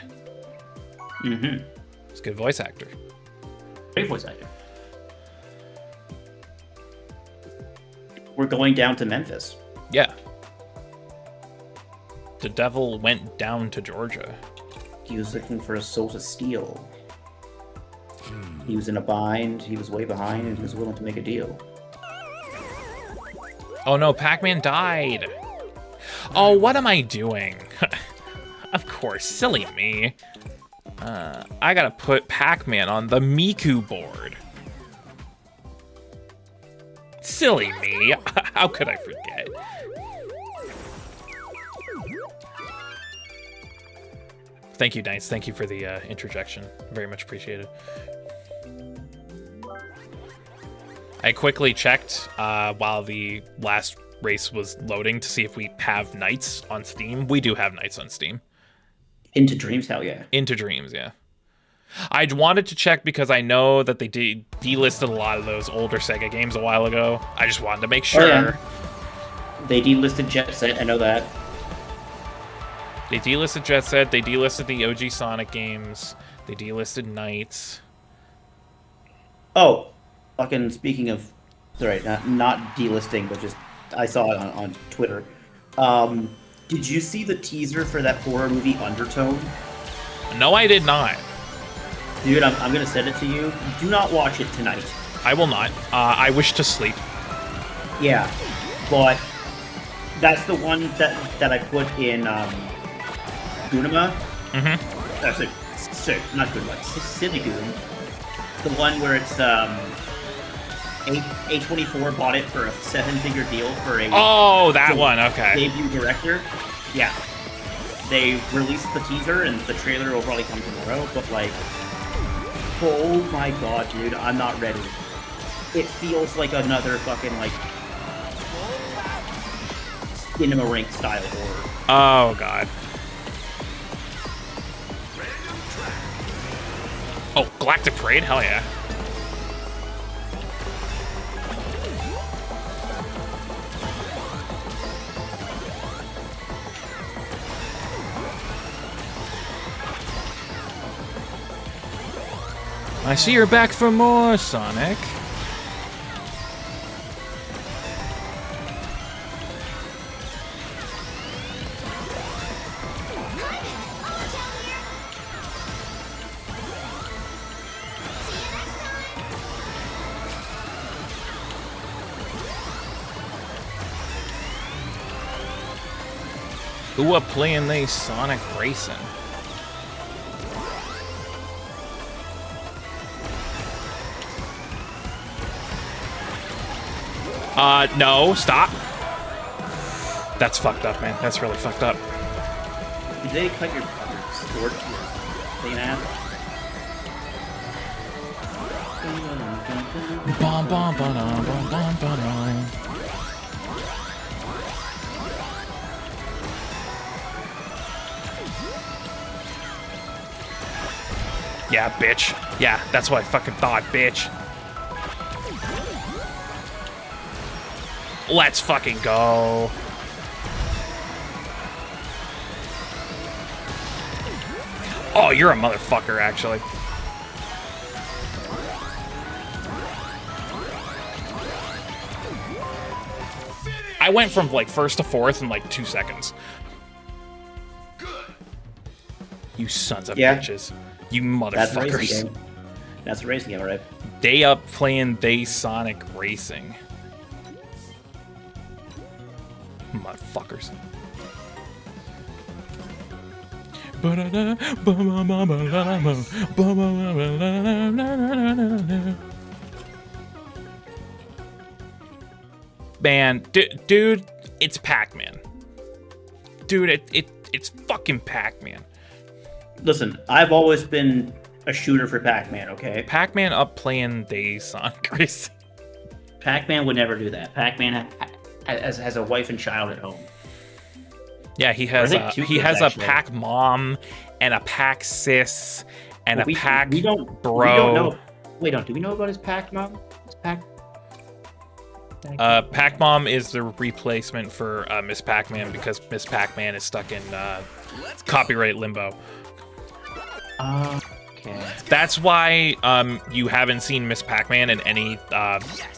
Speaker 3: Mm-hmm.
Speaker 1: He's a good voice actor.
Speaker 3: Great voice actor. We're going down to Memphis.
Speaker 1: Yeah. The devil went down to Georgia.
Speaker 7: He was looking for a soul to steal. He was in a bind, he was way behind, and he was willing to make a deal.
Speaker 1: Oh no, Pac-Man died. Oh, what am I doing? Of course, silly me. I gotta put Pac-Man on the Miku board. Silly me. How could I forget? Thank you, Nice. Thank you for the interjection. Very much appreciated. I quickly checked while the last race was loading to see if we have Nights on Steam. We do have Nights on Steam.
Speaker 7: Into Dreams, hell yeah.
Speaker 1: Into Dreams, yeah. I wanted to check because I know that they delisted a lot of those older Sega games a while ago. I just wanted to make sure.
Speaker 7: Oh, yeah. They delisted Jet Set, I know that.
Speaker 1: They delisted Jet Set, they delisted the OG Sonic games, they delisted Nights.
Speaker 7: Oh, fucking speaking of, sorry, not delisting, but just I saw it on Twitter. Did you see the teaser for that horror movie Undertone?
Speaker 1: No, I did not.
Speaker 7: Dude, I'm gonna send it to you. Do not watch it tonight.
Speaker 1: I will not. I wish to sleep.
Speaker 7: Yeah, but that's the one that I put in Gunama.
Speaker 1: Mm-hmm.
Speaker 7: Sorry, not Gunama. Silly Goon. The one where it's A24 bought it for a 7-figure deal for a
Speaker 1: that one. Okay.
Speaker 7: debut director. Yeah, they released the teaser and the trailer will probably come tomorrow. But like, oh my god, dude, I'm not ready. It feels like another fucking like Cinema Rink style horror.
Speaker 1: Oh god. Oh, Galactic Parade? Hell yeah. I see you're back for more, Sonic. Who are playing these Sonic Racing? No, stop. That's fucked up, man. That's really fucked up.
Speaker 7: Did they cut your sword thing in half?
Speaker 1: Bum, bum, ba-dum, bum, bum, ba-dum. Yeah, bitch. Yeah, that's what I fucking thought, bitch. Let's fucking go. Oh, you're a motherfucker, actually. I went from like first to fourth in like 2 seconds. You sons of bitches. You motherfuckers.
Speaker 7: That's a racing game, right?
Speaker 1: They up playing they Sonic Racing. Motherfuckers. Man, dude, it's Pac-Man. Dude, it's fucking Pac-Man.
Speaker 7: Listen, I've always been a shooter for Pac-Man, okay?
Speaker 1: Pac-Man up playing the Sonic Racing.
Speaker 7: Pac-Man would never do that. Pac-Man has a wife and child at home.
Speaker 1: Yeah, he has a Pac Mom and a Pac Sis and a Pac Bro.
Speaker 7: We don't know. Wait, do we know about his Pac Mom? His Pac.
Speaker 1: Pac Mom is the replacement for Miss Pac-Man because Miss Pac-Man is stuck in copyright limbo.
Speaker 7: Okay.
Speaker 1: That's why you haven't seen Miss Pac-Man in any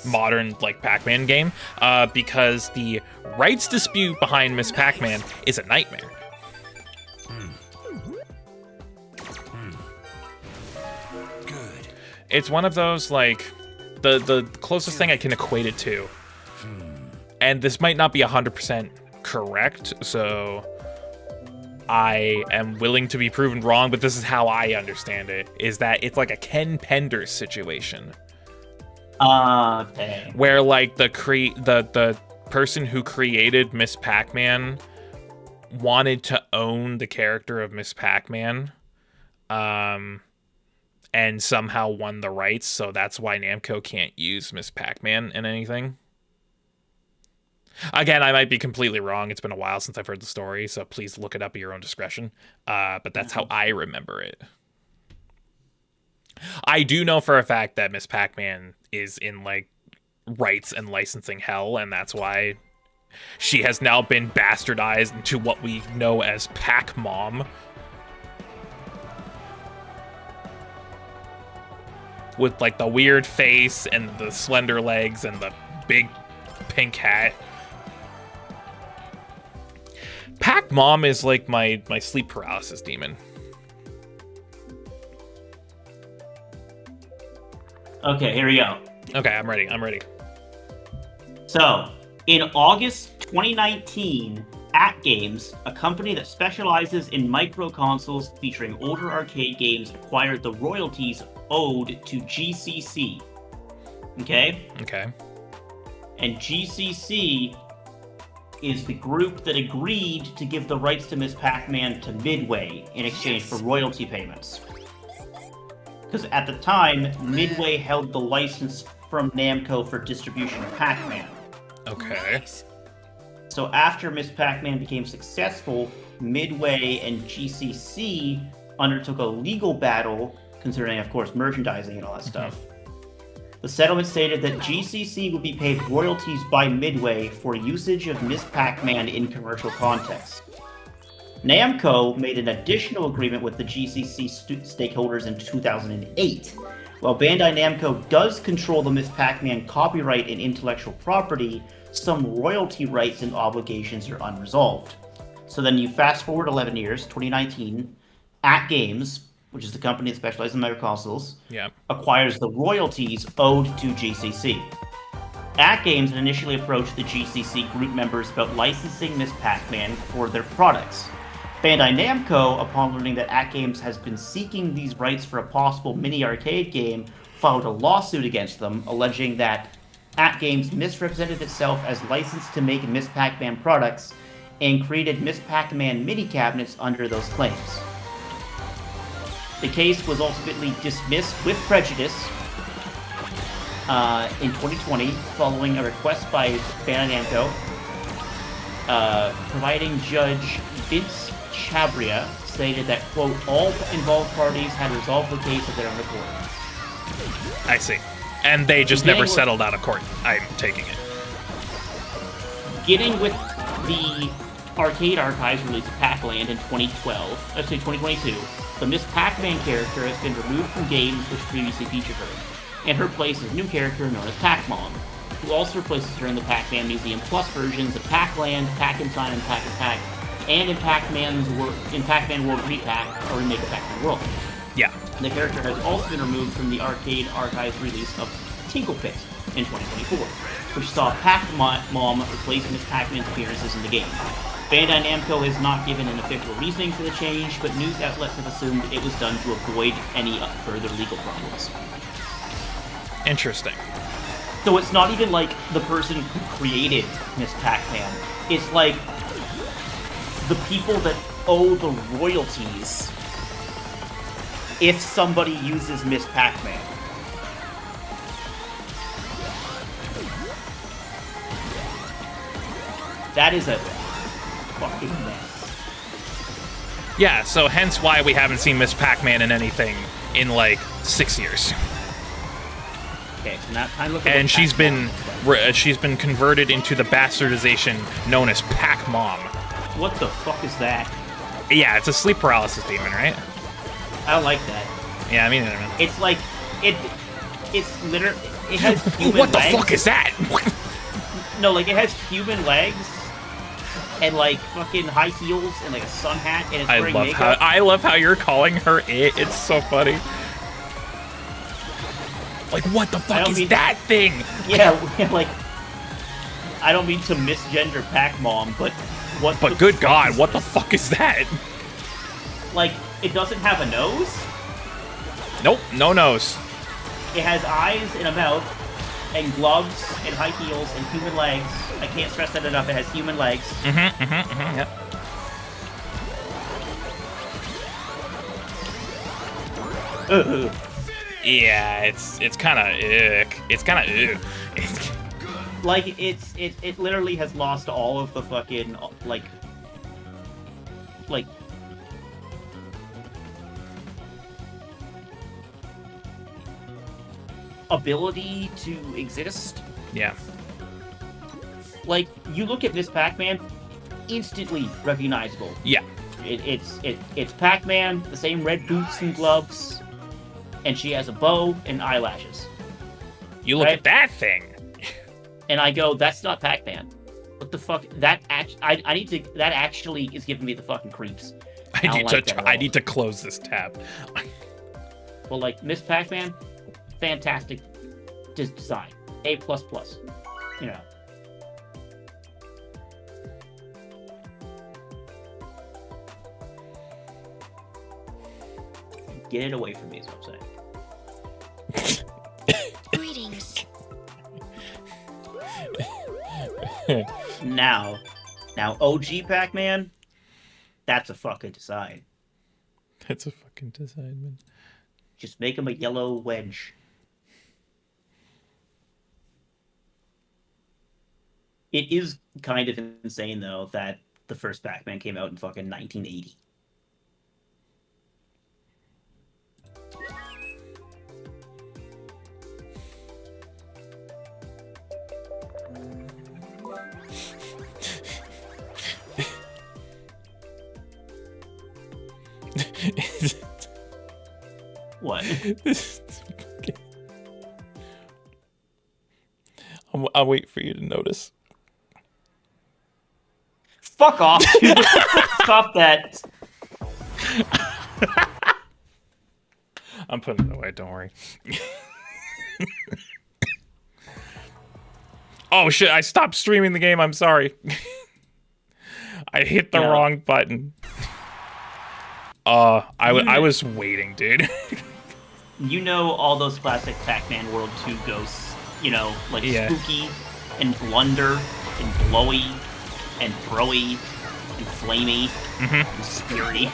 Speaker 1: modern like Pac-Man game because the rights dispute behind Miss Pac-Man is a nightmare.
Speaker 6: Good.
Speaker 1: It's one of those like the closest thing I can equate it to, and this might not be 100% correct, so I am willing to be proven wrong, but this is how I understand it, is that it's like a Ken Penders situation.
Speaker 7: Okay.
Speaker 1: Where like the person who created Miss Pac-Man wanted to own the character of Miss Pac-Man, and somehow won the rights, so that's why Namco can't use Miss Pac-Man in anything. Again, I might be completely wrong. It's been a while since I've heard the story, so please look it up at your own discretion. But that's how I remember it. I do know for a fact that Miss Pac-Man is in, like, rights and licensing hell, and that's why she has now been bastardized into what we know as Pac-Mom. With, like, the weird face and the slender legs and the big pink hat. Pac-Mom is like my sleep paralysis demon.
Speaker 3: Okay, here we go.
Speaker 1: Okay, I'm ready.
Speaker 3: So, in August 2019, At Games, a company that specializes in micro consoles featuring older arcade games, acquired the royalties owed to GCC. Okay?
Speaker 1: Okay.
Speaker 3: And GCC is the group that agreed to give the rights to Miss Pac-Man to Midway in exchange for royalty payments. Because at the time, Midway held the license from Namco for distribution of Pac-Man.
Speaker 1: Okay.
Speaker 3: So after Miss Pac-Man became successful, Midway and GCC undertook a legal battle concerning, of course, merchandising and all that stuff. The settlement stated that GCC would be paid royalties by Midway for usage of Miss Pac-Man in commercial context. Namco made an additional agreement with the GCC stakeholders in 2008. While Bandai Namco does control the Miss Pac-Man copyright and intellectual property, some royalty rights and obligations are unresolved. So then you fast forward 11 years, 2019, At Games, which is the company that specializes in microconsoles, acquires the royalties owed to GCC. At Games initially approached the GCC group members about licensing Miss Pac-Man for their products. Bandai Namco, upon learning that At Games has been seeking these rights for a possible mini-arcade game, filed a lawsuit against them, alleging that At Games misrepresented itself as licensed to make Miss Pac-Man products and created Miss Pac-Man mini-cabinets under those claims. The case was ultimately dismissed with prejudice in 2020 following a request by Bandai Namco, providing Judge Vince Chabria stated that, quote, all involved parties had resolved the case of their own accord.
Speaker 1: I see. And they just never settled out of court, I'm taking it.
Speaker 3: Beginning with the Arcade Archives release of Pac-Land in 2022, the Miss Pac-Man character has been removed from games which previously featured her. In her place is a new character known as Pac-Mom, who also replaces her in the Pac-Man Museum Plus versions of Pac-Land, Pac-In-Time, and Pac-Attack, and in Pac-Man World Repack, or Remake of Pac-Man World.
Speaker 1: Yeah.
Speaker 3: The character has also been removed from the Arcade Archives release of Tinkle Pit in 2024, which saw Pac-Mom replace Miss Pac-Man's appearances in the game. Bandai Namco has not given an official reasoning for the change, but news outlets have assumed it was done to avoid any further legal problems.
Speaker 1: Interesting.
Speaker 3: So it's not even like the person who created Miss Pac-Man. It's like the people that owe the royalties if somebody uses Miss Pac-Man. That is a fucking mess.
Speaker 1: Yeah, so hence why we haven't seen Miss Pac-Man in anything in like 6 years.
Speaker 3: Okay, so now time to look at
Speaker 1: and she's been converted into the bastardization known as Pac-Mom.
Speaker 3: What the fuck is that?
Speaker 1: Yeah, it's a sleep paralysis demon, right?
Speaker 3: I don't like that.
Speaker 1: Yeah, I mean,
Speaker 3: it's like it's literally it has human
Speaker 1: what the
Speaker 3: legs.
Speaker 1: fuck is that?
Speaker 3: No, like it has human legs and like fucking high heels and like a sun hat and it's wearing makeup.
Speaker 1: I love how you're calling her it. It's so funny. Like, what the fuck is that thing?
Speaker 3: Yeah, like I don't mean to misgender Pac-Mom, but what?
Speaker 1: But good God, what the fuck is that?
Speaker 3: Like, it doesn't have a nose.
Speaker 1: Nope, no nose.
Speaker 3: It has eyes and a mouth, and gloves, and high heels, and human legs. I can't stress that enough. It has human legs.
Speaker 1: Yep. Yeah, it's kind of ick. It's kind of
Speaker 2: Like it literally has lost all of the fucking like ability to exist.
Speaker 1: Yeah.
Speaker 2: Like you look at Miss Pac-Man, instantly recognizable.
Speaker 1: Yeah.
Speaker 2: It's Pac-Man, the same red boots and gloves, and she has a bow and eyelashes.
Speaker 1: You look
Speaker 2: Right?
Speaker 1: at that thing.
Speaker 2: And I go, that's not Pac-Man. What the fuck? That actually is giving me the fucking creeps.
Speaker 1: I need to close this tab.
Speaker 2: Well, like Miss Pac-Man, fantastic design, A++. You know. Get it away from me is what I'm saying.
Speaker 4: Greetings.
Speaker 2: Now OG Pac-Man, that's a fucking design.
Speaker 1: That's a fucking design, man.
Speaker 2: Just make him a yellow wedge. It is kind of insane, though, that the first Pac-Man came out in fucking 1980. What?
Speaker 1: I'll wait for you to notice.
Speaker 2: Fuck off, dude. Stop that.
Speaker 1: I'm putting it away, don't worry. Oh shit, I stopped streaming the game, I'm sorry. I hit the wrong button. I was waiting, dude.
Speaker 2: You know all those classic Pac-Man World 2 ghosts, you know, like Spooky and Blunder and Blowy and Throwy and Flamey and Spirity.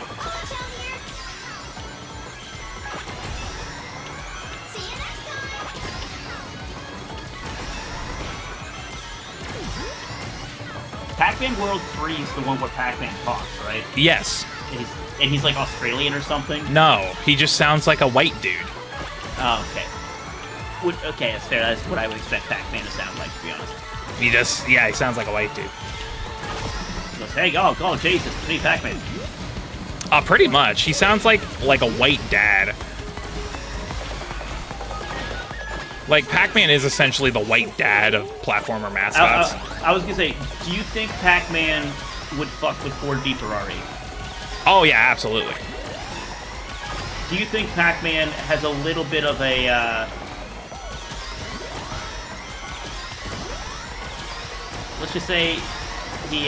Speaker 2: Pac-Man World 3 is the one where Pac-Man talks, right?
Speaker 1: Yes.
Speaker 2: And he's like Australian or something?
Speaker 1: No, he just sounds like a white dude.
Speaker 2: Oh, okay. Okay, that's fair. That's what I would expect Pac-Man to sound like, to be honest.
Speaker 1: He just, yeah, he sounds like a white dude.
Speaker 2: He goes, hey, oh, Jesus, it's me, Pac-Man.
Speaker 1: Pretty much. He sounds like a white dad. Like, Pac-Man is essentially the white dad of platformer mascots.
Speaker 2: I was gonna say, do you think Pac-Man would fuck with Ford v Ferrari?
Speaker 1: Oh, yeah, absolutely.
Speaker 2: Do you think Pac-Man has a little bit of a, let's just say he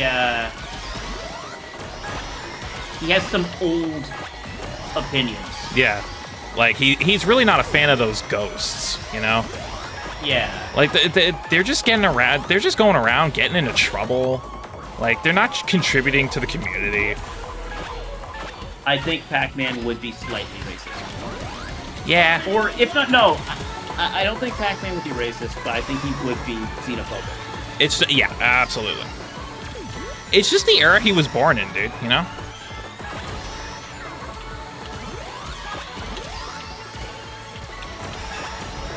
Speaker 2: has some old opinions.
Speaker 1: Yeah. Like, he's really not a fan of those ghosts, you know?
Speaker 2: Yeah.
Speaker 1: Like, they're just getting around, they're just going around getting into trouble. Like, they're not contributing to the community.
Speaker 2: I think Pac-Man would be slightly racist.
Speaker 1: Yeah.
Speaker 2: Or, if not, no. I don't think Pac-Man would be racist, but I think he would be xenophobic.
Speaker 1: It's, yeah, absolutely. It's just the era he was born in, dude, you know?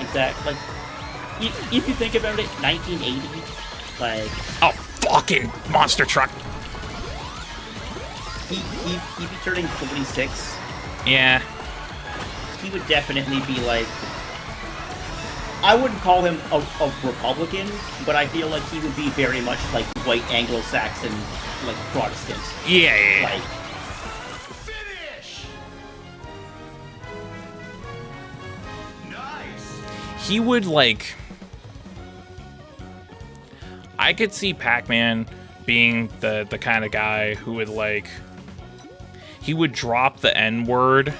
Speaker 2: Exactly. Like, if you think about it, 1980, like...
Speaker 1: Oh, fucking monster truck.
Speaker 2: He'd be turning 46.
Speaker 1: Yeah.
Speaker 2: He would definitely be like... I wouldn't call him a Republican, but I feel like he would be very much like white Anglo-Saxon, like Protestant.
Speaker 1: Yeah.
Speaker 2: Like,
Speaker 6: Finish. Nice.
Speaker 1: He would, like... I could see Pac-Man being the kind of guy who would, like... He would drop the N-word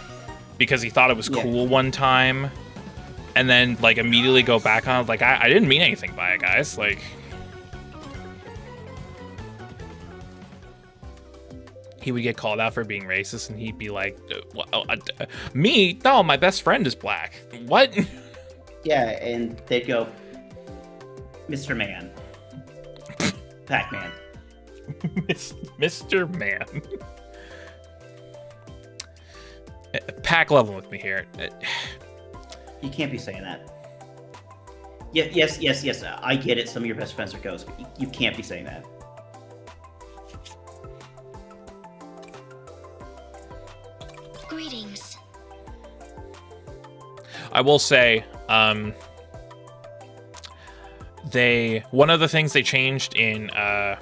Speaker 1: because he thought it was cool one time, and then, like, immediately go back on it. Like, I didn't mean anything by it, guys. Like... he would get called out for being racist, and he'd be like, "Me? No, my best friend is black." What?
Speaker 3: Yeah, and they'd go, Mr. Man. Pac-Man.
Speaker 1: Mr. Man. Pack level with me here.
Speaker 3: You can't be saying that. Yes. I get it. Some of your best friends are ghosts, but you can't be saying that.
Speaker 4: Greetings.
Speaker 1: I will say, one of the things they changed in World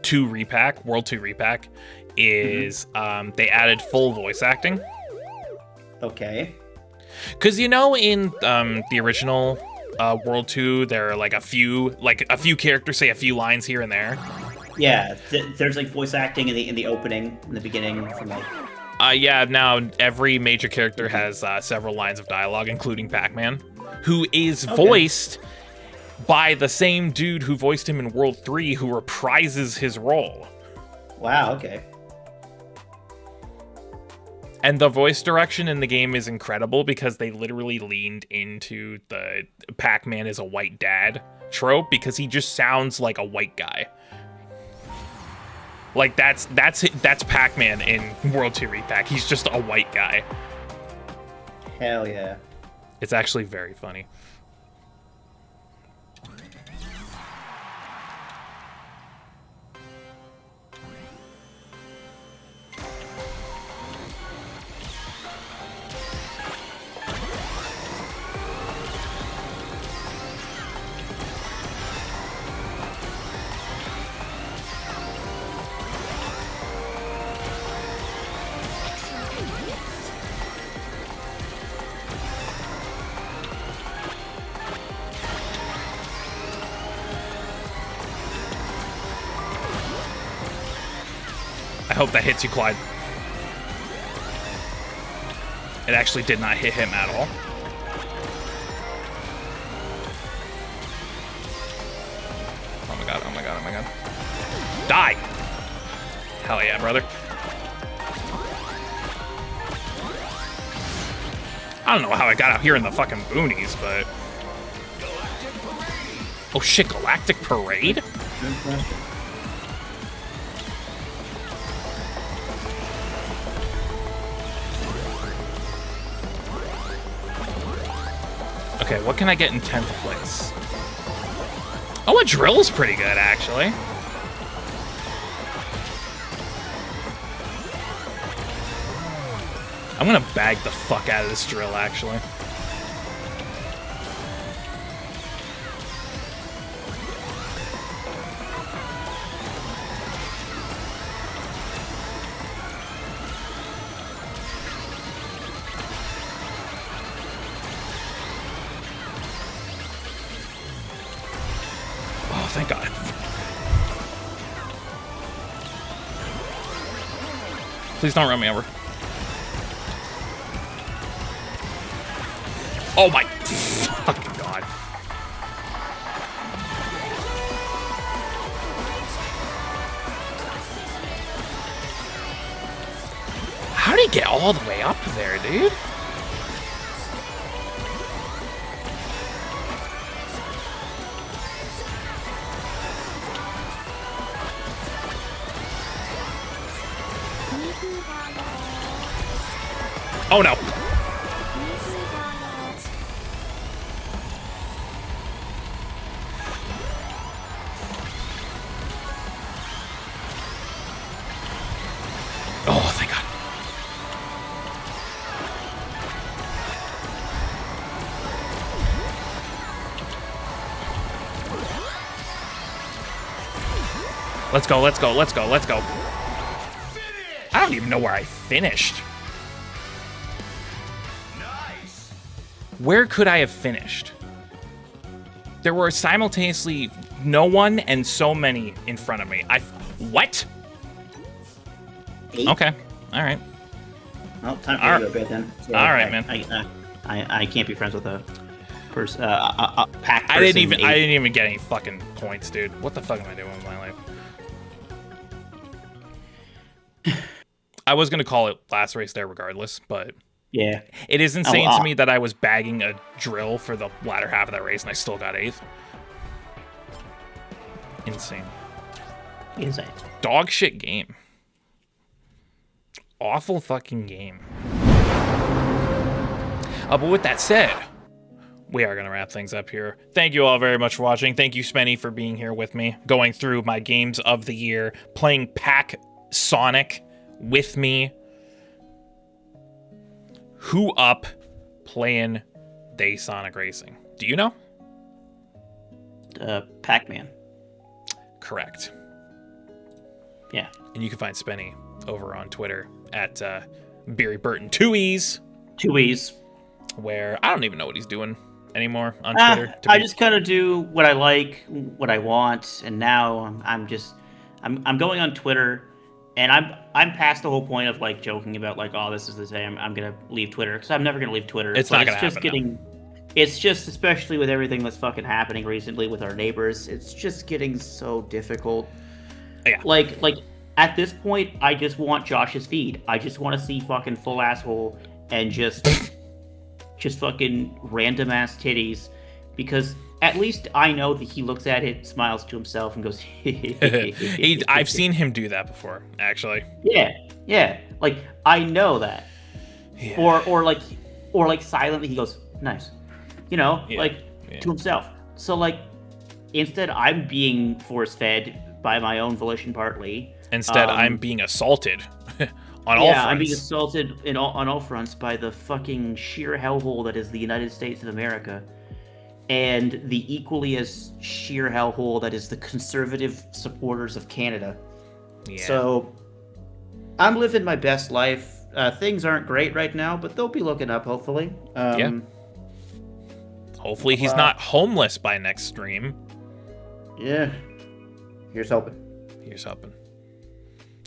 Speaker 1: 2 Repack is they added full voice acting.
Speaker 3: Okay.
Speaker 1: Because in the original World 2, there are like a few characters say a few lines here and there.
Speaker 3: Yeah, there's like voice acting in the opening, in the beginning, from like.
Speaker 1: Now every major character has several lines of dialogue, including Pac-Man, who is voiced by the same dude who voiced him in World 3, who reprises his role.
Speaker 3: Wow. Okay.
Speaker 1: And the voice direction in the game is incredible because they literally leaned into the Pac-Man is a white dad trope because he just sounds like a white guy. Like that's Pac-Man in World 2 Repack. He's just a white guy.
Speaker 3: Hell yeah.
Speaker 1: It's actually very funny. I hope that hits you, Clyde. It actually did not hit him at all. Oh my god, oh my god, oh my god. Die! Hell yeah, brother. I don't know how I got out here in the fucking boonies, but... Oh shit, Galactic Parade? Okay, what can I get in 10th place? Oh, a drill's pretty good, actually. I'm gonna bag the fuck out of this drill, actually. Oh, thank God. Please don't run me over. Oh my fucking God. How did he get all the way up there, dude? Oh no. Oh, thank God. Let's go, let's go, let's go, let's go. I don't even know where I finished.
Speaker 6: Nice.
Speaker 1: Where could I have finished? There were simultaneously no one and so many in front of me. What?
Speaker 3: 8?
Speaker 1: Okay. All right.
Speaker 3: Well, time for
Speaker 1: All
Speaker 3: you to go to bed then. So,
Speaker 1: All right, man.
Speaker 3: I can't be friends with a person. Pack person.
Speaker 1: I didn't even get any fucking points, dude. What the fuck am I doing with my life? I was going to call it last race there regardless, but
Speaker 2: Yeah.
Speaker 1: it is insane
Speaker 2: Oh,
Speaker 1: to me that I was bagging a drill for the latter half of that race and I still got 8th. Insane.
Speaker 2: Insane.
Speaker 1: Dog shit game. Awful fucking game. But with that said, we are going to wrap things up here. Thank you all very much for watching. Thank you, Spenny, for being here with me, going through my games of the year, playing Pac Sonic with me. Who up playing Day Sonic Racing? Do you know?
Speaker 2: Pac-Man.
Speaker 1: Correct.
Speaker 2: Yeah.
Speaker 1: And you can find Spenny over on Twitter at Beery Burton 2E's.
Speaker 2: 2E's.
Speaker 1: Where I don't even know what he's doing anymore on Twitter.
Speaker 2: I just kind of do what I like, what I want, and now I'm going on Twitter, and I'm past the whole point of like joking about like, oh, this is the day I'm gonna leave Twitter, because I'm never gonna leave Twitter.
Speaker 1: It's not gonna happen.
Speaker 2: It's just, especially with everything that's fucking happening recently with our neighbors, it's just getting so difficult.
Speaker 1: Yeah.
Speaker 2: Like at this point, I just want Josh's feed. I just want to see fucking full asshole and just fucking random ass titties, because at least I know that he looks at it, smiles to himself, and goes.
Speaker 1: I've seen him do that before, actually.
Speaker 2: Yeah. Like I know that.
Speaker 1: Yeah.
Speaker 2: Or like silently he goes, nice. To himself. So like, instead I'm being force fed by my own volition partly.
Speaker 1: Instead, I'm being assaulted on all fronts.
Speaker 2: Yeah, I'm being assaulted on all fronts by the fucking sheer hellhole that is the United States of America, and the equally as sheer hellhole that is the conservative supporters of Canada.
Speaker 1: Yeah.
Speaker 2: So, I'm living my best life. Things aren't great right now, but they'll be looking up, hopefully.
Speaker 1: Yeah. Hopefully he's not homeless by next stream.
Speaker 2: Yeah. Here's hoping.
Speaker 1: Here's hoping.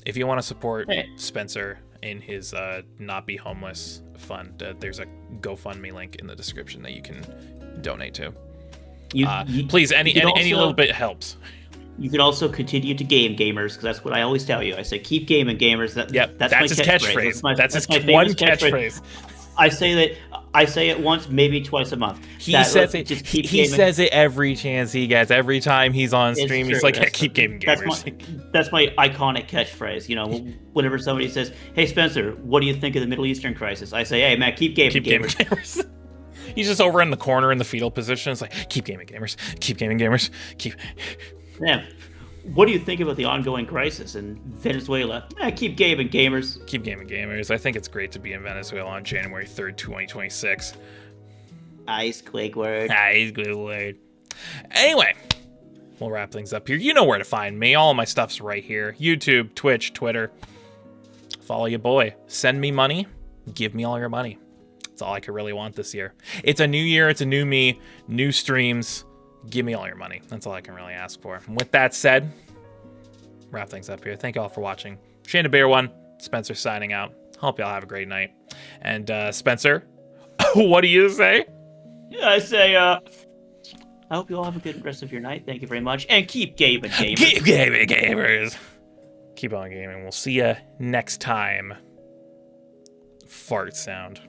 Speaker 1: If you want to support Spencer in his Not Be Homeless fund, there's a GoFundMe link in the description that you can donate to. Please, any little bit helps.
Speaker 2: You can also continue to game, gamers, because that's what I always tell you. I say, keep gaming, gamers. That's
Speaker 1: my his catchphrase. That's his
Speaker 2: my
Speaker 1: one
Speaker 2: catchphrase. I say it once, maybe twice a month.
Speaker 1: He says it every chance he gets. Every time he's on stream, he's like, keep gaming, gamers.
Speaker 2: That's my iconic catchphrase. Whenever somebody says, hey, Spencer, what do you think of the Middle Eastern crisis? I say, hey, man, keep gaming, gamers.
Speaker 1: He's just over in the corner in the fetal position. It's like, keep gaming, gamers. Keep gaming, gamers. Keep...
Speaker 2: Yeah. What do you think about the ongoing crisis in Venezuela? Keep gaming, gamers.
Speaker 1: Keep gaming, gamers. I think it's great to be in Venezuela on January 3rd, 2026.
Speaker 2: Ice Squidward.
Speaker 1: Ice Squidward. Anyway, we'll wrap things up here. You know where to find me. All of my stuff's right here. YouTube, Twitch, Twitter. Follow your boy. Send me money. Give me all your money. That's all I could really want this year. It's a new year. It's a new me. New streams. Give me all your money. That's all I can really ask for. And with that said, wrap things up here. Thank you all for watching. Shane the Bear 1, Spencer signing out. Hope y'all have a great night. And Spencer, what do you say?
Speaker 2: Yeah, I say, I hope you all have a good rest of your night. Thank you very much. And keep gaming, gamers.
Speaker 1: Keep gaming, gamers. Keep on gaming. We'll see you next time. Fart sound.